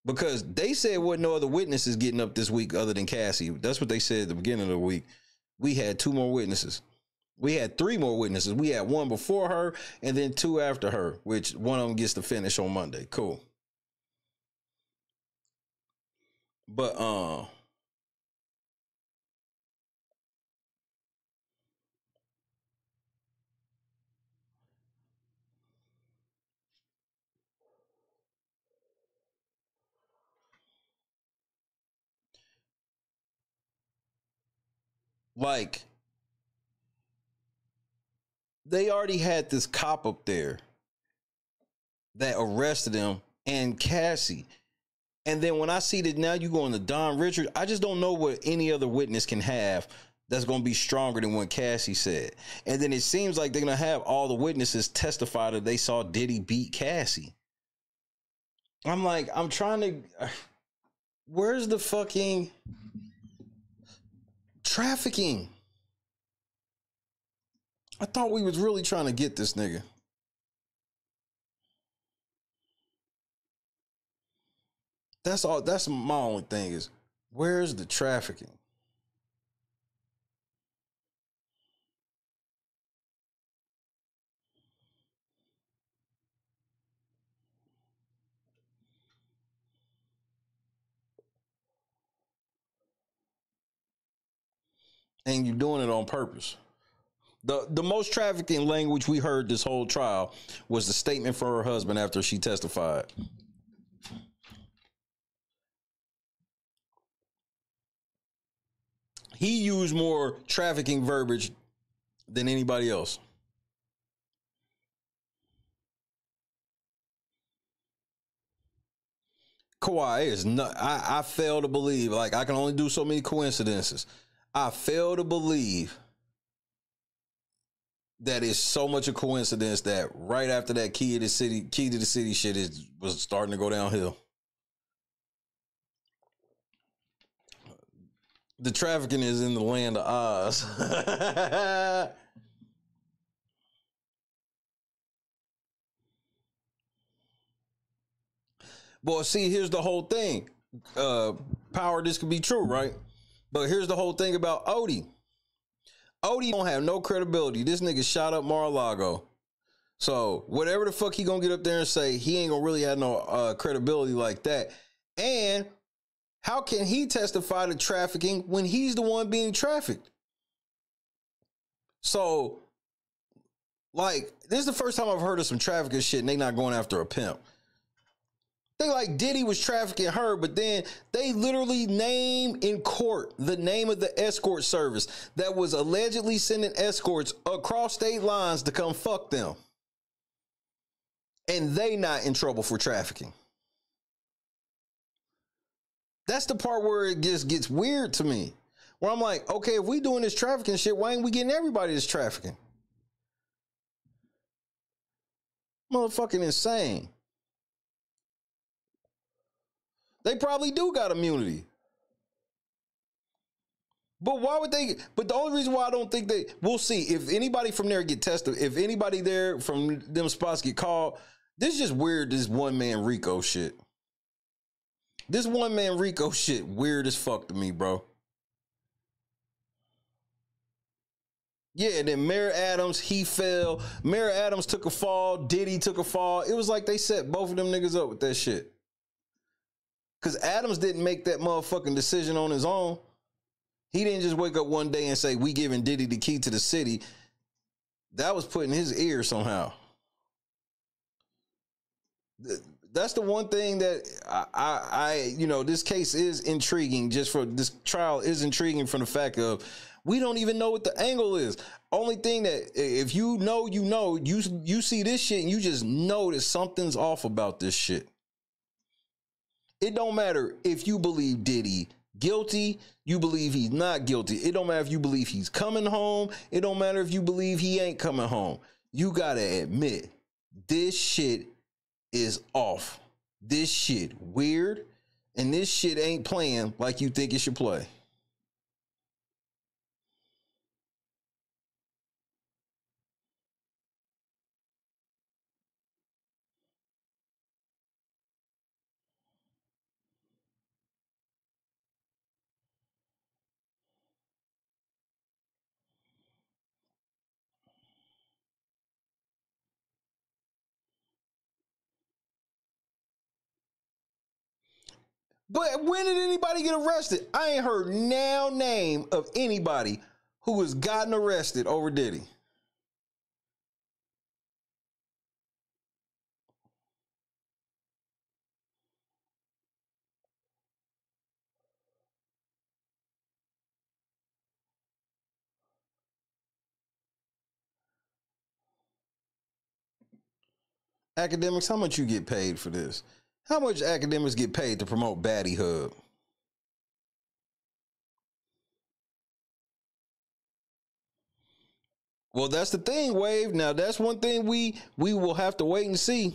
because they said what no other witnesses getting up this week other than Cassie. That's what they said at the beginning of the week. We had 2 more witnesses. We had 3 more witnesses. We had 1 before her and then 2 after her, which one of them gets to finish on Monday. Cool. But like, they already had this cop up there that arrested him and Cassie. And then when I see that now you going to Don Richards, I just don't know what any other witness can have that's going to be stronger than what Cassie said. And then it seems like they're going to have all the witnesses testify that they saw Diddy beat Cassie. I'm like, I'm trying to, where's the fucking trafficking? I thought we was really trying to get this nigga. That's all. That's my only thing is, where's the trafficking? And you're doing it on purpose. The most trafficking language we heard this whole trial was the statement from her husband after she testified. He used more trafficking verbiage than anybody else. Kawhi is not, I fail to believe, like, I can only do so many coincidences. I fail to believe that is so much a coincidence that right after that key to the city shit was starting to go downhill. The trafficking is in the land of Oz. Boy, see, here's the whole thing. Power, this could be true, right? But here's the whole thing about Odie. Odie don't have no credibility. This nigga shot up Mar-a-Lago. So whatever the fuck he gonna get up there and say, he ain't gonna really have no credibility like that. And how can he testify to trafficking when he's the one being trafficked? So, like, this is the first time I've heard of some trafficking shit and they not going after a pimp. They like Diddy was trafficking her, but then they literally name in court the name of the escort service that was allegedly sending escorts across state lines to come fuck them. And they not in trouble for trafficking. That's the part where it just gets weird to me. Where I'm like, okay, if we doing this trafficking shit, why ain't we getting everybody that's trafficking? Motherfucking insane. They probably do got immunity. But why would they? But the only reason why I don't think we'll see if anybody from there get tested, if anybody there from them spots get called, this is just weird, this one man Rico shit. This one man Rico shit weird as fuck to me, bro. Yeah, and then Mayor Adams, he fell. Mayor Adams took a fall. Diddy took a fall. It was like they set both of them niggas up with that shit. Because Adams didn't make that motherfucking decision on his own. He didn't just wake up one day and say, we giving Diddy the key to the city. That was put in his ear somehow. That's the one thing that I you know, this case is intriguing. Just for this trial is intriguing from the fact of we don't even know what the angle is. Only thing that if you know, you see this shit and you just know that something's off about this shit. It don't matter if you believe Diddy guilty, you believe he's not guilty. It don't matter if you believe he's coming home. It don't matter if you believe he ain't coming home. You gotta admit, this shit is off. This shit weird, and this shit ain't playing like you think it should play. But when did anybody get arrested? I ain't heard now name of anybody who has gotten arrested over Diddy. Academics, how much you get paid for this? How much academics get paid to promote Baddie Hub? Well, that's the thing, Wave. Now, that's one thing we will have to wait and see.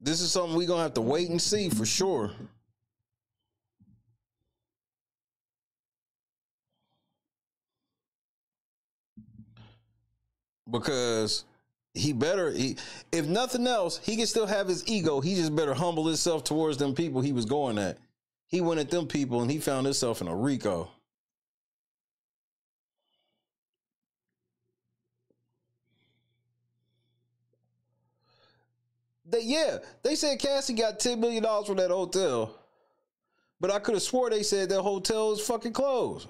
This is something we're going to have to wait and see for sure. Because if nothing else, he can still have his ego. He just better humble himself towards them people he was going at. He went at them people and he found himself in a RICO. They said Cassie got $10 million from that hotel. But I could have swore they said that hotel is fucking closed.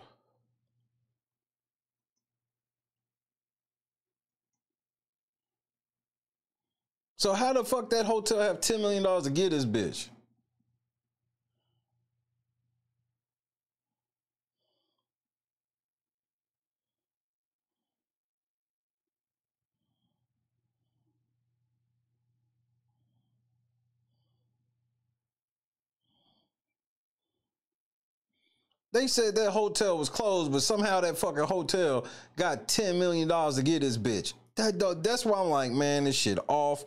So how the fuck that hotel have $10 million to get this bitch? They said that hotel was closed, but somehow that fucking hotel got $10 million to get this bitch. That's why I'm like, man, this shit off.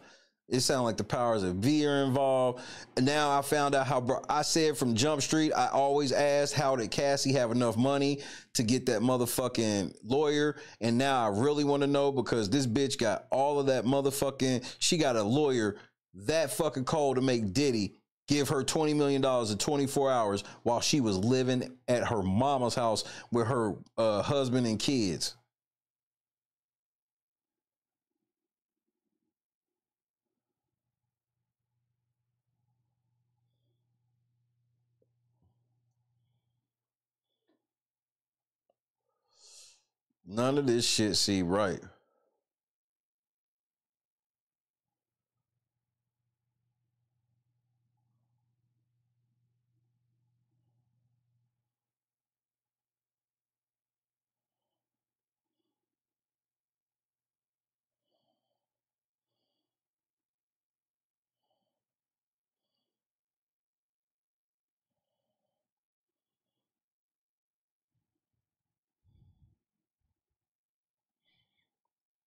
It sounded like the powers of V are involved. And now I found out how I said from Jump Street, I always asked how did Cassie have enough money to get that motherfucking lawyer. And now I really want to know because this bitch got all of that motherfucking, she got a lawyer that fucking cold to make Diddy give her $20 million in 24 hours while she was living at her mama's house with her husband and kids. None of this shit seem right.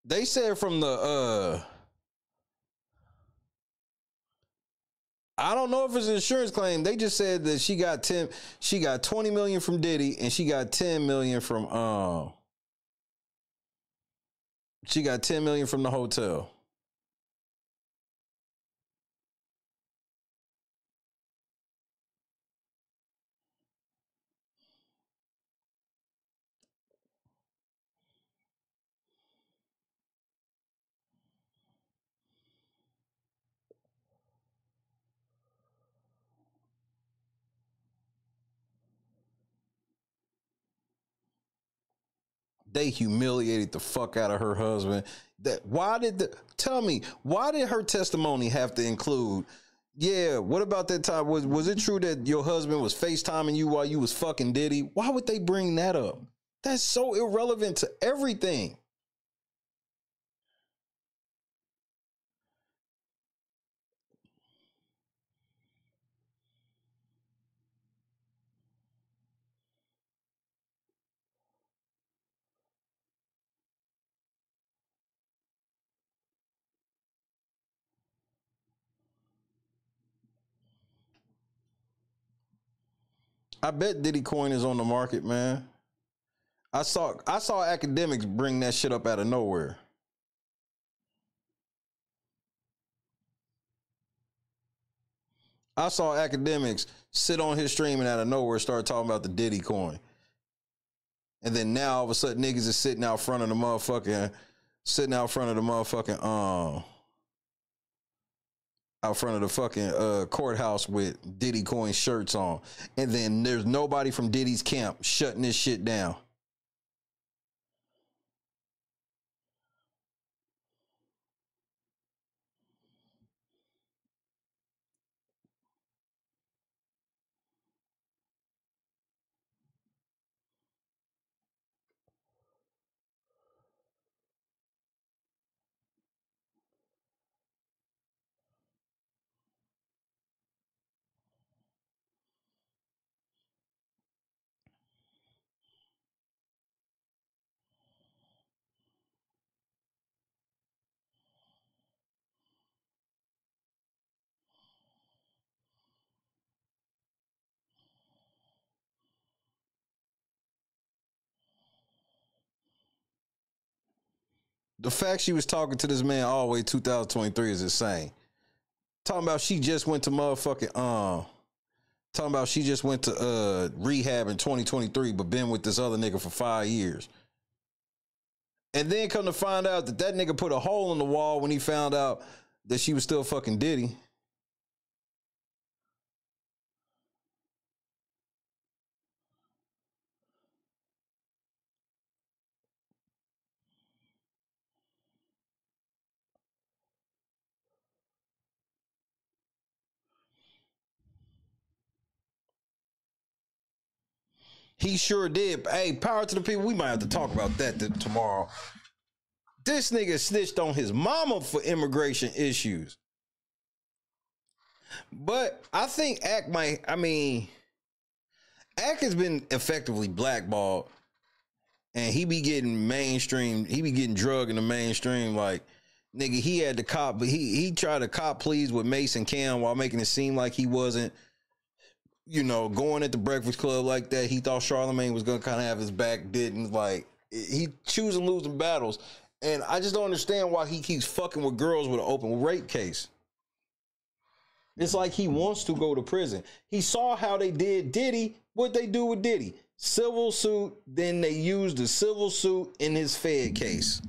They said from the I don't know if it's an insurance claim. They just said that she got 20 million from Diddy and she got 10 million from the hotel. They humiliated the fuck out of her husband. Tell me, why did her testimony have to include, yeah, what about that time? Was it true that your husband was FaceTiming you while you was fucking Diddy? Why would they bring that up? That's so irrelevant to everything. I bet Diddy coin is on the market, man. I saw academics bring that shit up out of nowhere. I saw academics sit on his stream and out of nowhere start talking about the Diddy coin. And then now all of a sudden niggas is sitting out front of the motherfucking out front of the fucking courthouse with Diddy coin shirts on. And then there's nobody from Diddy's camp shutting this shit down. The fact she was talking to this man all the way 2023 is insane. Talking about she just went to motherfucking talking about she just went to rehab in 2023, but been with this other nigga for 5 years. And then come to find out that that nigga put a hole in the wall when he found out that she was still fucking Diddy. He sure did. Hey, power to the people. We might have to talk about that tomorrow. This nigga snitched on his mama for immigration issues. But I think Ack has been effectively blackballed. And he be getting mainstream. He be getting drugged in the mainstream. Like, nigga, he had to cop, but he tried to cop pleas with Mace and Cam while making it seem like he wasn't, you know, going at the Breakfast Club like that. He thought Charlamagne was going to kind of have his back, didn't. Like, he choosing losing battles. And I just don't understand why he keeps fucking with girls with an open rape case. It's like he wants to go to prison. He saw how they did Diddy. What they do with Diddy? Civil suit. Then they used the civil suit in his Fed case.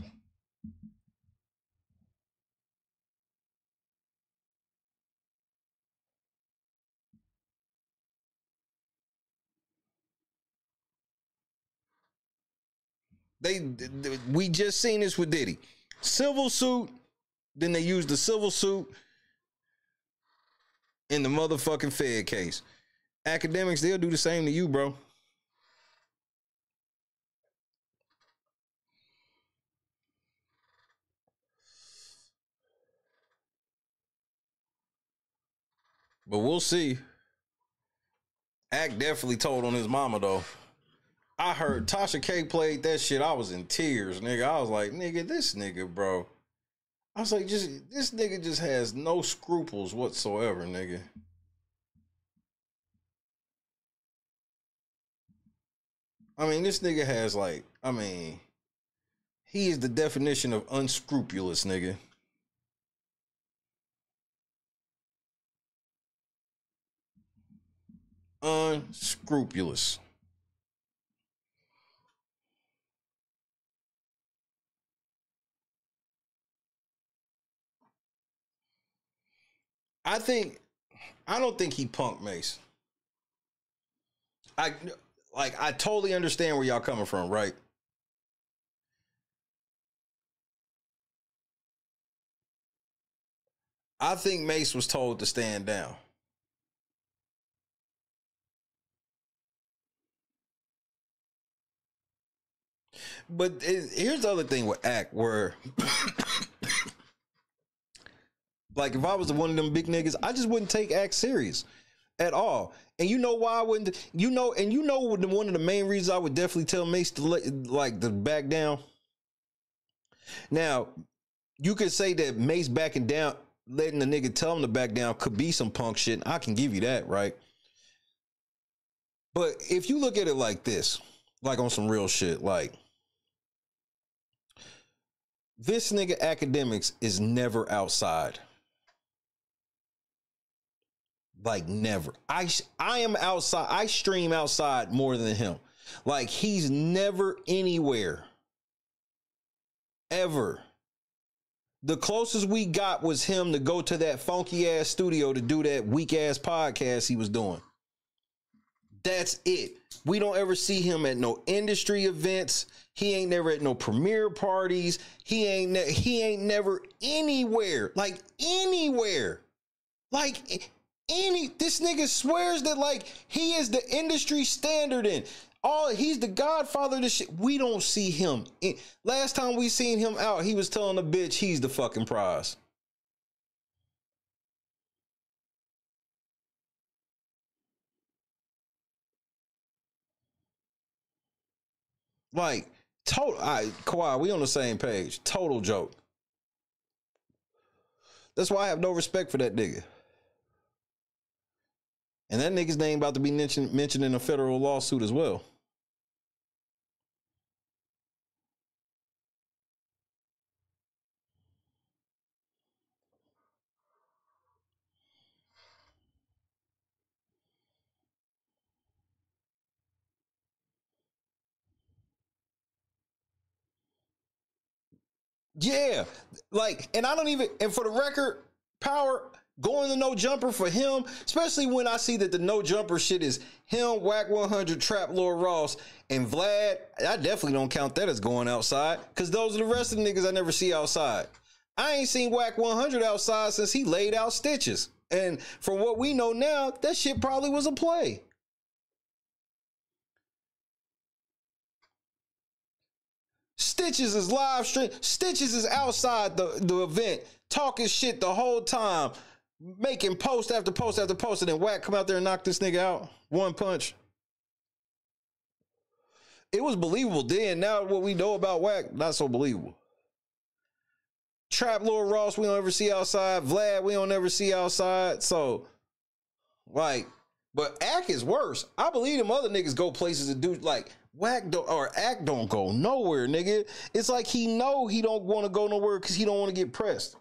We just seen this with Diddy. Civil suit, then they used the civil suit in the motherfucking Fed case. Academics, they'll do the same to you, bro. But we'll see. Ack definitely told on his mama, though. I heard Tasha K played that shit. I was in tears, nigga. I was like, nigga, this nigga, bro. I was like, this nigga just has no scruples whatsoever, nigga. I mean, this nigga has like, I mean, he is the definition of unscrupulous, nigga. Unscrupulous. I don't think he punked Mace. I totally understand where y'all coming from, right? I think Mace was told to stand down. But here's the other thing with Ack, where like if I was one of them big niggas, I just wouldn't take Ack serious at all. And you know why I wouldn't? You know one of the main reasons I would definitely tell Mace to back down. Now, you could say that Mace backing down, letting the nigga tell him to back down could be some punk shit. And I can give you that, right? But if you look at it like this, like on some real shit, like this nigga Academics is never outside. Like never. I am outside. I stream outside more than him. Like he's never anywhere. Ever. The closest we got was him to go to that funky ass studio to do that weak ass podcast he was doing. That's it. We don't ever see him at no industry events. He ain't never at no premiere parties. He ain't never anywhere. Like anywhere. Like this nigga swears that like he is the industry standard in he's the godfather of this shit. We don't see him. Last time we seen him out, he was telling the bitch he's the fucking prize. Like, total, Kawhi, we on the same page. Total joke. That's why I have no respect for that nigga. And that nigga's name about to be mentioned in a federal lawsuit as well. Yeah, like, and I don't even, and for the record, Power, going to no jumper for him, especially when I see that the no jumper shit is him, Whack 100, Trap Lord Ross, and Vlad. I definitely don't count that as going outside, because those are the rest of the niggas I never see outside. I ain't seen Whack 100 outside since he laid out Stitches. And from what we know now, that shit probably was a play. Stitches is live stream. Stitches is outside the event, talking shit the whole time, making post after post after post, and then Whack come out there and knock this nigga out. One punch. It was believable then. Now what we know about Whack, not so believable. Trap Lord Ross, we don't ever see outside. Vlad, we don't ever see outside. So, like, but Ack is worse. I believe them other niggas go places and do, like, Whack don't, or Ack don't go nowhere, nigga. It's like he know he don't want to go nowhere because he don't want to get pressed.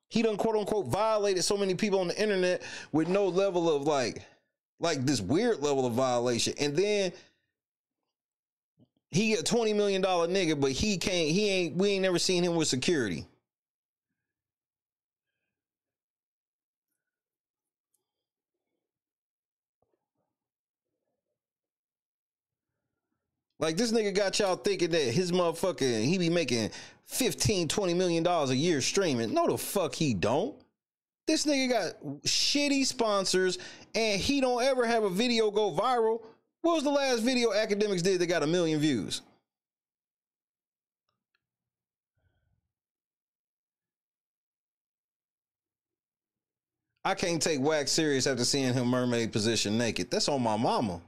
He done quote unquote violated so many people on the internet with no level of like this weird level of violation. And then he a $20 million nigga, but we ain't never seen him with security. Like, this nigga got y'all thinking that his motherfucking, he be making $15-20 million a year streaming. No, the fuck he don't. This nigga got shitty sponsors and he don't ever have a video go viral. What was the last video Academics did that got 1 million views? I can't take Wax serious after seeing him mermaid position naked. That's on my mama.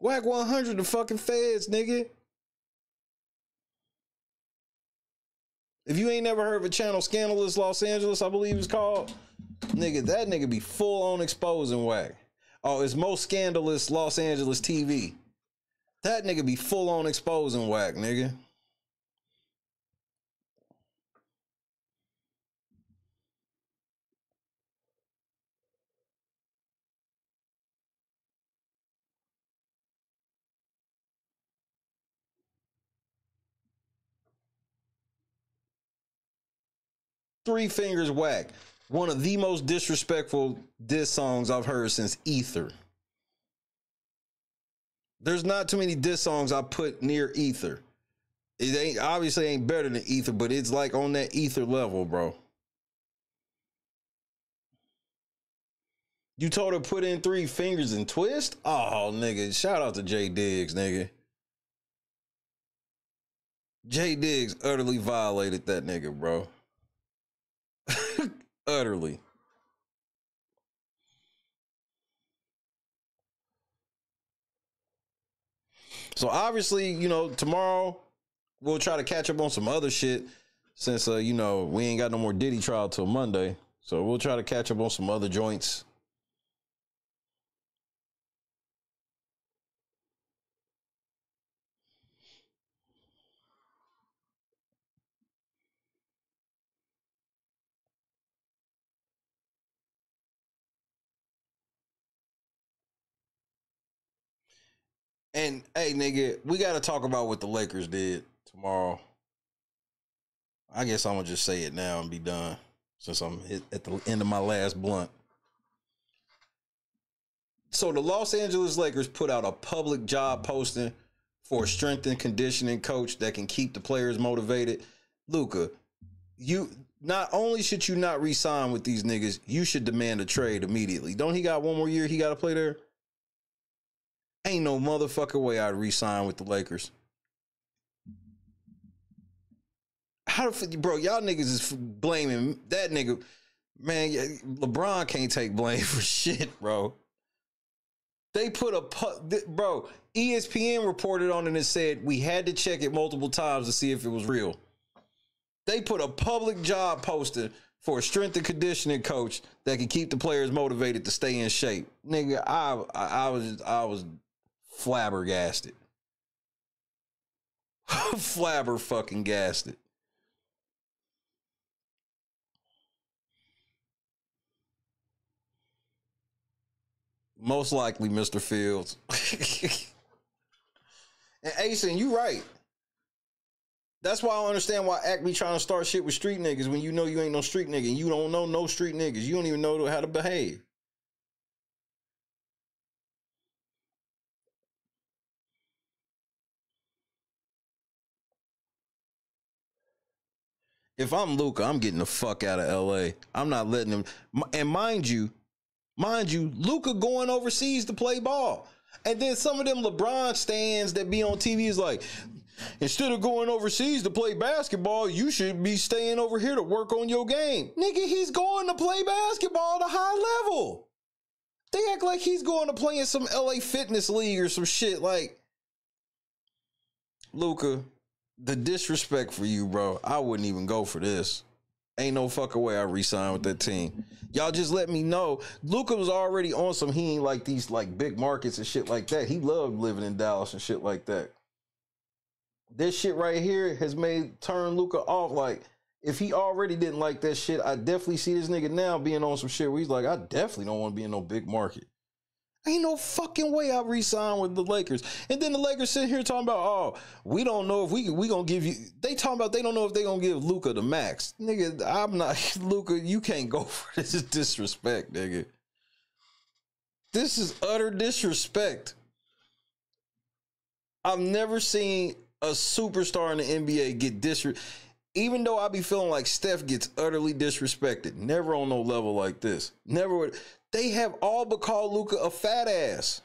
Whack 100 the fucking feds, nigga. If you ain't never heard of a channel, Scandalous Los Angeles, I believe it's called, nigga, that nigga be full on exposing Whack. Oh, it's Most Scandalous Los Angeles TV. That nigga be full on exposing Whack, nigga. Three Fingers Whack, one of the most disrespectful diss songs I've heard since Ether. There's not too many diss songs I put near Ether. It ain't obviously ain't better than Ether, but it's like on that Ether level, bro. You told her put in 3 fingers and twist? Oh, nigga, shout out to J Diggs, nigga. J Diggs utterly violated that nigga, bro. Utterly. So obviously, you know, tomorrow we'll try to catch up on some other shit since, you know, we ain't got no more Diddy trial till Monday. So we'll try to catch up on some other joints. And hey, nigga, we got to talk about what the Lakers did tomorrow. I guess I'm going to just say it now and be done since I'm at the end of my last blunt. So the Los Angeles Lakers put out a public job posting for a strength and conditioning coach that can keep the players motivated. Luka, you not only should you not re-sign with these niggas, you should demand a trade immediately. Don't he got one more year he got to play there? Ain't no motherfucker way I'd re-sign with the Lakers. How the bro, y'all niggas is blaming that nigga. Man, LeBron can't take blame for shit, bro. They put bro, ESPN reported on it and said we had to check it multiple times to see if it was real. They put a public job posting for a strength and conditioning coach that can keep the players motivated to stay in shape. Nigga, I was flabbergasted. Flabber fucking gasted. Most likely, Mr. Fields. And Asen, you right. That's why I don't understand why Act be trying to start shit with street niggas when you know you ain't no street nigga and you don't know no street niggas. You don't even know how to behave. If I'm Luka, I'm getting the fuck out of LA. I'm not letting him. And mind you, Luka going overseas to play ball. And then some of them LeBron stands that be on TV is like, instead of going overseas to play basketball, you should be staying over here to work on your game. Nigga, he's going to play basketball at a high level. They act like he's going to play in some LA Fitness League or some shit. Like, Luka, the disrespect for you, bro. I wouldn't even go for this. Ain't no fucking way I re-sign with that team. Y'all just let me know. Luka was already on some, he ain't like these like big markets and shit like that. He loved living in Dallas and shit like that. This shit right here has turned Luka off. Like, if he already didn't like that shit, I definitely see this nigga now being on some shit where he's like, I definitely don't want to be in no big market. Ain't no fucking way I re-sign with the Lakers. And then the Lakers sitting here talking about, oh, we don't know if we gonna give you. They talking about they don't know if they gonna give Luka the max. Nigga, I'm not Luka. You can't go for this. It's disrespect, nigga. This is utter disrespect. I've never seen a superstar in the NBA get disrespected. Even though I be feeling like Steph gets utterly disrespected, never on no level like this. Never would. They have all but called Luka a fat ass.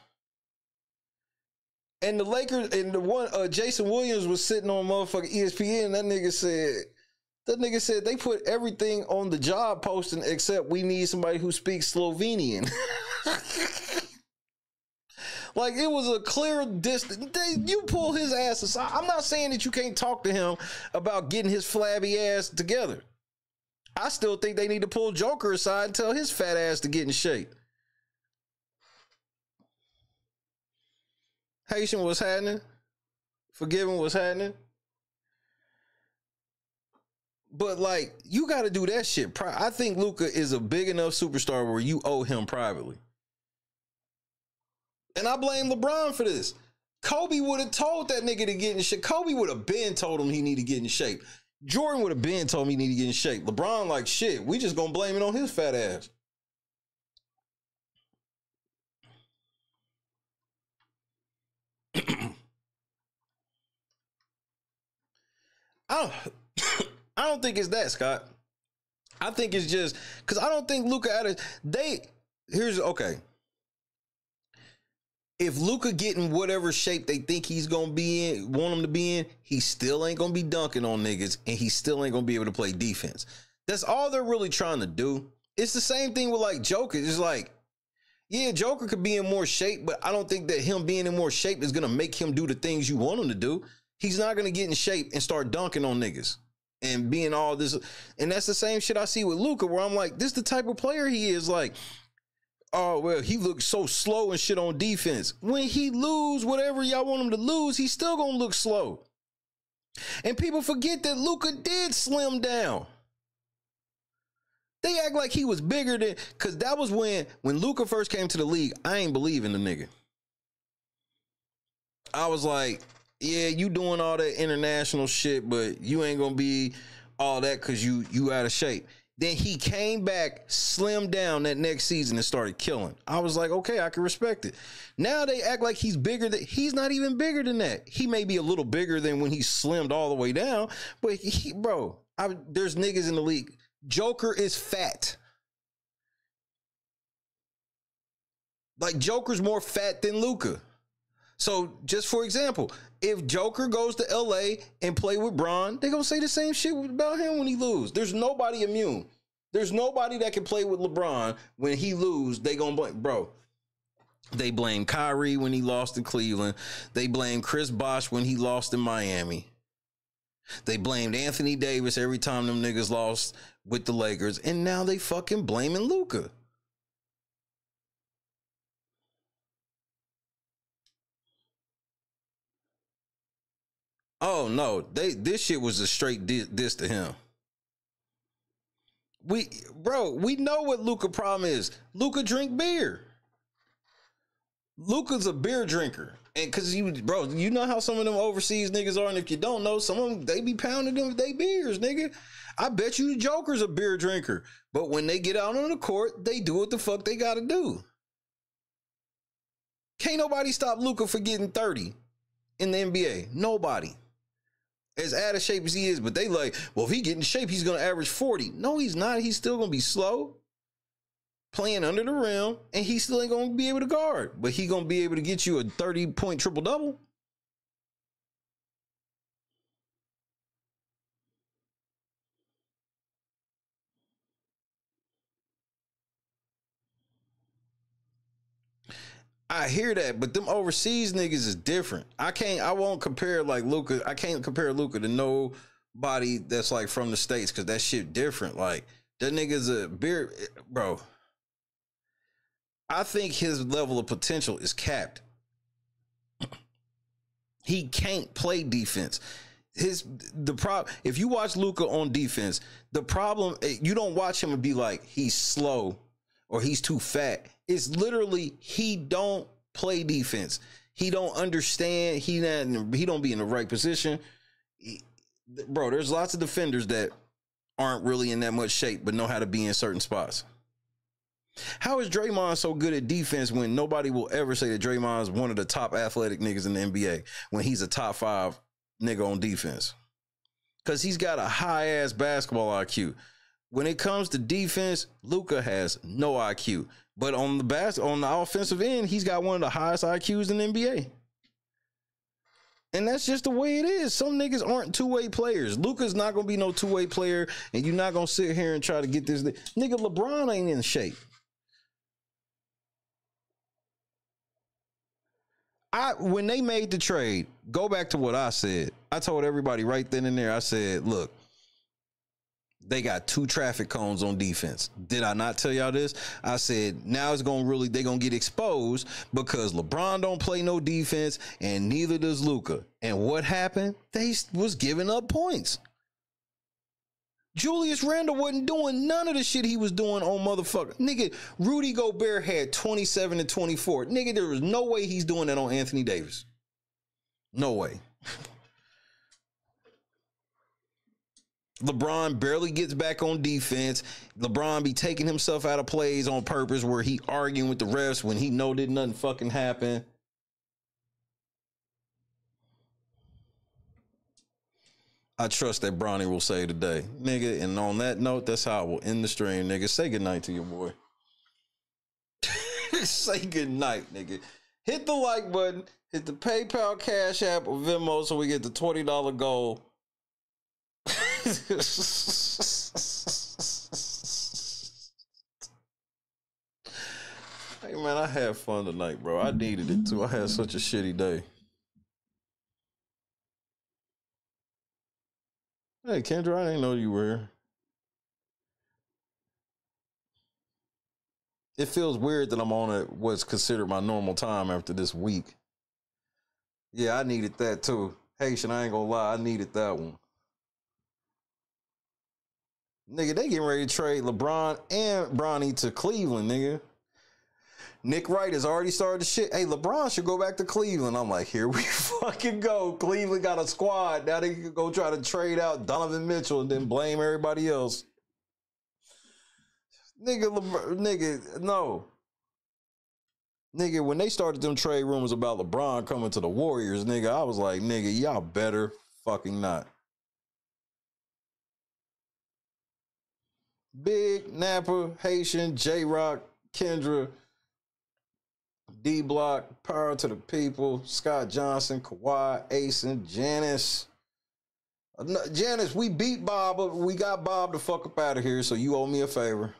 And the Lakers and the one Jason Williams was sitting on motherfucking ESPN. And that nigga said they put everything on the job posting except we need somebody who speaks Slovenian. Like, it was a clear distance. You pull his ass aside. I'm not saying that you can't talk to him about getting his flabby ass together. I still think they need to pull Joker aside and tell his fat ass to get in shape. Haitian, what's happening? Forgiving, what's happening? But, like, you got to do that shit. I think Luka is a big enough superstar where you owe him privately. And I blame LeBron for this. Kobe would have told that nigga to get in shape. Kobe would have been told him he need to get in shape. Jordan would have been told him he need to get in shape. LeBron like, shit, we just gonna blame it on his fat ass. I don't think it's that, Scott. I think it's just because I don't think Luka okay. If Luka getting whatever shape they think he's gonna be in, want him to be in, he still ain't gonna be dunking on niggas, and he still ain't gonna be able to play defense. That's all they're really trying to do. It's the same thing with like Joker. It's like, yeah, Joker could be in more shape, but I don't think that him being in more shape is gonna make him do the things you want him to do. He's not gonna get in shape and start dunking on niggas and being all this. And that's the same shit I see with Luka, where I'm like, this is the type of player he is. Like, oh, well, he looks so slow and shit on defense. When he lose whatever y'all want him to lose, he's still gonna look slow. And people forget that Luka did slim down. They act like he was bigger than, because that was when Luka first came to the league, I ain't believe in the nigga. I was like, yeah, you doing all that international shit, but you ain't gonna be all that because you out of shape. Then he came back, slimmed down that next season and started killing. I was like, okay, I can respect it. Now they act like he's bigger than, he's not even bigger than that. He may be a little bigger than when he slimmed all the way down, but there's niggas in the league. Joker is fat. Like, Joker's more fat than Luka. So just for example, if Joker goes to LA and play with Bron, they gonna say the same shit about him when he lose. There's nobody immune. There's nobody that can play with LeBron when he lose. They gonna blame, bro. They blame Kyrie when he lost in Cleveland. They blame Chris Bosh when he lost in Miami. They blamed Anthony Davis every time them niggas lost with the Lakers, and now they fucking blaming Luka. Oh no, this shit was a straight diss to him. We know what Luka problem is. Luka drink beer. Luka's a beer drinker. And cause bro, you know how some of them overseas niggas are, and if you don't know, some of them, they be pounding them they beers, nigga. I bet you the Joker's a beer drinker. But when they get out on the court, they do what the fuck they gotta do. Can't nobody stop Luka for getting 30 in the NBA. Nobody. As out of shape as he is, but they like, well, if he get in shape, he's gonna average 40. No, he's not. He's still gonna be slow, playing under the rim, and he still ain't gonna be able to guard. But he gonna be able to get you a 30-point triple-double. I hear that, but them overseas niggas is different. I won't compare like Luka. I can't compare Luka to nobody that's like from the States, because that shit different. Like, that nigga's a beer, bro. I think his level of potential is capped. He can't play defense. If you watch Luka on defense, the problem, you don't watch him and be like, he's slow or he's too fat. It's literally, he don't play defense. He don't understand. He don't be in the right position. Bro, there's lots of defenders that aren't really in that much shape, but know how to be in certain spots. How is Draymond so good at defense when nobody will ever say that Draymond is one of the top athletic niggas in the NBA when he's a top 5 nigga on defense? Because he's got a high-ass basketball IQ. When it comes to defense, Luka has no IQ. But on the offensive end, he's got one of the highest IQs in the NBA. And that's just the way it is. Some niggas aren't two-way players. Luka's not going to be no two-way player, and you're not going to sit here and try to get this. Nigga, LeBron ain't in shape. When they made the trade, go back to what I said. I told everybody right then and there, I said, look, they got 2 traffic cones on defense. Did I not tell y'all this? I said, now it's going to really, they're going to get exposed because LeBron don't play no defense and neither does Luka. And what happened? They was giving up points. Julius Randle wasn't doing none of the shit he was doing on motherfucker. Nigga, Rudy Gobert had 27 and 24. Nigga, there was no way he's doing that on Anthony Davis. No way. LeBron barely gets back on defense. LeBron be taking himself out of plays on purpose where he arguing with the refs when he know that nothing fucking happened. I trust that Bronny will say today, nigga. And on that note, that's how I will end the stream, nigga. Say goodnight to your boy. Say goodnight, nigga. Hit the like button. Hit the PayPal, Cash App, or Venmo so we get the $20 goal. Hey, man, I had fun tonight, bro. I needed it, too. I had such a shitty day. Hey, Kendra, I didn't know you were here. It feels weird that I'm on what's considered my normal time after this week. Yeah, I needed that too. Haitian, I ain't gonna lie, I needed that one. Nigga, they getting ready to trade LeBron and Bronny to Cleveland, nigga. Nick Wright has already started the shit. Hey, LeBron should go back to Cleveland. I'm like, here we fucking go. Cleveland got a squad. Now they can go try to trade out Donovan Mitchell and then blame everybody else. Nigga, no. Nigga, when they started them trade rumors about LeBron coming to the Warriors, nigga, I was like, nigga, y'all better fucking not. Big, Napper, Haitian, J-Rock, Kendra, D-Block, Power to the People, Scott Johnson, Kawhi, Asen, Janice. Janice, we beat Bob, but we got Bob to fuck up out of here, so you owe me a favor.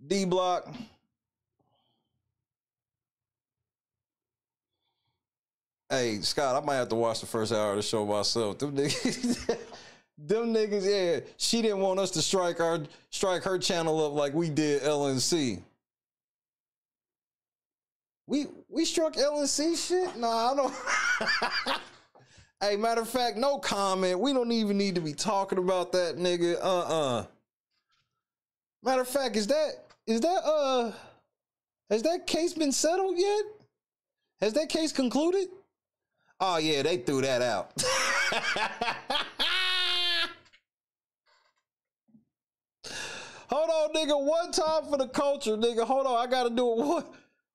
D-Block. Hey, Scott, I might have to watch the first hour of the show myself. Them niggas, yeah, she didn't want us to strike her channel up like we did LNC. We struck LNC shit? Nah, I don't. Hey, matter of fact, no comment. We don't even need to be talking about that, nigga. Matter of fact, is that Has that case been settled yet? Has that case concluded? Oh yeah, they threw that out. Hold on, nigga. One time for the culture, nigga. Hold on, I gotta do it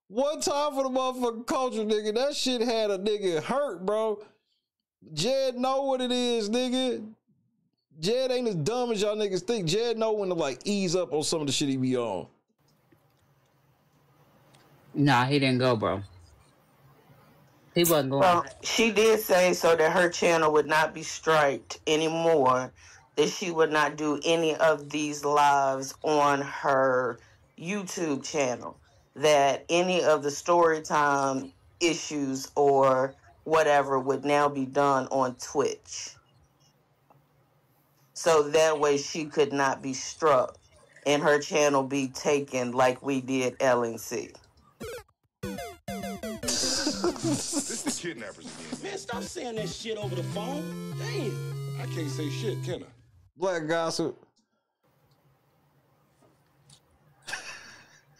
one time for the motherfucking culture, nigga. That shit had a nigga hurt, bro. Jed know what it is, nigga. Jed ain't as dumb as y'all niggas think. Jed know when to like ease up on some of the shit he be on. Nah, he didn't go, bro. He wasn't going. Well, she did say so that her channel would not be striked anymore, that she would not do any of these lives on her YouTube channel, that any of the story time issues or whatever would now be done on Twitch. So that way she could not be struck and her channel be taken like we did LNC. This the kidnappers again. Man, stop saying that shit over the phone. Damn. I can't say shit, can I? Black gossip.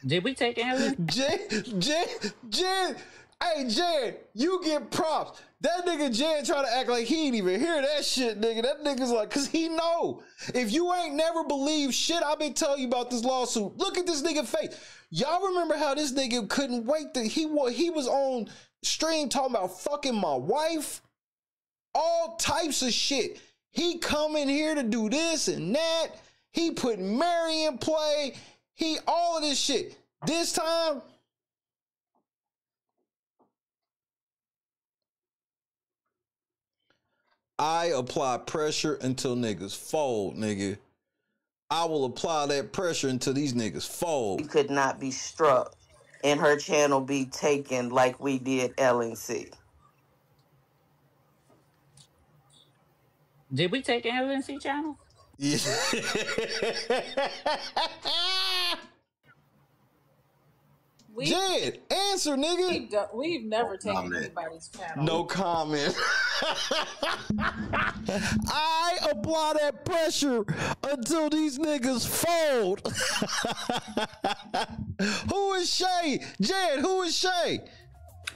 Did we take Ellen? Jed, hey Jed, you get props. That nigga Jed try to act like he ain't even hear that shit, nigga. That nigga's like, cause he know. If you ain't never believed shit I've been telling you about this lawsuit, look at this nigga face. Y'all remember how this nigga couldn't wait to, he was on stream talking about fucking my wife? All types of shit. He come in here to do this and that. He put Mary in play. He, all of this shit. This time, I apply pressure until niggas fold, nigga. I will apply that pressure until these niggas fold. She could not be struck and her channel be taken like we did LNC. Did we take the LNC channel? Yeah. Jed, answer, nigga. We've never taken anybody's channel. No comment. I apply that pressure until these niggas fold. Who is Shay? Jed, who is Shay?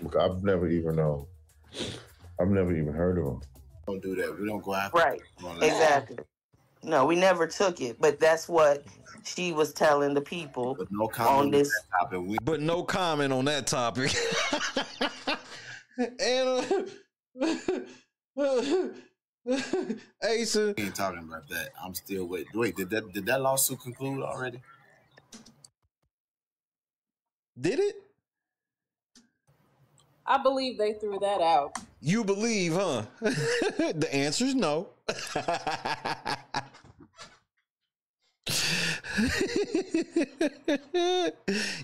Look, I've never even heard of him. Don't do that. We don't go after. Right. Exactly. No, we never took it, but that's what she was telling the people on this topic. But no comment on that topic. And Asa, we ain't talking about that. I'm still waiting. Wait, did that lawsuit conclude already? Did it? I believe they threw that out. You believe, huh? The answer is no.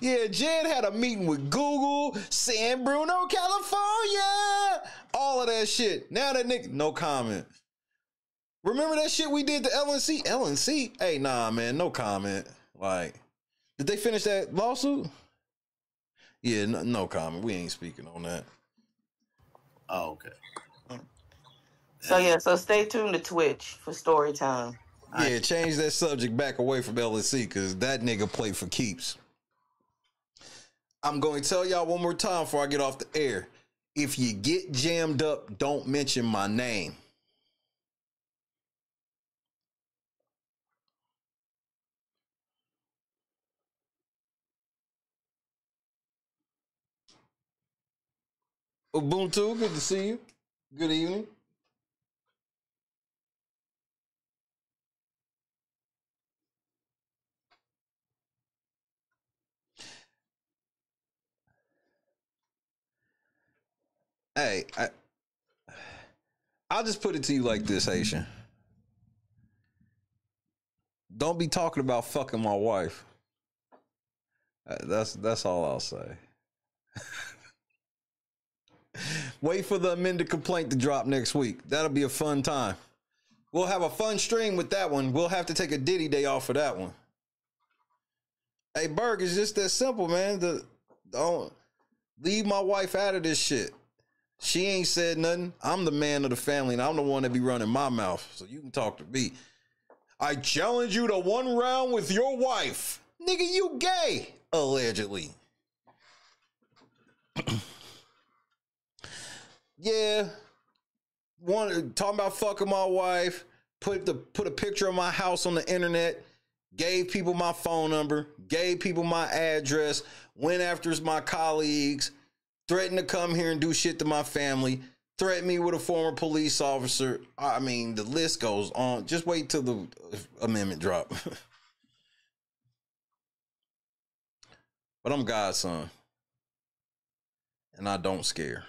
Yeah, Jed had a meeting with Google, San Bruno, California, all of that shit. Now that nigga, no comment. Remember that shit we did to LNC? LNC? Hey, nah, man, no comment. Like, did they finish that lawsuit? Yeah, no comment. We ain't speaking on that. Oh, okay. So yeah, so stay tuned to Twitch for story time. Yeah, change that subject back away from LSC because that nigga played for keeps. I'm going to tell y'all one more time before I get off the air. If you get jammed up, don't mention my name. Ubuntu, good to see you. Good evening. Hey, I'll just put it to you like this, Haitian. Don't be talking about fucking my wife. That's all I'll say. Wait for the amended complaint to drop next week. That'll be a fun time. We'll have a fun stream with that one. We'll have to take a Diddy day off for that one. Hey, Berg, it's just that simple, man. Don't leave my wife out of this shit. She ain't said nothing. I'm the man of the family, and I'm the one that be running my mouth. So you can talk to me. I challenge you to one round with your wife. Nigga, you gay. Allegedly. Yeah. Talking about fucking my wife, put a picture of my house on the internet, gave people my phone number, gave people my address, went after my colleagues, threatened to come here and do shit to my family, threatened me with a former police officer. I mean, the list goes on. Just wait till the amendment drop. But I'm God's son. And I don't scare.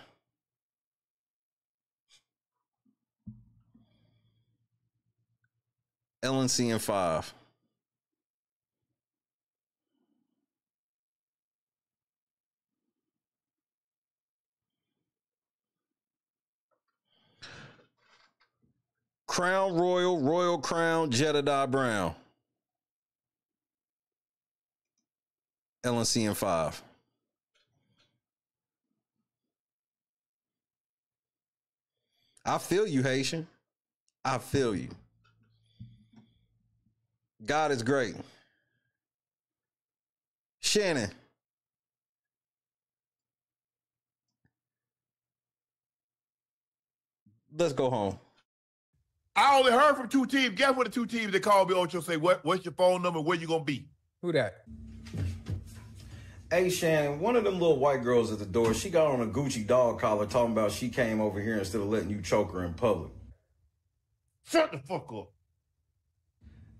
LNC and 5. Crown Royal, Royal Crown, Jedediah Brown. LNC and 5. I feel you, Haitian. I feel you. God is great. Shannon. Let's go home. I only heard from 2 teams. Guess what the 2 teams that called me, Ocho, say, what's your phone number? Where you gonna be? Who that? Hey, Shannon, one of them little white girls at the door, she got on a Gucci dog collar talking about she came over here instead of letting you choke her in public. Shut the fuck up.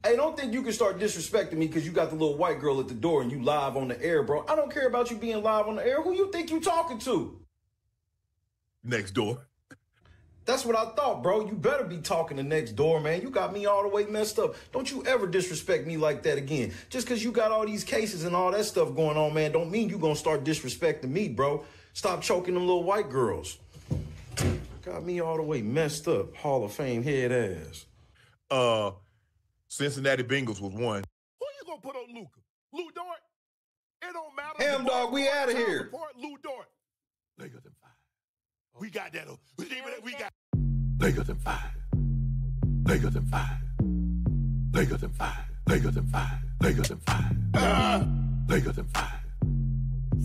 Hey, don't think you can start disrespecting me because you got the little white girl at the door and you live on the air, bro. I don't care about you being live on the air. Who you think you talking to? Next door. That's what I thought, bro. You better be talking to next door, man. You got me all the way messed up. Don't you ever disrespect me like that again. Just because you got all these cases and all that stuff going on, man, don't mean you gonna start disrespecting me, bro. Stop choking them little white girls. Got me all the way messed up. Hall of Fame head ass. Cincinnati Bengals was one. Who you gonna put on Luka? Lou Dort? It don't matter. Ham dog, we out of here. Lou Dort. Lakers in 5. We got that. We got Lakers in 5. Lakers in 5. Lakers in 5. Lakers in 5. Lakers in 5. Lakers in 5.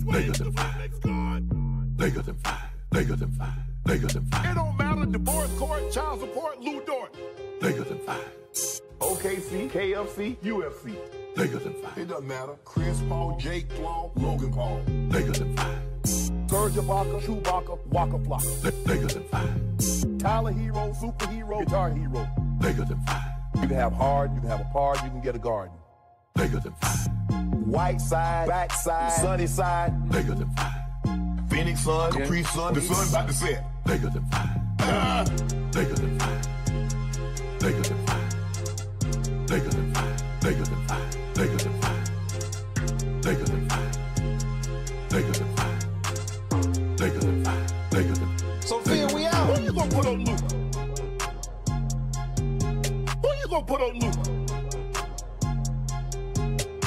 Lakers in 5. Lakers in 5. Lakers in 5. Lakers in 5. It don't matter. Divorce court, child support, Lou Dort. Lakers in 5. OKC, KFC, UFC. Lakers in 5. It doesn't matter. Chris Paul, Jake Paul, Logan Paul. Lakers in 5. Serge Ibaka, Chewbacca, Waka Flocka. Lakers in 5. Tyler Hero, superhero, guitar hero. Lakers in 5. You can have hard, you can have a part, you can get a garden. Lakers in 5. White side, back side, sunny side. Lakers in 5. Phoenix Sun, Capri Sun, the sun about to set. Lakers in 5. Lakers in 5. Lakers in 5. Lakers in 5. Lakers in 5. Lakers in 5. Lakers in 5. Lakers in 5. Lakers in 5. Lakers in 5. Sophia, we out. Who you gonna put on Luke? Who you gonna put on Luke?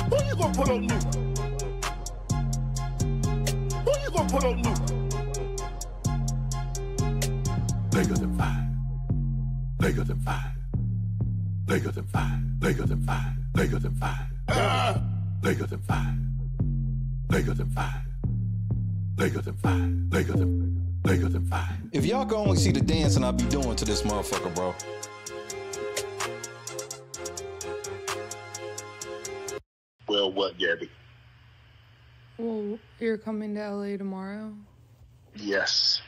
Who you gonna put on Luke? Who you gonna put on Luke? Lakers in 5. Lakers in 5. Lakers in 5. Lakers in 5. Lakers in 5. Lakers in 5. Lakers in 5. Lakers in 5. Lakers in 5. If y'all can only see the dancing I be doing to this motherfucker, bro. Well, what, Gabby? Well, you're coming to LA tomorrow? Yes.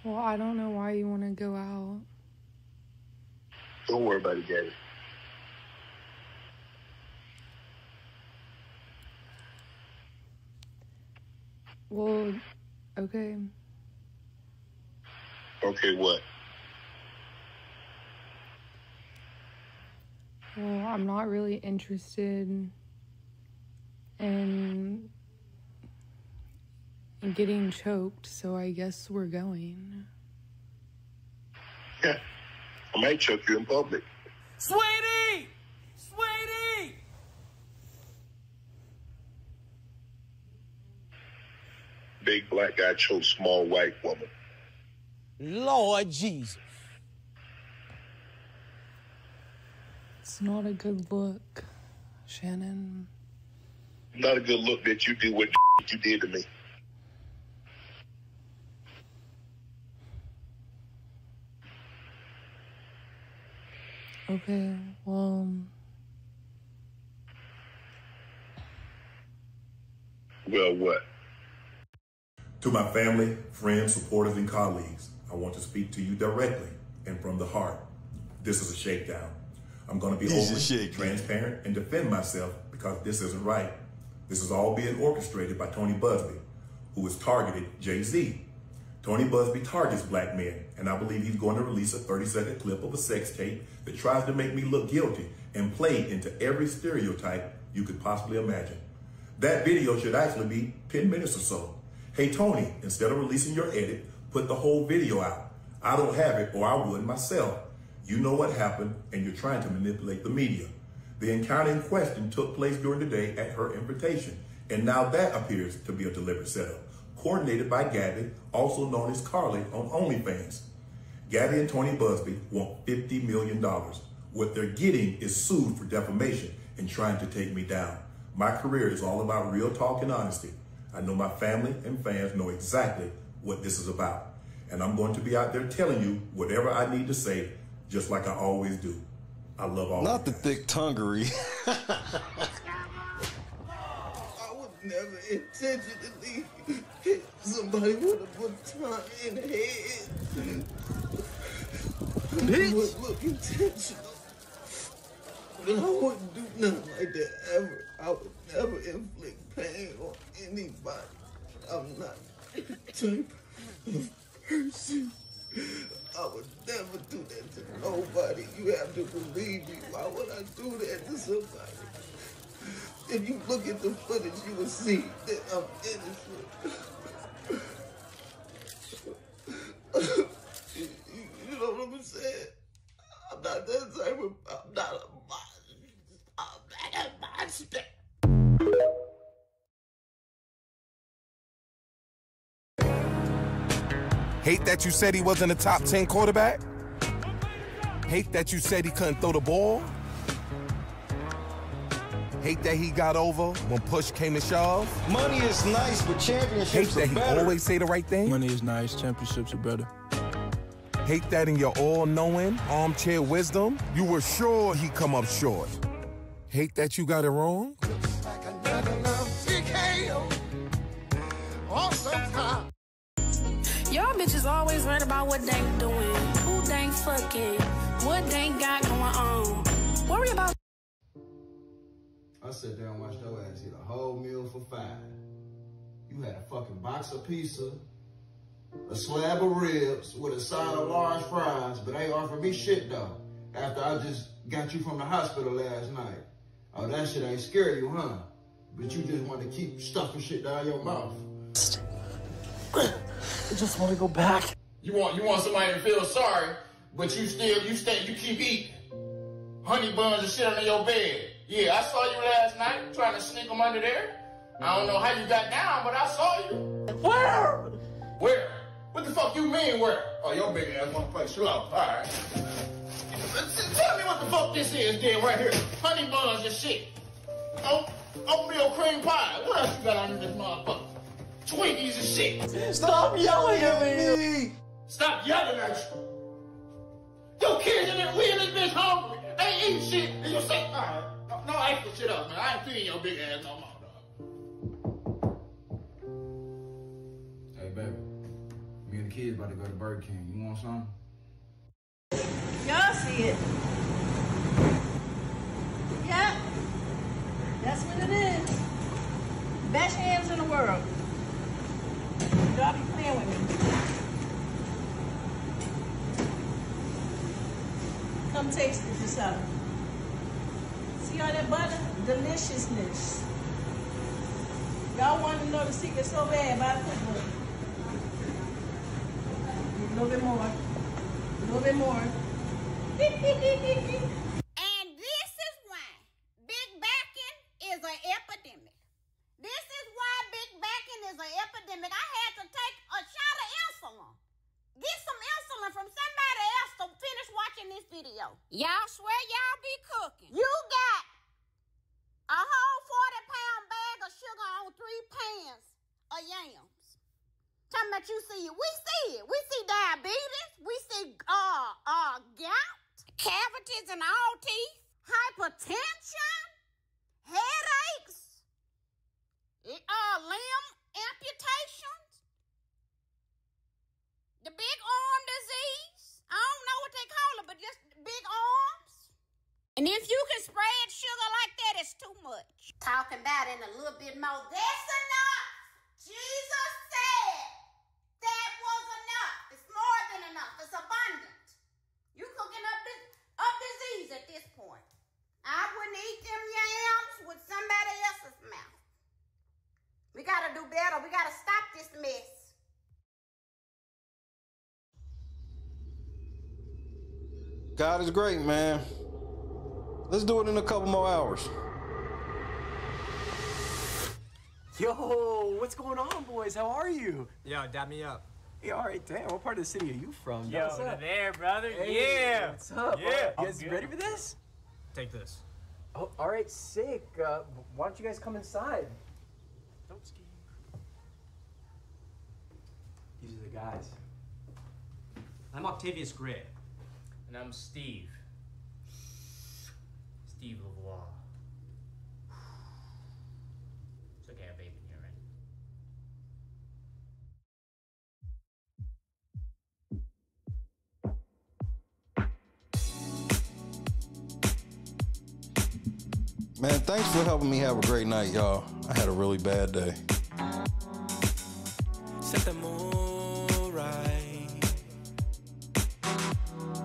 Well, I don't know why you want to go out. Don't worry about it, Gabby. Well, okay. Okay, what? Well, I'm not really interested in getting choked, so I guess we're going. Yeah. I might choke you in public. Sweetie! Sweetie! Big black guy chokes small white woman. Lord Jesus. It's not a good look, Shannon. Not a good look that you do what you did to me. Okay, well... Well, what? To my family, friends, supporters, and colleagues, I want to speak to you directly and from the heart. This is a shakedown. I'm going to be open, transparent, and defend myself because this isn't right. This is all being orchestrated by Tony Busby, who has targeted Jay-Z. Tony Busby targets black men, and I believe he's going to release a 30-second clip of a sex tape that tries to make me look guilty and play into every stereotype you could possibly imagine. That video should actually be 10 minutes or so. Hey, Tony, instead of releasing your edit, put the whole video out. I don't have it, or I would myself. You know what happened, and you're trying to manipulate the media. The encounter in question took place during the day at her invitation, and now that appears to be a deliberate setup, coordinated by Gabby, also known as Carly on OnlyFans. Gabby and Tony Busby want $50 million. What they're getting is sued for defamation and trying to take me down. My career is all about real talk and honesty. I know my family and fans know exactly what this is about. And I'm going to be out there telling you whatever I need to say, just like I always do. I love all Not the thick tonguery. I would never intentionally hit somebody with a baton in the head. It would look intentional. But I wouldn't do nothing like that ever. I would never inflict pain on anybody. I'm not the type of person. I would never do that to nobody. You have to believe me. Why would I do that to somebody? If you look at the footage, you will see that I'm innocent. You know what I'm saying? I'm not that type of... I'm not a monster. I'm not a monster. Hate that you said he wasn't a top 10 quarterback? Hate that you said he couldn't throw the ball? Hate that he got over when push came to shove? Money is nice, but championships Hate that are he better. always say the right thing? Money is nice, championships are better. Hate that in your all-knowing, armchair wisdom, you were sure he'd come up short. Hate that you got it wrong? Y'all bitches always worried about what they doing, who they fucking, what they got going on. Worry about. I sat there and watched your ass eat a whole meal for $5. You had a fucking box of pizza, a slab of ribs with a side of large fries, but ain't offered me shit though. After I just got you from the hospital last night. Oh, that shit ain't scare you, huh? But you just want to keep stuffing shit down your mouth. I just want to go back. You want somebody to feel sorry, but you keep eating. Honey buns and shit under your bed. Yeah, I saw you last night trying to sneak them under there. I don't know how you got down, but I saw you. Where? Where? What the fuck you mean where? Oh, your big ass wanna play slow. All right. Tell me what the fuck this is then right here. Honey buns and shit. Oatmeal cream pie. What else you got under this motherfucker? Twinkies and shit. Stop yelling at me. Stop yelling at you. Your kids we in this bitch hungry. They ain't eating shit. And you say, all right. No extra shit up, man. I ain't feeding your big ass no more, dog. Hey, baby. Me and the kids about to go to Burger King. You want something? Y'all see it. Yep. That's what it is. Best hands in the world. Y'all be playing with me. Come taste it yourself. See all that butter? Deliciousness. Y'all want to know the secret so bad about the cookbook. A little bit more. A little bit more. And this is why big backing is an epidemic. This is why big backing is an epidemic. I had to take a shot of insulin. Get some insulin from somebody else to finish watching this video. Y'all swear y'all be cooking. that you see it. We see it. We see diabetes. We see gout, cavities in all teeth, hypertension, headaches, limb amputations, the big arm disease. I don't know what they call it, but just big arms. And if you can spread sugar like that, it's too much. Talking about it in a little bit more. That's enough. Jesus said that was enough. It's more than enough. It's abundant. You cooking up disease at this point. I wouldn't eat them yams with somebody else's mouth. We gotta do better. We gotta stop this mess. God is great, man. Let's do it in a couple more hours. Yo, what's going on, boys? How are you? Yo, dab me up. Hey, all right, damn. What part of the city are you from? Yo, what's up? there, brother. Hey, Yeah. What's up? Yeah. You guys ready for this? Take this. Oh, all right, sick. Why don't you guys come inside? Don't ski. These are the guys. I'm Octavius Gray. And I'm Steve. Steve Lavoie. It's okay, I have vape in here, right? Man, thanks for helping me have a great night, y'all. I had a really bad day. Set the mood right.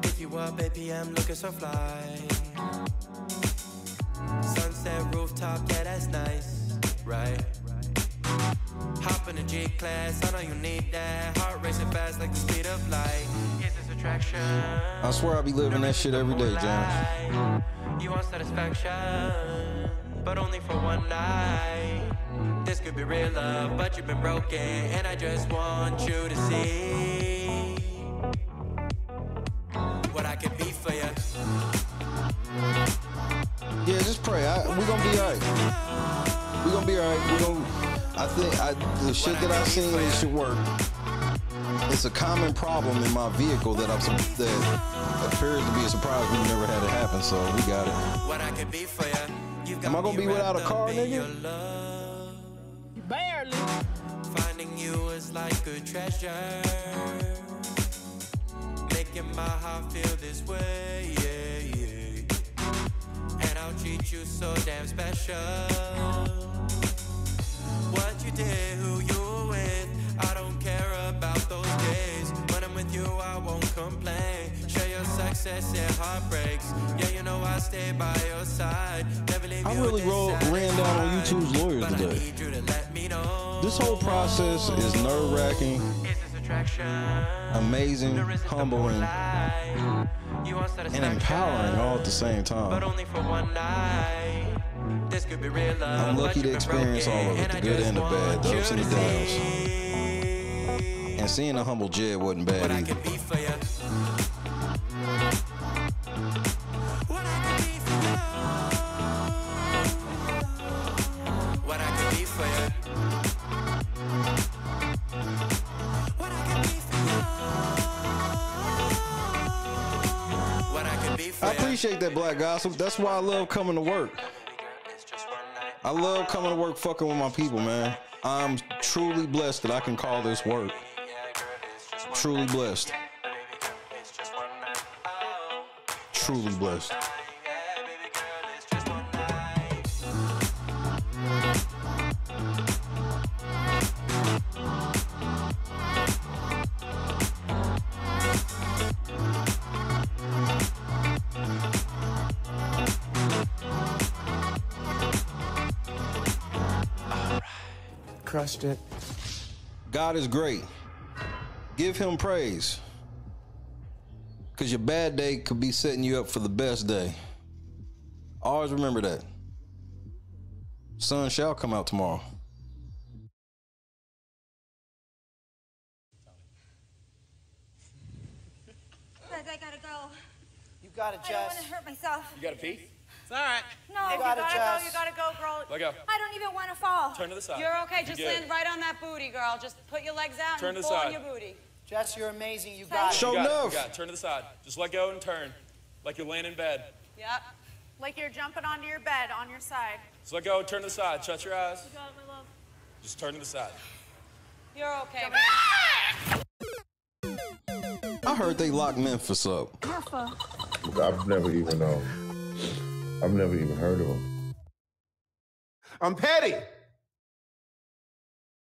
If you are, baby, I'm looking so fly. Sunset rooftop, yeah, that's nice, right? Hop in the G-Class, I know you need that. Heart racing fast like the speed of light. Is this attraction? I swear I be living that shit every day, James. You want satisfaction, but only for one night. This could be real love, but you've been broken, and I just want you to see what I can be for you. Yeah, just pray. We gonna be alright. We gonna be alright. I think the shit that I've seen, it should work. It's a common problem in my vehicle that appears to be a surprise. We've never had it happen, so we got it. What I can be for you. Am I gonna be without a car, nigga? Barely. Finding you is like a treasure. Making my heart feel this way, yeah, yeah. And I'll treat you so damn special. What you did, who you were with, I don't care about those days. When I'm with you, I won't complain. Share your success and heartbreaks. Yeah, you know I stay by your side. Never leave I you really ran down on YouTube's lawyers today. This whole process is nerve-wracking, amazing, humbling, and empowering all at the same time. But only for one night. This could be real love. I'm lucky to experience all of it, the good and the bad, the ups and the downs. And seeing a humble Jed wasn't bad either. What I can be for you. What I can be for you. What I can be for you. I appreciate that, Black Gossip. That's why I love coming to work. I love coming to work fucking with my people, man. I'm truly blessed that I can call this work. Truly blessed. Truly blessed. Crushed it. God is great. Give him praise. Because your bad day could be setting you up for the best day. Always remember that. Sun shall come out tomorrow. Guys, I gotta go. You got it, I don't want to hurt myself. You got a pee? It's all right. No, you gotta go, girl. Let go. I don't even want to fall. Turn to the side. You're okay. Just You're good. land right on that that booty, girl. Just put your legs out Turn and to the pull on side. your booty. Jess, you're amazing. You got it. Show enough. You got it. Turn to the side. Just let go and turn. Like you're laying in bed. Yep. Like you're jumping onto your bed on your side. Just let go and turn to the side. Shut your eyes. You got it, my love. Just turn to the side. You're okay. I heard they locked Memphis up. I've never even heard of him. I'm petty.